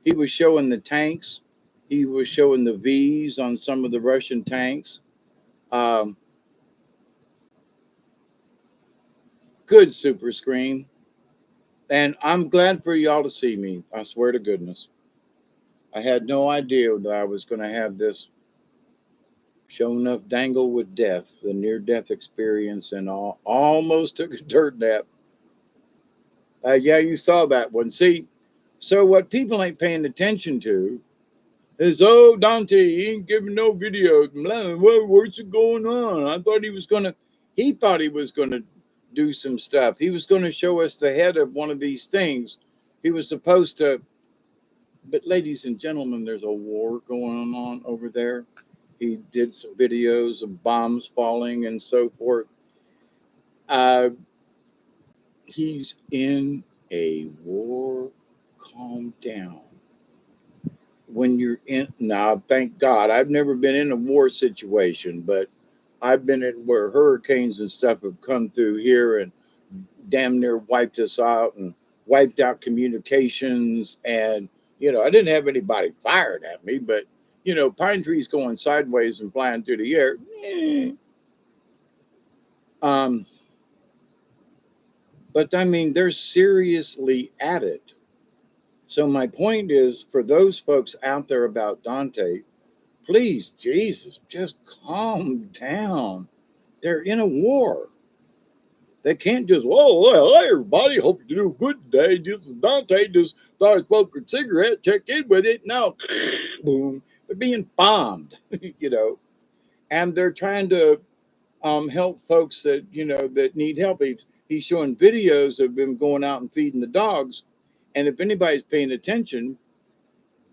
he was showing the tanks. He was showing the V's on some of the Russian tanks. Um, Good super screen. And I'm glad for y'all to see me. I swear to goodness. I had no idea that I was going to have this show enough dangle with death, the near death experience, and all. Almost took a dirt nap. Yeah, you saw that one. See, so what people ain't paying attention to is, oh, Dante, he ain't giving no videos. What's going on? I thought he was going to, he thought he was going to do some stuff. He was going to show us the head of one of these things. He was supposed to, but ladies and gentlemen, there's a war going on over there. He did some videos of bombs falling and so forth. Uh, he's in a war. Calm down. when you're in now, thank God, I've never been in a war situation, but I've been in where hurricanes and stuff have come through here and damn near wiped us out and wiped out communications. And, I didn't have anybody fired at me, but, pine trees going sideways and flying through the air. Um, but I mean, they're seriously at it. So my point is for those folks out there about Dante, please, Jesus, just calm down. They're in a war. They can't just, well, hey, everybody, hope you do good today. This is Dante. Just thought I smoked a cigarette. Check in with it. Now, boom, they're being bombed, and they're trying to help folks that, that need help. He's showing videos of him going out and feeding the dogs. And if anybody's paying attention,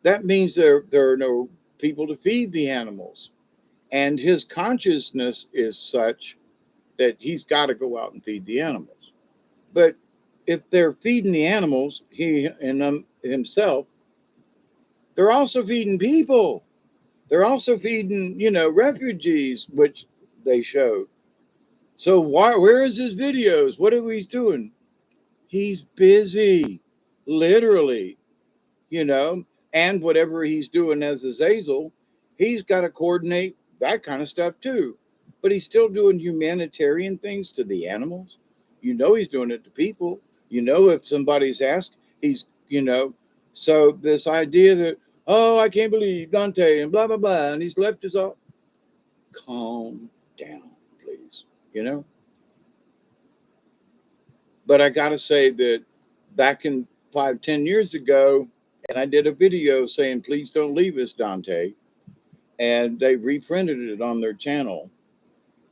that means there are no people to feed the animals. And his consciousness is such that he's got to go out and feed the animals. But if they're feeding the animals, he and himself, they're also feeding people. They're also feeding, refugees, which they showed. So where is his videos? What are he doing? He's busy, literally, you know, and whatever he's doing as Azazel, he's got to coordinate that kind of stuff too. But he's still doing humanitarian things to the animals. He's doing it to people. If somebody's asked, so this idea that, oh, I can't believe Dante and blah, blah, blah, and he's left us all. Calm down, please, But I got to say that back in 5, 10 years ago, and I did a video saying, please don't leave us, Dante. And they reprinted it on their channel.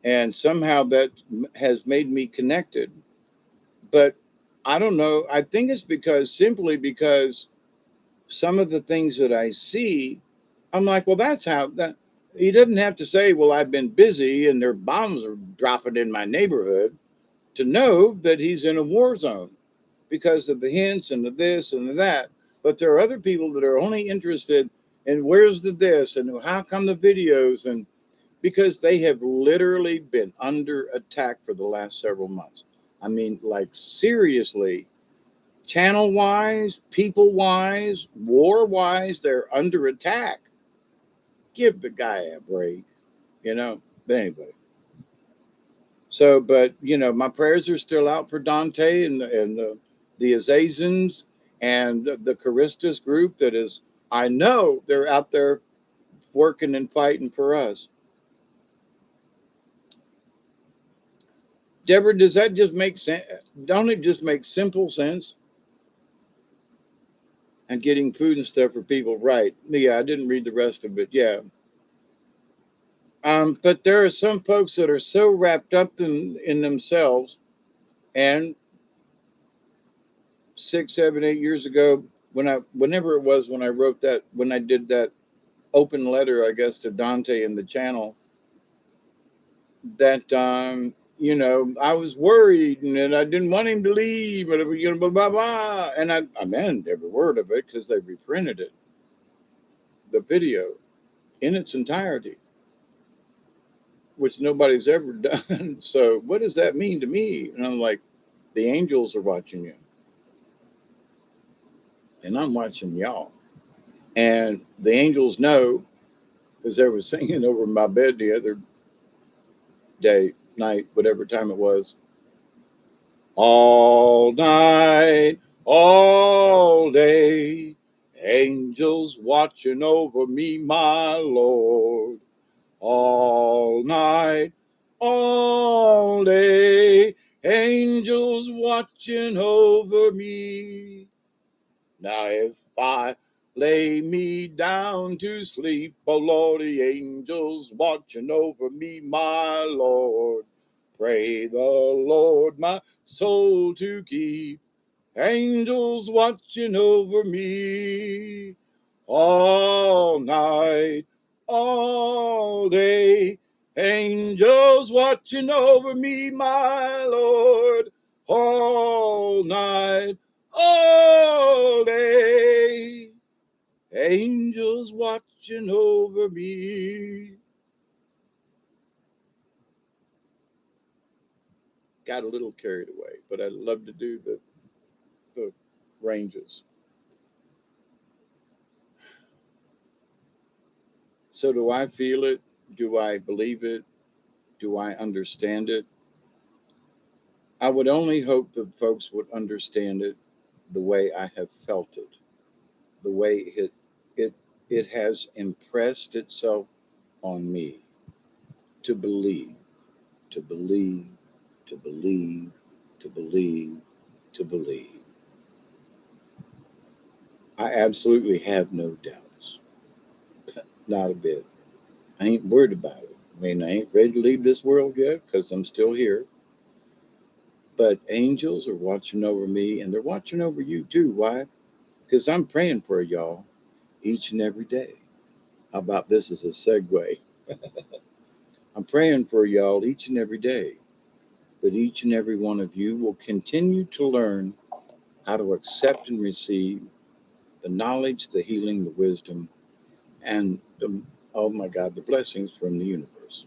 And somehow that has made me connected. But I don't know. I think it's simply because some of the things that I see, I'm like, well, that's how that he doesn't have to say, well, I've been busy and their bombs are dropping in my neighborhood to know that he's in a war zone because of the hints and the this and the that. But there are other people that are only interested in where's the this and how come the videos, and because they have literally been under attack for the last several months. I mean, like seriously, channel wise, people wise, war wise, they're under attack. Give the guy a break, But anyway. So, but my prayers are still out for Dante and the Azazans and the Charistas group that is, I know they're out there working and fighting for us. Deborah, does that just make sense? Don't it just make simple sense? And getting food and stuff for people, right? Yeah, I didn't read the rest of it. Yeah. But there are some folks that are so wrapped up in themselves, and 6, 7, 8 years ago, whenever it was when I wrote that, when I did that open letter, I guess, to Dante in the channel, that I was worried and I didn't want him to leave, blah blah blah, and I meant every word of it because they reprinted it, the video, in its entirety, which nobody's ever done. So what does that mean to me? And I'm like, the angels are watching you, and I'm watching y'all, and the angels know because they were singing over my bed the other day, night, whatever time it was. All night, all day, angels watching over me, my Lord. All night, all day, angels watching over me. Now if I lay me down to sleep, oh Lord, the angels watching over me, my Lord. Pray the Lord my soul to keep, angels watching over me all night, all day, angels watching over me, my Lord, all night, all day. Angels watching over me. Got a little carried away, but I love to do the ranges. So do I feel it? Do I believe it? Do I understand it? I would only hope that folks would understand it the way I have felt it, the way it it has impressed itself on me to believe, to believe, to believe, to believe, to believe. I absolutely have no doubts, not a bit. I ain't worried about it. I mean, I ain't ready to leave this world yet because I'm still here. But angels are watching over me and they're watching over you too. Why? Because I'm praying for y'all each and every day. How about this as a segue? I'm praying for y'all each and every day that each and every one of you will continue to learn how to accept and receive the knowledge, the healing, the wisdom, and the, oh my God, the blessings from the universe.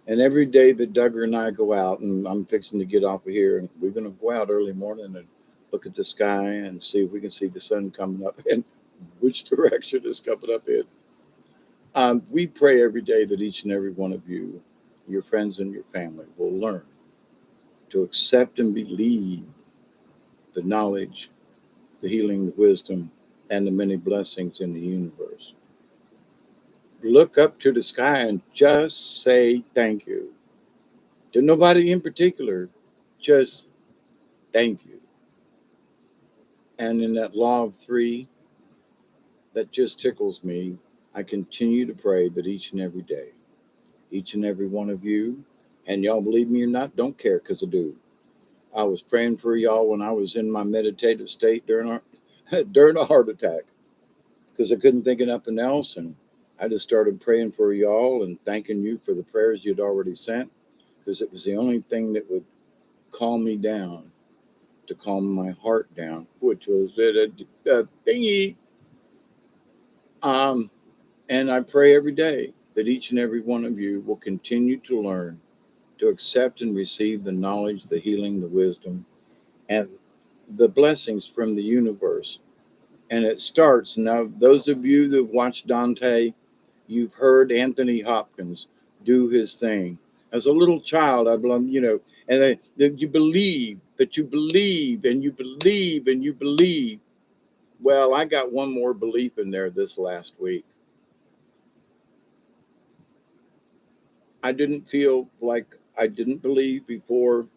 And every day that Duggar and I go out, and I'm fixing to get off of here, and we're going to go out early morning and look at the sky and see if we can see the sun coming up and which direction it's coming up in. We pray every day that each and every one of you, your friends and your family, will learn to accept and believe the knowledge, the healing, the wisdom, and the many blessings in the universe. Look up to the sky and just say thank you to nobody in particular. Just thank you. And in that law of three that just tickles me, I continue to pray that each and every day, each and every one of you, and y'all believe me or not, don't care because I do. I was praying for y'all when I was in my meditative state during a heart attack because I couldn't think of nothing else. And I just started praying for y'all and thanking you for the prayers you'd already sent because it was the only thing that would calm me down, to calm my heart down, which was a thingy. Um, and I pray every day that each and every one of you will continue to learn to accept and receive the knowledge, the healing, the wisdom, and the blessings from the universe. And it starts now, those of you that watch Dante, you've heard Anthony Hopkins do his thing. As a little child, I belong, and that you believe, that you believe, and you believe, and you believe. Well, I got one more belief in there this last week. I didn't feel like I didn't believe before,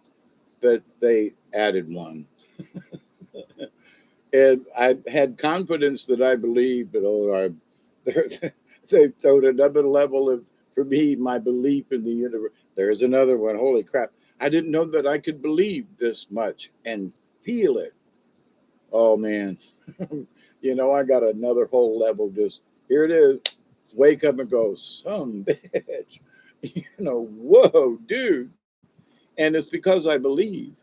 but they added one. And I had confidence that I believed, but they've told another level of, for me, my belief in the universe. There's another one. Holy crap. I didn't know that I could believe this much and feel it. Oh, man. I got another whole level. Just here it is. Wake up and go, some bitch. Whoa, dude. And it's because I believe.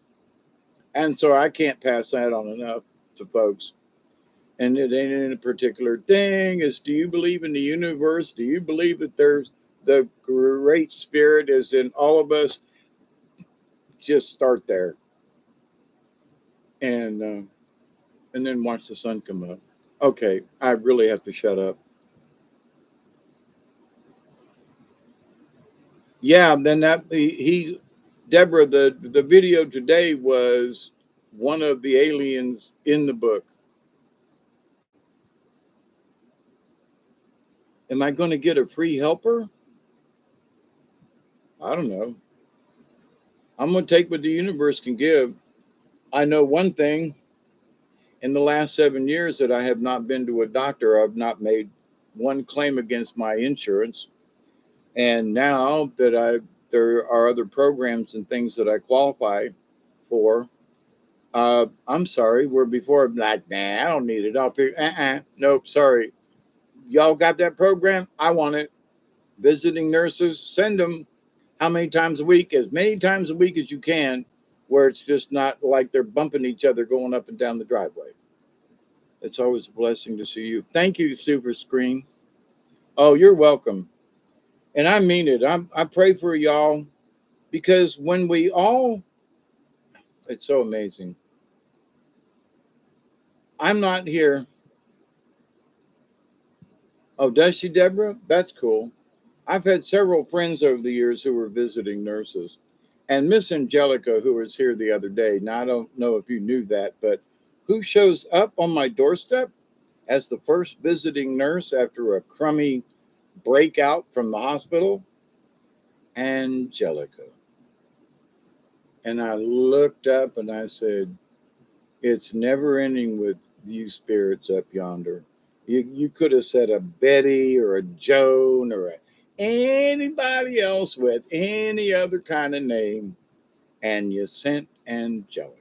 And so I can't pass that on enough to folks. And it ain't in a particular thing. Is, do you believe in the universe? Do you believe that there's the great spirit is in all of us? Just start there, and then watch the sun come up. Okay, I really have to shut up. Yeah, then he Deborah, the video today was one of the aliens in the book. Am I going to get a free helper? I don't know. I'm going to take what the universe can give. I know one thing. In the last 7 years that I have not been to a doctor, I've not made one claim against my insurance. And now that there are other programs and things that I qualify for, I'm sorry, where before I'm like, nah, I don't need it. I'll figure, nope, sorry. Y'all got that program? I want it. Visiting nurses, send them how many times a week? As many times a week as you can, where it's just not like they're bumping each other going up and down the driveway. It's always a blessing to see you. Thank you, Super Screen. Oh, you're welcome. And I mean it. I pray for y'all because when we all, it's so amazing. I'm not here. Oh, does she, Deborah? That's cool. I've had several friends over the years who were visiting nurses. And Miss Angelica, who was here the other day, now I don't know if you knew that, but who shows up on my doorstep as the first visiting nurse after a crummy breakout from the hospital? Angelica. And I looked up and I said, it's never ending with you spirits up yonder. You could have said a Betty or a Joan or anybody else with any other kind of name, and you sent Angelica.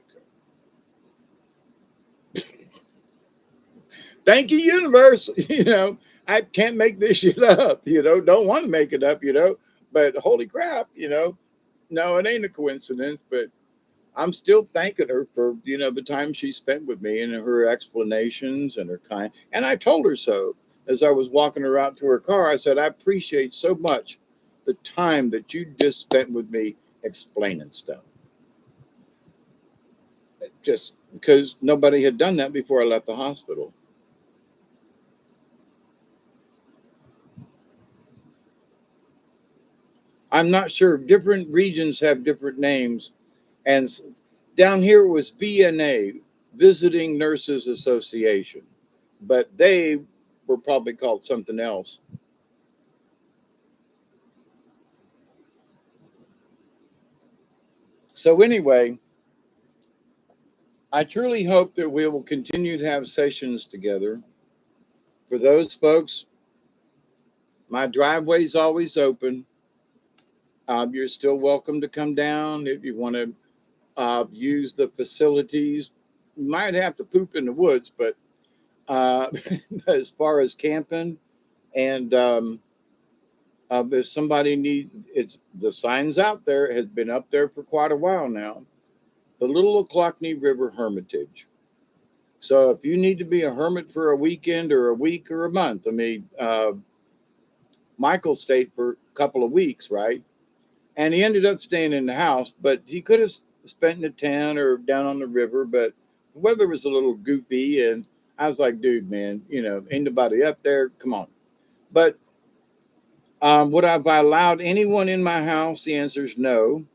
Thank you, universe. I can't make this shit up. Don't want to make it up. But holy crap. No, it ain't a coincidence. But I'm still thanking her for the time she spent with me and her explanations and her kind. And I told her so as I was walking her out to her car. I said, I appreciate so much the time that you just spent with me explaining stuff. Just because nobody had done that before I left the hospital. I'm not sure. Different regions have different names. And down here it was VNA, Visiting Nurses Association, but they were probably called something else. So, anyway, I truly hope that we will continue to have sessions together. For those folks, my driveway's always open. You're still welcome to come down if you want to use the facilities. You might have to poop in the woods, but uh, as far as camping and if somebody needs, it's the signs out there. It has been up there for quite a while now. The Little Ochlockonee River Hermitage. So if you need to be a hermit for a weekend or a week or a month, I mean, Michael stayed for a couple of weeks, right? And he ended up staying in the house, but he could have spent in a tent or down on the river, but the weather was a little goofy. And I was like, dude, man, ain't nobody up there. Come on. But would I have allowed anyone in my house? The answer is no.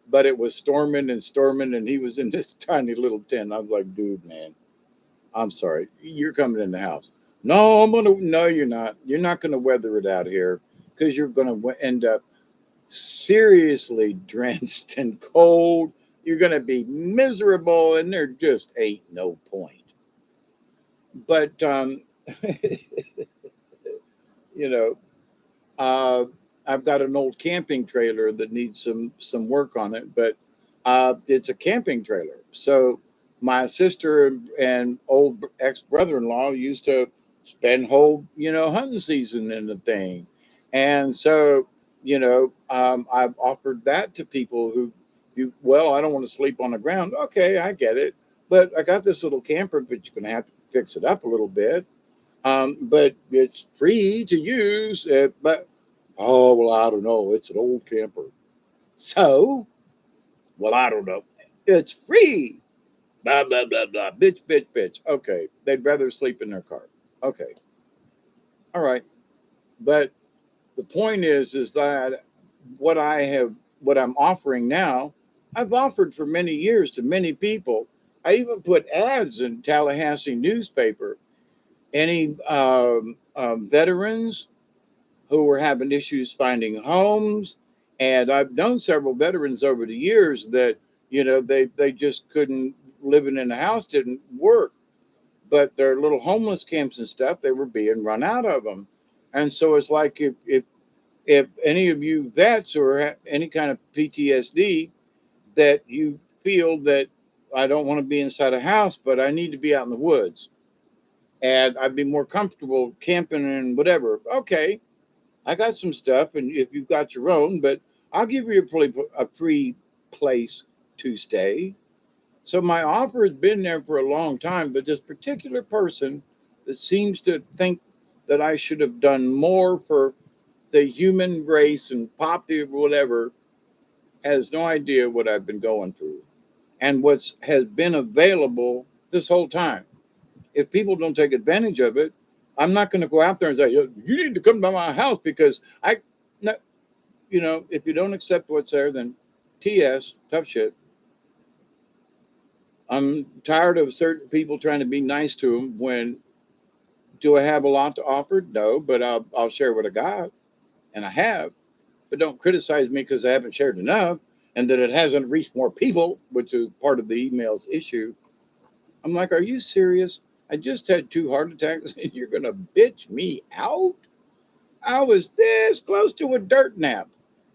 But it was storming and storming, and he was in this tiny little tent. I was like, dude, man, I'm sorry. You're coming in the house. No, I'm gonna. No, you're not. You're not gonna weather it out here because you're gonna end up seriously drenched and cold. You're gonna be miserable, and there just ain't no point. But you know, uh, I've got an old camping trailer that needs some work on it, but it's a camping trailer. So my sister and old ex brother in law used to spend whole hunting season in the thing, and so I've offered that to people who I don't want to sleep on the ground. Okay, I get it, but I got this little camper, but you're gonna have to fix it up a little bit. But it's free to use. But oh well, I don't know. It's an old camper. So well, I don't know. It's free. Blah blah blah blah. Bitch, bitch, bitch. Okay, they'd rather sleep in their car. Okay, all right. But the point is that what I have, what I'm offering now, I've offered for many years to many people. I even put ads in Tallahassee newspaper. Any veterans who were having issues finding homes. And I've known several veterans over the years that, they just couldn't, living in a house didn't work. But their little homeless camps and stuff, they were being run out of them. And so it's like if any of you vets or any kind of PTSD that you feel that I don't want to be inside a house, but I need to be out in the woods and I'd be more comfortable camping and whatever. Okay, I got some stuff, and if you've got your own, but I'll give you a free place to stay. So my offer has been there for a long time, but this particular person that seems to think that I should have done more for the human race and popular whatever has no idea what I've been going through and what's has been available this whole time. If people don't take advantage of it, I'm not going to go out there and say, you need to come to my house because I, no, if you don't accept what's there, then TS, tough shit. I'm tired of certain people trying to be nice to them when do I have a lot to offer? No, but I'll share what I got, and I have. But don't criticize me because I haven't shared enough and that it hasn't reached more people, which is part of the email's issue. I'm like, are you serious? I just had two heart attacks and you're going to bitch me out? I was this close to a dirt nap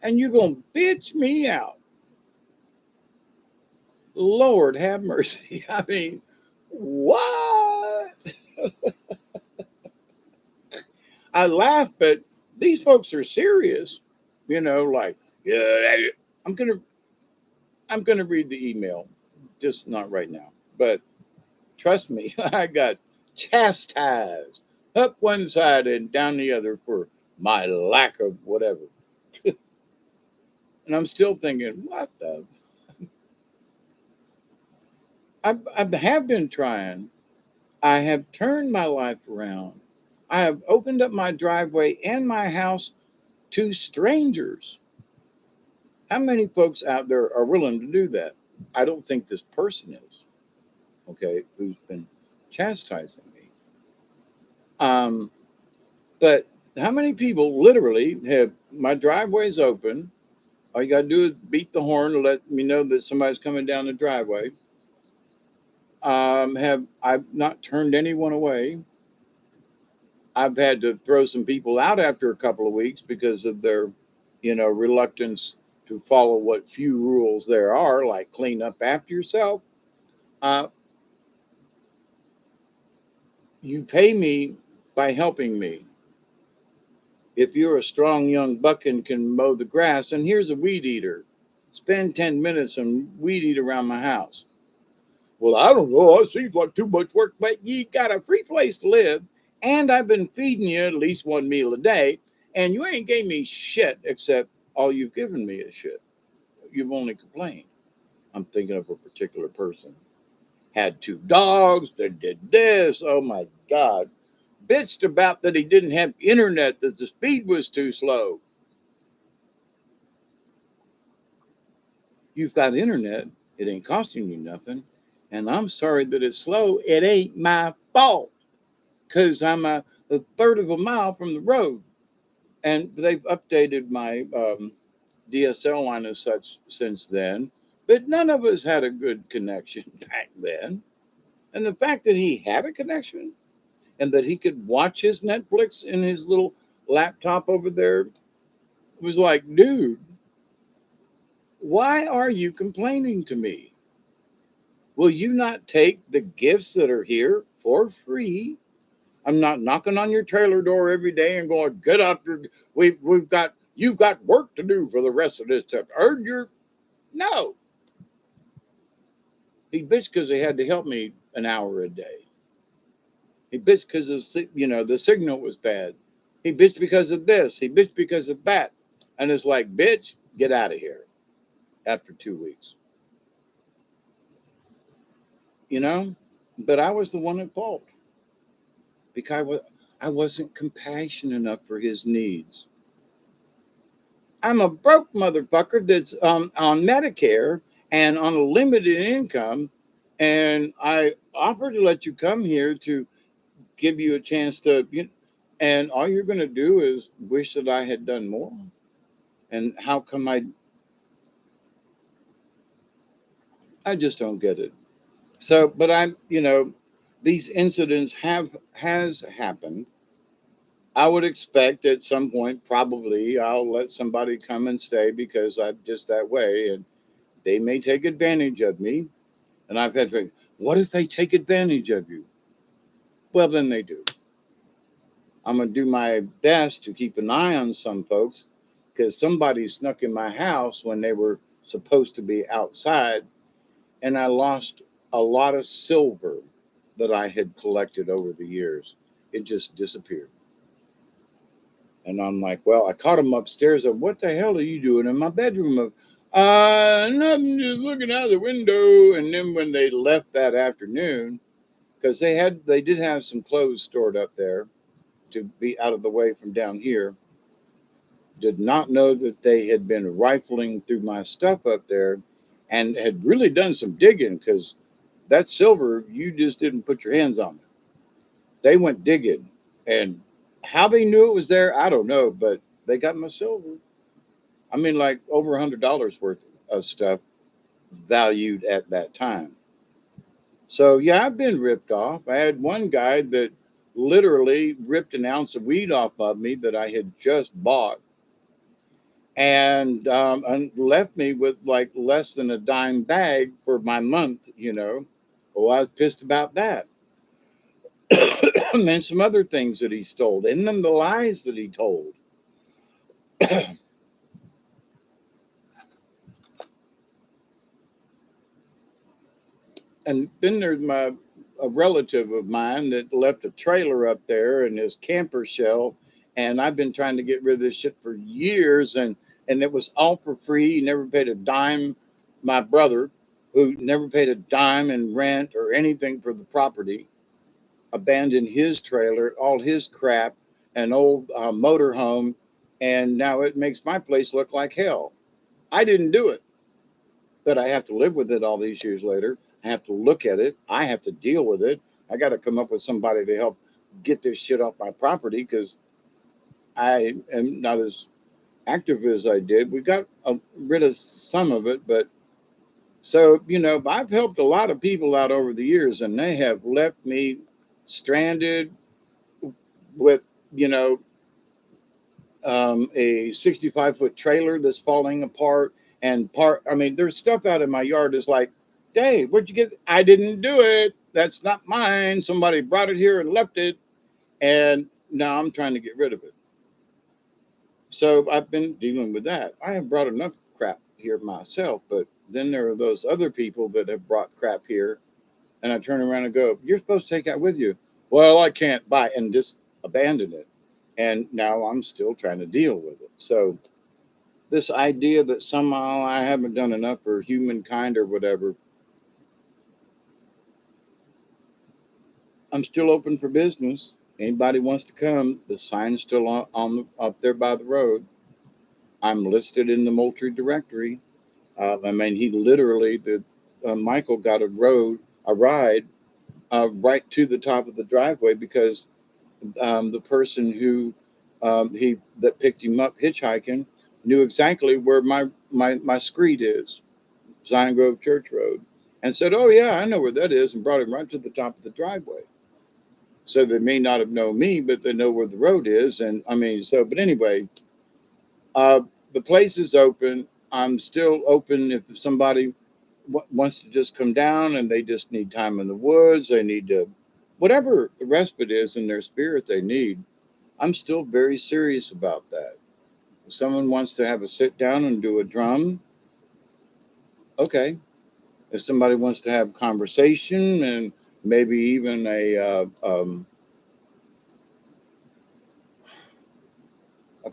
and you're going to bitch me out. Lord have mercy. I mean, what? I laugh, but these folks are serious. Like, yeah, I'm going to I'm going to read the email, just not right now. But trust me, I got chastised up one side and down the other for my lack of whatever. And I'm still thinking, what the? I have been trying. I have turned my life around. I have opened up my driveway and my house to strangers. How many folks out there are willing to do that? I don't think this person is, okay, who's been chastising me. Um, but how many people literally have my driveway's open? All you got to do is beat the horn to let me know that somebody's coming down the driveway. Have I've not turned anyone away? I've had to throw some people out after a couple of weeks because of their, reluctance to follow what few rules there are, like clean up after yourself. Uh, you pay me by helping me. If you're a strong young buck and can mow the grass, and here's a weed eater, spend 10 minutes and weed eat around my house. Well, I don't know. It seems like too much work, but you got a free place to live, and I've been feeding you at least one meal a day, and you ain't gave me shit except all you've given me is shit. You've only complained. I'm thinking of a particular person. Had two dogs that did this. Oh my God. Bitched about that he didn't have internet, that the speed was too slow. You've got internet. It ain't costing you nothing. And I'm sorry that it's slow. It ain't my fault because I'm a third of a mile from the road. And they've updated my DSL line as such since then. But none of us had a good connection back then. And the fact that he had a connection and that he could watch his Netflix in his little laptop over there was like, dude, why are you complaining to me? Will you not take the gifts that are here for free? I'm not knocking on your trailer door every day and going, get up. We've got you've got work to do for the rest of this trip. Earn your no. He bitched because he had to help me an hour a day. He bitched because of the signal was bad. He bitched because of this. He bitched because of that. And it's like, bitch, get out of here after 2 weeks. You know? But I was the one at fault because I wasn't compassionate enough for his needs. I'm a broke motherfucker that's on Medicare and on a limited income, and I offered to let you come here to give you a chance to, and all you're going to do is wish that I had done more. And how come I just don't get it. So, but these incidents has happened. I would expect at some point, probably, I'll let somebody come and stay because I'm just that way, and they may take advantage of me. And I've had, what if they take advantage of you? Well, then they do. I'm going to do my best to keep an eye on some folks because somebody snuck in my house when they were supposed to be outside. and I lost a lot of silver that I had collected over the years. It just disappeared. And I'm like, well, I caught him upstairs. What the hell are you doing in my bedroom? Nothing, just looking out the window. And then when they left that afternoon, because they did have some clothes stored up there to be out of the way from down here. Did not know that they had been rifling through my stuff up there and had really done some digging because that silver, you just didn't put your hands on it. They went digging. And how they knew it was there, I don't know, but they got my silver. I mean, like over $100 worth of stuff valued at that time. So, yeah, I've been ripped off. I had one guy that literally ripped an ounce of weed off of me that I had just bought and left me with like less than a dime bag for my month. Oh, I was pissed about that. And then some other things that he stole, and then the lies that he told. And then there's a relative of mine that left a trailer up there and his camper shell, and I've been trying to get rid of this shit for years, and it was all for free. He never paid a dime. My brother, who never paid a dime in rent or anything for the property, abandoned his trailer, all his crap, an old motor home, and now it makes my place look like hell. I didn't do it, but I have to live with it all these years later. I have to look at it. I have to deal with it. I got to come up with somebody to help get this shit off my property because I am not as active as I did. We got rid of some of it, but I've helped a lot of people out over the years, and they have left me stranded with, you know, a 65-foot trailer that's falling apart and I mean, there's stuff out in my yard that's like, Dave, where'd you get? I didn't do it. That's not mine. Somebody brought it here and left it. And now I'm trying to get rid of it. So I've been dealing with that. I have brought enough crap here myself, but then there are those other people that have brought crap here. And I turn around and go, you're supposed to take that with you. Well, I can't buy it, and just abandon it. And now I'm still trying to deal with it. So this idea that somehow I haven't done enough for humankind or whatever, I'm still open for business. Anybody wants to come, the sign's still up there by the road. I'm listed in the Moultrie directory. I mean, he literally, Michael got a ride right to the top of the driveway because the person who he that picked him up hitchhiking knew exactly where my screed is, Zion Grove Church Road, and said, "Oh yeah, I know where that is," and brought him right to the top of the driveway. So they may not have known me, but they know where the road is, and I mean, so. But anyway, uh, the place is open. I'm still open if somebody wants to just come down and they just need time in the woods. They need to, whatever the respite is in their spirit they need. I'm still very serious about that. If someone wants to have a sit down and do a drum, okay. If somebody wants to have conversation and maybe even a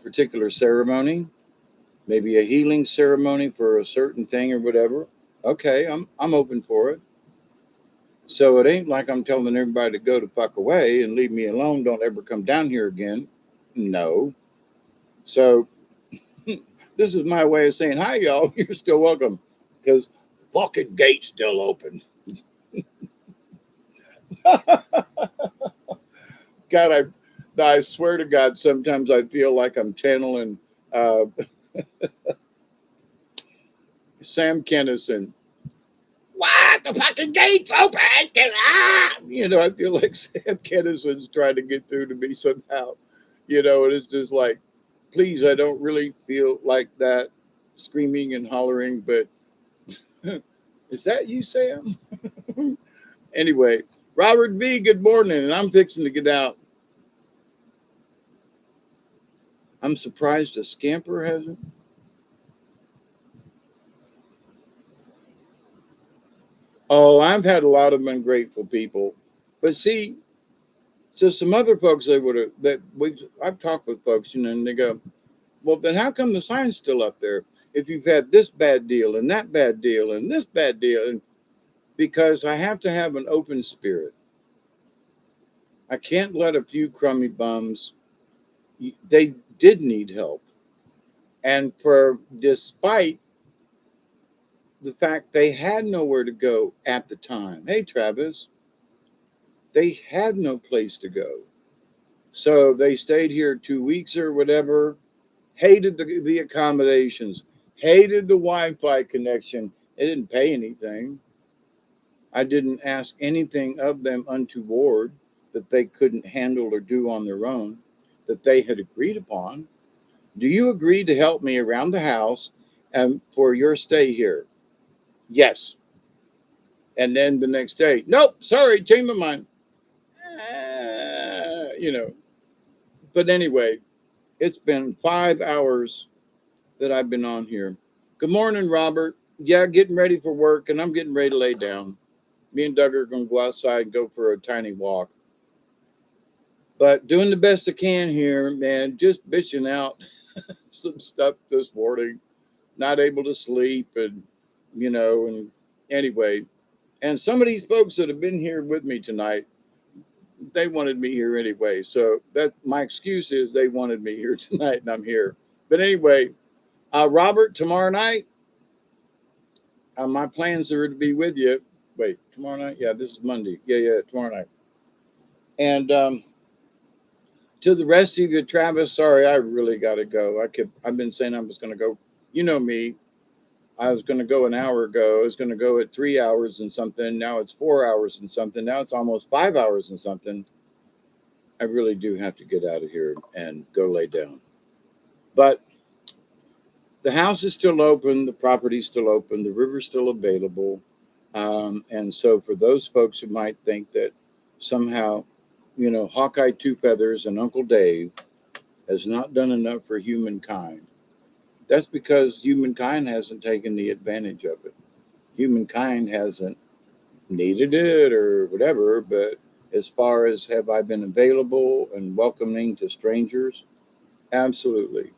particular ceremony, maybe a healing ceremony for a certain thing or whatever, okay, I'm open for it. So it ain't like I'm telling everybody to go to fuck away and leave me alone. Don't ever come down here again. No. So this is my way of saying hi, y'all. You're still welcome because fucking gate's still open. God, I swear to God, sometimes I feel like I'm channeling uh, Sam Kennison. What? The fucking gate's open! I feel like Sam Kennison's trying to get through to me somehow. And it's just like, please, I don't really feel like that screaming and hollering, but is that you, Sam? Anyway, Robert V, good morning, and I'm fixing to get out. I'm surprised a scamper hasn't. Oh, I've had a lot of ungrateful people. But see, so some other folks they would have that we I've talked with folks, and they go, well, then how come the sign's still up there if you've had this bad deal and that bad deal and this bad deal? And because I have to have an open spirit. I can't let a few crummy bums. They did need help, and for despite the fact they had nowhere to go at the time. Hey, Travis, they had no place to go. So they stayed here 2 weeks or whatever, hated the accommodations, hated the Wi Fi connection. They didn't pay anything. I didn't ask anything of them untoward that they couldn't handle or do on their own, that they had agreed upon. Do you agree to help me around the house and for your stay here? Yes. And then the next day, nope, sorry, changed my mind. You know. But anyway, it's been 5 hours that I've been on here. Good morning, Robert. Yeah, getting ready for work, and I'm getting ready to lay down. Me and Doug are going to go outside and go for a tiny walk. But doing the best I can here, man. Just bitching out some stuff this morning. Not able to sleep, and anyway. And some of these folks that have been here with me tonight, they wanted me here anyway. So that my excuse is they wanted me here tonight, and I'm here. But anyway, Robert, tomorrow night, my plans are to be with you. Wait, tomorrow night? Yeah, this is Monday. Yeah, tomorrow night. And to the rest of you, Travis, sorry, I really got to go. I've been saying I was going to go. You know me. I was going to go an hour ago. I was going to go at 3 hours and something. Now it's 4 hours and something. Now it's almost 5 hours and something. I really do have to get out of here and go lay down. But the house is still open, the property's still open, the river's still available. And so, for those folks who might think that somehow, Hawkeye Two Feathers and Uncle Dave has not done enough for humankind, that's because humankind hasn't taken the advantage of it. Humankind hasn't needed it or whatever, but as far as have I been available and welcoming to strangers? Absolutely.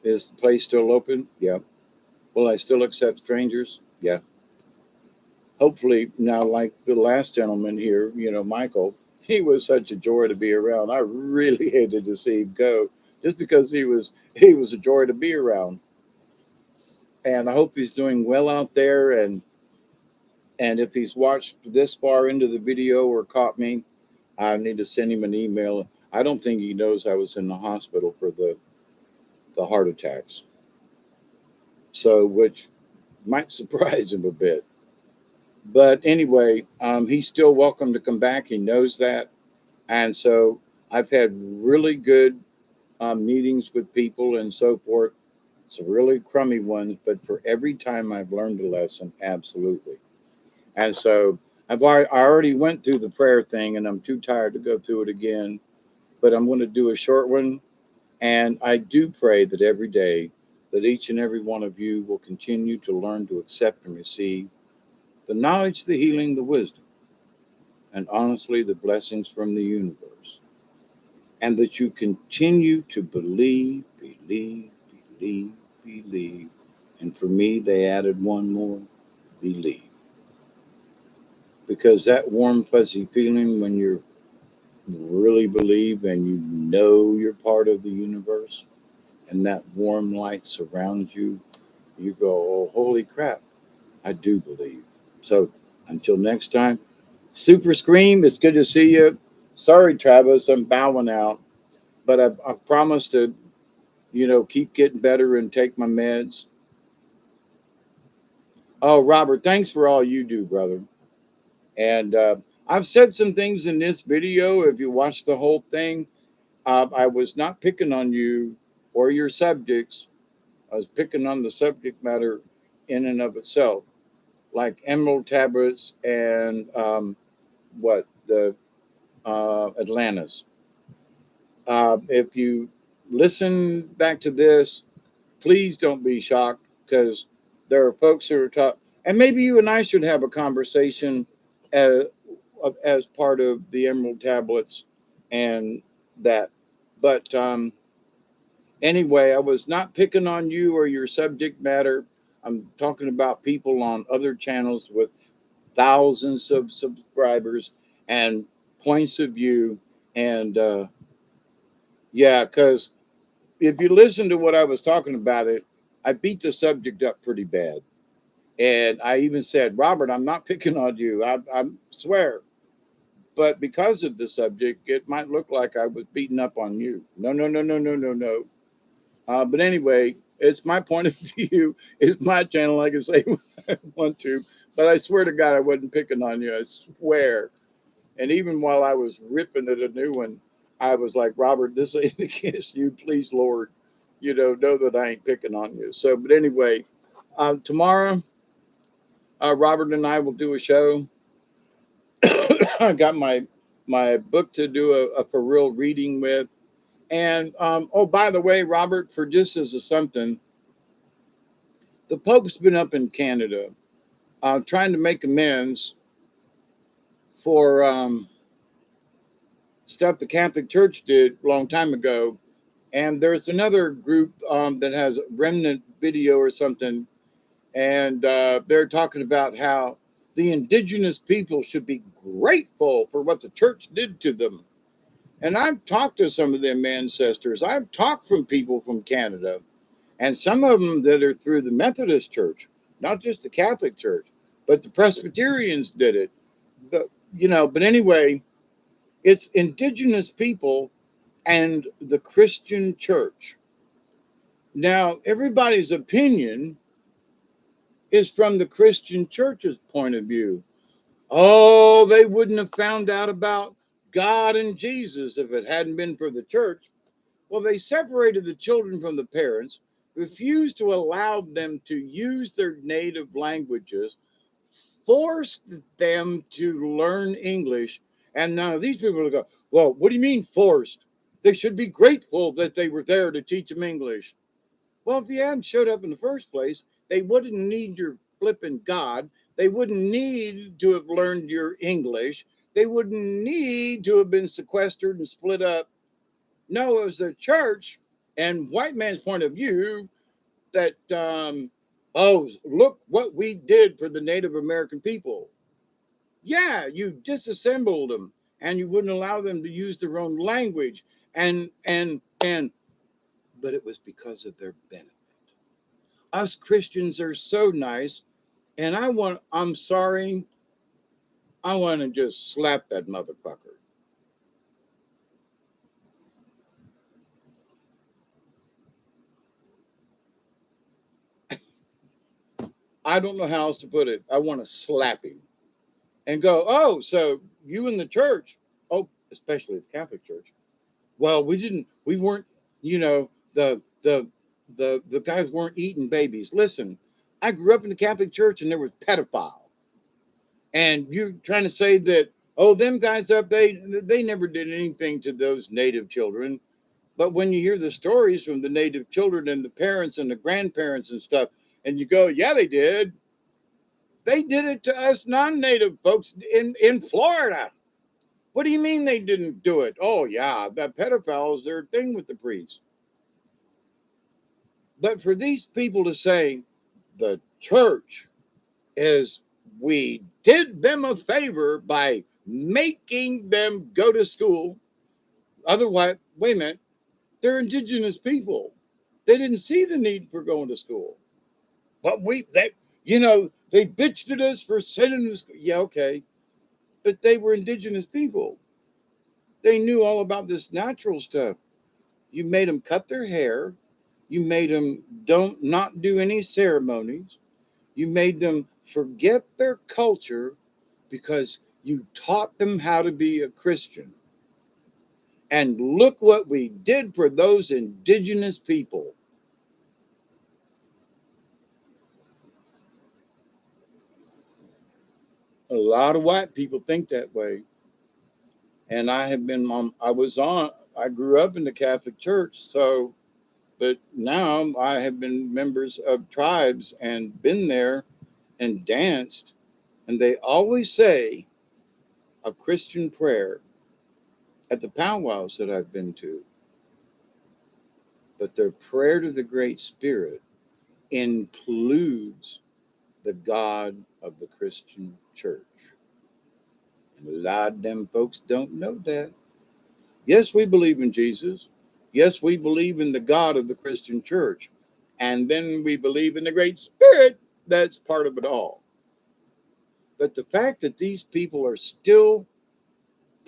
Is the place still open? Yeah. Will I still accept strangers? Yeah. Hopefully, now, like the last gentleman here, Michael, he was such a joy to be around. I really hated to see him go just because he was a joy to be around. And I hope he's doing well out there. And if he's watched this far into the video or caught me, I need to send him an email. I don't think he knows I was in the hospital for the heart attacks. So, which might surprise him a bit. But anyway, he's still welcome to come back. He knows that. And so I've had really good meetings with people and so forth. Some really crummy ones, but for every time I've learned a lesson, absolutely. And so I already went through the prayer thing, and I'm too tired to go through it again. But I'm going to do a short one, and I do pray that every day that each and every one of you will continue to learn to accept and receive the knowledge, the healing, the wisdom, and honestly, the blessings from the universe. And that you continue to believe, believe, believe, believe. And for me, they added one more, believe. Because that warm, fuzzy feeling when you really believe and you know you're part of the universe and that warm light surrounds you, you go, oh, holy crap, I do believe. So until next time, Super Scream, it's good to see you. Sorry, Travis, I'm bowing out, but I promised to, keep getting better and take my meds. Oh, Robert, thanks for all you do, brother. And I've said some things in this video. If you watch the whole thing, I was not picking on you or your subjects. I was picking on the subject matter in and of itself, like emerald tablets and what the Atlantis. If you listen back to this, please don't be shocked because there are folks who are taught. And maybe you and I should have a conversation as, as part of the Emerald Tablets and that. But anyway, I was not picking on you or your subject matter. I'm talking about people on other channels with thousands of subscribers and points of view. And yeah, because if you listen to what I was talking about, I beat the subject up pretty bad. And I even said, Robert, I'm not picking on you. I swear. But because of the subject, it might look like I was beating up on you. No, no, no, no, no, no, no. But anyway, it's my point of view. It's my channel. I can say what I want to. But I swear to God, I wasn't picking on you. I swear. And even while I was ripping at a new one, I was like, Robert, this ain't against you. Please, Lord, know that I ain't picking on you. So, but anyway, tomorrow, Robert and I will do a show. I got my book to do a for real reading with. And oh, by the way, Robert, for just as a something, the Pope's been up in Canada trying to make amends for stuff the Catholic Church did a long time ago. And there's another group that has remnant video or something, and they're talking about how the indigenous people should be grateful for what the church did to them. And I've talked to some of them ancestors. I've talked from people from Canada, and some of them that are through the Methodist Church, not just the Catholic Church, but the Presbyterians did it. But anyway, it's indigenous people and the Christian church. Now, everybody's opinion is from the Christian church's point of view. Oh, they wouldn't have found out about God and Jesus if it hadn't been for the church. Well, they separated the children from the parents, refused to allow them to use their native languages, forced them to learn English. And now these people go, well, what do you mean forced? They should be grateful that they were there to teach them English. Well, if you hadn't showed up in the first place, they wouldn't need your flipping God. They wouldn't need to have learned your English. They wouldn't need to have been sequestered and split up. No, it was the church and white man's point of view that, oh, look what we did for the Native American people. Yeah, you disassembled them and you wouldn't allow them to use their own language. But it was because of their benefit. Us Christians are so nice. And I'm sorry, I want to just slap that motherfucker. I don't know how else to put it. I want to slap him and go, oh, so you in the church, oh, especially the Catholic Church. Well, we weren't, you know, the guys weren't eating babies. Listen, I grew up in the Catholic Church and there was pedophile. And you're trying to say that, oh, them guys up, they never did anything to those native children. But when you hear the stories from the native children and the parents and the grandparents and stuff, and you go, yeah, they did. They did it to us non-native folks in Florida. What do you mean they didn't do it? Oh, yeah, the pedophiles, their thing with the priests. But for these people to say the church is, we did them a favor by making them go to school. Otherwise, wait a minute, they're indigenous people. They didn't see the need for going to school. But they bitched at us for sending us. Yeah, okay. But they were indigenous people. They knew all about this natural stuff. You made them cut their hair. You made them don't not do any ceremonies. You made them forget their culture because you taught them how to be a Christian. And look what we did for those indigenous people. A lot of white people think that way. And I grew up in the Catholic Church. So, but now I have been members of tribes and been there. and danced, and they always say a Christian prayer at the powwows that I've been to, but their prayer to the Great Spirit includes the God of the Christian church. And a lot of them folks don't know that. Yes, we believe in Jesus. Yes, we believe in the God of the Christian church. And then we believe in the Great Spirit. That's part of it all. But the fact that these people are still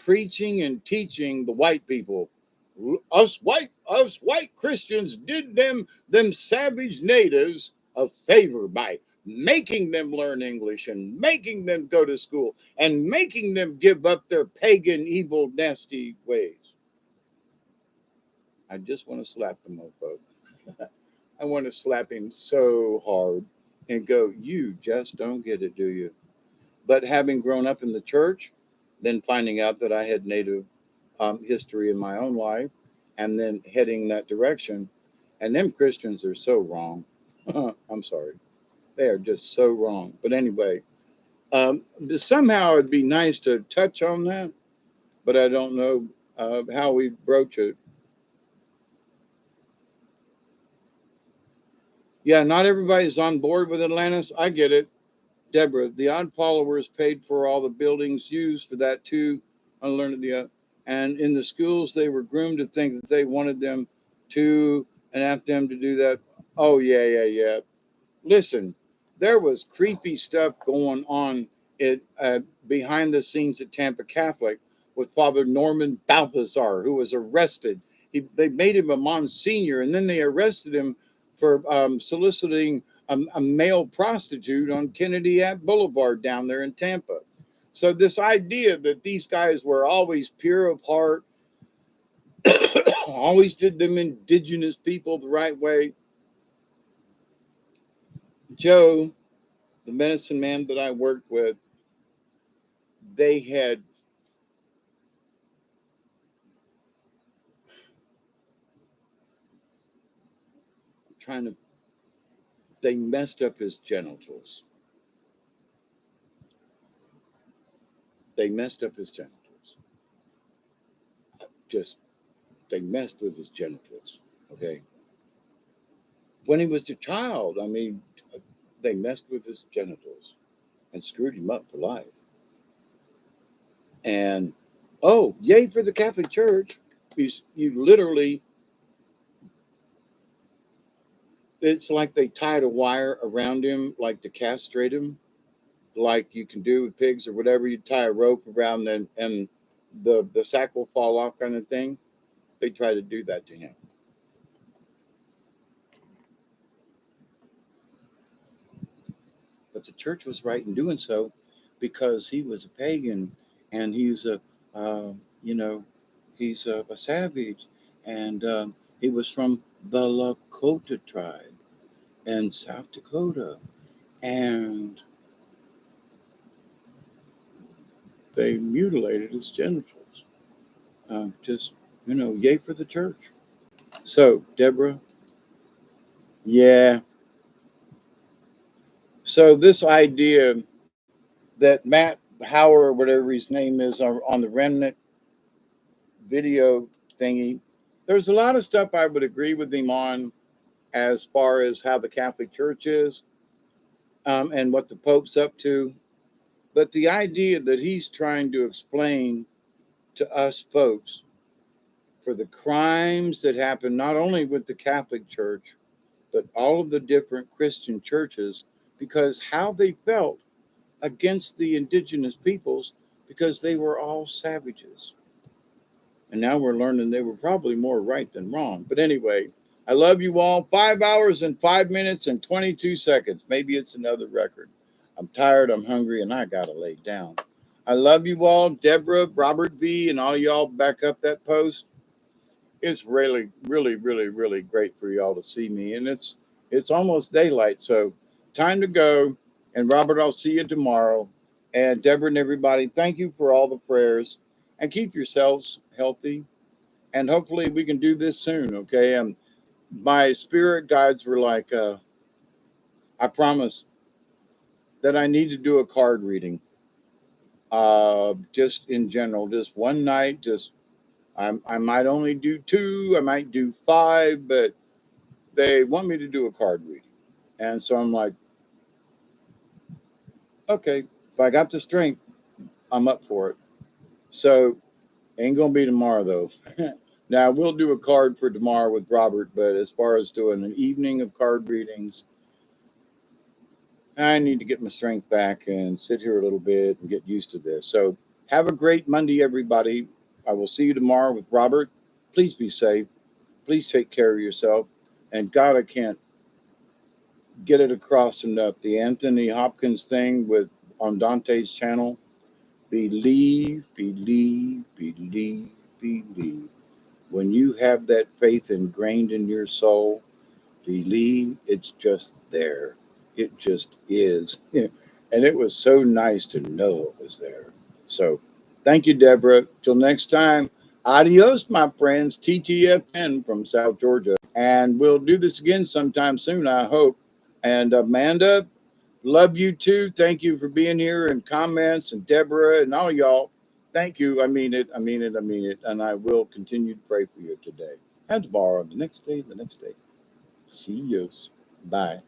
preaching and teaching the white people, us white Christians did them savage natives a favor by making them learn English and making them go to school and making them give up their pagan, evil, nasty ways. I just want to slap the mofo. I want to slap him so hard and go, you just don't get it, do you? But having grown up in the church, then finding out that I had Native history in my own life, and then heading that direction, and them Christians are so wrong. I'm sorry. They are just so wrong. But anyway, somehow it'd be nice to touch on that, but I don't know how we broach it. Yeah, not everybody's on board with Atlantis. I get it. Deborah, the odd followers paid for all the buildings used for that too. I learned and in the schools they were groomed to think that they wanted them to and asked them to do that. Oh yeah. Listen, there was creepy stuff going on at behind the scenes at Tampa Catholic with Father Norman Balthazar, who was arrested. They made him a Monsignor, and then they arrested him for soliciting a male prostitute on Kennedy Boulevard down there in Tampa. So this idea that these guys were always pure of heart, always did them indigenous people the right way. Joe, the medicine man that I worked with, they had trying to they messed up his genitals. They messed up his genitals. Just they messed with his genitals. Okay. When he was a child, I mean, they messed with his genitals and screwed him up for life. And oh, yay for the Catholic Church. You literally, it's like they tied a wire around him, like to castrate him, like you can do with pigs or whatever. You tie a rope around them and the sack will fall off, kind of thing. They try to do that to him. But the church was right in doing so because he was a pagan and he's uh, you know, he's a savage and he was from the Lakota tribe in South Dakota. And they mutilated his genitals. Just, yay for the church. So, Deborah, yeah. So, this idea that Matt Hauer, or whatever his name is, on the Remnant video thingy, there's a lot of stuff I would agree with him on as far as how the Catholic Church is and what the Pope's up to. But the idea that he's trying to explain to us folks for the crimes that happen not only with the Catholic Church, but all of the different Christian churches, because how they felt against the indigenous peoples because they were all savages. And now we're learning they were probably more right than wrong. But anyway, I love you all. 5 hours and 5 minutes and 22 seconds. Maybe it's another record. I'm tired, I'm hungry, and I got to lay down. I love you all. Deborah, Robert V., and all y'all back up that post. It's really, really, really, really great for y'all to see me. And it's almost daylight. So time to go. And Robert, I'll see you tomorrow. And Deborah and everybody, thank you for all the prayers. And keep yourselves healthy. And hopefully we can do this soon, okay? My spirit guides were like, I promise that I need to do a card reading. Just in general, just one night. Just I might only do two. I might do five, but they want me to do a card reading, and so I'm like, okay, if I got the strength, I'm up for it. So ain't gonna be tomorrow though. Now we'll do a card for tomorrow with Robert, but as far as doing an evening of card readings, I need to get my strength back and sit here a little bit and get used to this. So have a great Monday, everybody. I will see you tomorrow with Robert. Please be safe. Please take care of yourself. And God, I can't get it across enough. The Anthony Hopkins thing with on Dante's channel. Believe, believe, believe, believe. When you have that faith ingrained in your soul, believe it's just there. It just is. And it was so nice to know it was there. So thank you, Deborah. Till next time, adios, my friends. TTFN from South Georgia. And we'll do this again sometime soon, I hope. And Amanda, love you too. Thank you for being here and comments, and Deborah and all y'all. Thank you. I mean it. I mean it. I mean it. And I will continue to pray for you today and tomorrow, the next day, the next day. See you. Bye.